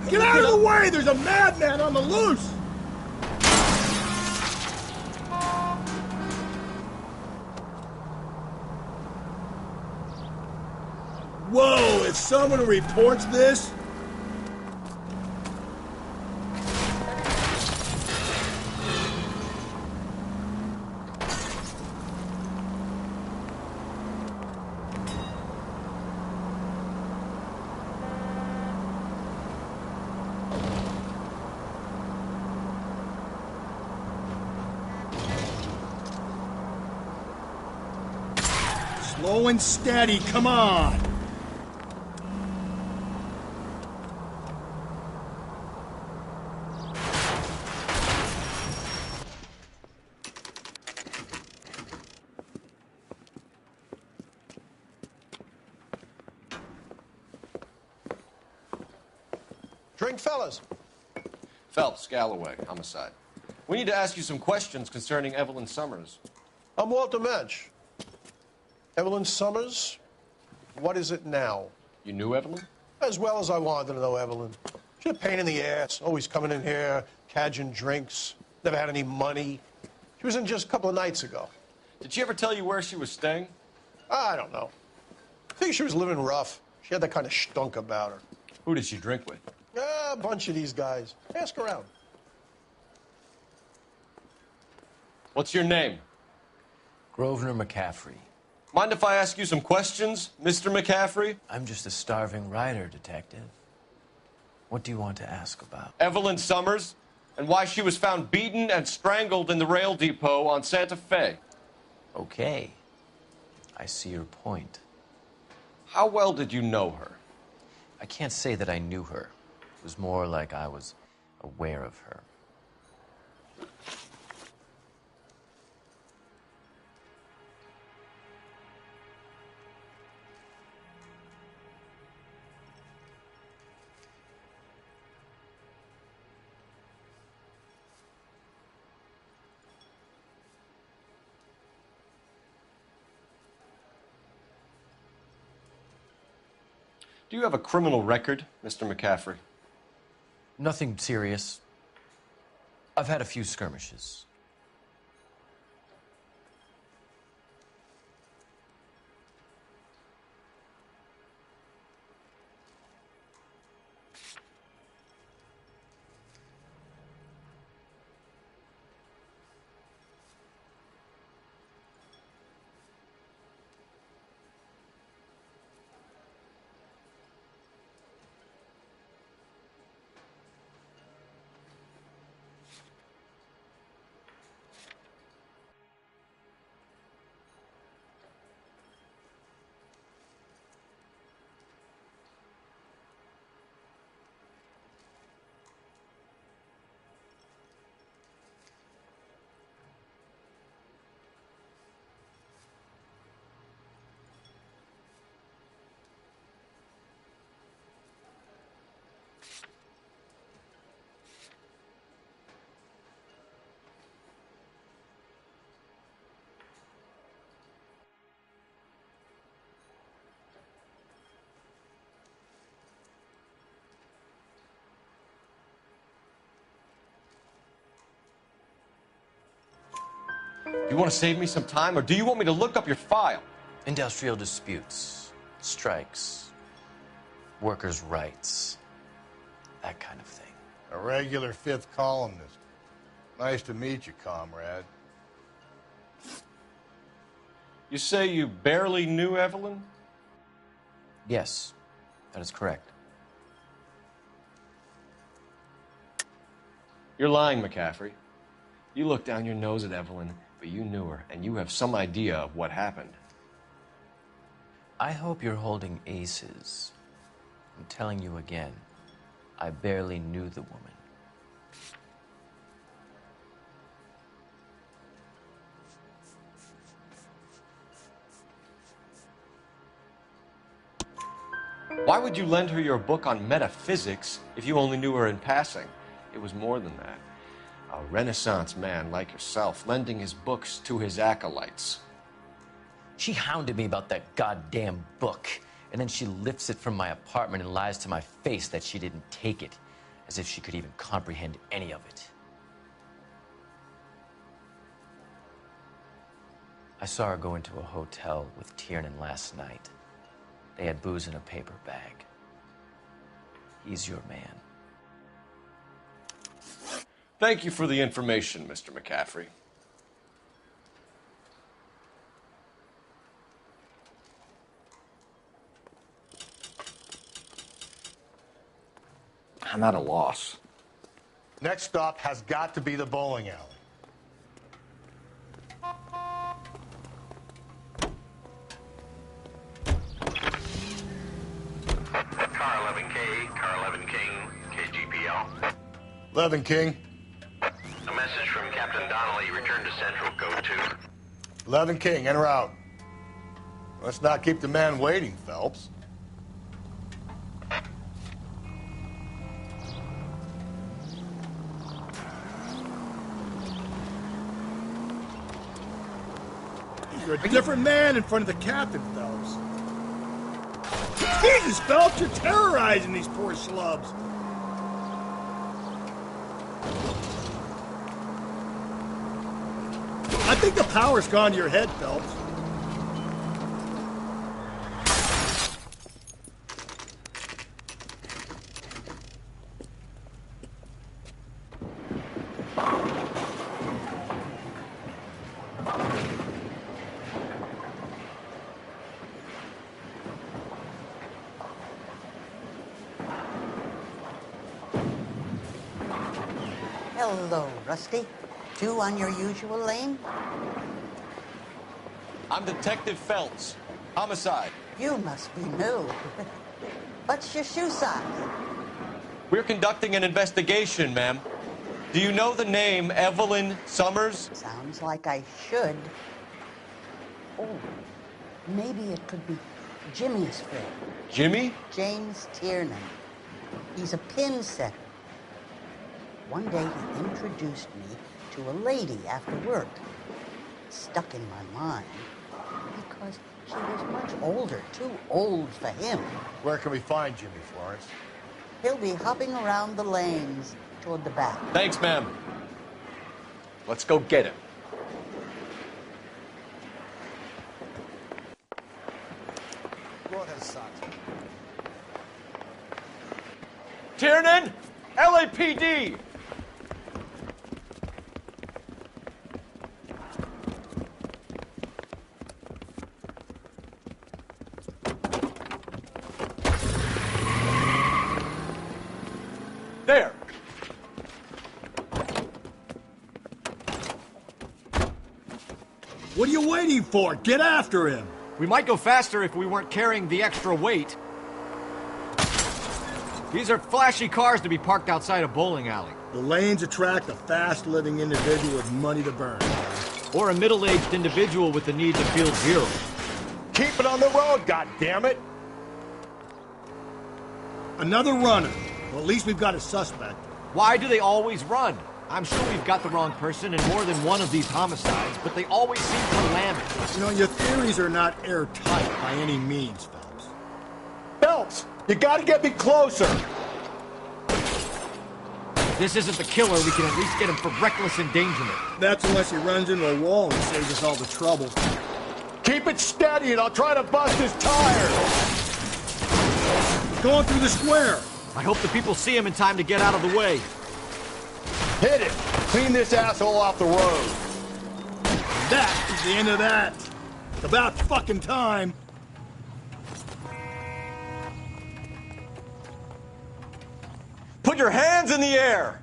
Get out of the way! There's a madman on the loose! Whoa, if someone reports this... Slow and steady, come on! Drink, fellas. Phelps, Galloway, homicide. We need to ask you some questions concerning Evelyn Summers. I'm Walter Mensch. Evelyn Summers, what is it now? You knew Evelyn? As well as I wanted to know Evelyn. She's a pain in the ass, always coming in here, cadging drinks, never had any money. She was in just a couple of nights ago. Did she ever tell you where she was staying? I don't know. I think she was living rough. She had that kind of stunk about her. Who did she drink with? A bunch of these guys. Ask around. What's your name? Grosvenor McCaffrey. Mind if I ask you some questions, Mr. McCaffrey? I'm just a starving writer, detective. What do you want to ask about? Evelyn Summers, and why she was found beaten and strangled in the rail depot on Santa Fe. Okay. I see your point. How well did you know her? I can't say that I knew her. It was more like I was aware of her. Do you have a criminal record, Mr. McCaffrey? Nothing serious. I've had a few skirmishes. Do you want to save me some time, or do you want me to look up your file? Industrial disputes, strikes, workers' rights, that kind of thing. A regular fifth columnist. Nice to meet you, comrade. You say you barely knew Evelyn? Yes, that is correct. You're lying, McCaffrey. You looked down your nose at Evelyn, but you knew her, and you have some idea of what happened. I hope you're holding aces. I'm telling you again, I barely knew the woman. Why would you lend her your book on metaphysics if you only knew her in passing? It was more than that. A Renaissance man like yourself lending his books to his acolytes. She hounded me about that goddamn book, and then she lifts it from my apartment and lies to my face that she didn't take it, as if she could even comprehend any of it. I saw her go into a hotel with Tiernan last night. They had booze in a paper bag. He's your man. Thank you for the information, Mr. McCaffrey. I'm at a loss. Next stop has got to be the bowling alley. Car 11K, Car 11 King, KGPL. 11 King. A message from Captain Donnelly. Return to Central, code 2. 11 King, en route. Let's not keep the man waiting, Phelps. You're a different man in front of the captain, Phelps. Jesus, Phelps, you're terrorizing these poor schlubs. I think the power's gone to your head, Phelps. Hello, Rusty. Two on your usual lane? I'm Detective Phelps. Homicide. You must be new. What's your shoe size? We're conducting an investigation, ma'am. Do you know the name Evelyn Summers? Sounds like I should. Oh, maybe it could be Jimmy's friend. Jimmy? James Tiernan. He's a pin setter. One day he introduced me to a lady after work. Stuck in my mind because she was much older, too old for him. Where can we find Jimmy, Florence? He'll be hopping around the lanes toward the back. Thanks, ma'am. Let's go get him. Go ahead, Sox. Tiernan! LAPD! There! What are you waiting for? Get after him! We might go faster if we weren't carrying the extra weight. These are flashy cars to be parked outside a bowling alley. The lanes attract a fast-living individual with money to burn. Or a middle-aged individual with the need to feel zero. Keep it on the road, goddammit! Another runner. Well, at least we've got a suspect. Why do they always run? I'm sure we've got the wrong person in more than one of these homicides, but they always seem to lam it. You know, your theories are not airtight by any means, Phelps. Phelps, you gotta get me closer! If this isn't the killer, we can at least get him for reckless endangerment. That's unless he runs into a wall and saves us all the trouble. Keep it steady and I'll try to bust his tires! Going through the square! I hope the people see him in time to get out of the way. Hit it! Clean this asshole off the road! That is the end of that! It's about fucking time! Put your hands in the air!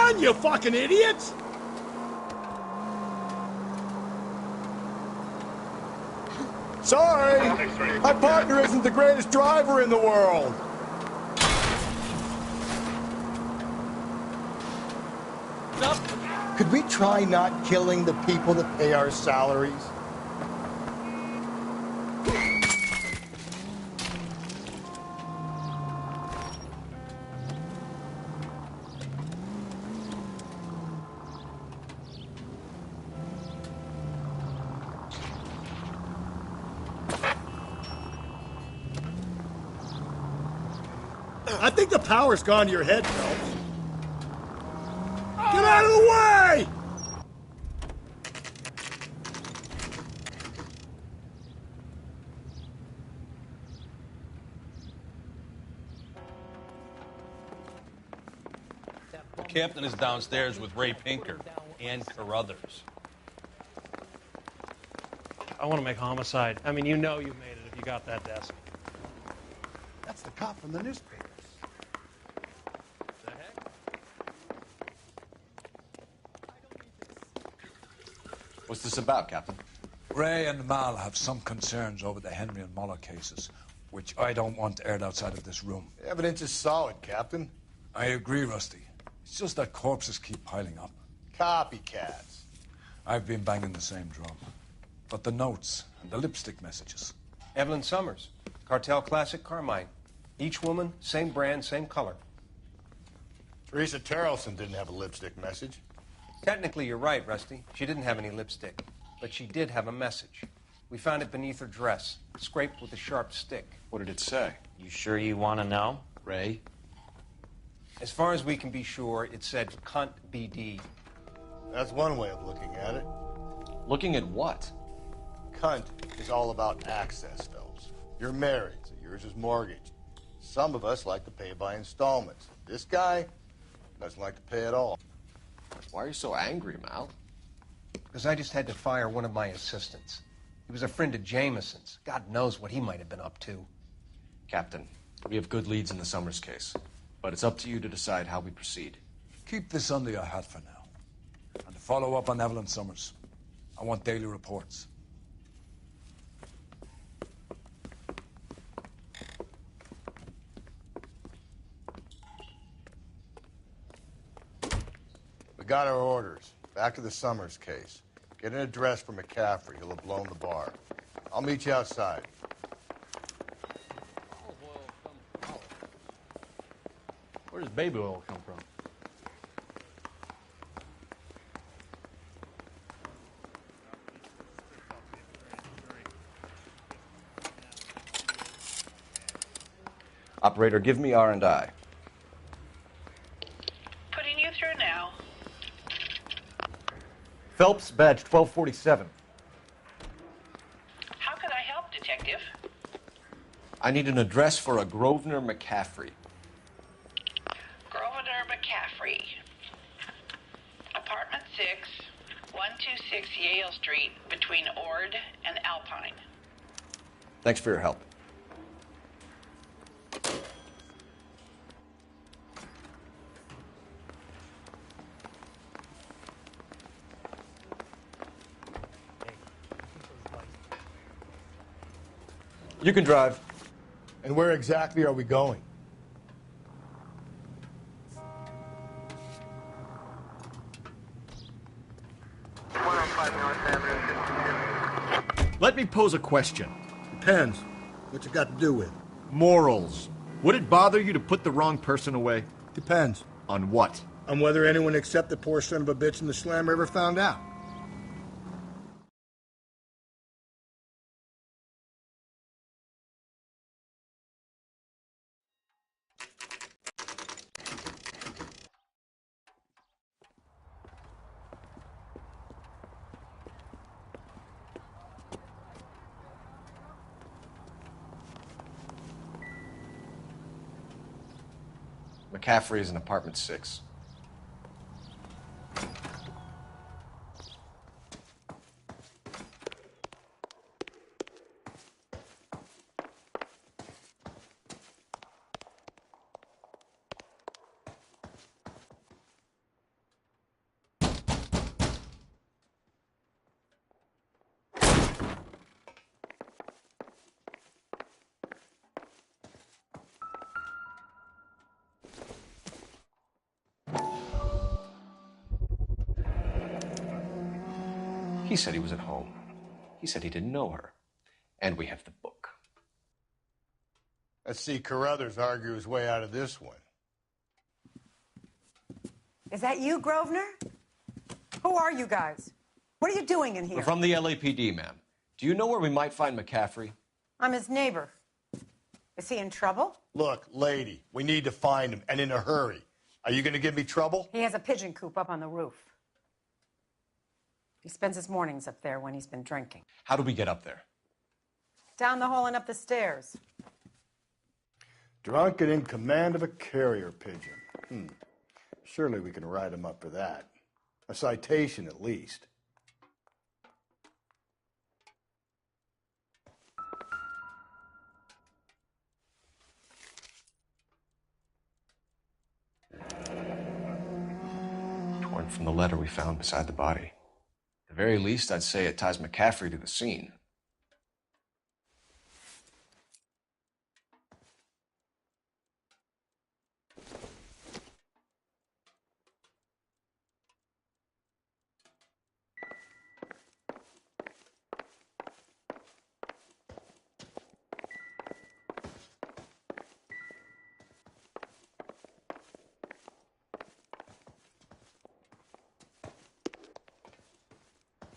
run, you fucking idiots! Sorry, my partner isn't the greatest driver in the world. Could we try not killing the people that pay our salaries? I think the power's gone to your head, Phelps. Get out of the way! The captain is downstairs with Ray Pinker and Carruthers. I want to make homicide. I mean, you know you made it if you got that desk. That's the cop from the newspapers. What's this about, Captain? Ray and Mal have some concerns over the Henry and Muller cases, which I don't want aired outside of this room. The evidence is solid, Captain. I agree, Rusty. It's just that corpses keep piling up. Copycats. I've been banging the same drum. But the notes and the lipstick messages. Evelyn Summers, Cartel Classic Carmine. Each woman, same brand, same color. Teresa Terrelson didn't have a lipstick message. Technically, you're right, Rusty. She didn't have any lipstick. But she did have a message. We found it beneath her dress, scraped with a sharp stick. What did it say? You sure you want to know? Ray? As far as we can be sure, it said cunt BD. That's one way of looking at it. Looking at what? Cunt is all about access, Phelps. You're married, so yours is mortgaged. Some of us like to pay by installments. This guy doesn't like to pay at all. Why are you so angry, Mal? Because I just had to fire one of my assistants. He was a friend of Jameson's. God knows what he might have been up to. Captain, we have good leads in the Summers case, but it's up to you to decide how we proceed. Keep this under your hat for now. And to follow up on Evelyn Summers, I want daily reports. We got our orders. Back to the Summers case. Get an address for McCaffrey. He'll have blown the bar. I'll meet you outside. Where does baby oil come from? Operator, give me R&I. Putting you through now. Phelps, badge 1247. How could I help, Detective? I need an address for a Grosvenor McCaffrey. Grosvenor McCaffrey. Apartment 6, 126 Yale Street, between Ord and Alpine. Thanks for your help. You can drive. And where exactly are we going? Let me pose a question. Depends. What's it got to do with? Morals. Would it bother you to put the wrong person away? Depends. On what? On whether anyone except the poor son of a bitch in the slammer ever found out. McCaffrey is in apartment 6. He said he was at home. He said he didn't know her. And we have the book. Let's see Carruthers argue his way out of this one. Is that you, Grosvenor? Who are you guys? What are you doing in here? We're from the LAPD, ma'am. Do you know where we might find McCaffrey? I'm his neighbor. Is he in trouble? Look, lady, we need to find him, and in a hurry. Are you going to give me trouble? He has a pigeon coop up on the roof. He spends his mornings up there when he's been drinking. How do we get up there? Down the hall and up the stairs. Drunk and in command of a carrier pigeon. Surely we can write him up for that. A citation, at least. Torn from the letter we found beside the body. At the very least, I'd say it ties McCaffrey to the scene.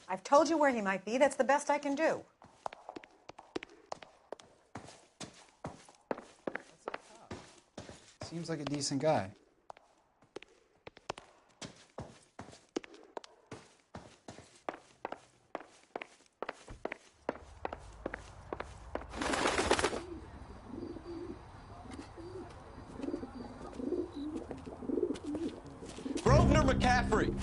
I've told you where he might be. That's the best I can do. Seems like a decent guy. Grosvenor McCaffrey!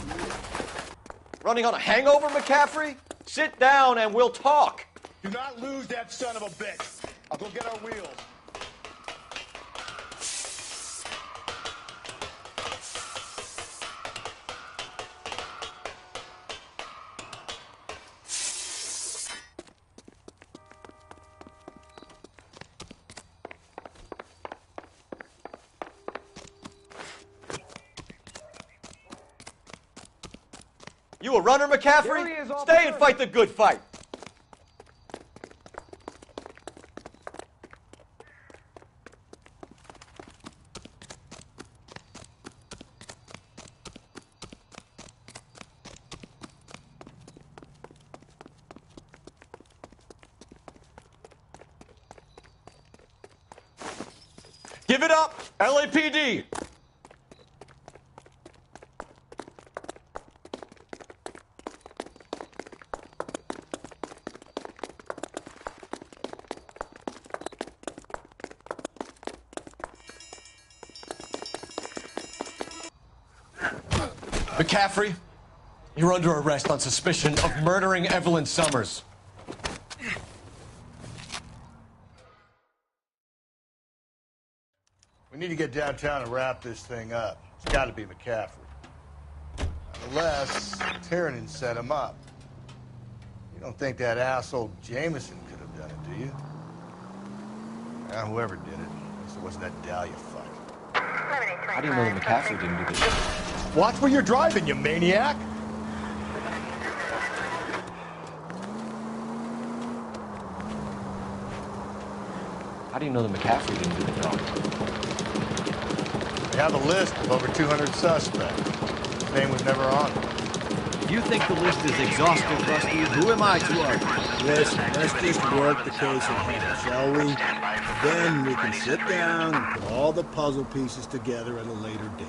Running on a hangover, McCaffrey? Sit down and we'll talk. Do not lose that son of a bitch. I'll go get our wheels. You a runner, McCaffrey? Stay and fight the good fight. Give it up, LAPD! McCaffrey, you're under arrest on suspicion of murdering Evelyn Summers. We need to get downtown and wrap this thing up. It's got to be McCaffrey. Unless Tiernan set him up. You don't think that asshole Jameson could have done it, do you? Whoever did it. At least it wasn't that Dahlia fuck. How do you know that McCaffrey didn't do this? Watch where you're driving, you maniac! How do you know that McCaffrey didn't do the job? We have a list of over 200 suspects. His name was never on it. If you think the list is exhaustive, Rusty, who am I to argue? Listen, let's just work the case at hand, shall we? Then we can sit down and put all the puzzle pieces together at a later date.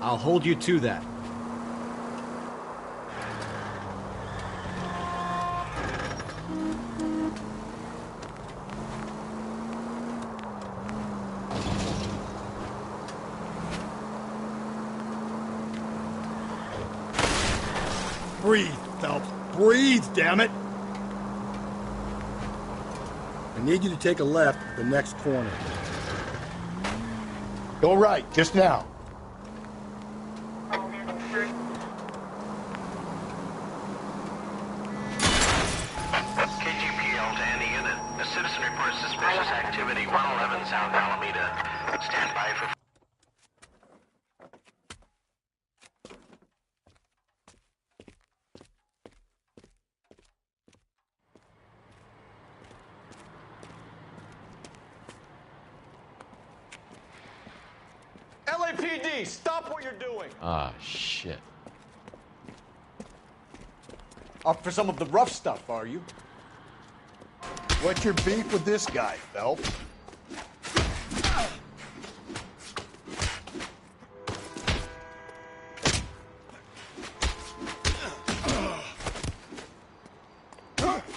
I'll hold you to that. Breathe, Phelps. Breathe, damn it! I need you to take a left at the next corner. Go right, just now. KGPL to any unit. A citizen reports suspicious activity, 111 South Alameda. Stand by for... LAPD, stop what you're doing. Ah, shit. Up for some of the rough stuff, are you? What's your beef with this guy, Phelps?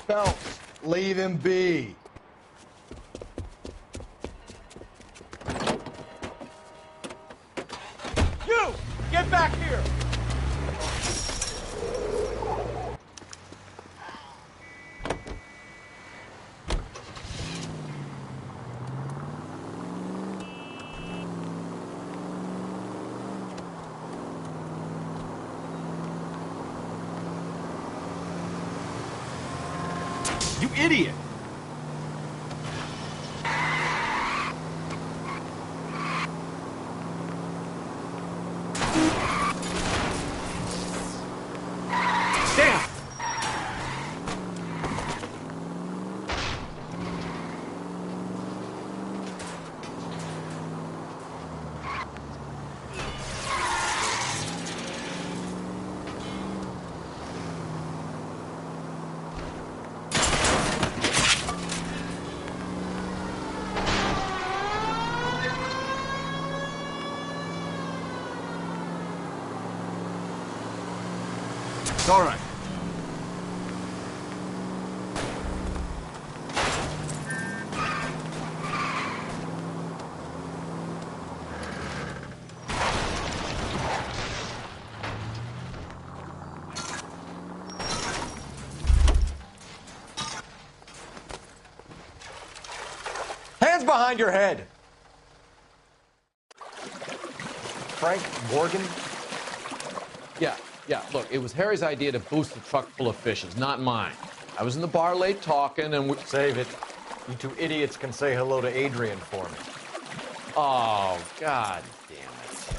Phelps, leave him be. You! Get back here! You idiot! Damn! It's all right. Hands behind your head! Frank Morgan? Yeah, look, it was Harry's idea to boost the truck full of fishes, not mine. I was in the bar late talking and we... Save it. You two idiots can say hello to Adrian for me. Oh, God damn it.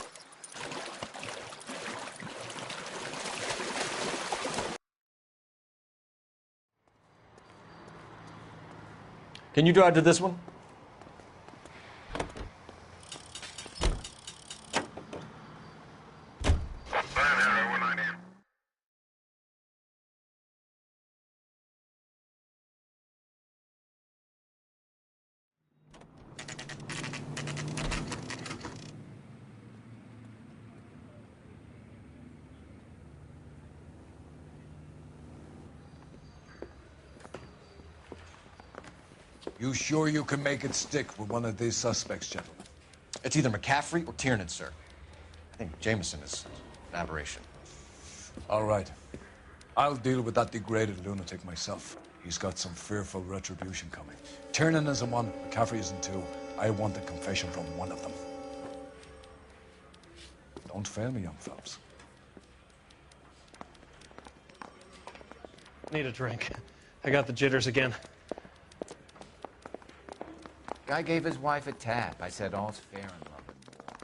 Can you drive to this one? You sure you can make it stick with one of these suspects, gentlemen? It's either McCaffrey or Tiernan, sir. I think Jameson is an aberration. All right. I'll deal with that degraded lunatic myself. He's got some fearful retribution coming. Tiernan isn't one, McCaffrey isn't two. I want a confession from one of them. Don't fail me, young Phelps. Need a drink. I got the jitters again. Guy gave his wife a tap. I said all's fair in love and war.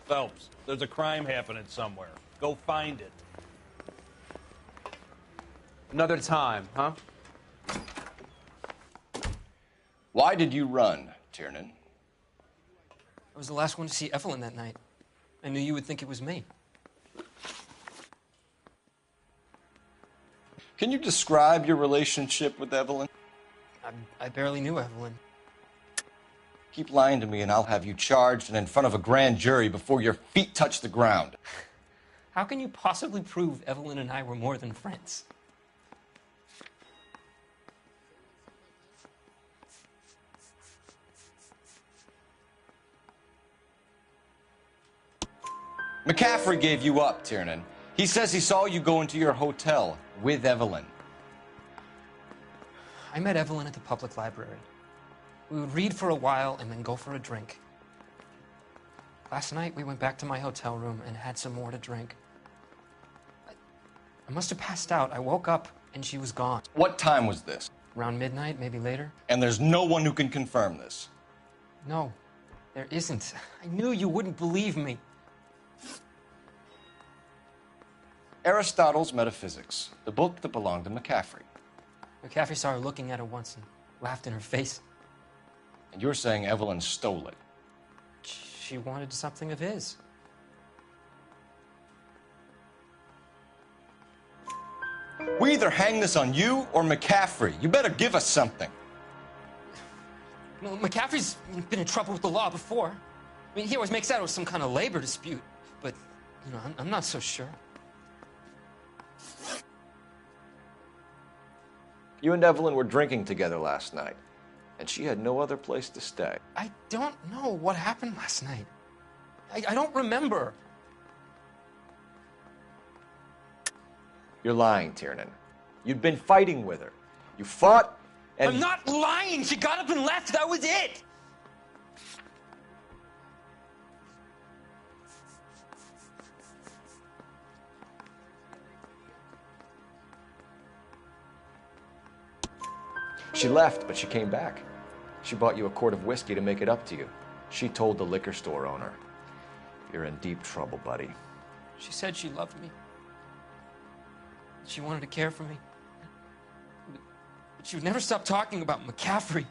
Phelps, there's a crime happening somewhere. Go find it. Another time, huh? Why did you run, Tiernan? I was the last one to see Evelyn that night. I knew you would think it was me. Can you describe your relationship with Evelyn? I barely knew Evelyn. Keep lying to me and I'll have you charged and in front of a grand jury before your feet touch the ground. How can you possibly prove Evelyn and I were more than friends? McCaffrey gave you up, Tiernan. He says he saw you go into your hotel with Evelyn. I met Evelyn at the public library. We would read for a while and then go for a drink. Last night, we went back to my hotel room and had some more to drink. I must have passed out. I woke up and she was gone. What time was this? Around midnight, maybe later. And there's no one who can confirm this. No, there isn't. I knew you wouldn't believe me. Aristotle's Metaphysics, the book that belonged to McCaffrey. McCaffrey saw her looking at it once and laughed in her face. And you're saying Evelyn stole it? She wanted something of his. We either hang this on you or McCaffrey. You better give us something. Well, McCaffrey's been in trouble with the law before. I mean, he always makes out it was some kind of labor dispute. But, you know, I'm not so sure. You and Evelyn were drinking together last night, and she had no other place to stay. I don't know what happened last night. I don't remember. You're lying, Tiernan. You'd been fighting with her. You fought, and... I'm not lying! She got up and left, that was it! She left, but she came back. She bought you a quart of whiskey to make it up to you. She told the liquor store owner. You're in deep trouble, buddy. She said she loved me. She wanted to care for me. But she would never stop talking about McCaffrey.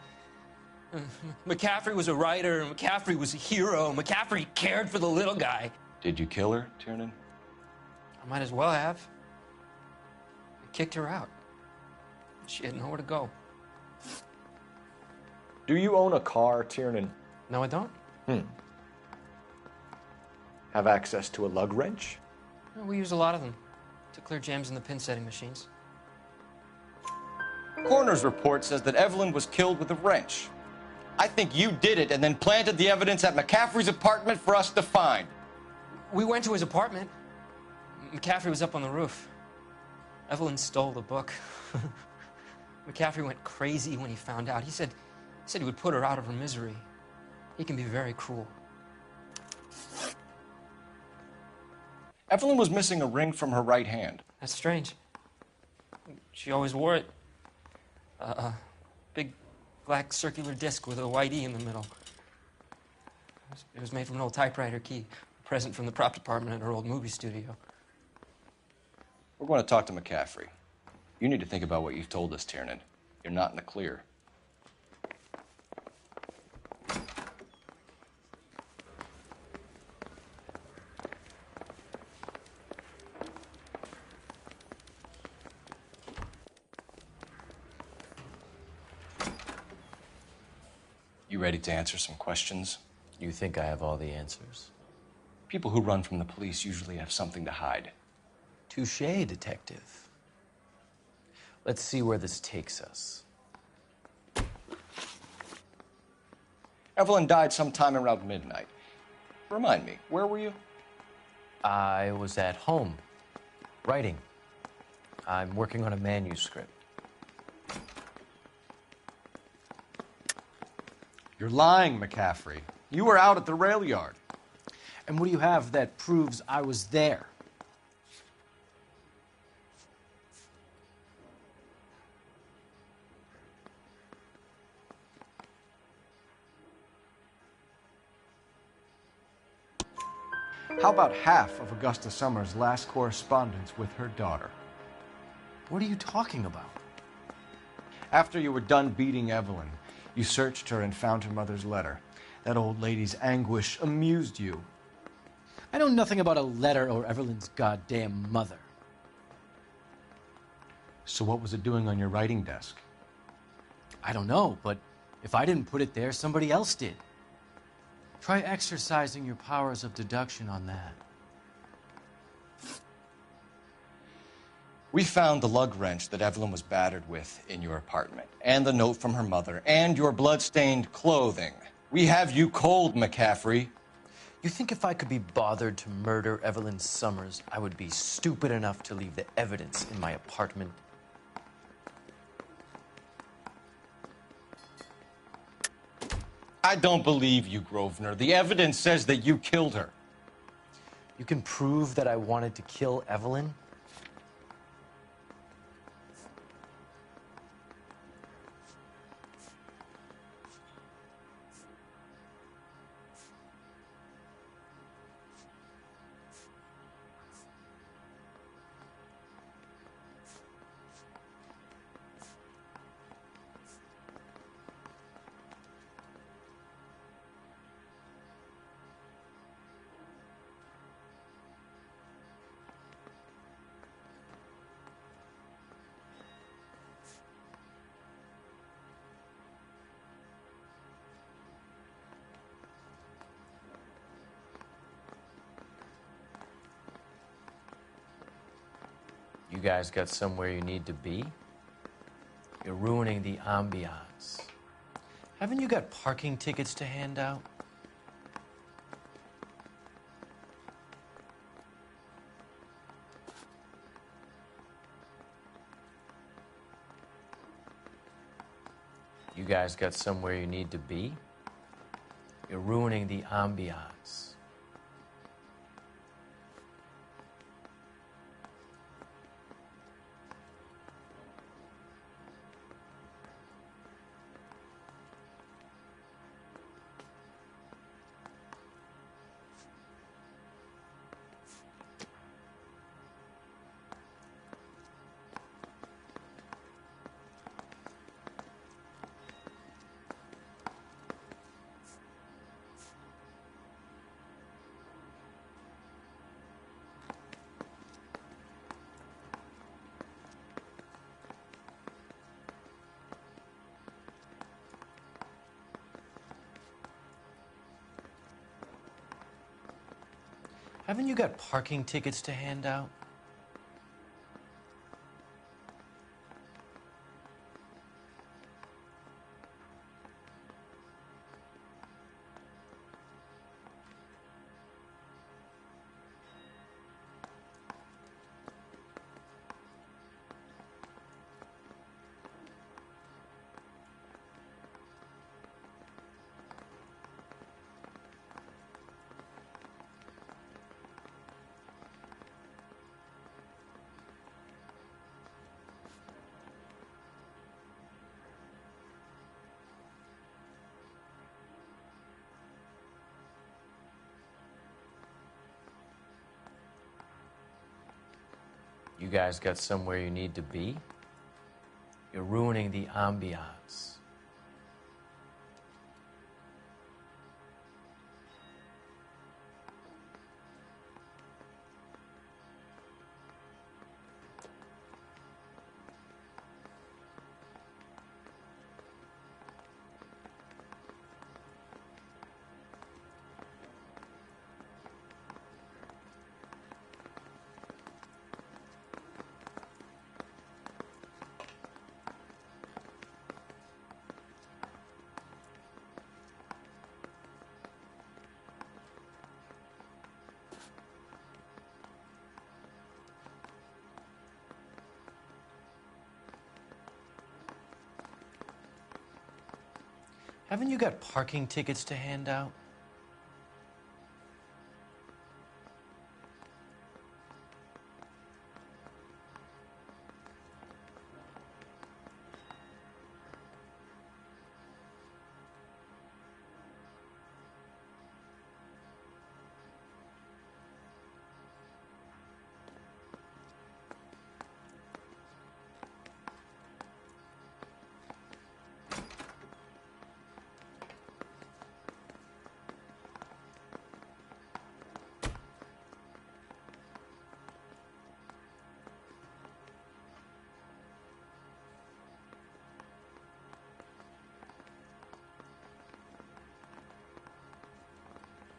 McCaffrey was a writer, McCaffrey was a hero, McCaffrey cared for the little guy. Did you kill her, Tiernan? I might as well have. I kicked her out. She had nowhere to go. Do you own a car, Tiernan? No, I don't. Have access to a lug wrench? We use a lot of them to clear jams in the pin setting machines. Coroner's report says that Evelyn was killed with a wrench. I think you did it and then planted the evidence at McCaffrey's apartment for us to find. We went to his apartment. McCaffrey was up on the roof. Evelyn stole the book. McCaffrey went crazy when he found out. He said he would put her out of her misery. He can be very cruel. Evelyn was missing a ring from her right hand. That's strange. She always wore it. A big black circular disc with a white E in the middle. It was made from an old typewriter key, a present from the prop department at her old movie studio. We're going to talk to McCaffrey. You need to think about what you've told us, Tiernan. You're not in the clear. You ready to answer some questions? You think I have all the answers? People who run from the police usually have something to hide. Touché, detective. Let's see where this takes us. Evelyn died sometime around midnight. Remind me, where were you? I was at home, writing. I'm working on a manuscript. You're lying, McCaffrey. You were out at the rail yard. And what do you have that proves I was there? How about half of Augusta Summers' last correspondence with her daughter? What are you talking about? After you were done beating Evelyn, you searched her and found her mother's letter. That old lady's anguish amused you. I know nothing about a letter or Evelyn's goddamn mother. So what was it doing on your writing desk? I don't know, but if I didn't put it there, somebody else did. Try exercising your powers of deduction on that. We found the lug wrench that Evelyn was battered with in your apartment, and the note from her mother, and your blood-stained clothing. We have you cold, McCaffrey. You think if I could be bothered to murder Evelyn Summers, I would be stupid enough to leave the evidence in my apartment? I don't believe you, Grosvenor. The evidence says that you killed her. You can prove that I wanted to kill Evelyn? You guys got somewhere you need to be? You're ruining the ambiance. Haven't you got parking tickets to hand out? You guys got somewhere you need to be? You're ruining the ambiance. Haven't you got parking tickets to hand out? You guys got somewhere you need to be? You're ruining the ambiance. Haven't you got parking tickets to hand out?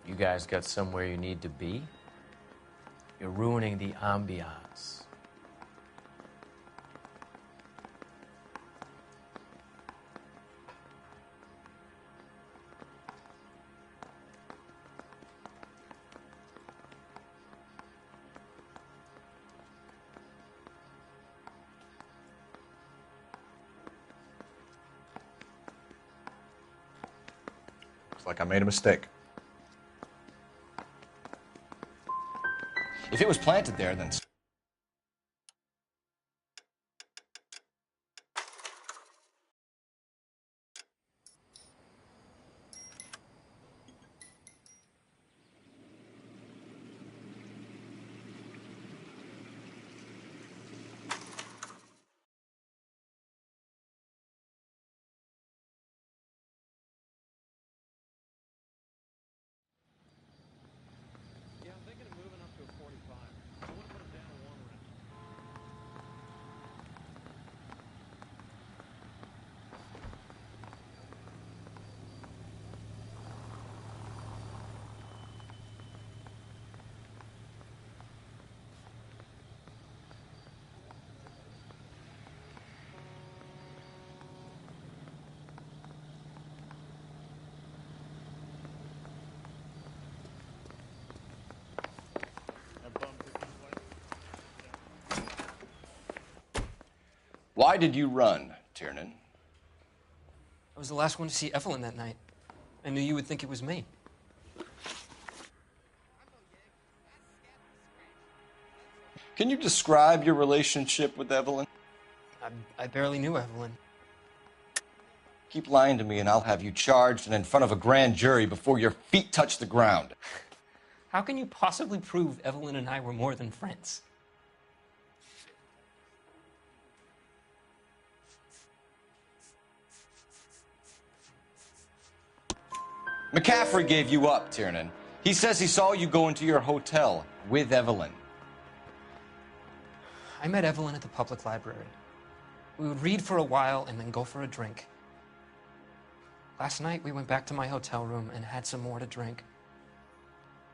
You guys got somewhere you need to be? You're ruining the ambiance. Looks like I made a mistake. If it was planted there, then... Why did you run, Tiernan? I was the last one to see Evelyn that night. I knew you would think it was me. Can you describe your relationship with Evelyn? I barely knew Evelyn. Keep lying to me and I'll have you charged and in front of a grand jury before your feet touch the ground. How can you possibly prove Evelyn and I were more than friends? McCaffrey gave you up, Tiernan. He says he saw you go into your hotel with Evelyn. I met Evelyn at the public library. We would read for a while and then go for a drink. Last night, we went back to my hotel room and had some more to drink.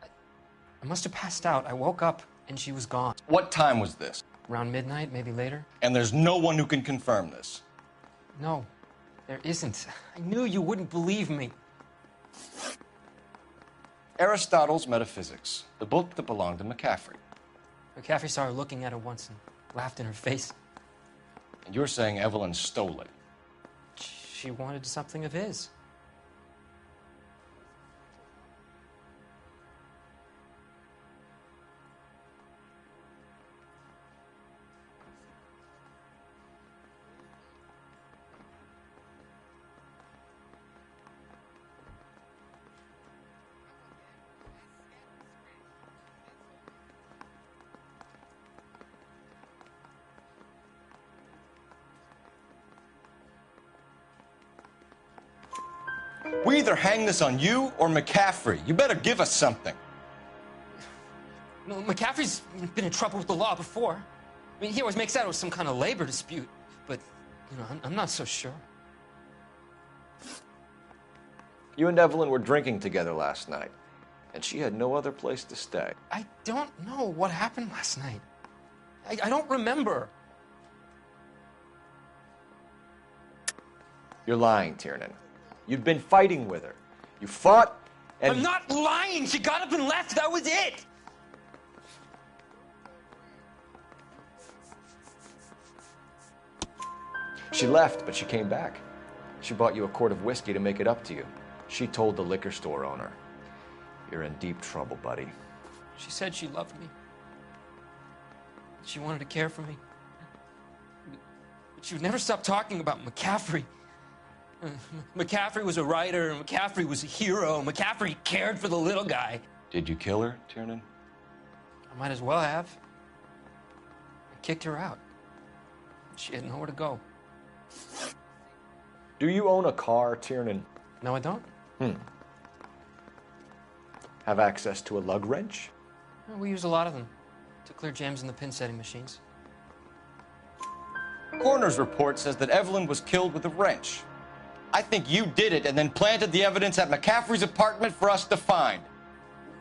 I must have passed out. I woke up and she was gone. What time was this? Around midnight, maybe later. And there's no one who can confirm this? No, there isn't. I knew you wouldn't believe me. Aristotle's Metaphysics, the book that belonged to McCaffrey. McCaffrey saw her looking at it once and laughed in her face. And you're saying Evelyn stole it? She wanted something of his. We either hang this on you or McCaffrey. You better give us something. No, McCaffrey's been in trouble with the law before. I mean, he always makes out it was some kind of labor dispute, but, you know, I'm not so sure. You and Evelyn were drinking together last night, and she had no other place to stay. I don't know what happened last night. I don't remember. You're lying, Tiernan. You'd been fighting with her. You fought, and... I'm not lying! She got up and left! That was it! She left, but she came back. She bought you a quart of whiskey to make it up to you. She told the liquor store owner. You're in deep trouble, buddy. She said she loved me. She wanted to care for me. But she would never stop talking about McCaffrey. McCaffrey was a writer, and McCaffrey was a hero. McCaffrey cared for the little guy. Did you kill her, Tiernan? I might as well have. I kicked her out. She had nowhere to go. Do you own a car, Tiernan? No, I don't. Have access to a lug wrench? Well, we use a lot of them to clear jams in the pin-setting machines. Coroner's report says that Evelyn was killed with a wrench. I think you did it and then planted the evidence at McCaffrey's apartment for us to find.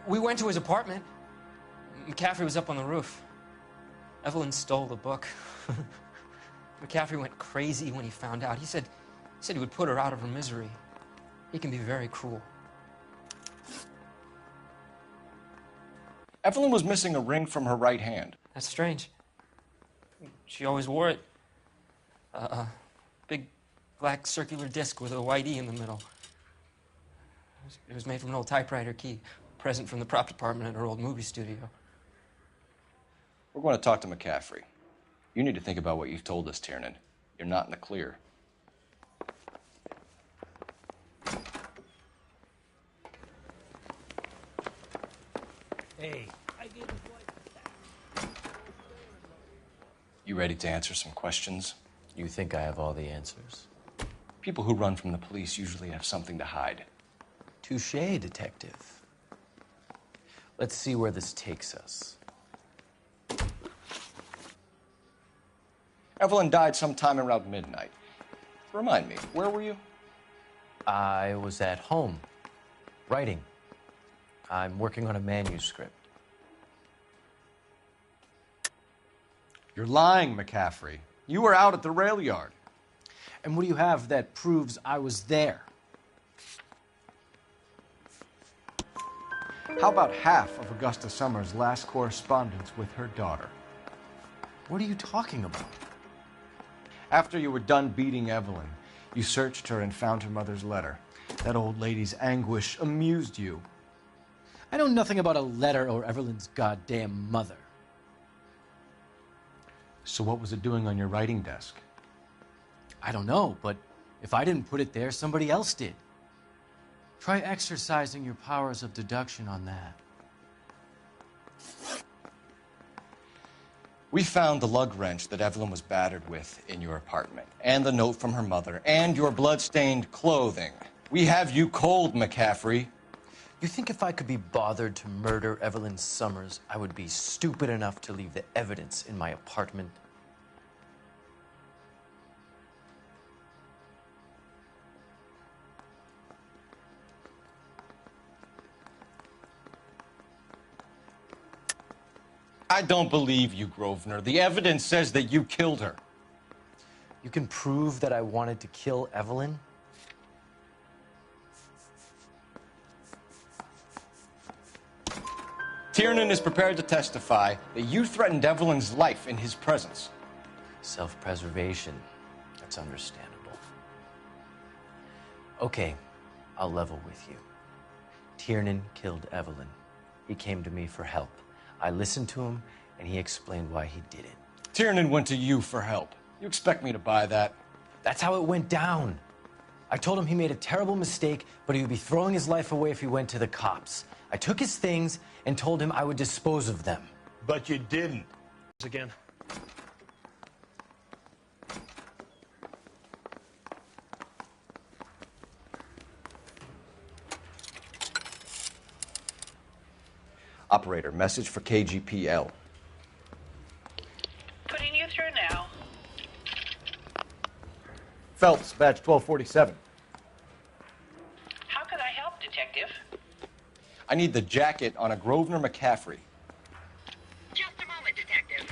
We went to his apartment. McCaffrey was up on the roof. Evelyn stole the book. McCaffrey went crazy when he found out. He said he would put her out of her misery. He can be very cruel. Evelyn was missing a ring from her right hand. That's strange. She always wore it. Big black circular disc with a white E in the middle. It was made from an old typewriter key, a present from the prop department at our old movie studio. We're going to talk to McCaffrey. You need to think about what you've told us, Tiernan. You're not in the clear. Hey, I gave his wife. You ready to answer some questions? You think I have all the answers? People who run from the police usually have something to hide. Touché, detective. Let's see where this takes us. Evelyn died sometime around midnight. Remind me, where were you? I was at home, writing. I'm working on a manuscript. You're lying, McCaffrey. You were out at the rail yard. And what do you have that proves I was there? How about half of Augusta Summers' last correspondence with her daughter? What are you talking about? After you were done beating Evelyn, you searched her and found her mother's letter. That old lady's anguish amused you. I know nothing about a letter or Evelyn's goddamn mother. So what was it doing on your writing desk? I don't know, but if I didn't put it there, somebody else did. Try exercising your powers of deduction on that. We found the lug wrench that Evelyn was battered with in your apartment, and the note from her mother, and your blood-stained clothing. We have you cold, McCaffrey. You think if I could be bothered to murder Evelyn Summers, I would be stupid enough to leave the evidence in my apartment? I don't believe you, Grosvenor. The evidence says that you killed her. You can prove that I wanted to kill Evelyn? Tiernan is prepared to testify that you threatened Evelyn's life in his presence. Self-preservation. That's understandable. Okay, I'll level with you. Tiernan killed Evelyn. He came to me for help. I listened to him, and he explained why he did it. Tiernan went to you for help. You expect me to buy that? That's how it went down. I told him he made a terrible mistake, but he would be throwing his life away if he went to the cops. I took his things and told him I would dispose of them. But you didn't. Again. Operator, message for KGPL. Putting you through now. Phelps, badge 1247. How could I help, Detective? I need the jacket on a Grosvenor McCaffrey. Just a moment, Detective.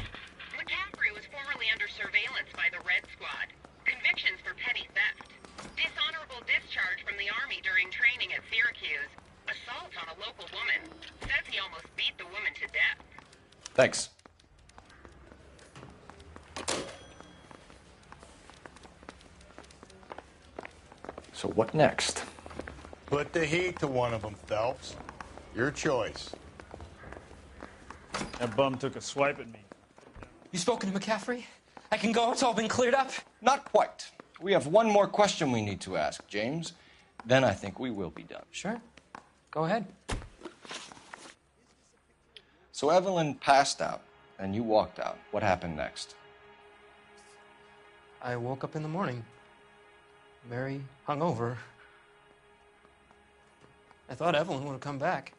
McCaffrey was formerly under surveillance by the Red Squad. Convictions for petty theft. Dishonorable discharge from the Army during training at Syracuse. Assault on a local woman. Says he almost beat the woman to death. Thanks. So what next? Put the heat to one of them, Phelps. Your choice. That bum took a swipe at me. You spoken to McCaffrey? I can go? It's all been cleared up? Not quite. We have one more question we need to ask, James. Then I think we will be done. Sure. Go ahead. So Evelyn passed out, and you walked out. What happened next? I woke up in the morning, very hungover. I thought Evelyn would have come back.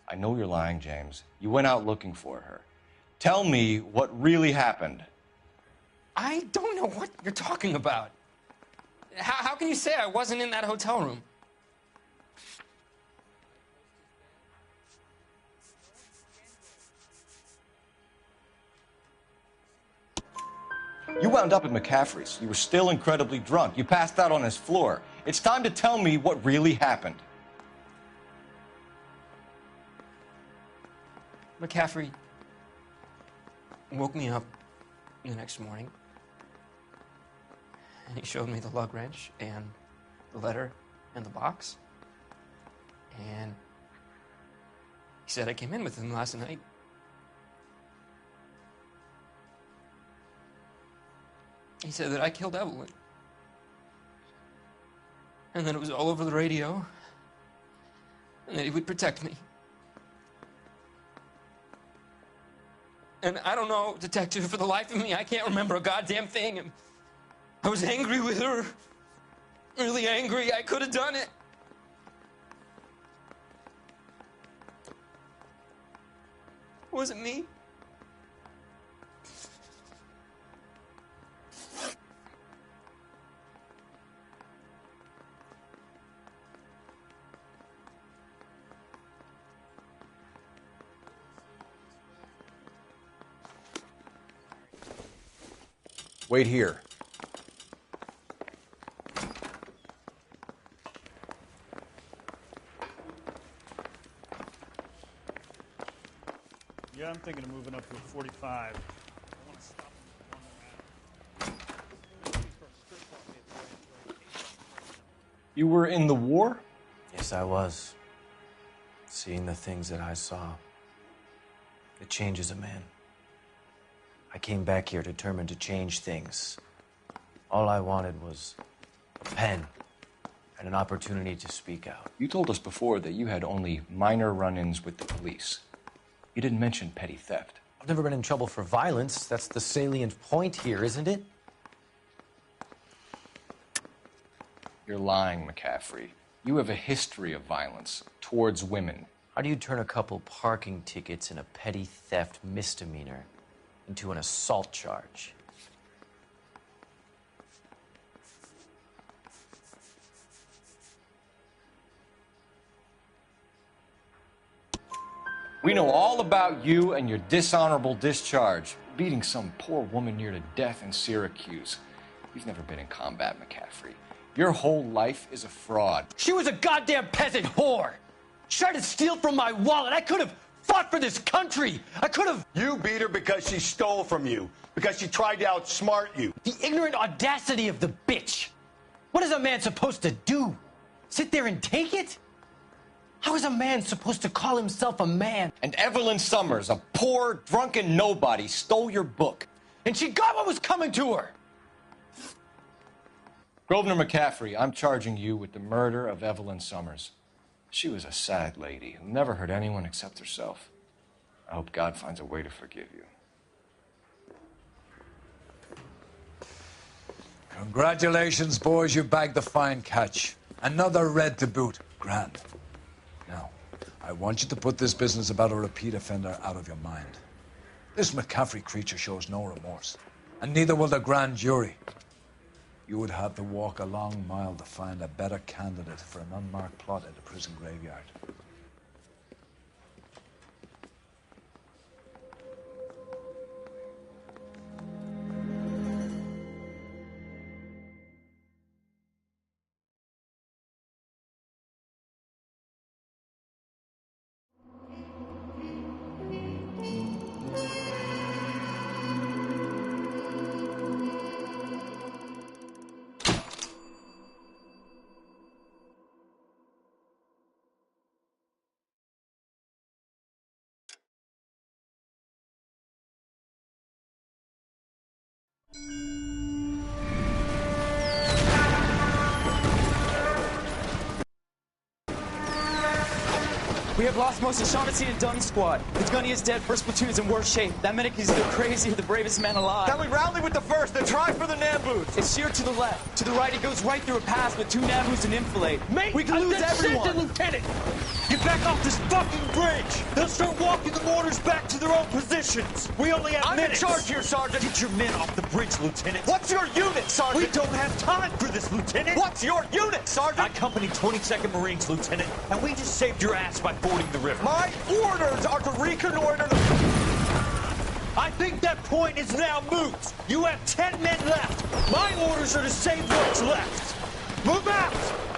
I know you're lying, James. You went out looking for her. Tell me what really happened. I don't know what you're talking about. How can you say I wasn't in that hotel room? You wound up at McCaffrey's. You were still incredibly drunk. You passed out on his floor. It's time to tell me what really happened. McCaffrey woke me up the next morning, And he showed me the lug wrench and the letter and the box. And he said I came in with him last night. He said that I killed Evelyn. And that it was all over the radio. And that he would protect me. And I don't know, Detective, for the life of me, I can't remember a goddamn thing. And I was angry with her. Really angry. I could have done it. It wasn't me. Wait here. Yeah, I'm thinking of moving up to a 45. I want to stop them. You were in the war? Yes, I was. Seeing the things that I saw, it changes a man. I came back here determined to change things. All I wanted was a pen and an opportunity to speak out. You told us before that you had only minor run-ins with the police. You didn't mention petty theft. I've never been in trouble for violence. That's the salient point here, isn't it? You're lying, McCaffrey. You have a history of violence towards women. How do you turn a couple parking tickets and a petty theft misdemeanor into an assault charge? We know all about you and your dishonorable discharge, beating some poor woman near to death in Syracuse. You've never been in combat, McCaffrey. Your whole life is a fraud. She was a goddamn peasant whore. She tried to steal from my wallet. I could have fought for this country. I could have. You beat her because she stole from you, because she tried to outsmart you. The ignorant audacity of the bitch. What is a man supposed to do? Sit there and take it? How is a man supposed to call himself a man? And Evelyn Summers, a poor, drunken nobody, stole your book. And she got what was coming to her. Grosvenor McCaffrey, I'm charging you with the murder of Evelyn Summers. She was a sad lady who never hurt anyone except herself. I hope God finds a way to forgive you. Congratulations, boys. You bagged the fine catch. Another red to boot. Grand. Now, I want you to put this business about a repeat offender out of your mind. This McCaffrey creature shows no remorse, and neither will the grand jury. You would have to walk a long mile to find a better candidate for an unmarked plot at the prison graveyard. We have lost most of Shaughnessy and Dunn's squad. The gunny is dead. First platoon is in worse shape. That medic is either crazy or the bravest man alive. Then we rally with the first and try for the Namboos. It's sheer to the left. To the right, it goes right through a pass with 2 Namboos and Enfilade. Mate, we can lose everyone. Lieutenant, get back off this fucking bridge. They'll start walking the mortars back to their own positions. We only have minutes. I'm in charge here, Sergeant. Get your men off the bridge, Lieutenant. What's your unit, Sergeant? We don't have time for this, Lieutenant. What's your unit, Sergeant? I company 22nd Marines, Lieutenant, and we just saved your ass by fording the river. My orders are to reconnoiter the... I think that point is now moot. You have 10 men left. My orders are to save what's left. Move out!